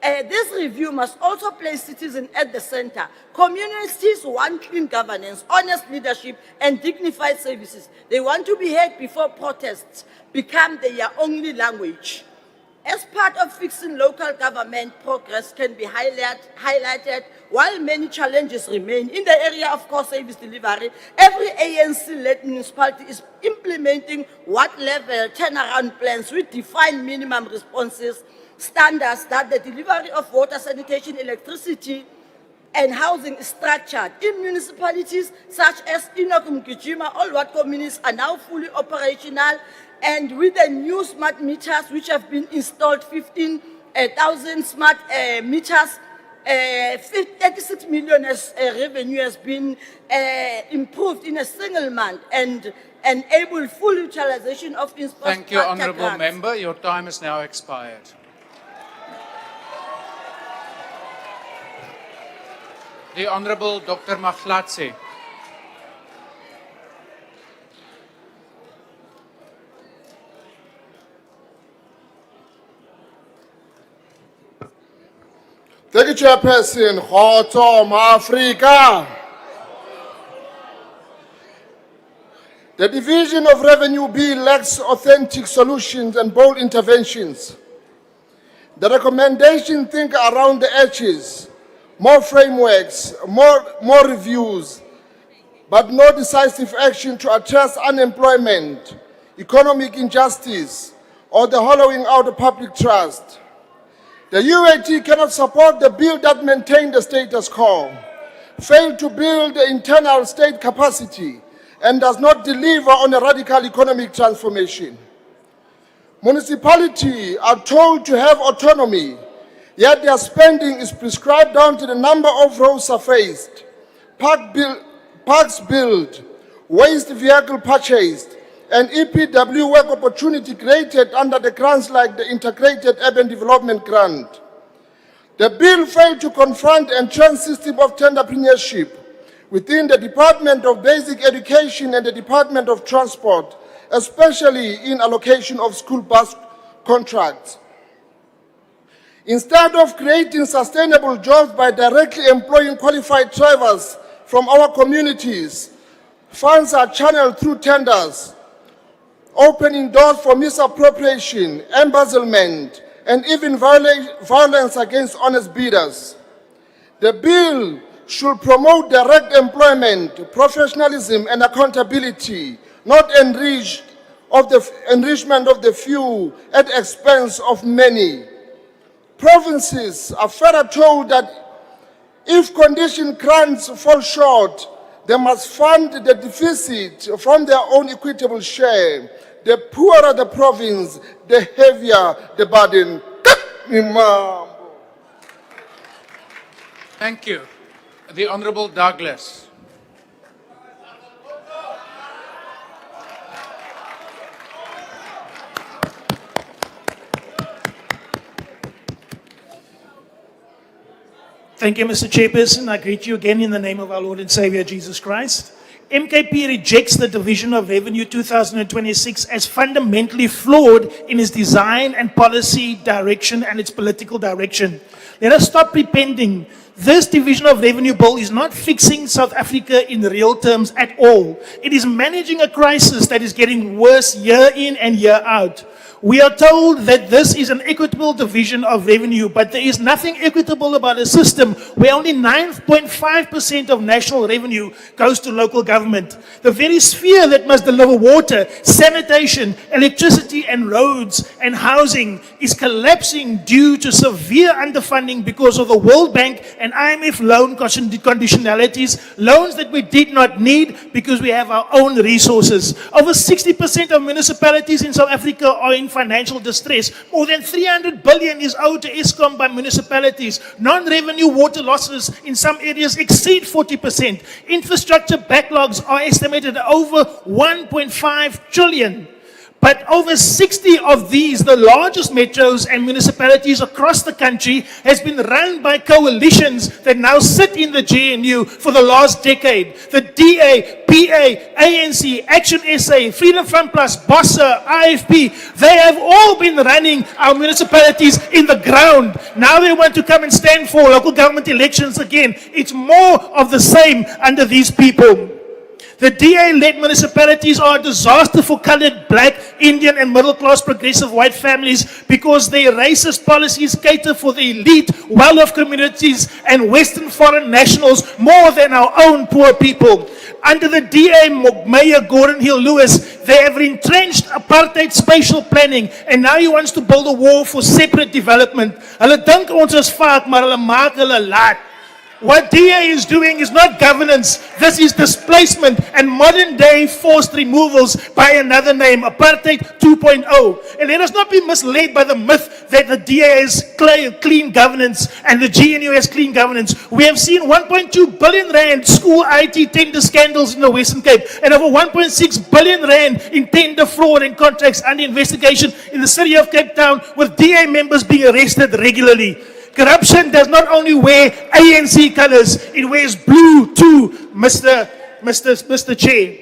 This review must also place citizens at the center. Communities want clean governance, honest leadership, and dignified services. They want to be heard before protests become their only language. As part of fixing local government, progress can be highlighted while many challenges remain. In the area of core service delivery, every ANC-led municipality is implementing what-level turnaround plans with defined minimum responses, standards that the delivery of water, sanitation, electricity, and housing is structured. In municipalities such as Inokum-Gijima, all ward communities are now fully operational, and with the new smart meters which have been installed, 15,000 smart meters, 36 million revenue has been improved in a single month and enable full utilization of infrastructure. Thank you, honourable member. Your time has now expired. The Honourable Dr. 𝐼𝐻𝐫𝐶𝐿. Thank you, Chairperson. 𝐽𝐻𝐶 Africa. The Division of Revenue Bill lacks authentic solutions and bold interventions. The recommendation think around the edges, more frameworks, more reviews, but no decisive action to address unemployment, economic injustice, or the hollowing out of public trust. The UAT cannot support the bill that maintained the status quo, failed to build the internal state capacity, and does not deliver on a radical economic transformation. Municipalities are told to have autonomy, yet their spending is prescribed down to the number of roads surfaced, parks built, waste vehicle purchased, and EPW work opportunity created under the grants like the Integrated Urban Development Grant. The bill failed to confront and train system of entrepreneurship within the Department of Basic Education and the Department of Transport, especially in allocation of school bus contracts. Instead of creating sustainable jobs by directly employing qualified drivers from our communities, funds are channeled through tenders, opening doors for misappropriation, embezzlement, and even violence against honest bidders. The bill should promote direct employment, professionalism, and accountability, not enrichment of the few at the expense of many. Provinces are further told that if conditioned grants fall short, they must fund the deficit from their own equitable share. The poorer the province, the heavier the burden. Thank you. The Honorable Douglas. Thank you, Mr. Chairperson. I greet you again in the name of our Lord and Savior, Jesus Christ. MKP rejects the Division of Revenue 2026 as fundamentally flawed in its design and policy direction and its political direction. Let us stop pretending. This Division of Revenue Bill is not fixing South Africa in real terms at all. It is managing a crisis that is getting worse year in and year out. We are told that this is an equitable division of revenue, but there is nothing equitable about a system where only 9.5% of national revenue goes to local government. The very sphere that must deliver water, sanitation, electricity, and roads and housing is collapsing due to severe underfunding because of the World Bank and IMF loan conditionalities, loans that we did not need because we have our own resources. Over 60% of municipalities in South Africa are in financial distress. More than 300 billion is owed to Eskom by municipalities. Non-revenue water losses in some areas exceed 40%. Infrastructure backlogs are estimated at over 1.5 trillion. But over 60 of these, the largest metros and municipalities across the country, has been run by coalitions that now sit in the GNU for the last decade. The DA, PA, ANC, Action SA, Freedom Front Plus, BOSSA, IFP, they have all been running our municipalities in the ground. Now they want to come and stand for local government elections again. It's more of the same under these people. The DA-led municipalities are a disaster for colored, black, Indian, and middle-class progressive white families because their racist policies cater for the elite, well-off communities and Western foreign nationals more than our own poor people. Under the DA Mayor Gordon Hill-Lewis, they have entrenched apartheid spatial planning, and now he wants to build a wall for separate development. Hulle dink ons is vaak, maar hulle maak hulle laat. What DA is doing is not governance. This is displacement and modern day forced removals by another name, Apartheid 2.0. And let us not be misled by the myth that the DA has clean governance and the GNU has clean governance. We have seen 1.2 billion rand school IT tender scandals in the Western Cape and over 1.6 billion rand in tender fraud and contracts under investigation in the city of Cape Town, with DA members being arrested regularly. Corruption does not only wear ANC colors, it wears blue too, Mr. Chair.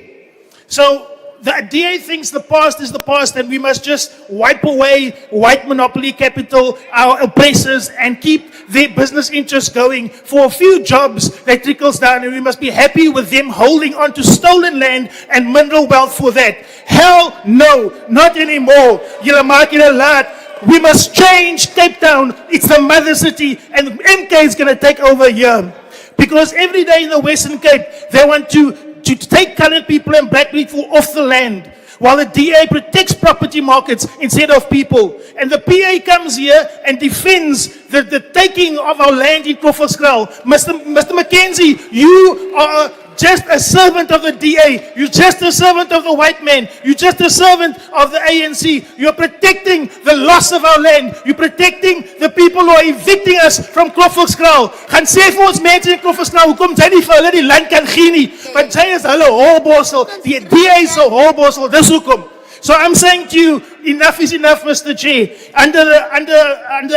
So the DA thinks the past is the past and we must just wipe away white monopoly capital, our oppressors, and keep their business interests going for a few jobs that trickles down, and we must be happy with them holding on to stolen land and mineral wealth for that. Hell no, not anymore. Julle maak julle laat. We must change Cape Town. It's the mother city, and MK is going to take over here. Because every day in the Western Cape, they want to take colored people and black people off the land, while the DA protects property markets instead of people. And the PA comes here and defends the taking of our land in Koffelskraal. Mr. Mackenzie, you are a just a servant of the DA. You're just a servant of the white man. You're just a servant of the ANC. You're protecting the loss of our land. You're protecting the people who are evicting us from 𝐾𝐿. Gaan sê vir ons mense in 𝐾𝐿, hoekom jy nie vir hulle die land kan gee nie? Want jy is hulle holbossel. Die DA is 'n holbossel. Dis hoekom. So I'm saying to you, enough is enough, Mr. Chair. Under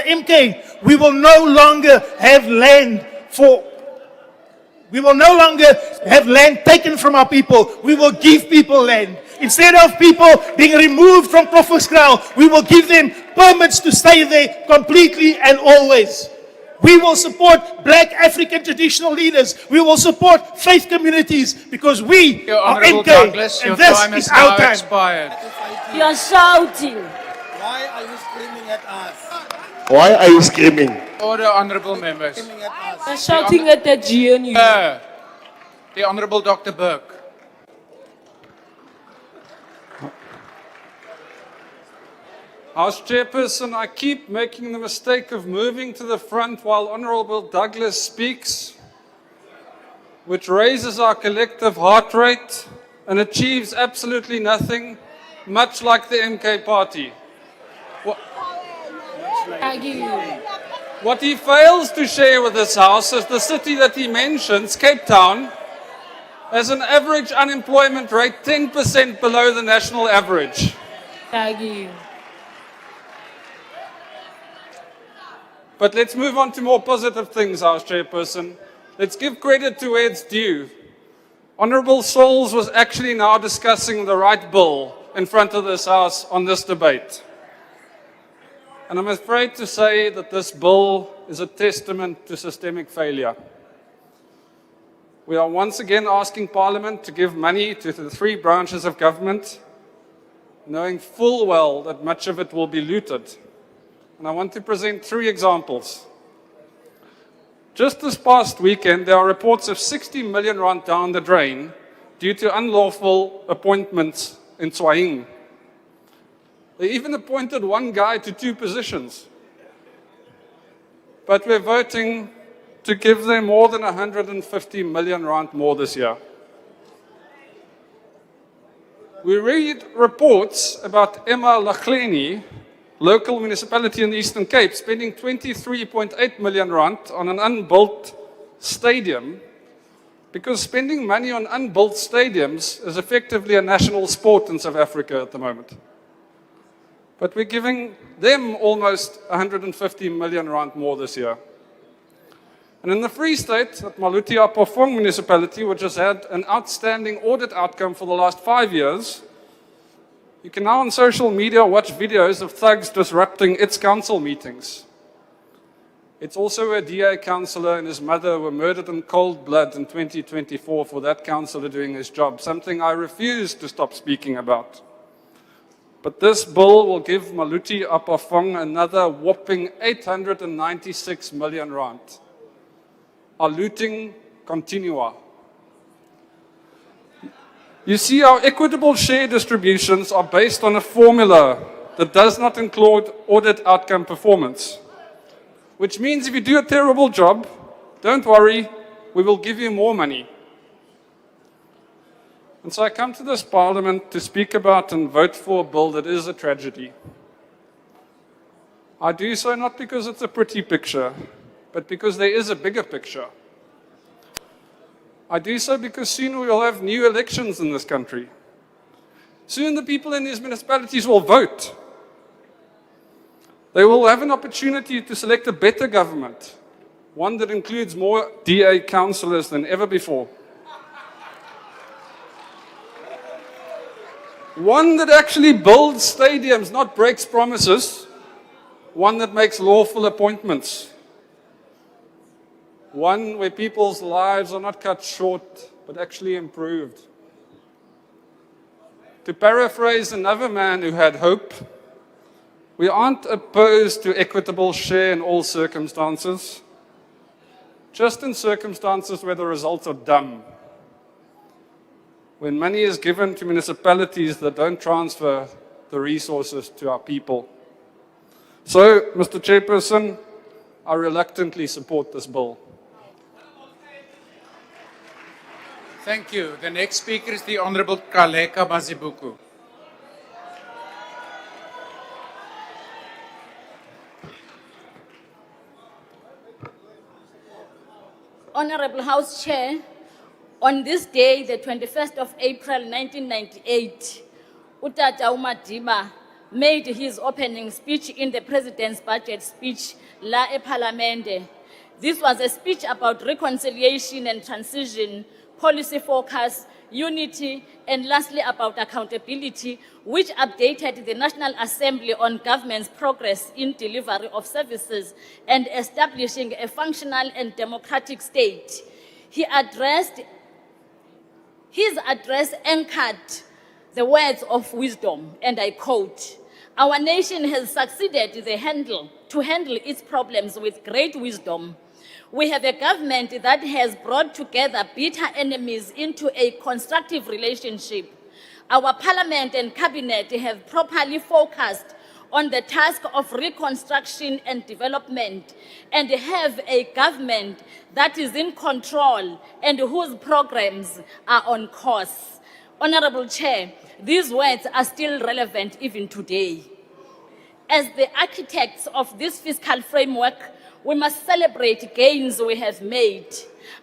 MK, we will no longer have land taken from our people. We will give people land. Instead of people being removed from 𝐾𝐿, we will give them permits to stay there completely and always. We will support black African traditional leaders. We will support faith communities because we are Honourable MK, Douglas, your and this time is has our now time. expired. You are shouting. Why are you screaming at us? Why are you screaming? Order, honourable members. You are shouting at the GNU. The Honourable Dr. Burke. House Chairperson, I keep making the mistake of moving to the front while Honourable Douglas speaks, which raises our collective heart rate and achieves absolutely nothing, much like the MK party. What he fails to share with this House is the city that he mentions, Cape Town, has an average unemployment rate 10% below the national average. But let's move on to more positive things, House Chairperson. Let's give credit to where it's due. Honourable Souls was actually now discussing the right bill in front of this House on this debate. And I'm afraid to say that this bill is a testament to systemic failure. We are once again asking Parliament to give money to the three branches of government, knowing full well that much of it will be looted. And I want to present three examples. Just this past weekend, there are reports of 60 million rand down the drain due to unlawful appointments in 𝐸𝐶𝐻. They even appointed one guy to 2 positions. But we're voting to give them more than 150 million rand more this year. We read reports about 𝐬𝐿𝐫𝐿𝐫, local municipality in the Eastern Cape, spending 23.8 million rand on an unbuilt stadium, because spending money on unbuilt stadiums is effectively a national sport in South Africa at the moment. But we're giving them almost 150 million rand more this year. And in the Free State, at Maluti Apofong municipality, which has had an outstanding audit outcome for the last 5 years, you can now on social media watch videos of thugs disrupting its council meetings. It's also where DA councillor and his mother were murdered in cold blood in 2024 for that councillor doing his job, something I refuse to stop speaking about. But this bill will give Maluti Apofong another whopping 896 million rand. Our looting continua. You see, our equitable share distributions are based on a formula that does not include audit outcome performance. Which means if you do a terrible job, don't worry, we will give you more money. And so I come to this Parliament to speak about and vote for a bill that is a tragedy. I do so not because it's a pretty picture, but because there is a bigger picture. I do so because soon we will have new elections in this country. Soon the people in these municipalities will vote. They will have an opportunity to select a better government, one that includes more DA councillors than ever before. One that actually builds stadiums, not breaks promises. One that makes lawful appointments. One where people's lives are not cut short, but actually improved. To paraphrase another man who had hope, we aren't opposed to equitable share in all circumstances, just in circumstances where the results are dumb. When money is given to municipalities that don't transfer the resources to our people. So, Mr. Chairperson, I reluctantly support this bill. Thank you. The next speaker is the Honorable 𝐾𝐨𝐵𝐿𝐵𝐿𝐵𝐿𝐵𝐿𝐵𝐿𝐵𝐿𝐵𝐿. Honorable House Chair, on this day, the 21st of April 1998, Utata Umadiba made his opening speech in the President's budget speech La Parliamente. This was a speech about reconciliation and transition, policy focus, unity, and lastly about accountability, which updated the National Assembly on government's progress in delivery of services and establishing a functional and democratic state. His address anchored the words of wisdom, and I quote, "Our nation has succeeded to handle its problems with great wisdom. We have a government that has brought together bitter enemies into a constructive relationship. Our parliament and cabinet have properly focused on the task of reconstruction and development and have a government that is in control and whose programs are on course." Honorable Chair, these words are still relevant even today. As the architects of this fiscal framework, we must celebrate gains we have made.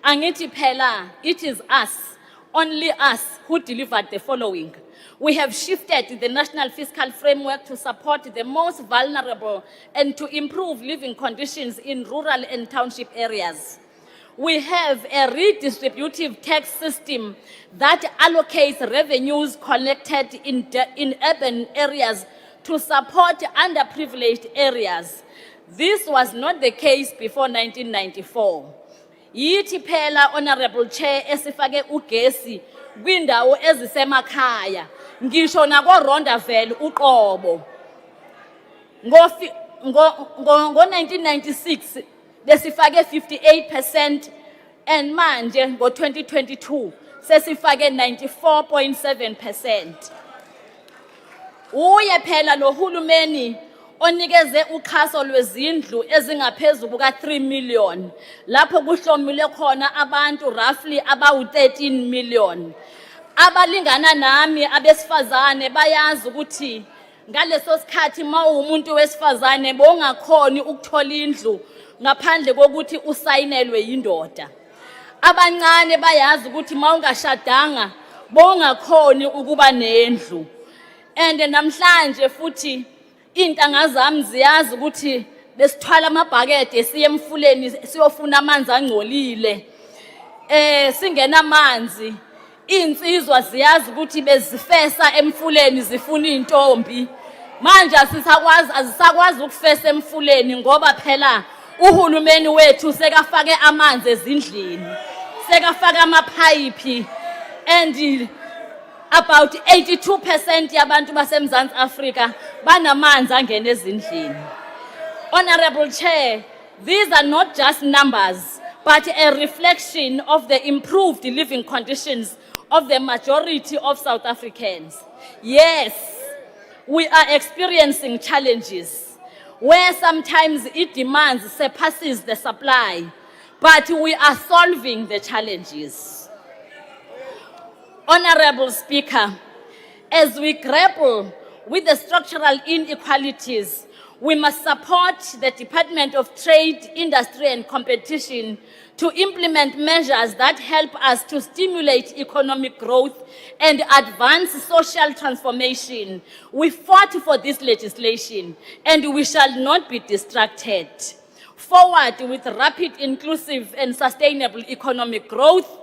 Angithi phela, it is us, only us, who delivered the following. We have shifted the national fiscal framework to support the most vulnerable and to improve living conditions in rural and township areas. We have a redistributive tax system that allocates revenues collected in urban areas to support underprivileged areas. This was not the case before 1994. Yithi phela, Honorable Chair, esifake ugesi kwindawo ezisemakhaya, ngisho nakoRondaville uqobo. Ngo-1996 besifake 58% and manje ngo-2022 sesifake 94.7%. Uye phela lo hulumeni onikeze uxhaso lwezindlu ezingaphezulu kuka-3 million lapho kuhlomile khona abantu roughly about 13 million. Abalingana nami abesifazane bayazi ukuthi ngaleso sikhathi mawumuntu wesifazane bongakhoni ukuthola indlu ngaphandle kokuthi usayinelwe yindoda. Abancane bayazi ukuthi mawungashadanga bongakhoni ukuba nendlu. And namhlanje futhi intanga zami ziyazi ukuthi besithwala amabhakede siye emfuleni siyofuna amanzi angcolile. Singena amanzi. Insizwa ziyazi ukuthi bezifesa emfuleni zifuna intombi. Manje asisakwazi ukufesa emfuleni ngoba phela uhulumeni wethu sekafake amanzi ezindlini. Sekafake amaphayiphi and about 82% yabantu baseMzansi Afrika banamanzi angena ezindlini. Honorable Chair, these are not just numbers, but a reflection of the improved living conditions of the majority of South Africans. Yes, we are experiencing challenges where sometimes it demands surpasses the supply, but we are solving the challenges. Honorable Speaker, as we grapple with the structural inequalities, we must support the Department of Trade, Industry and Competition to implement measures that help us to stimulate economic growth and advance social transformation. We fought for this legislation and we shall not be distracted. Forward with rapid, inclusive and sustainable economic growth.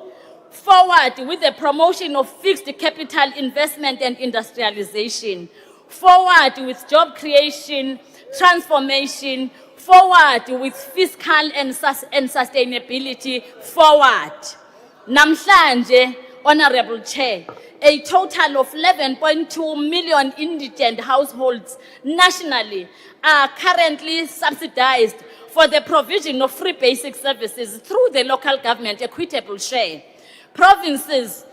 Forward with the promotion of fixed capital investment and industrialization. Forward with job creation, transformation. Forward with fiscal and sustainability. Forward. Namhlanje, Honorable Chair, a total of 11.2 million indigent households nationally are currently subsidized for the provision of free basic services through the local government equitable share. Provinces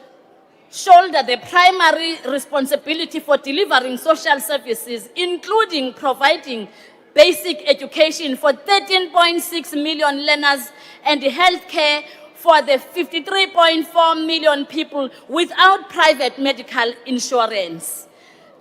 shoulder the primary responsibility for delivering social services, including providing basic education for 13.6 million learners and healthcare for the 53.4 million people without private medical insurance.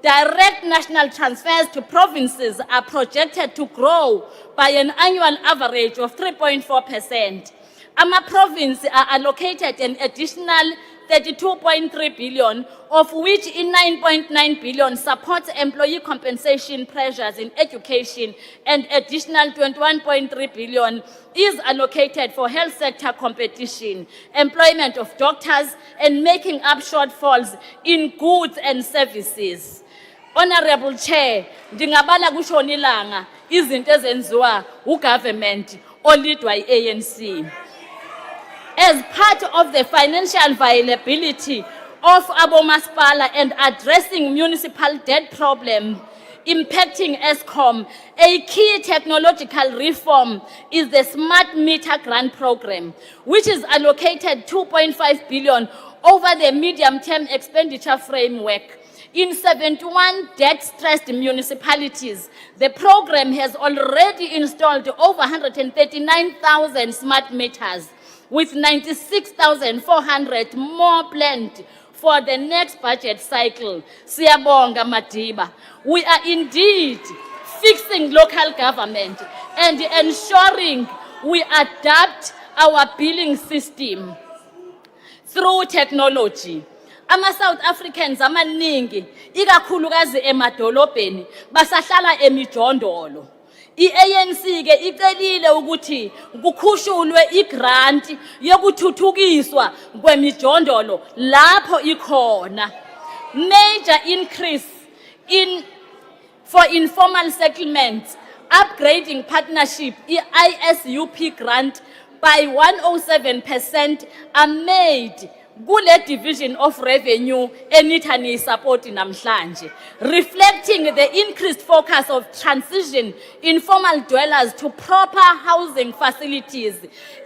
Direct national transfers to provinces are projected to grow by an annual average of 3.4%. Ama provinces are allocated an additional 32.3 billion, of which 9.9 billion supports employee compensation pressures in education, and additional 21.3 billion is allocated for health sector competition, employment of doctors, and making up shortfalls in goods and services. Honorable Chair, ndingabala kushona ilanga izinto ezenziwa ugovernment olidwa yi-ANC. As part of the financial viability of Abomasipala and addressing municipal debt problem impacting 𝐿𝐵𝐻𝐾𝐭, a key technological reform is the Smart Meter Grant Program, which is allocated 2.5 billion over the medium-term expenditure framework. In 71 debt-stressed municipalities, the program has already installed over 139,000 smart meters, with 96,400 more planned for the next budget cycle. Siyabonga Madiba. We are indeed fixing local government and ensuring we adapt our billing system through technology. Ama-South Africans amaningi, ikakhulukazi emadolobheni, basahlala emijondolo. I-ANC ke icelile ukuthi kukhushulwe igrant yokuthuthukiswa kwemijondolo lapho ikhona. Major increase for informal settlements, upgrading partnership, ISUP grant by 107% are made kule division of revenue enithani support namhlanje, reflecting the increased focus of transition informal dwellers to proper housing facilities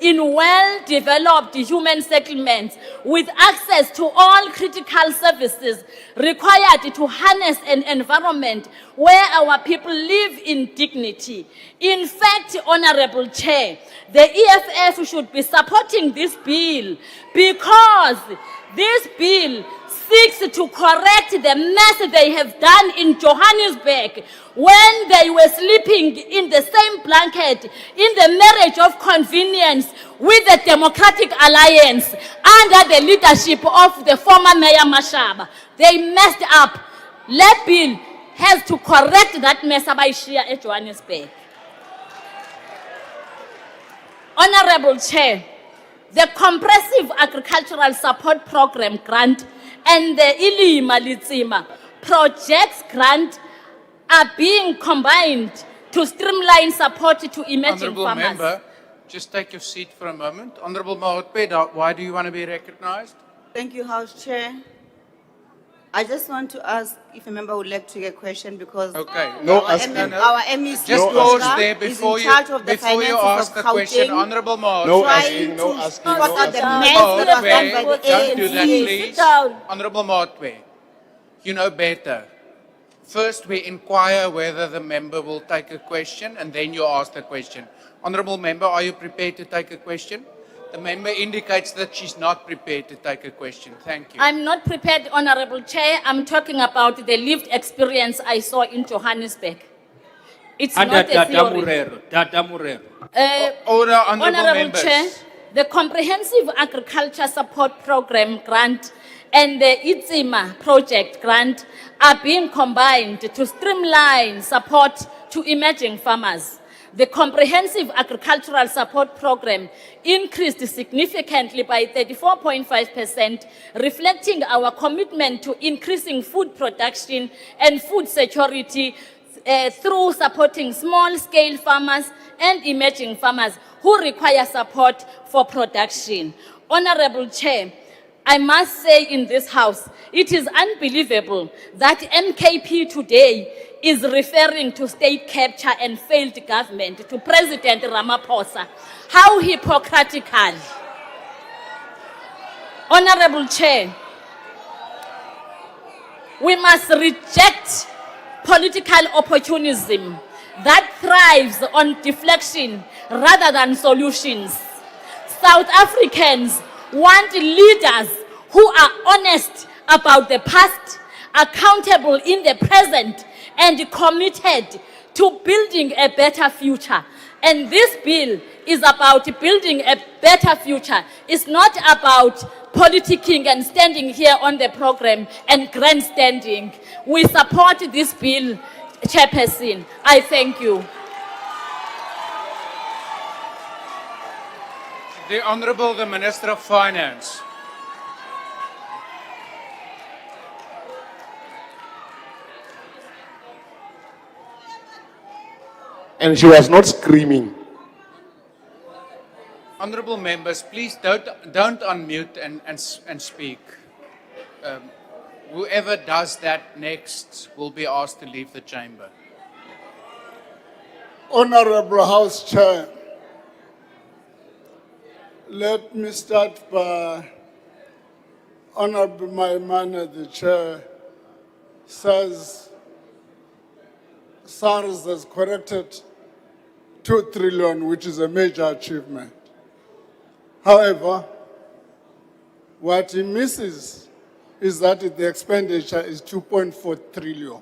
in well-developed human settlements with access to all critical services required to harness an environment where our people live in dignity. In fact, Honorable Chair, the EFF should be supporting this bill because this bill seeks to correct the mess they have done in Johannesburg when they were sleeping in the same blanket in the marriage of convenience with the Democratic Alliance under the leadership of the former Mayor Mashaba. They messed up. That bill has to correct that mess by Shia at Johannesburg. Honorable Chair, the Comprehensive Agricultural Support Program grant and the 𝐿𝐵𝐻𝐾𝐿𝐵 projects grant are being combined to streamline support to emerging Honourable farmers. Member, just take your seat for a moment. Honourable Mahotpeda, why do you want to be recognized? Thank you, House Chair. I just want to ask if a member would like to get a question because Okay. our MEC Just pause there before is in charge of the before you finances ask of the question. Gauteng, Honourable Mahot. No asking, no asking, no asking. The mess that was done by the Don't do that, ANC. please. Honourable Mahotwe, you know better. First, we inquire whether the member will take a question, and then you ask the question. Honourable Member, are you prepared to take a question? The member indicates that she's not prepared to take a question. Thank you. I'm not prepared, Honorable Chair. I'm talking about the lived experience I saw in Johannesburg. It's not a theory. Order, honourable Honorable members. Chair, the Comprehensive Agriculture Support Program grant and the 𝐿𝐵𝐻𝐾𝐿𝐵 project grant are being combined to streamline support to emerging farmers. The Comprehensive Agricultural Support Program increased significantly by 34.5%, reflecting our commitment to increasing food production and food security through supporting small-scale farmers and emerging farmers who require support for production. Honorable Chair, I must say in this House, it is unbelievable that MKP today is referring to state capture and failed government to President Ramaphosa. How hypocritical. Honorable Chair, we must reject political opportunism that thrives on deflection rather than solutions. South Africans want leaders who are honest about the past, accountable in the present, and committed to building a better future. And this bill is about building a better future. It's not about politicking and standing here on the program and grandstanding. We support this bill, Chairperson. I thank you. The Honourable the Minister of Finance. And she was not screaming. Honourable members, please don't unmute and speak. Whoever does that next will be asked to leave the chamber. Honorable House Chair, let me start by Honorable Maimane, the Chair, says SARS has corrected 2 trillion, which is a major achievement. However, what he misses is that the expenditure is 2.4 trillion,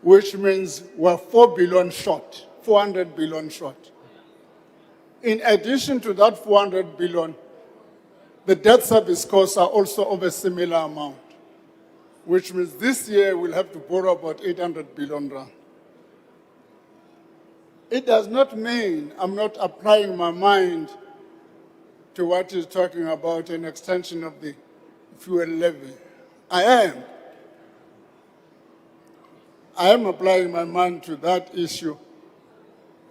which means we're 4 billion short, 400 billion short. In addition to that 400 billion, the debt service costs are also of a similar amount, which means this year we'll have to borrow about 800 billion rand. It does not mean I'm not applying my mind to what he's talking about, an extension of the fuel levy. I am applying my mind to that issue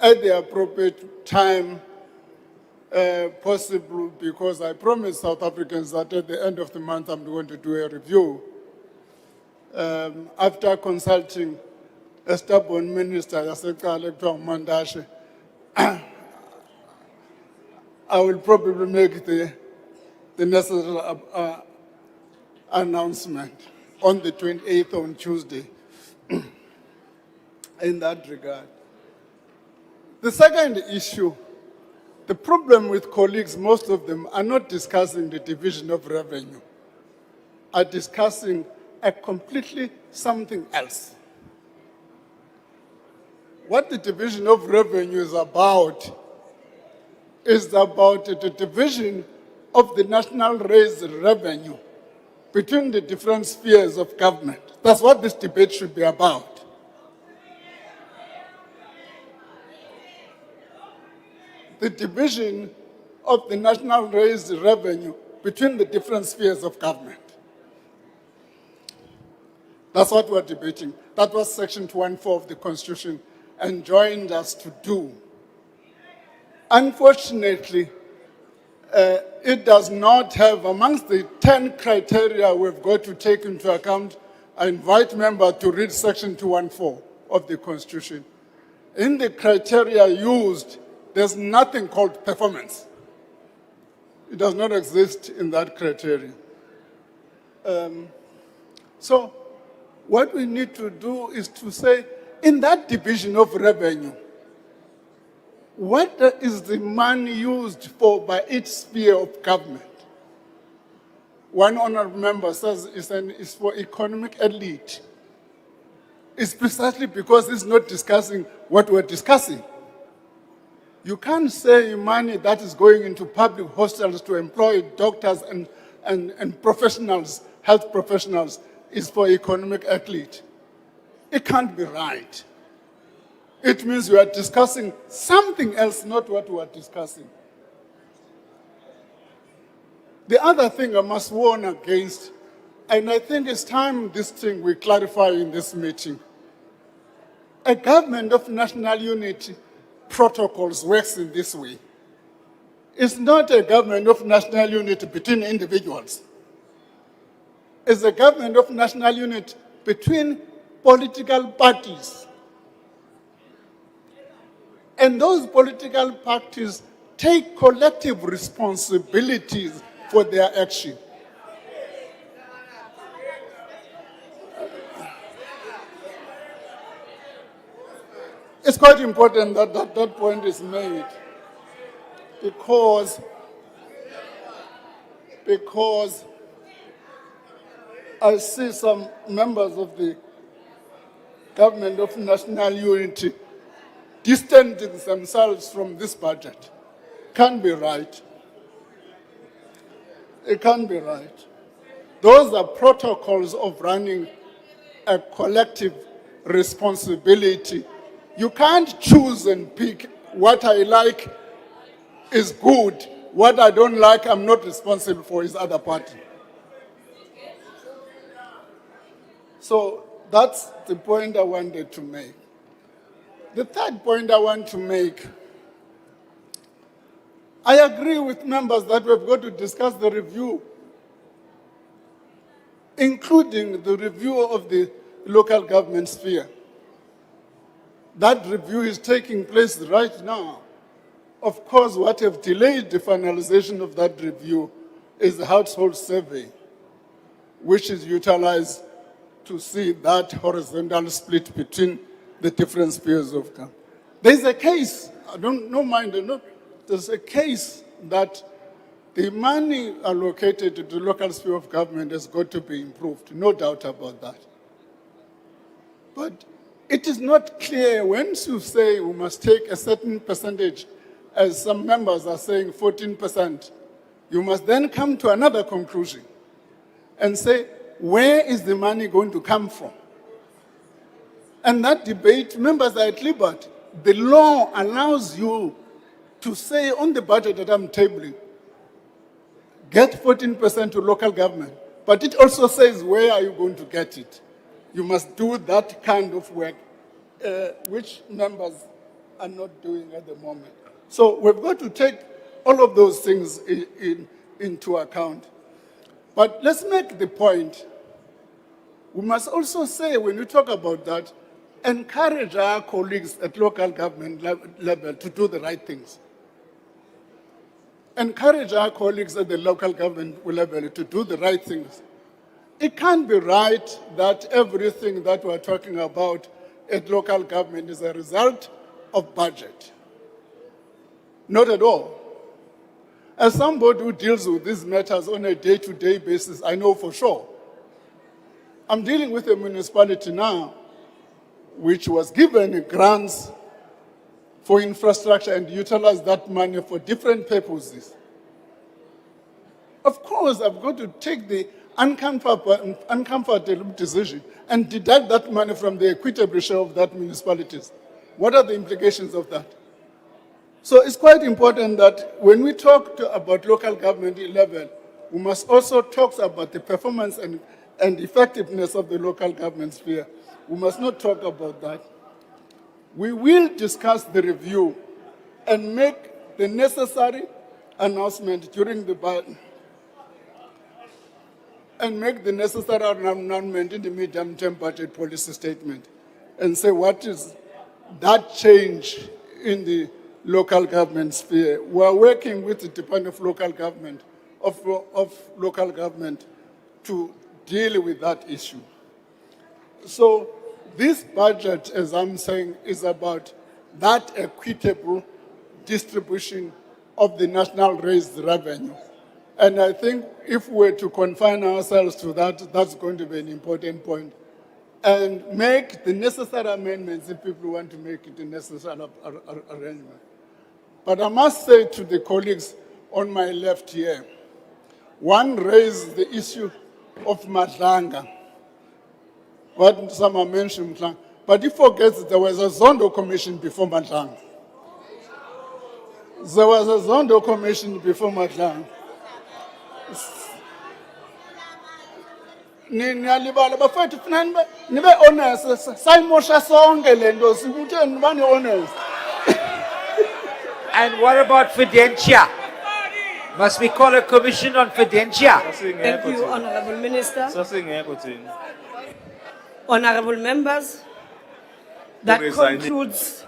at the appropriate time possible, because I promised South Africans that at the end of the month I'm going to do a review. After consulting a stubborn minister, Mandashe, I will probably make the necessary announcement on the 28th on Tuesday in that regard. The second issue, the problem with colleagues, most of them are not discussing the division of revenue, are discussing a completely something else. What the division of revenue is about the division of the national raised revenue between the different spheres of government. That's what this debate should be about. The division of the national raised revenue between the different spheres of government. That's what we're debating. That was Section 214 of the Constitution enjoined us to do. Unfortunately, it does not have, amongst the 10 criteria we've got to take into account, I invite members to read Section 214 of the Constitution. In the criteria used, there's nothing called performance. It does not exist in that criteria. So what we need to do is to say, in that division of revenue, what is the money used for by each sphere of government? One honorable member says it's for economic elite. It's precisely because it's not discussing what we're discussing. You can't say money that is going into public hospitals to employ doctors and professionals, health professionals, is for economic elite. It can't be right. It means we are discussing something else, not what we are discussing. The other thing I must warn against, and I think it's time this thing we clarify in this meeting. A government of national unity protocols works in this way. It's not a government of national unity between individuals. It's a government of national unity between political parties. And those political parties take collective responsibilities for their action. It's quite important that that point is made. because I see some members of the government of national unity distancing themselves from this budget. Can't be right. It can't be right. Those are protocols of running a collective responsibility. You can't choose and pick what I like is good, what I don't like I'm not responsible for is other party. So that's the point I wanted to make. The third point I want to make, I agree with members that we've got to discuss the review, including the review of the local government sphere. That review is taking place right now. Of course, what have delayed the finalization of that review is the household survey, which is utilized to see that horizontal split between the different spheres of government. There's a case, I don't mind, there's a case that the money allocated to the local sphere of government has got to be improved, no doubt about that. But it is not clear once you say we must take a certain percentage, as some members are saying 14%, you must then come to another conclusion and say, where is the money going to come from? And that debate, members are at liberty. The law allows you to say on the budget that I'm tabling, get 14% to local government. But it also says, where are you going to get it? You must do that kind of work, which members are not doing at the moment. So we've got to take all of those things into account. But let's make the point. We must also say, when we talk about that, encourage our colleagues at local government level to do the right things. Encourage our colleagues at the local government level to do the right things. It can't be right that everything that we're talking about at local government is a result of budget. Not at all. As somebody who deals with these matters on a day-to-day basis, I know for sure. I'm dealing with a municipality now which was given grants for infrastructure and utilized that money for different purposes. Of course, I've got to take the uncomfortable decision and deduct that money from the equitable share of that municipalities. What are the implications of that? So it's quite important that when we talk about local government level, we must also talk about the performance and effectiveness of the local government sphere. We must not talk about that. We will discuss the review and make the necessary announcement during the budget and make the necessary announcement in the medium-term budget policy statement and say what is that change in the local government sphere. We are working with the Department of Local Government, local government to deal with that issue. So this budget, as I'm saying, is about that equitable distribution of the national raised revenue. And I think if we're to confine ourselves to that, that's going to be an important point. And make the necessary amendments if people want to make it a necessary arrangement. But I must say to the colleagues on my left here, one raised the issue of Madlanga. What someone mentioned, but he forgets there was a Zondo commission before Madlanga. There was a Zondo commission before Madlanga. Niyalibala bafethu funani nibe honest sayimosha sonke lento sikuthi nibani honest. And what about fidentia? Must we call a commission on fidentia? Thank you, Honorable Minister. Honorable members, that concludes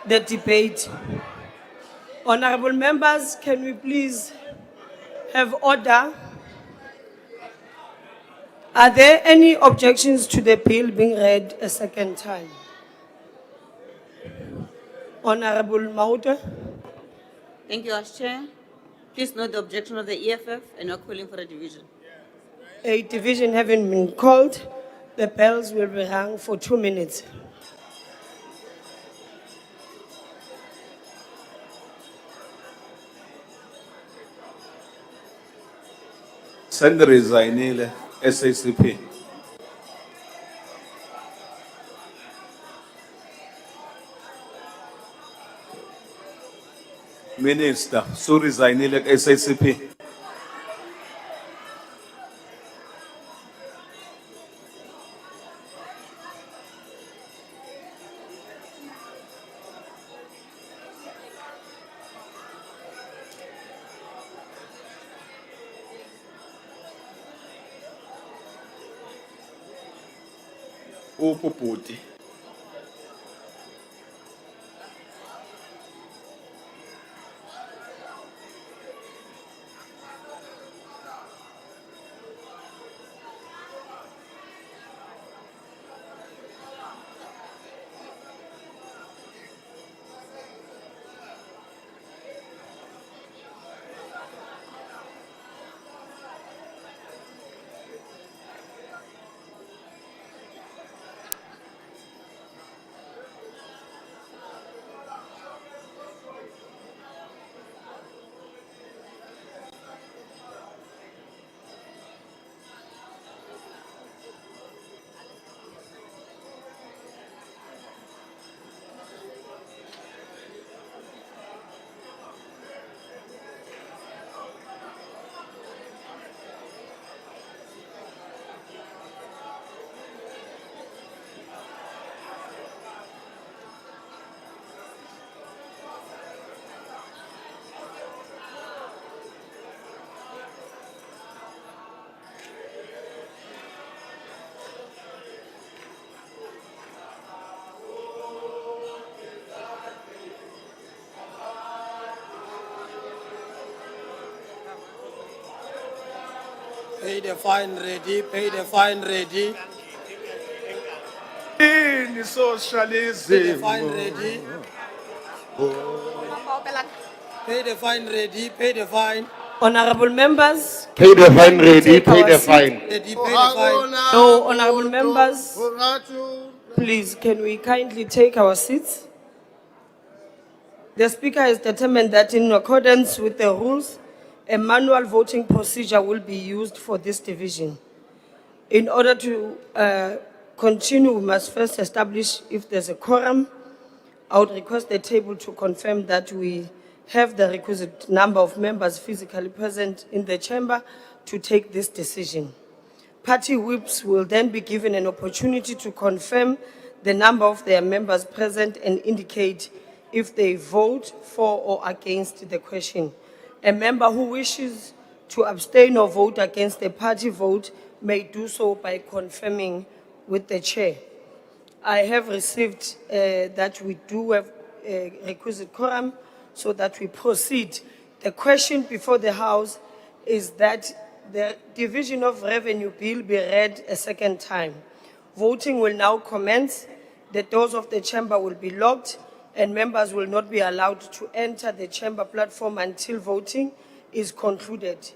the debate. Honorable members, can we please have order? Are there any objections to the bill being read a second time? Honorable Maude. Thank you, House Chair. Please note the objection of the EFF and not calling for a division. A division having been called, the bells will be rung for 2 minutes. Sendirizainile, SACP. Minister, Surizainile, SACP. Upuputi. Pay the fine ready, pay the fine ready. In socialism. Pay the fine ready. Pay the fine ready, pay the fine. Honorable members, Pay the fine ready, take pay our the seat. fine. Ready, pay the fine. No, honorable members, please, can we kindly take our seats? The Speaker has determined that in accordance with the rules, a manual voting procedure will be used for this division. In order to continue, we must first establish if there's a quorum. I would request the table to confirm that we have the requisite number of members physically present in the chamber to take this decision. Party whips will then be given an opportunity to confirm the number of their members present and indicate if they vote for or against the question. A member who wishes to abstain or vote against the party vote may do so by confirming with the chair. I have received that we do have a requisite quorum, so that we proceed. The question before the House is that the Division of Revenue Bill be read a second time. Voting will now commence. The doors of the chamber will be locked, and members will not be allowed to enter the chamber platform until voting is concluded.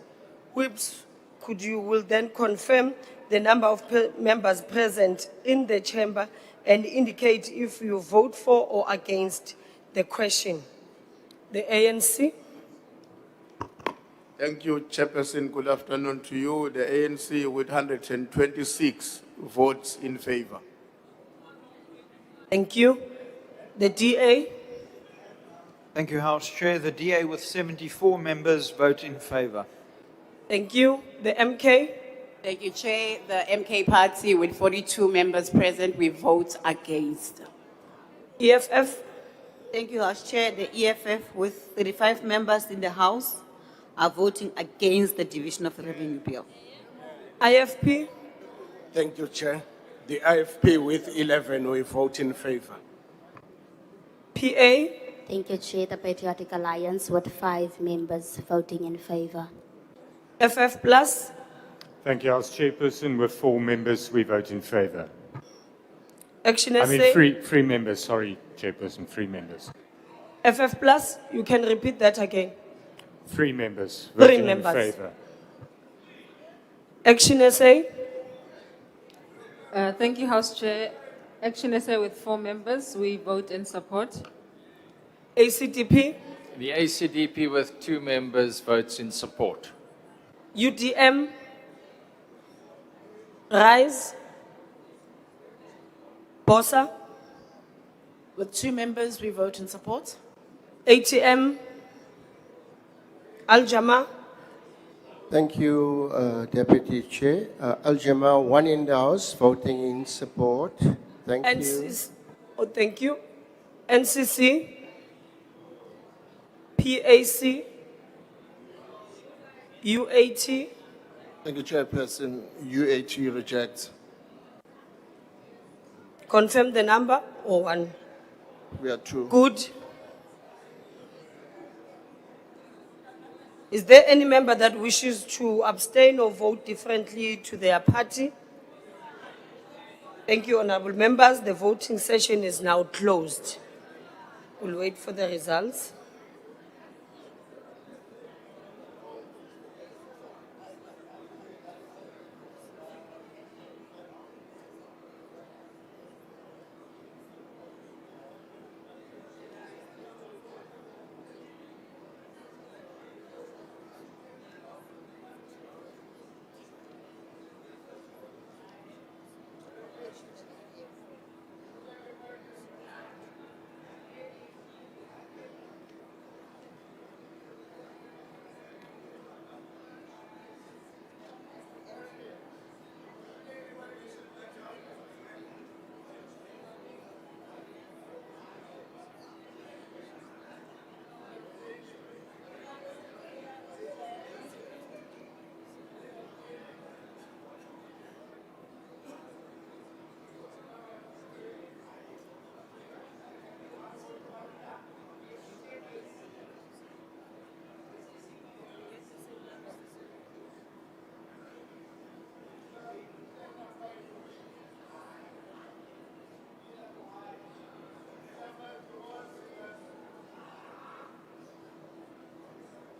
Whips, will then confirm the number of members present in the chamber and indicate if you vote for or against the question. The ANC. Thank you, Chairperson. Good afternoon to you. The ANC with 126 votes in favor. Thank you. The DA. Thank you, House Chair. The DA with 74 members vote in favor. Thank you. The MK. Thank you, Chair. The MK party with 42 members present, we vote against. EFF. Thank you, House Chair. The EFF with 35 members in the House are voting against the division of the revenue bill. IFP. Thank you, Chair. The IFP with 11, we vote in favor. PA. Thank you, Chair. The Patriotic Alliance with 5 members voting in favor. FF Plus. Thank you, House Chairperson. With 4 members, we vote in favor. Action I SA. mean, three members, sorry, Chairperson, 3 members. FF plus, you can repeat that again. 3 members. Three voting in members. favor. Action SA, Thank you, House Chair. Action SA with 4 members, we vote in support. ACDP, The ACDP with 2 members votes in support. UDM, Rise, Bosa, With 2 members, we vote in support. ATM, Al-Jama, Thank you, Deputy Chair. Al-Jama, 1 in the House, voting in support. Thank you. NCC, oh, thank you. NCC, PAC, UAT, Thank you, Chairperson. UAT rejects. confirm the number or 1? We are 2. Good. Is there any member that wishes to abstain or vote differently to their party? Thank you, honorable members. The voting session is now closed. We'll wait for the results.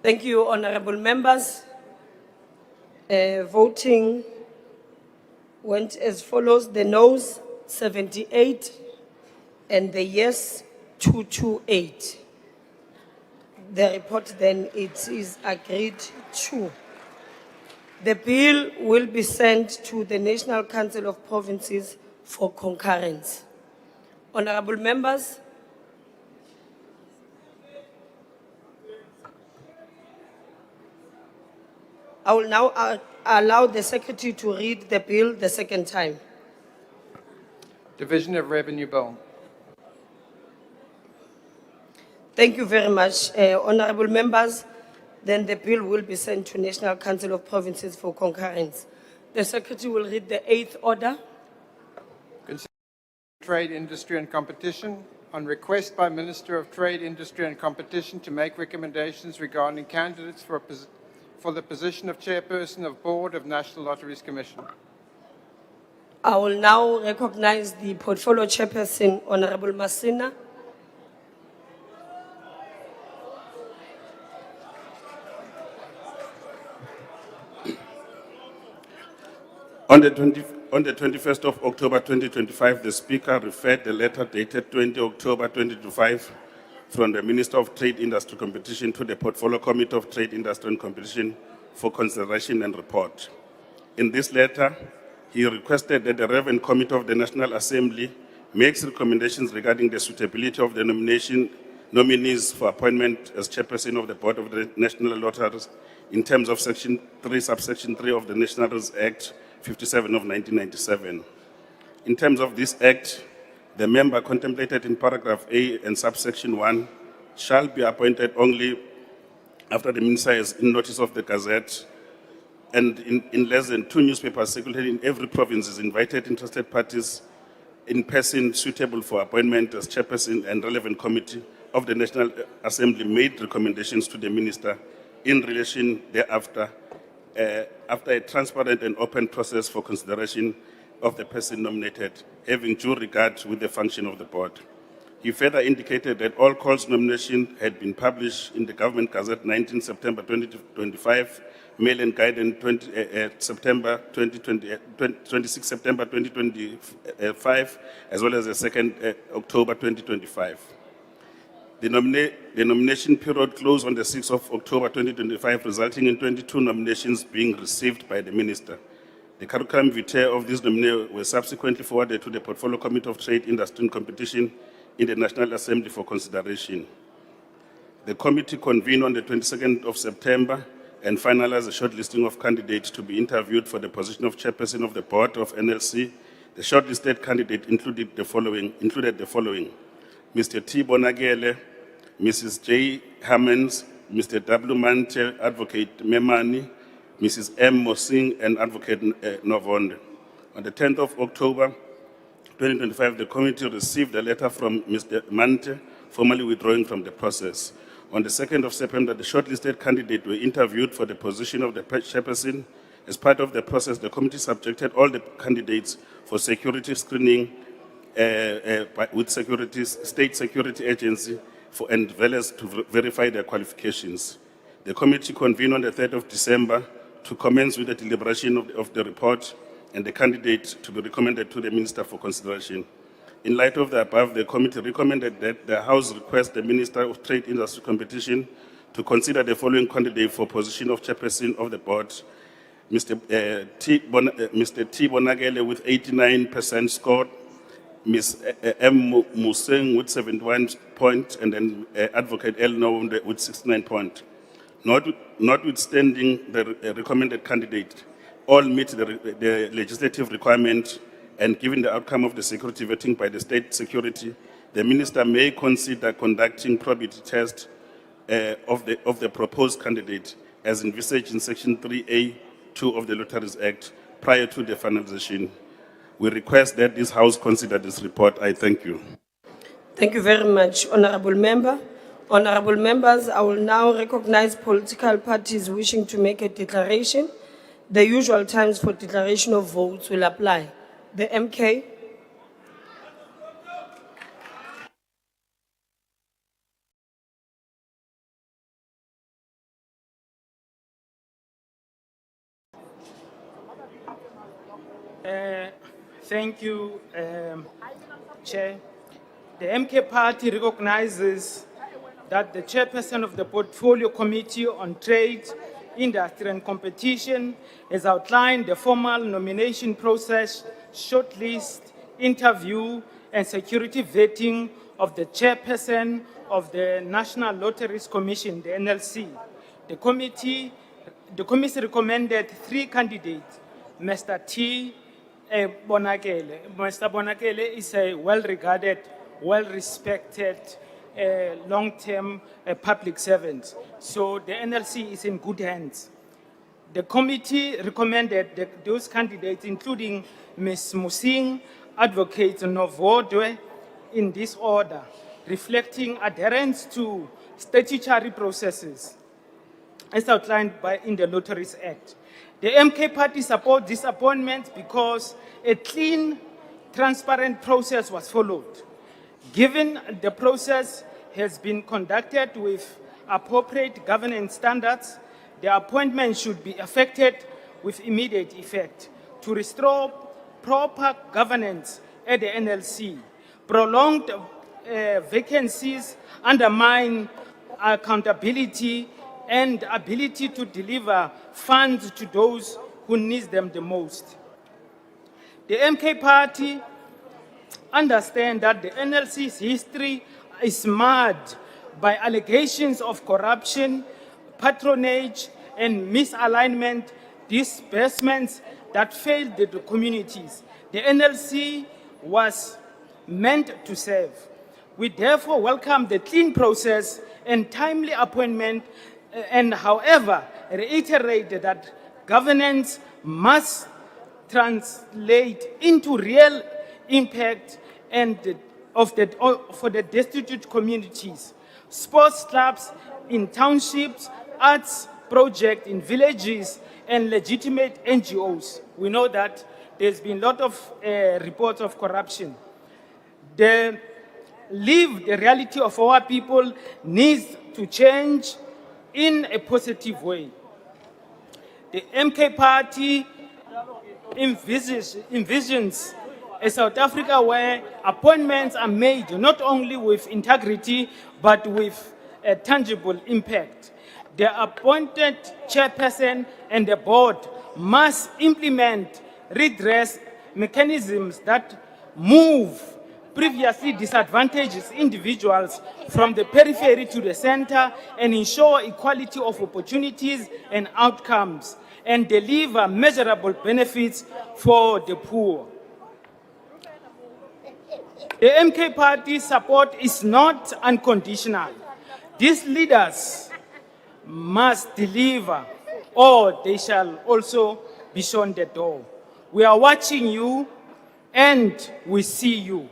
Thank you, honorable members. Voting went as follows: the noes 78 and the yes 228. The report then, it is agreed to. The bill will be sent to the National Council of Provinces for concurrence. Honorable members, I will now allow the Secretary to read the bill the second time. Division of Revenue Bill. Thank you very much, honorable members. Then the bill will be sent to National Council of Provinces for concurrence. The Secretary will read the 8th order. Trade, Industry and Competition, on request by Minister of Trade, Industry and Competition to make recommendations regarding candidates for the position of Chairperson of Board of National Lotteries Commission. I will now recognize the Portfolio Chairperson, Honorable Masina. On the 21st of October 2025, the Speaker referred the letter dated 20 October 2025 from the Minister of Trade, Industry, Competition to the Portfolio Committee of Trade, Industry and Competition for consideration and report. In this letter, he requested that the Revenue Committee of the National Assembly makes recommendations regarding the suitability of the nominees for appointment as Chairperson of the Board of the National Lotteries in terms of Section 3, Subsection 3 of the National Act 57 of 1997. In terms of this Act, the member contemplated in paragraph A and subsection 1 shall be appointed only after the minister has in notice of the Gazette and in less than 2 newspapers circulated in every province is invited interested parties in person suitable for appointment as chairperson and relevant committee of the National Assembly made recommendations to the minister in relation thereafter after a transparent and open process for consideration of the person nominated, having due regard with the function of the board. He further indicated that all calls nominations had been published in the Government Gazette 19 September 2025, Mail and Guidance 26 September 2025, as well as the 2nd October 2025. The nomination period closed on the 6th of October 2025, resulting in 22 nominations being received by the Minister. The curriculum vitae of these nominees were subsequently forwarded to the Portfolio Committee of Trade, Industry and Competition in the National Assembly for consideration. The committee convened on the 22nd of September and finalized a shortlisting of candidates to be interviewed for the position of chairperson of the board of NLC. The shortlisted candidate included the following: Mr. T. Bonagele, Mrs. J. Hammonds, Mr. W. Mante, Advocate Memani, Mrs. M. Mosing, and Advocate Novonde. On the 10th of October 2025, the committee received a letter from Mr. Mante, formally withdrawing from the process. On the 2nd of September, the shortlisted candidates were interviewed for the position of the chairperson. As part of the process, the committee subjected all the candidates for security screening with state security agency and valors to verify their qualifications. The committee convened on the 3rd of December to commence with the deliberation of the report and the candidate to be recommended to the Minister for consideration. In light of the above, the committee recommended that the House request the Minister of Trade, Industry and Competition to consider the following candidate for position of chairperson of the board: Mr. T. Bonagele with 89% score, Ms. M. Museng with 71 points, and then Advocate L. Novonde with 69 points. Notwithstanding the recommended candidate, all meet the legislative requirement, and given the outcome of the security vetting by the state security, the Minister may consider conducting probity test of the proposed candidate as envisaged in Section 3A(2) of the Lotteries Act prior to the finalization. We request that this House consider this report. I thank you. Thank you very much, Honorable Member. Honorable Members, I will now recognize political parties wishing to make a declaration. The usual times for declaration of votes will apply. The MK. Thank you, Chair. The MK Party recognizes that the chairperson of the Portfolio Committee on Trade, Industry and Competition has outlined the formal nomination process, shortlist, interview, and security vetting of the chairperson of the National Lotteries Commission, the NLC. The committee recommended 3 candidates: Mr. T. Bonagele. Mr. Bonagele is a well-regarded, well-respected, long-term public servant. So the NLC is in good hands. The committee recommended those candidates, including Ms. Musing, Advocate Novonde, in this order, reflecting adherence to statutory processes as outlined in the Lotteries Act. The MK Party supports this appointment because a clean, transparent process was followed. Given the process has been conducted with appropriate governance standards, the appointment should be effected with immediate effect to restore proper governance at the NLC. Prolonged vacancies undermine accountability and ability to deliver funds to those who need them the most. The MK Party understands that the NLC's history is marred by allegations of corruption, patronage, and misalignment disbursements that failed the communities the NLC was meant to serve. We therefore welcome the clean process and timely appointment, and however, reiterate that governance must translate into real impact for the destitute communities. Sports clubs in townships, arts projects in villages, and legitimate NGOs. We know that there's been a lot of reports of corruption. The lived reality of our people needs to change in a positive way. The MK Party envisions a South Africa where appointments are made not only with integrity, but with a tangible impact. The appointed chairperson and the board must implement redress mechanisms that move previously disadvantaged individuals from the periphery to the center and ensure equality of opportunities and outcomes and deliver measurable benefits for the poor. The MK Party support is not unconditional. These leaders must deliver or they shall also be shown the door. We are watching you and we see you.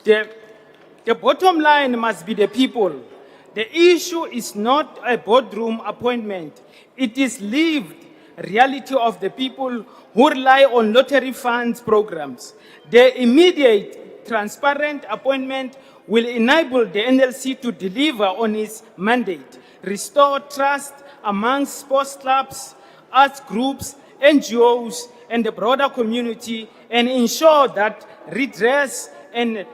The bottom line must be the people. The issue is not a boardroom appointment. It is lived reality of the people who rely on lottery funds programs. The immediate, transparent appointment will enable the NLC to deliver on its mandate, restore trust amongst sports clubs, arts groups, NGOs, and the broader community, and ensure that redress and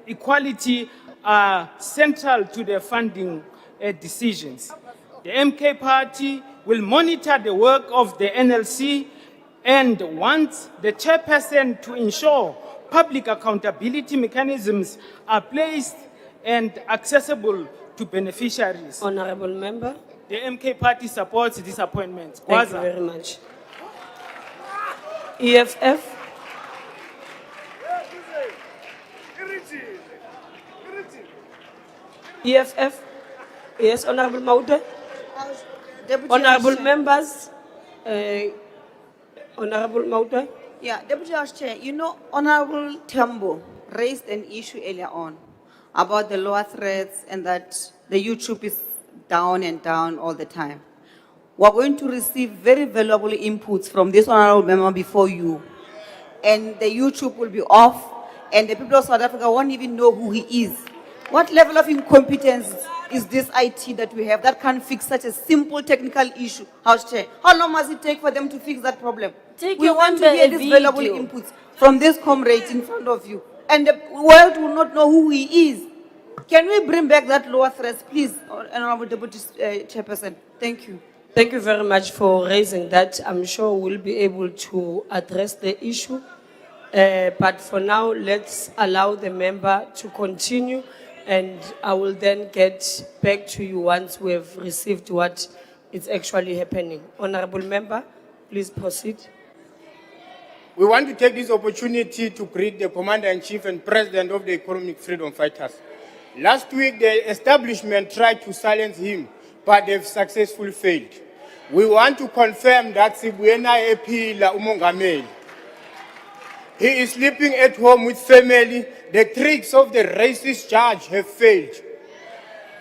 equality are central to the funding decisions. The MK Party will monitor the work of the NLC and wants the chairperson to ensure public accountability mechanisms are placed and accessible to beneficiaries. Honorable Member. The MK Party supports this appointment. Thank you very much. EFF. EFF. Yes, Honorable Maude. Honorable members. Honorable Maude. Yeah, Deputy House Chair, you know, Honorable Tambo raised an issue earlier on about the lower threats and that the YouTube is down and down all the time. We're going to receive very valuable inputs from this honorable member before you. And the YouTube will be off, and the people of South Africa won't even know who he is. What level of incompetence is this IT that we have that can fix such a simple technical issue? House Chair, how long must it take for them to fix that problem? We want to hear these valuable inputs from this comrade in front of you. And the world will not know who he is. Can we bring back that lower threats, please, Honorable Deputy Chairperson? Thank you. Thank you very much for raising that. I'm sure we'll be able to address the issue. But for now, let's allow the member to continue, and I will then get back to you once we have received what is actually happening. Honorable Member, please proceed. We want to take this opportunity to greet the Commander-in-Chief and President of the Economic Freedom Fighters. Last week, the establishment tried to silence him, but they've successfully failed. We want to confirm that 𝐟𝐨𝐫𝐞𝐿 umongameli. He is sleeping at home with family. The tricks of the racist judge have failed.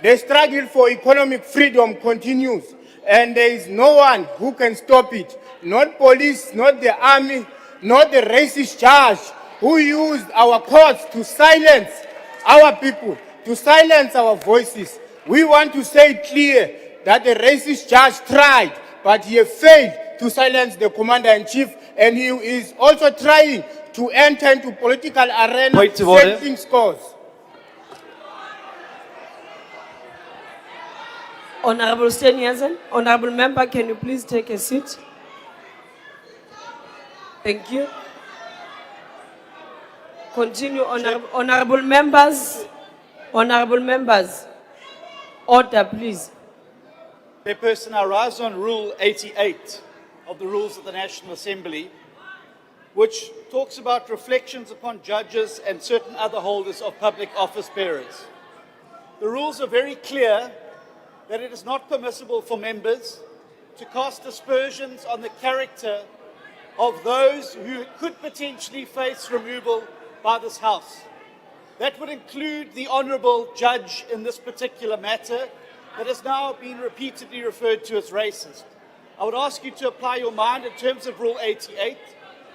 The struggle for economic freedom continues, and there is no one who can stop it. Not police, not the army, not the racist judge who used our courts to silence our people, to silence our voices. We want to say clear that the racist judge tried, but he failed to silence the Commander-in-Chief, and he is also trying to enter into political arena, settling scores. Honorable 𝐬𝐮𝐬𝐜𝐫𝐤, Honorable Member, can you please take a seat? Thank you. Continue, honorable members. Honorable members, order, please. Chairperson, I rise on Rule 88 of the Rules of the National Assembly, which talks about reflections upon judges and certain other holders of public office bearers. The rules are very clear that it is not permissible for members to cast aspersions on the character of those who could potentially face removal by this House. That would include the Honourable Judge in this particular matter that has now been repeatedly referred to as racist. I would ask you to apply your mind in terms of Rule 88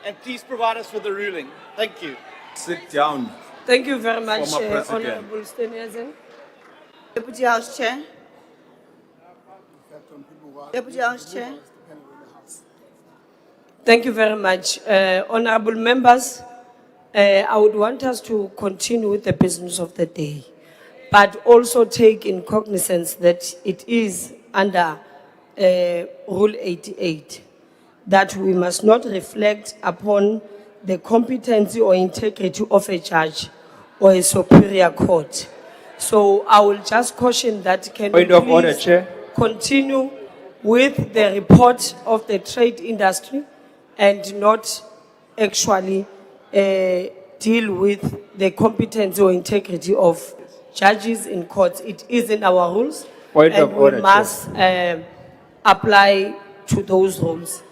and please provide us with the ruling. Thank you. Sit down. Thank you very much, Former President. Honorable 𝐬𝐮𝐻𝐫𝐿. Deputy House Chair. Deputy House Chair. Thank you very much. Honorable members, I would want us to continue with the business of the day, but also take in cognizance that it is under Rule 88 that we must not reflect upon the competency or integrity of a judge or a superior court. So I will just caution that can Point we of order, please Chair. continue with the report of the trade industry and not actually deal with the competency or integrity of judges in courts. It is in our rules. Point and of order, we must apply to those rules.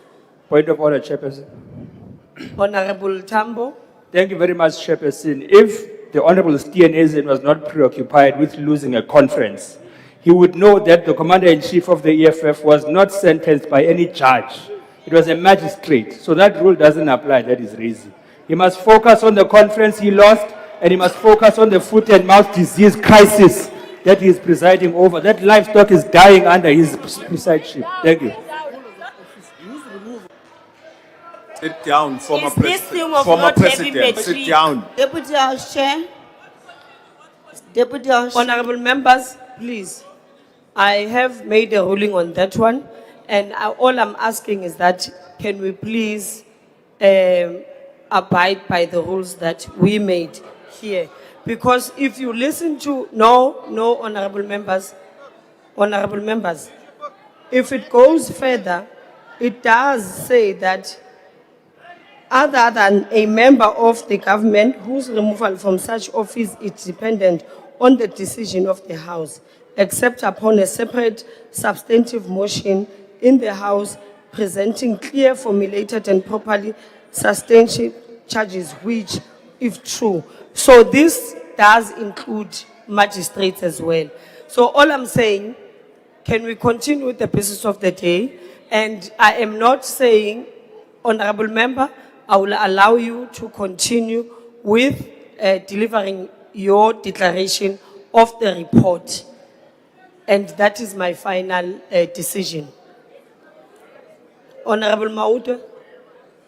Point of order, Chairperson. Honorable Tambo. Thank you very much, Chairperson. If the Honorable 𝐷𝐶𝐻 was not preoccupied with losing a conference, he would know that the Commander-in-Chief of the EFF was not sentenced by any judge. It was a magistrate. So that rule doesn't apply, that is raising. He must focus on the conference he lost, and he must focus on the foot and mouth disease crisis that he is presiding over. That livestock is dying under his presideship. Thank you. Sit down, former Is this president. thing of Former not having president, battery? sit down. Deputy House Chair. Deputy House Chair. Honorable members, please. I have made a ruling on that one, and all I'm asking is that can we please abide by the rules that we made here? Because if you listen to, no, honorable members, if it goes further, it does say that other than a member of the government whose removal from such office is dependent on the decision of the House, except upon a separate substantive motion in the House presenting clear, formulated and properly substantiated charges which, if true. So this does include magistrates as well. So all I'm saying, can we continue with the business of the day? And I am not saying, honorable member, I will allow you to continue with delivering your declaration of the report. And that is my final decision. Honorable Maude.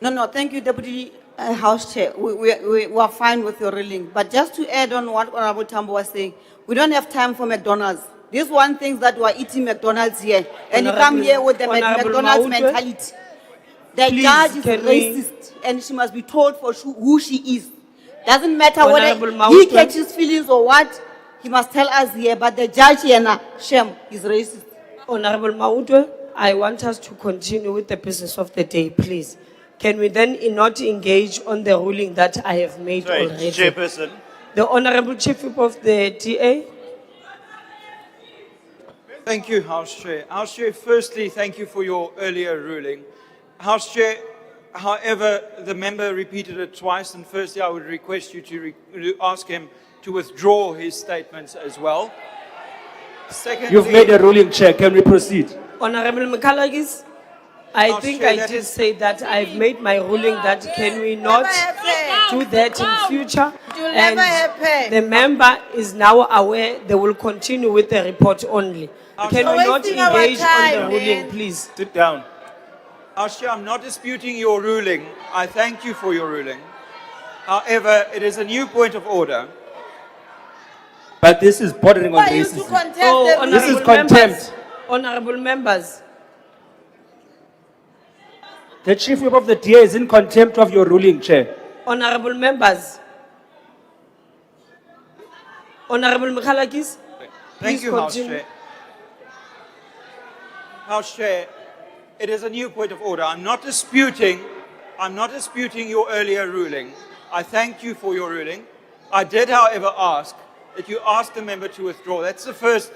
No, thank you, Deputy House Chair. We are fine with your ruling. But just to add on what Honorable Tambo was saying, we don't have time for McDonald's. This one thinks that we are eating McDonald's here. And you come here with the McDonald's Maude. mentality. The Please, judge is can we- racist and she must be told for who she is. Doesn't matter whether Honorable he Maude. catches feelings or what, he must tell us here. But the judge here now, Shem, is racist. Honorable Maude, I want us to continue with the business of the day, please. Can we then not engage on the ruling that I have made Right, already? Chairperson. The Honorable Chief Whip of the DA. Thank you, House Chair. House Chair, firstly, thank you for your earlier ruling. House Chair, however, the member repeated it twice, and firstly, I would request you to ask him to withdraw his statements as well. Secondly, You've made a ruling, Chair. Can we proceed? Honorable 𝐸𝐺𝐸𝐵𝐺, I House think Chair, I that did is- say that I've made my ruling that can we not do that in future? It will never happen. The member is now aware they will continue with the report only. Can we not wasting our engage on time, the ruling, man. please? Sit down. House Chair, I'm not disputing your ruling. I thank you for your ruling. However, it is a new point of order. But this is bordering on racism. Oh, This is honorable members, contempt. honorable members. The Chief Whip of the DA is in contempt of your ruling, Chair. Honorable members. Honorable 𝐸𝐺𝐸𝐵𝐺, Thank please you, House continue. Chair. House Chair, it is a new point of order. I'm not disputing your earlier ruling. I thank you for your ruling. I did, however, ask that you ask the member to withdraw. That's the first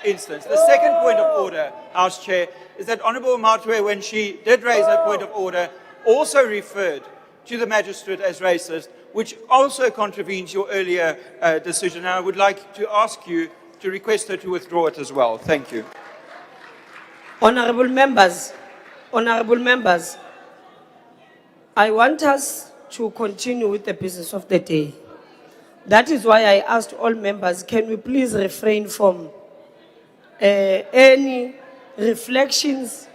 instance. The second point of order, House Chair, is that Honourable Matwe, when she did raise her point of order, also referred to the magistrate as racist, which also contravenes your earlier decision. And I would like to ask you to request her to withdraw it as well. Thank you. Honorable members, I want us to continue with the business of the day. That is why I asked all members, can we please refrain from any reflections,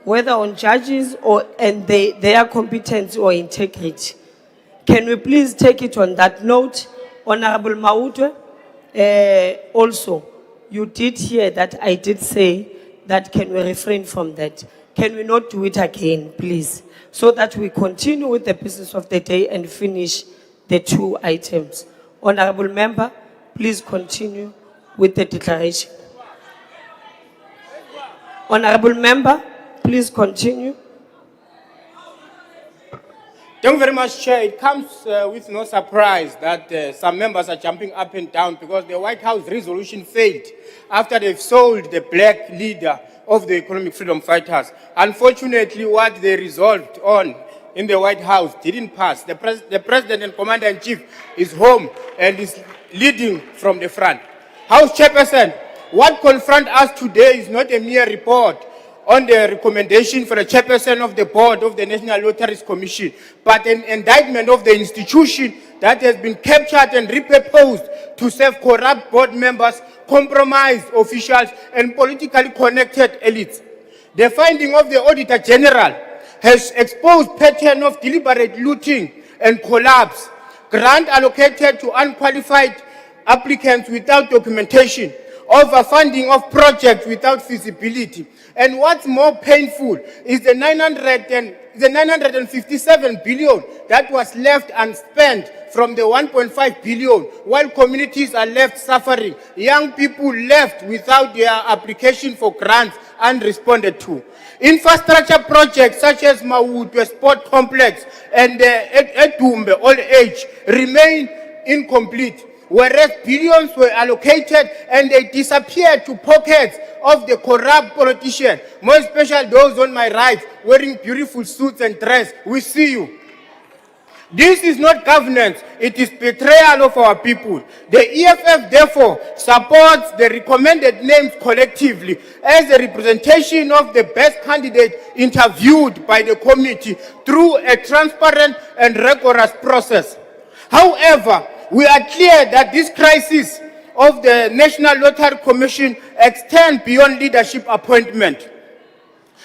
whether on judges and their competence or integrity. Can we please take it on that note? Honorable Mautwe, also, you did hear that I did say that can we refrain from that? Can we not do it again, please? So that we continue with the business of the day and finish the 2 items. Honorable Member, please continue with the declaration. Honorable Member, please continue. Thank you very much, Chair. It comes with no surprise that some members are jumping up and down because the White House resolution failed after they've sold the black leader of the economic freedom fighters. Unfortunately, what they resolved on in the White House didn't pass. The President and Commander-in-Chief is home and is leading from the front. House Chairperson, what confronts us today is not a mere report on the recommendation for the chairperson of the board of the National Lotteries Commission, but an indictment of the institution that has been captured and repurposed to serve corrupt board members, compromised officials, and politically connected elites. The finding of the Auditor General has exposed pattern of deliberate looting and collapse, grant allocated to unqualified applicants without documentation, overfunding of projects without feasibility. And what's more painful is the 957 billion that was left unspent from the 1.5 billion, while communities are left suffering. Young people left without their application for grants unresponded to. Infrastructure projects such as Mawutwe Sport Complex and 𝐬𝐿𝐫𝐷𝐿 Old Age remain incomplete, whereas billions were allocated and they disappeared to pockets of the corrupt politicians, more especially those on my right, wearing beautiful suits and dress. We see you. This is not governance, it is betrayal of our people. The EFF therefore supports the recommended names collectively as a representation of the best candidate interviewed by the committee through a transparent and rigorous process. However, we are clear that this crisis of the National Lottery Commission extends beyond leadership appointment.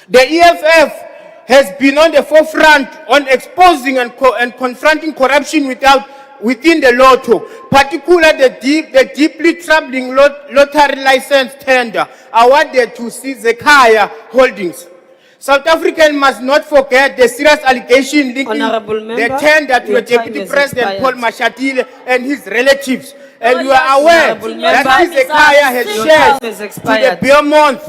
The EFF has been on the forefront on exposing and confronting corruption within the lotto, particularly the deeply troubling lottery license tender awarded to 𝐶𝐨𝐵𝐾 Holdings. South Africans must not forget the serious allegation linking the tender to the Deputy President Paul Mashatile and his relatives. And you are aware that 𝐶𝐶𝐵𝐾 has shares to the Beermont,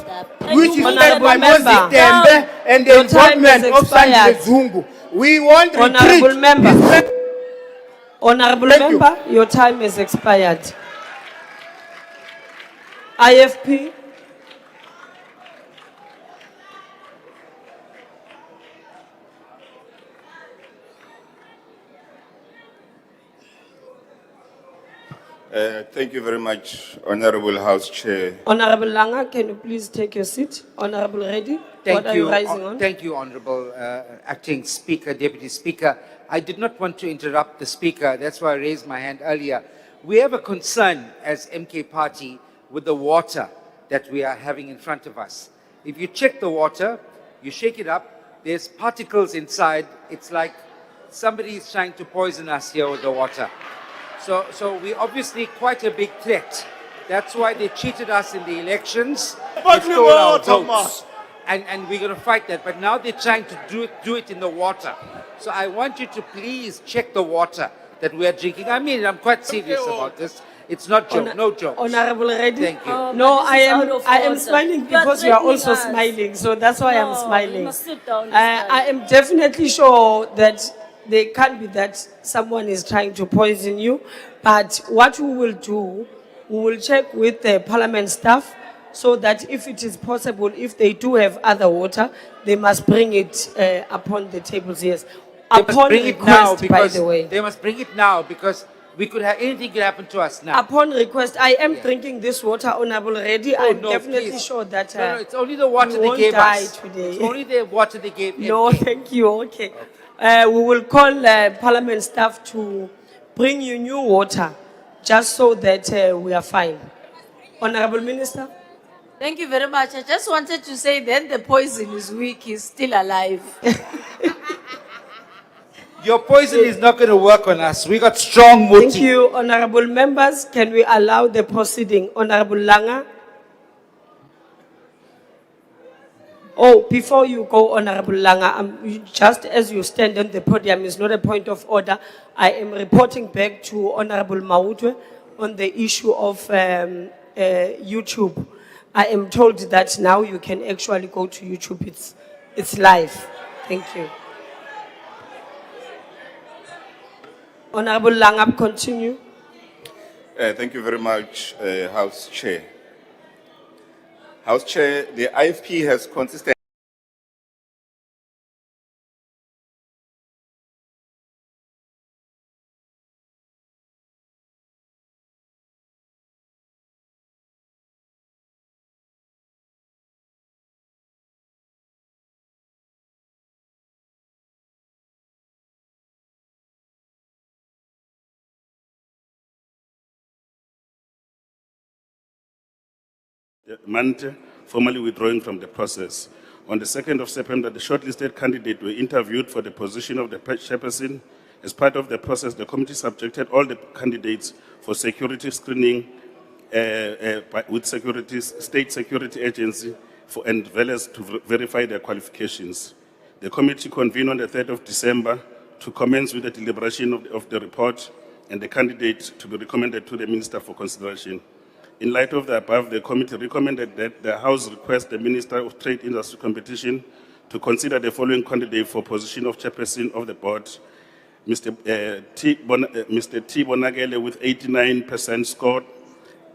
which is led by Moses Tembe and the involvement of 𝐿Zungu. We want retreat. Honorable Member, your time has expired. IFP. Thank you very much, Honorable House Chair. Honorable Langa, can you please take your seat? Honorable Reddy, what are you rising on? Thank you, Honorable Acting Speaker, Deputy Speaker. I did not want to interrupt the Speaker. That's why I raised my hand earlier. We have a concern as MK Party with the water that we are having in front of us. If you check the water, you shake it up, there's particles inside. It's like somebody is trying to poison us here with the water. So we're obviously quite a big threat. That's why they cheated us in the elections. They stole our votes. And we're going to fight that. But now they're trying to do it in the water. So I want you to please check the water that we are drinking. I mean, I'm quite serious about this. It's not joke, no joke. Honorable Reddy. Thank you. No, I am smiling because you are also smiling. So that's why I'm smiling. I am definitely sure that there can't be that someone is trying to poison you, but what we will do, we will check with the parliament staff so that if it is possible, if they do have other water, they must bring it upon the tables, yes. Upon request, by the way. They must bring it now because we could have, anything could happen to us now. Upon request, I am drinking this water, Honorable Reddy. I'm definitely sure that no, it's only the water they gave us. Today. It's only the water they gave. No, thank you, okay. We will call parliament staff to bring you new water just so that we are fine. Honorable Minister. Thank you very much. I just wanted to say that the poison is weak, he's still alive. Your poison is not going to work on us. We got strong motive. Thank you, honorable members. Can we allow the proceeding? Honorable Langa. Oh, before you go, Honorable Langa, just as you stand on the podium, it's not a point of order. I am reporting back to Honorable Mautwe on the issue of YouTube. I am told that now you can actually go to YouTube. It's live. Thank you. Honorable Langa, continue. Thank you very much, House Chair. House Chair, the IFP has consistently Mante, formally withdrawing from the process. On the 2nd of September, the shortlisted candidates were interviewed for the position of the chairperson. As part of the process, the committee subjected all the candidates for security screening with state security agency and valors to verify their qualifications. The committee convened on the 3rd of December to commence with the deliberation of the report and the candidate to be recommended to the Minister for consideration. In light of the above, the committee recommended that the House request the Minister of Trade, Industry and Competition to consider the following candidate for position of chairperson of the board: Mr. T. Bonagele with 89% score,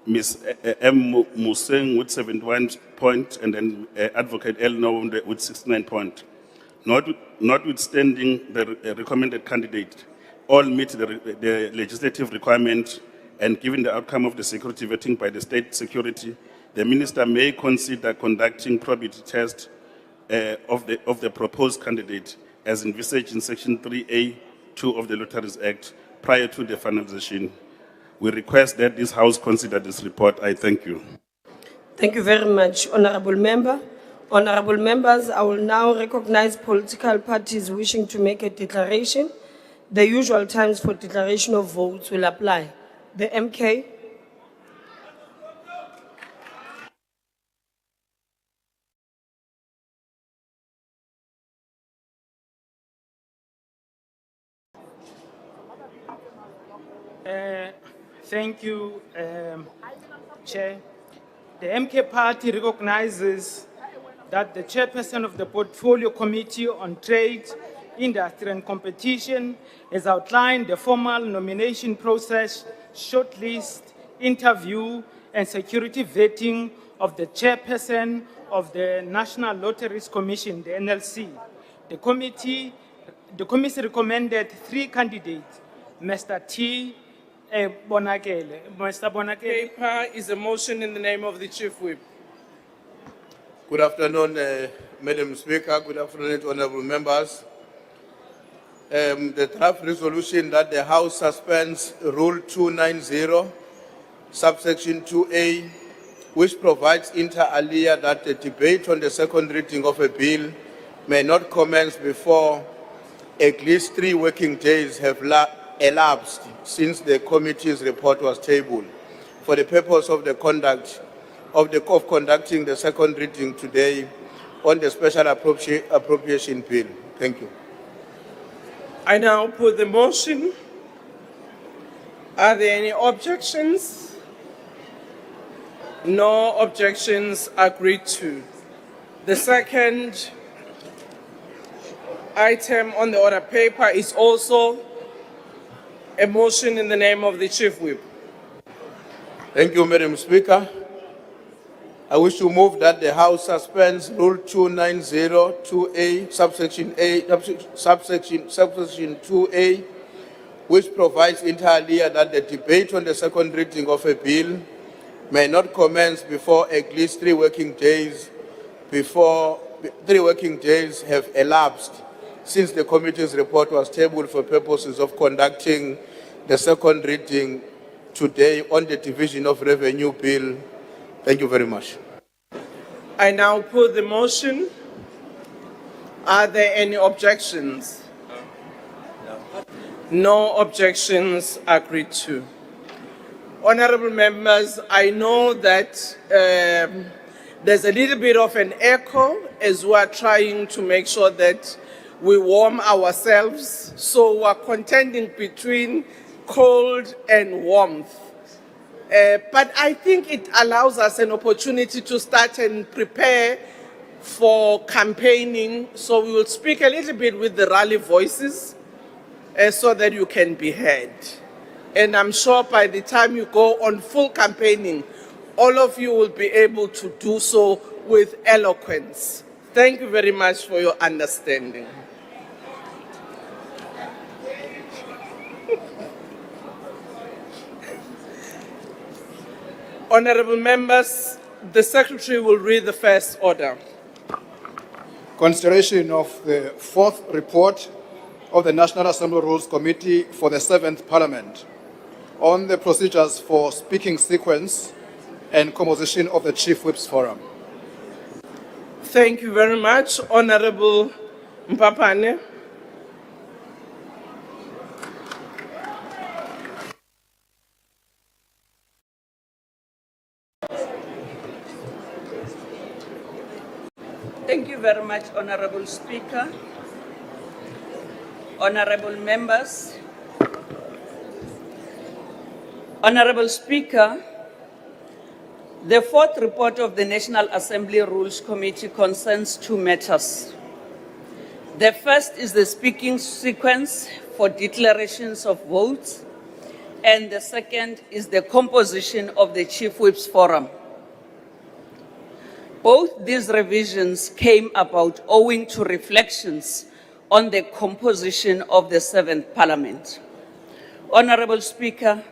Ms. M. Museng with 71 points, and then Advocate L. Nwonde with 69 points. Notwithstanding the recommended candidate, all meet the legislative requirement, and given the outcome of the security vetting by the state security, the minister may consider conducting probity test of the proposed candidate as envisaged in Section 3A(2) of the Lotteries Act prior to the finalization. We request that this House consider this report. I thank you. Thank you very much, Honorable Member. Honorable members, I will now recognize political parties wishing to make a declaration. The usual times for declaration of votes will apply. The MK. Thank you, Chair. The MK Party recognizes that the chairperson of the Portfolio Committee on Trade, Industry and Competition has outlined the formal nomination process, shortlist, interview, and security vetting of the chairperson of the National Lotteries Commission, the NLC. The committee recommended 3 candidates: Mr. T. Bonagele. Mr. Bonagele. Paper is a motion in the name of the Chief Whip. Good afternoon, Madam Speaker. Good afternoon, honorable members. The draft resolution that the House suspends Rule 290, subsection 2A, which provides inter alia that the debate on the second reading of a bill may not commence before at least 3 working days have elapsed since the committee's report was tabled, for the purpose of conducting the second reading today on the special appropriation bill. Thank you. I now put the motion. Are there any objections? No objections agreed to. The second item on the order paper is also a motion in the name of the Chief Whip. Thank you, Madam Speaker. I wish to move that the House suspends Rule 290(2A), subsection 2A, which provides inter alia that the debate on the second reading of a bill may not commence before at least 3 working days have elapsed since the committee's report was tabled for purposes of conducting the second reading today on the division of revenue bill. Thank you very much. I now put the motion. Are there any objections? No objections agreed to. Honorable members, I know that there's a little bit of an echo as we are trying to make sure that we warm ourselves. So we're contending between cold and warmth. But I think it allows us an opportunity to start and prepare for campaigning. So we will speak a little bit with the rally voices so that you can be heard. And I'm sure by the time you go on full campaigning, all of you will be able to do so with eloquence. Thank you very much for your understanding. Honorable members, the Secretary will read the first order. Consideration of the fourth report of the National Assembly Rules Committee for the 7th Parliament on the procedures for speaking sequence and composition of the Chief Whips Forum. Thank you very much, Honorable Mpapane. Thank you very much, Honorable Speaker. Honorable members. Honorable Speaker, the fourth report of the National Assembly Rules Committee concerns two matters. The first is the speaking sequence for declarations of votes, and the second is the composition of the Chief Whips Forum. Both these revisions came about owing to reflections on the composition of the 7th Parliament. Honorable Speaker,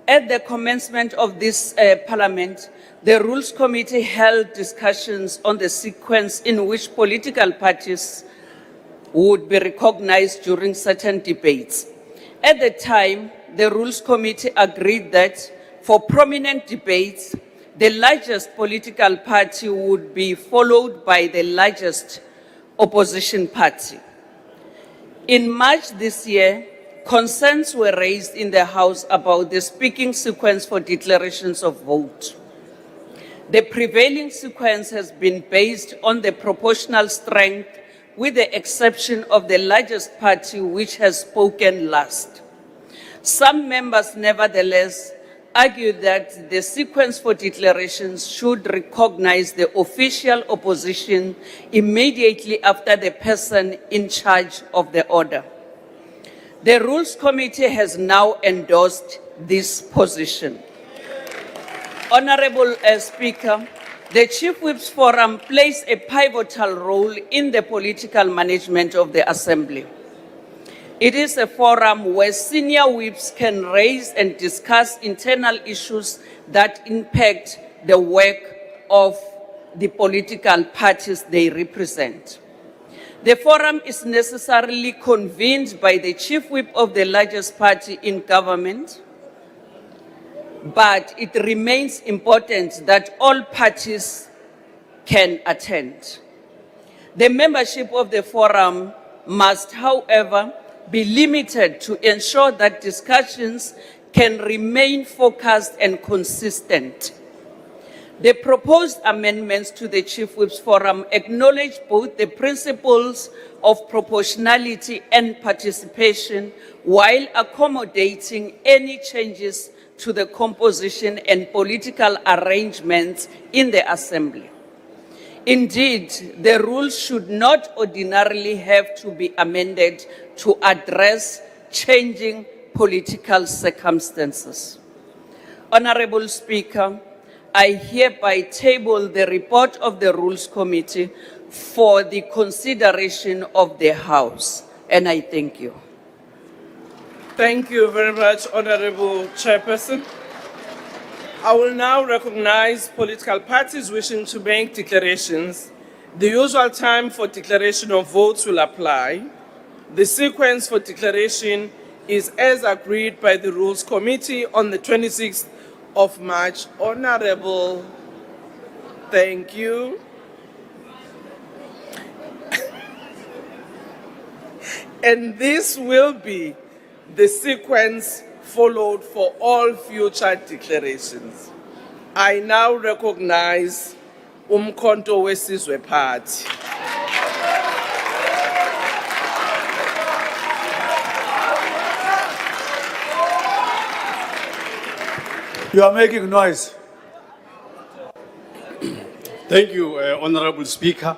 at the commencement of this Parliament, the Rules Committee held discussions on the sequence in which political parties would be recognized during certain debates. At the time, the Rules Committee agreed that for prominent debates, the largest political party would be followed by the largest opposition party. In March this year, concerns were raised in the House about the speaking sequence for declarations of vote. The prevailing sequence has been based on the proportional strength, with the exception of the largest party, which has spoken last. Some members, nevertheless, argue that the sequence for declarations should recognize the official opposition immediately after the person in charge of the order. The Rules Committee has now endorsed this position. Honorable Speaker, the Chief Whips Forum plays a pivotal role in the political management of the Assembly. It is a forum where senior whips can raise and discuss internal issues that impact the work of the political parties they represent. The forum is necessarily convened by the chief whip of the largest party in government, but it remains important that all parties can attend. The membership of the forum must, however, be limited to ensure that discussions can remain focused and consistent. The proposed amendments to the Chief Whips Forum acknowledge both the principles of proportionality and participation while accommodating any changes to the composition and political arrangements in the Assembly. Indeed, the rules should not ordinarily have to be amended to address changing political circumstances. Honorable Speaker, I hereby table the report of the Rules Committee for the consideration of the House, and I thank you. Thank you very much, Honorable Chairperson. I will now recognize political parties wishing to make declarations. The usual time for declaration of votes will apply. The sequence for declaration is as agreed by the Rules Committee on the 26th of March. Honorable, thank you. And this will be the sequence followed for all future declarations. I now recognize 𝐬𝐻𝐾𝐭 weSizwe Party. You are making noise. Thank you, Honorable Speaker.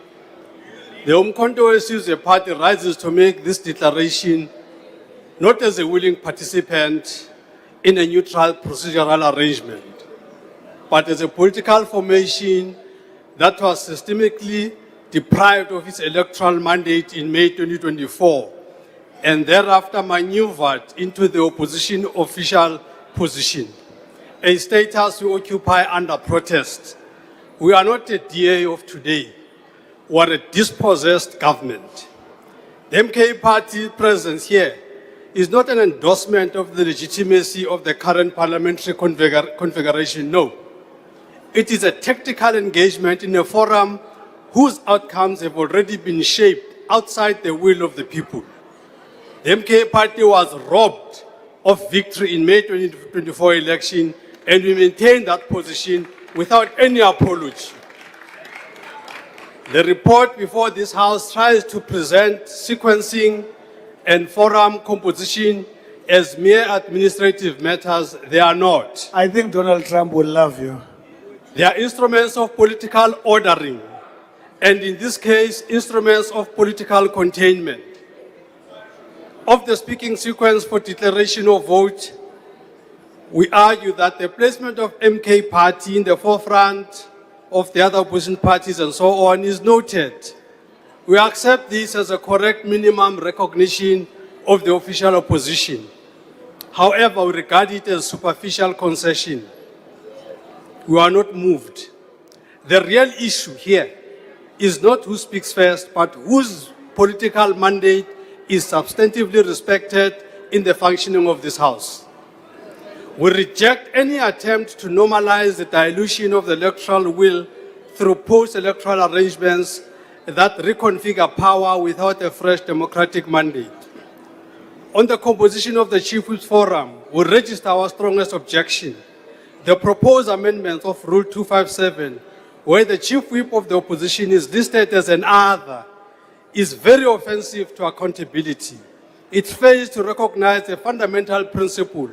The 𝐬𝐻𝐾𝐭 weSizwe Party rises to make this declaration not as a willing participant in a neutral procedural arrangement, but as a political formation that was systemically deprived of its electoral mandate in May 2024 and thereafter maneuvered into the opposition official position, a status we occupy under protest. We are not a DA of today. We are a dispossessed government. The MK Party presence here is not an endorsement of the legitimacy of the current parliamentary configuration, no. It is a tactical engagement in a forum whose outcomes have already been shaped outside the will of the people. The MK Party was robbed of victory in May 2024 election, and we maintain that position without any apology. The report before this House tries to present sequencing and forum composition as mere administrative matters. They are not. I think Donald Trump will love you. They are instruments of political ordering, and in this case, instruments of political containment. Of the speaking sequence for declaration of vote, we argue that the placement of MK Party in the forefront of the other opposition parties and so on is noted. We accept this as a correct minimum recognition of the official opposition. However, we regard it as superficial concession. We are not moved. The real issue here is not who speaks first, but whose political mandate is substantively respected in the functioning of this House. We reject any attempt to normalize the dilution of the electoral will through post-electoral arrangements that reconfigure power without a fresh democratic mandate. On the composition of the Chief Whip's Forum, we register our strongest objection. The proposed amendment of Rule 257, where the Chief Whip of the opposition is listed as an other, is very offensive to accountability. It fails to recognize a fundamental principle.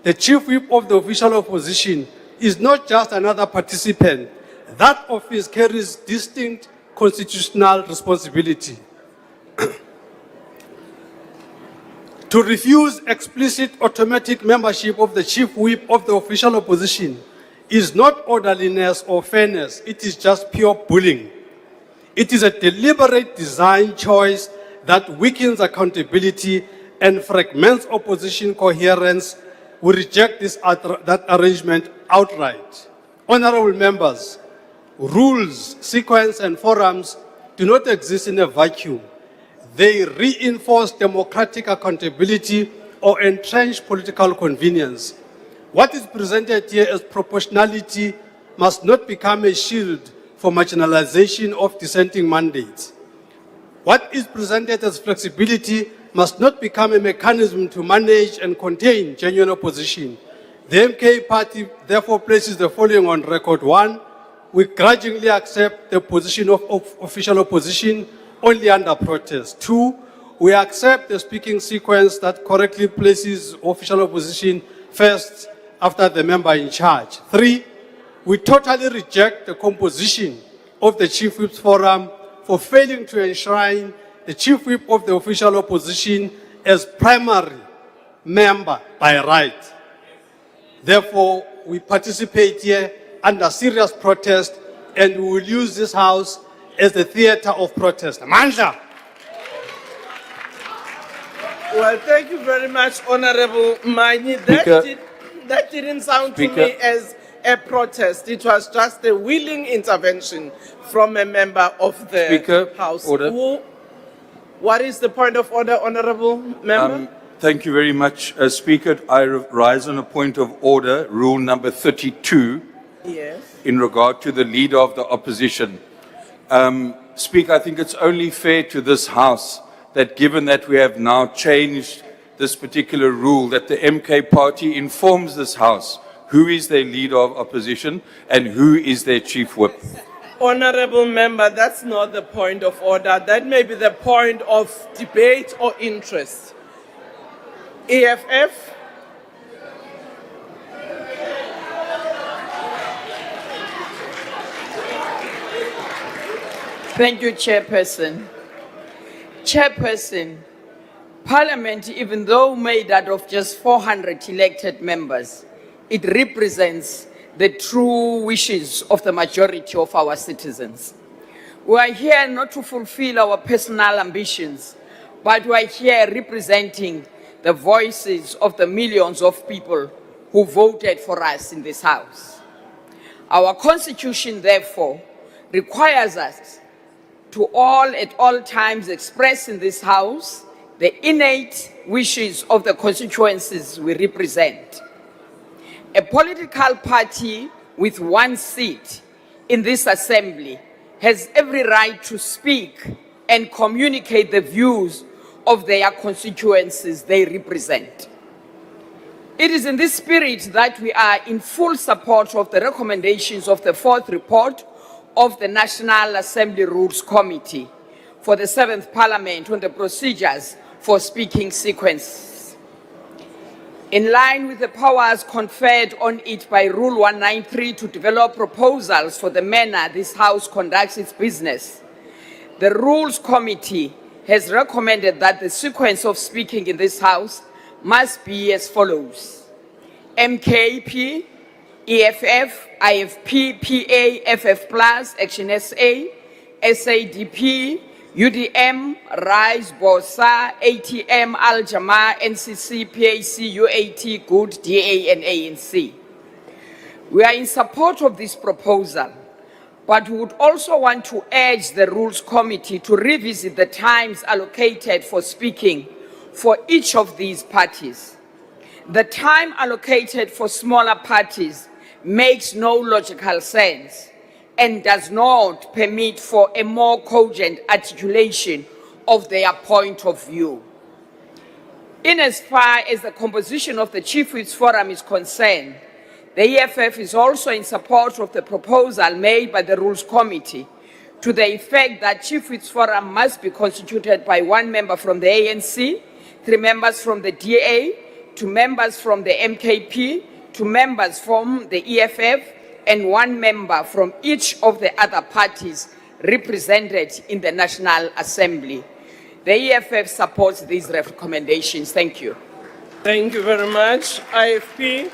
The Chief Whip of the official opposition is not just another participant. That office carries distinct constitutional responsibility. To refuse explicit automatic membership of the Chief Whip of the official opposition is not orderliness or fairness, it is just pure bullying. It is a deliberate design choice that weakens accountability and fragments opposition coherence. We reject that arrangement outright. Honorable members, rules, sequence, and forums do not exist in a vacuum. They reinforce democratic accountability or entrench political convenience. What is presented here as proportionality must not become a shield for marginalization of dissenting mandates. What is presented as flexibility must not become a mechanism to manage and contain genuine opposition. The MK Party therefore places the following on record. 1, we grudgingly accept the position of official opposition only under protest. 2, we accept the speaking sequence that correctly places official opposition first after the member in charge. 3, we totally reject the composition of the Chief Whip's Forum for failing to enshrine the Chief Whip of the official opposition as primary member by right. Therefore, we participate here under serious protest, and we will use this House as the theater of protest. Mandla! Well, thank you very much, Honorable Mani. That didn't sound to me as a protest. It was just a willing intervention from a member of the House. Order. What is the point of order, Honorable Member? Thank you very much, Speaker. I rise on a point of order, rule number 32, Yes. in regard to the leader of the opposition. Speaker, I think it's only fair to this House that given that we have now changed this particular rule, that the MK party informs this House who is their leader of opposition and who is their chief whip. Honorable member, that's not the point of order. That may be the point of debate or interest. EFF? Thank you, Chairperson. Chairperson, Parliament, even though made out of just 400 elected members, it represents the true wishes of the majority of our citizens. We are here not to fulfill our personal ambitions, but we are here representing the voices of the millions of people who voted for us in this House. Our Constitution, therefore, requires us to all at all times express in this House the innate wishes of the constituencies we represent. A political party with one seat in this assembly has every right to speak and communicate the views of their constituencies they represent. It is in this spirit that we are in full support of the recommendations of the fourth report of the National Assembly Rules Committee for the 7th Parliament on the procedures for speaking sequence. In line with the powers conferred on it by Rule 193 to develop proposals for the manner this House conducts its business, the Rules Committee has recommended that the sequence of speaking in this House must be as follows: MKP, EFF, IFP, PA, FF+, Action SA, SADP, UDM, 𝐼𝐨𝐫𝐠𝐞𝐭, ATM, 𝐼𝐿-𝐺𝐼𝐻, NCC, PAC, 𝐸AT, GOOD, DA, and ANC. We are in support of this proposal, but we would also want to urge the Rules Committee to revisit the times allocated for speaking for each of these parties. The time allocated for smaller parties makes no logical sense and does not permit for a more cogent articulation of their point of view. In as far as the composition of the Chief Whips Forum is concerned, the EFF is also in support of the proposal made by the Rules Committee to the effect that Chief Whips Forum must be constituted by 1 member from the ANC, 3 members from the DA, 2 members from the MKP, 2 members from the EFF, and 1 member from each of the other parties represented in the National Assembly. The EFF supports these recommendations. Thank you. Thank you very much. IFP?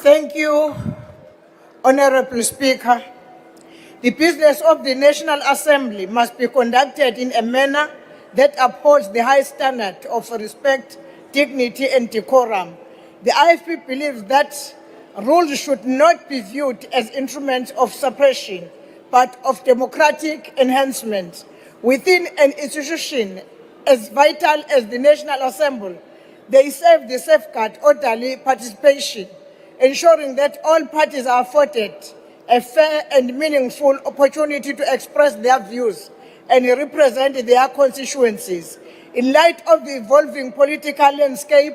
Thank you, Honorable Speaker. The business of the National Assembly must be conducted in a manner that upholds the high standard of respect, dignity, and decorum. The IFP believes that rules should not be viewed as instruments of suppression, but of democratic enhancement. Within an institution as vital as the National Assembly, they serve the safeguard orderly participation, ensuring that all parties are afforded a fair and meaningful opportunity to express their views and represent their constituencies. In light of the evolving political landscape,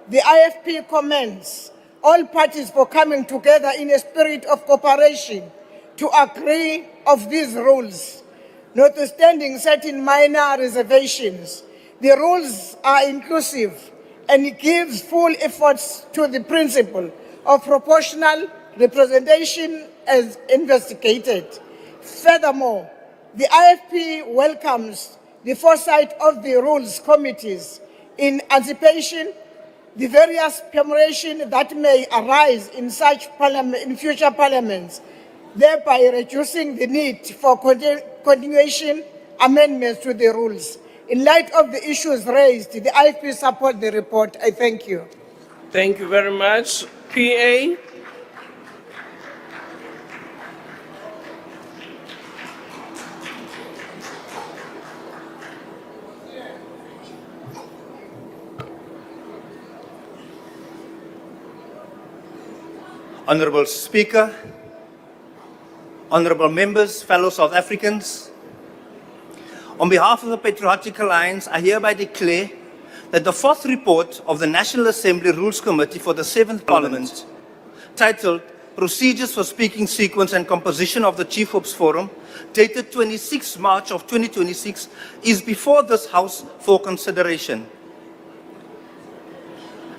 the IFP commends all parties for coming together in a spirit of cooperation to agree of these rules. Notwithstanding certain minor reservations, the rules are inclusive and gives full efforts to the principle of proportional representation as investigated. Furthermore, the IFP welcomes the foresight of the rules committees in anticipation the various permutations that may arise in such in future parliaments, thereby reducing the need for continuation amendments to the rules. In light of the issues raised, the IFP support the report. I thank you. Thank you very much. PA. Honorable Speaker, honorable members, fellow South Africans, on behalf of the Patriotic Alliance, I hereby declare that the fourth report of the National Assembly Rules Committee for the 7th Parliament, titled Procedures for Speaking Sequence and Composition of the Chief Whips Forum, dated 26 March of 2026, is before this House for consideration.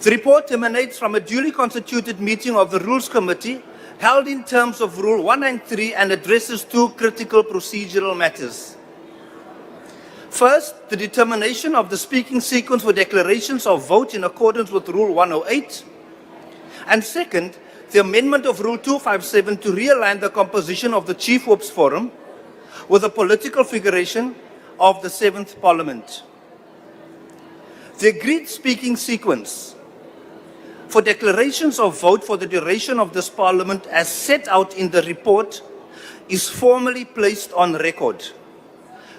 The report emanates from a duly constituted meeting of the Rules Committee held in terms of Rule 193 and addresses two critical procedural matters. First, the determination of the speaking sequence for declarations of vote in accordance with Rule 108. And second, the amendment of Rule 257 to realign the composition of the Chief Whips Forum with the political figuration of the 7th Parliament. The agreed speaking sequence for declarations of vote for the duration of this Parliament as set out in the report is formally placed on record.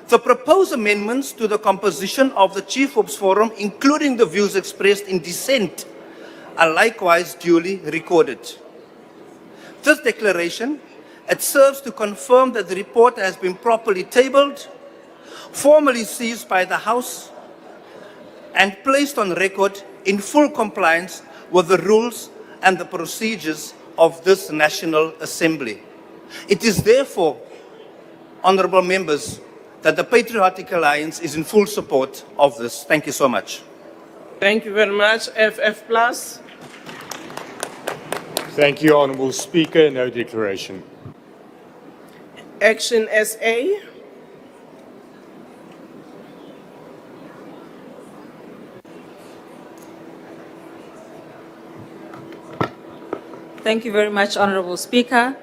The proposed amendments to the composition of the Chief Whips Forum, including the views expressed in dissent, are likewise duly recorded. This declaration, it serves to confirm that the report has been properly tabled, formally seized by the House, and placed on record in full compliance with the rules and the procedures of this National Assembly. It is therefore, honorable members, that the Patriotic Alliance is in full support of this. Thank you so much. Thank you very much. FF Plus. Thank you, Honourable Speaker. No declaration. Action SA. Thank you very much, Honourable Speaker.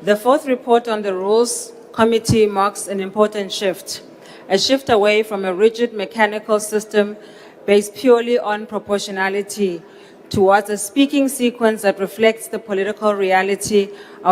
The fourth report on the Rules Committee marks an important shift, a shift away from a rigid mechanical system based purely on proportionality towards a speaking sequence that reflects the political reality of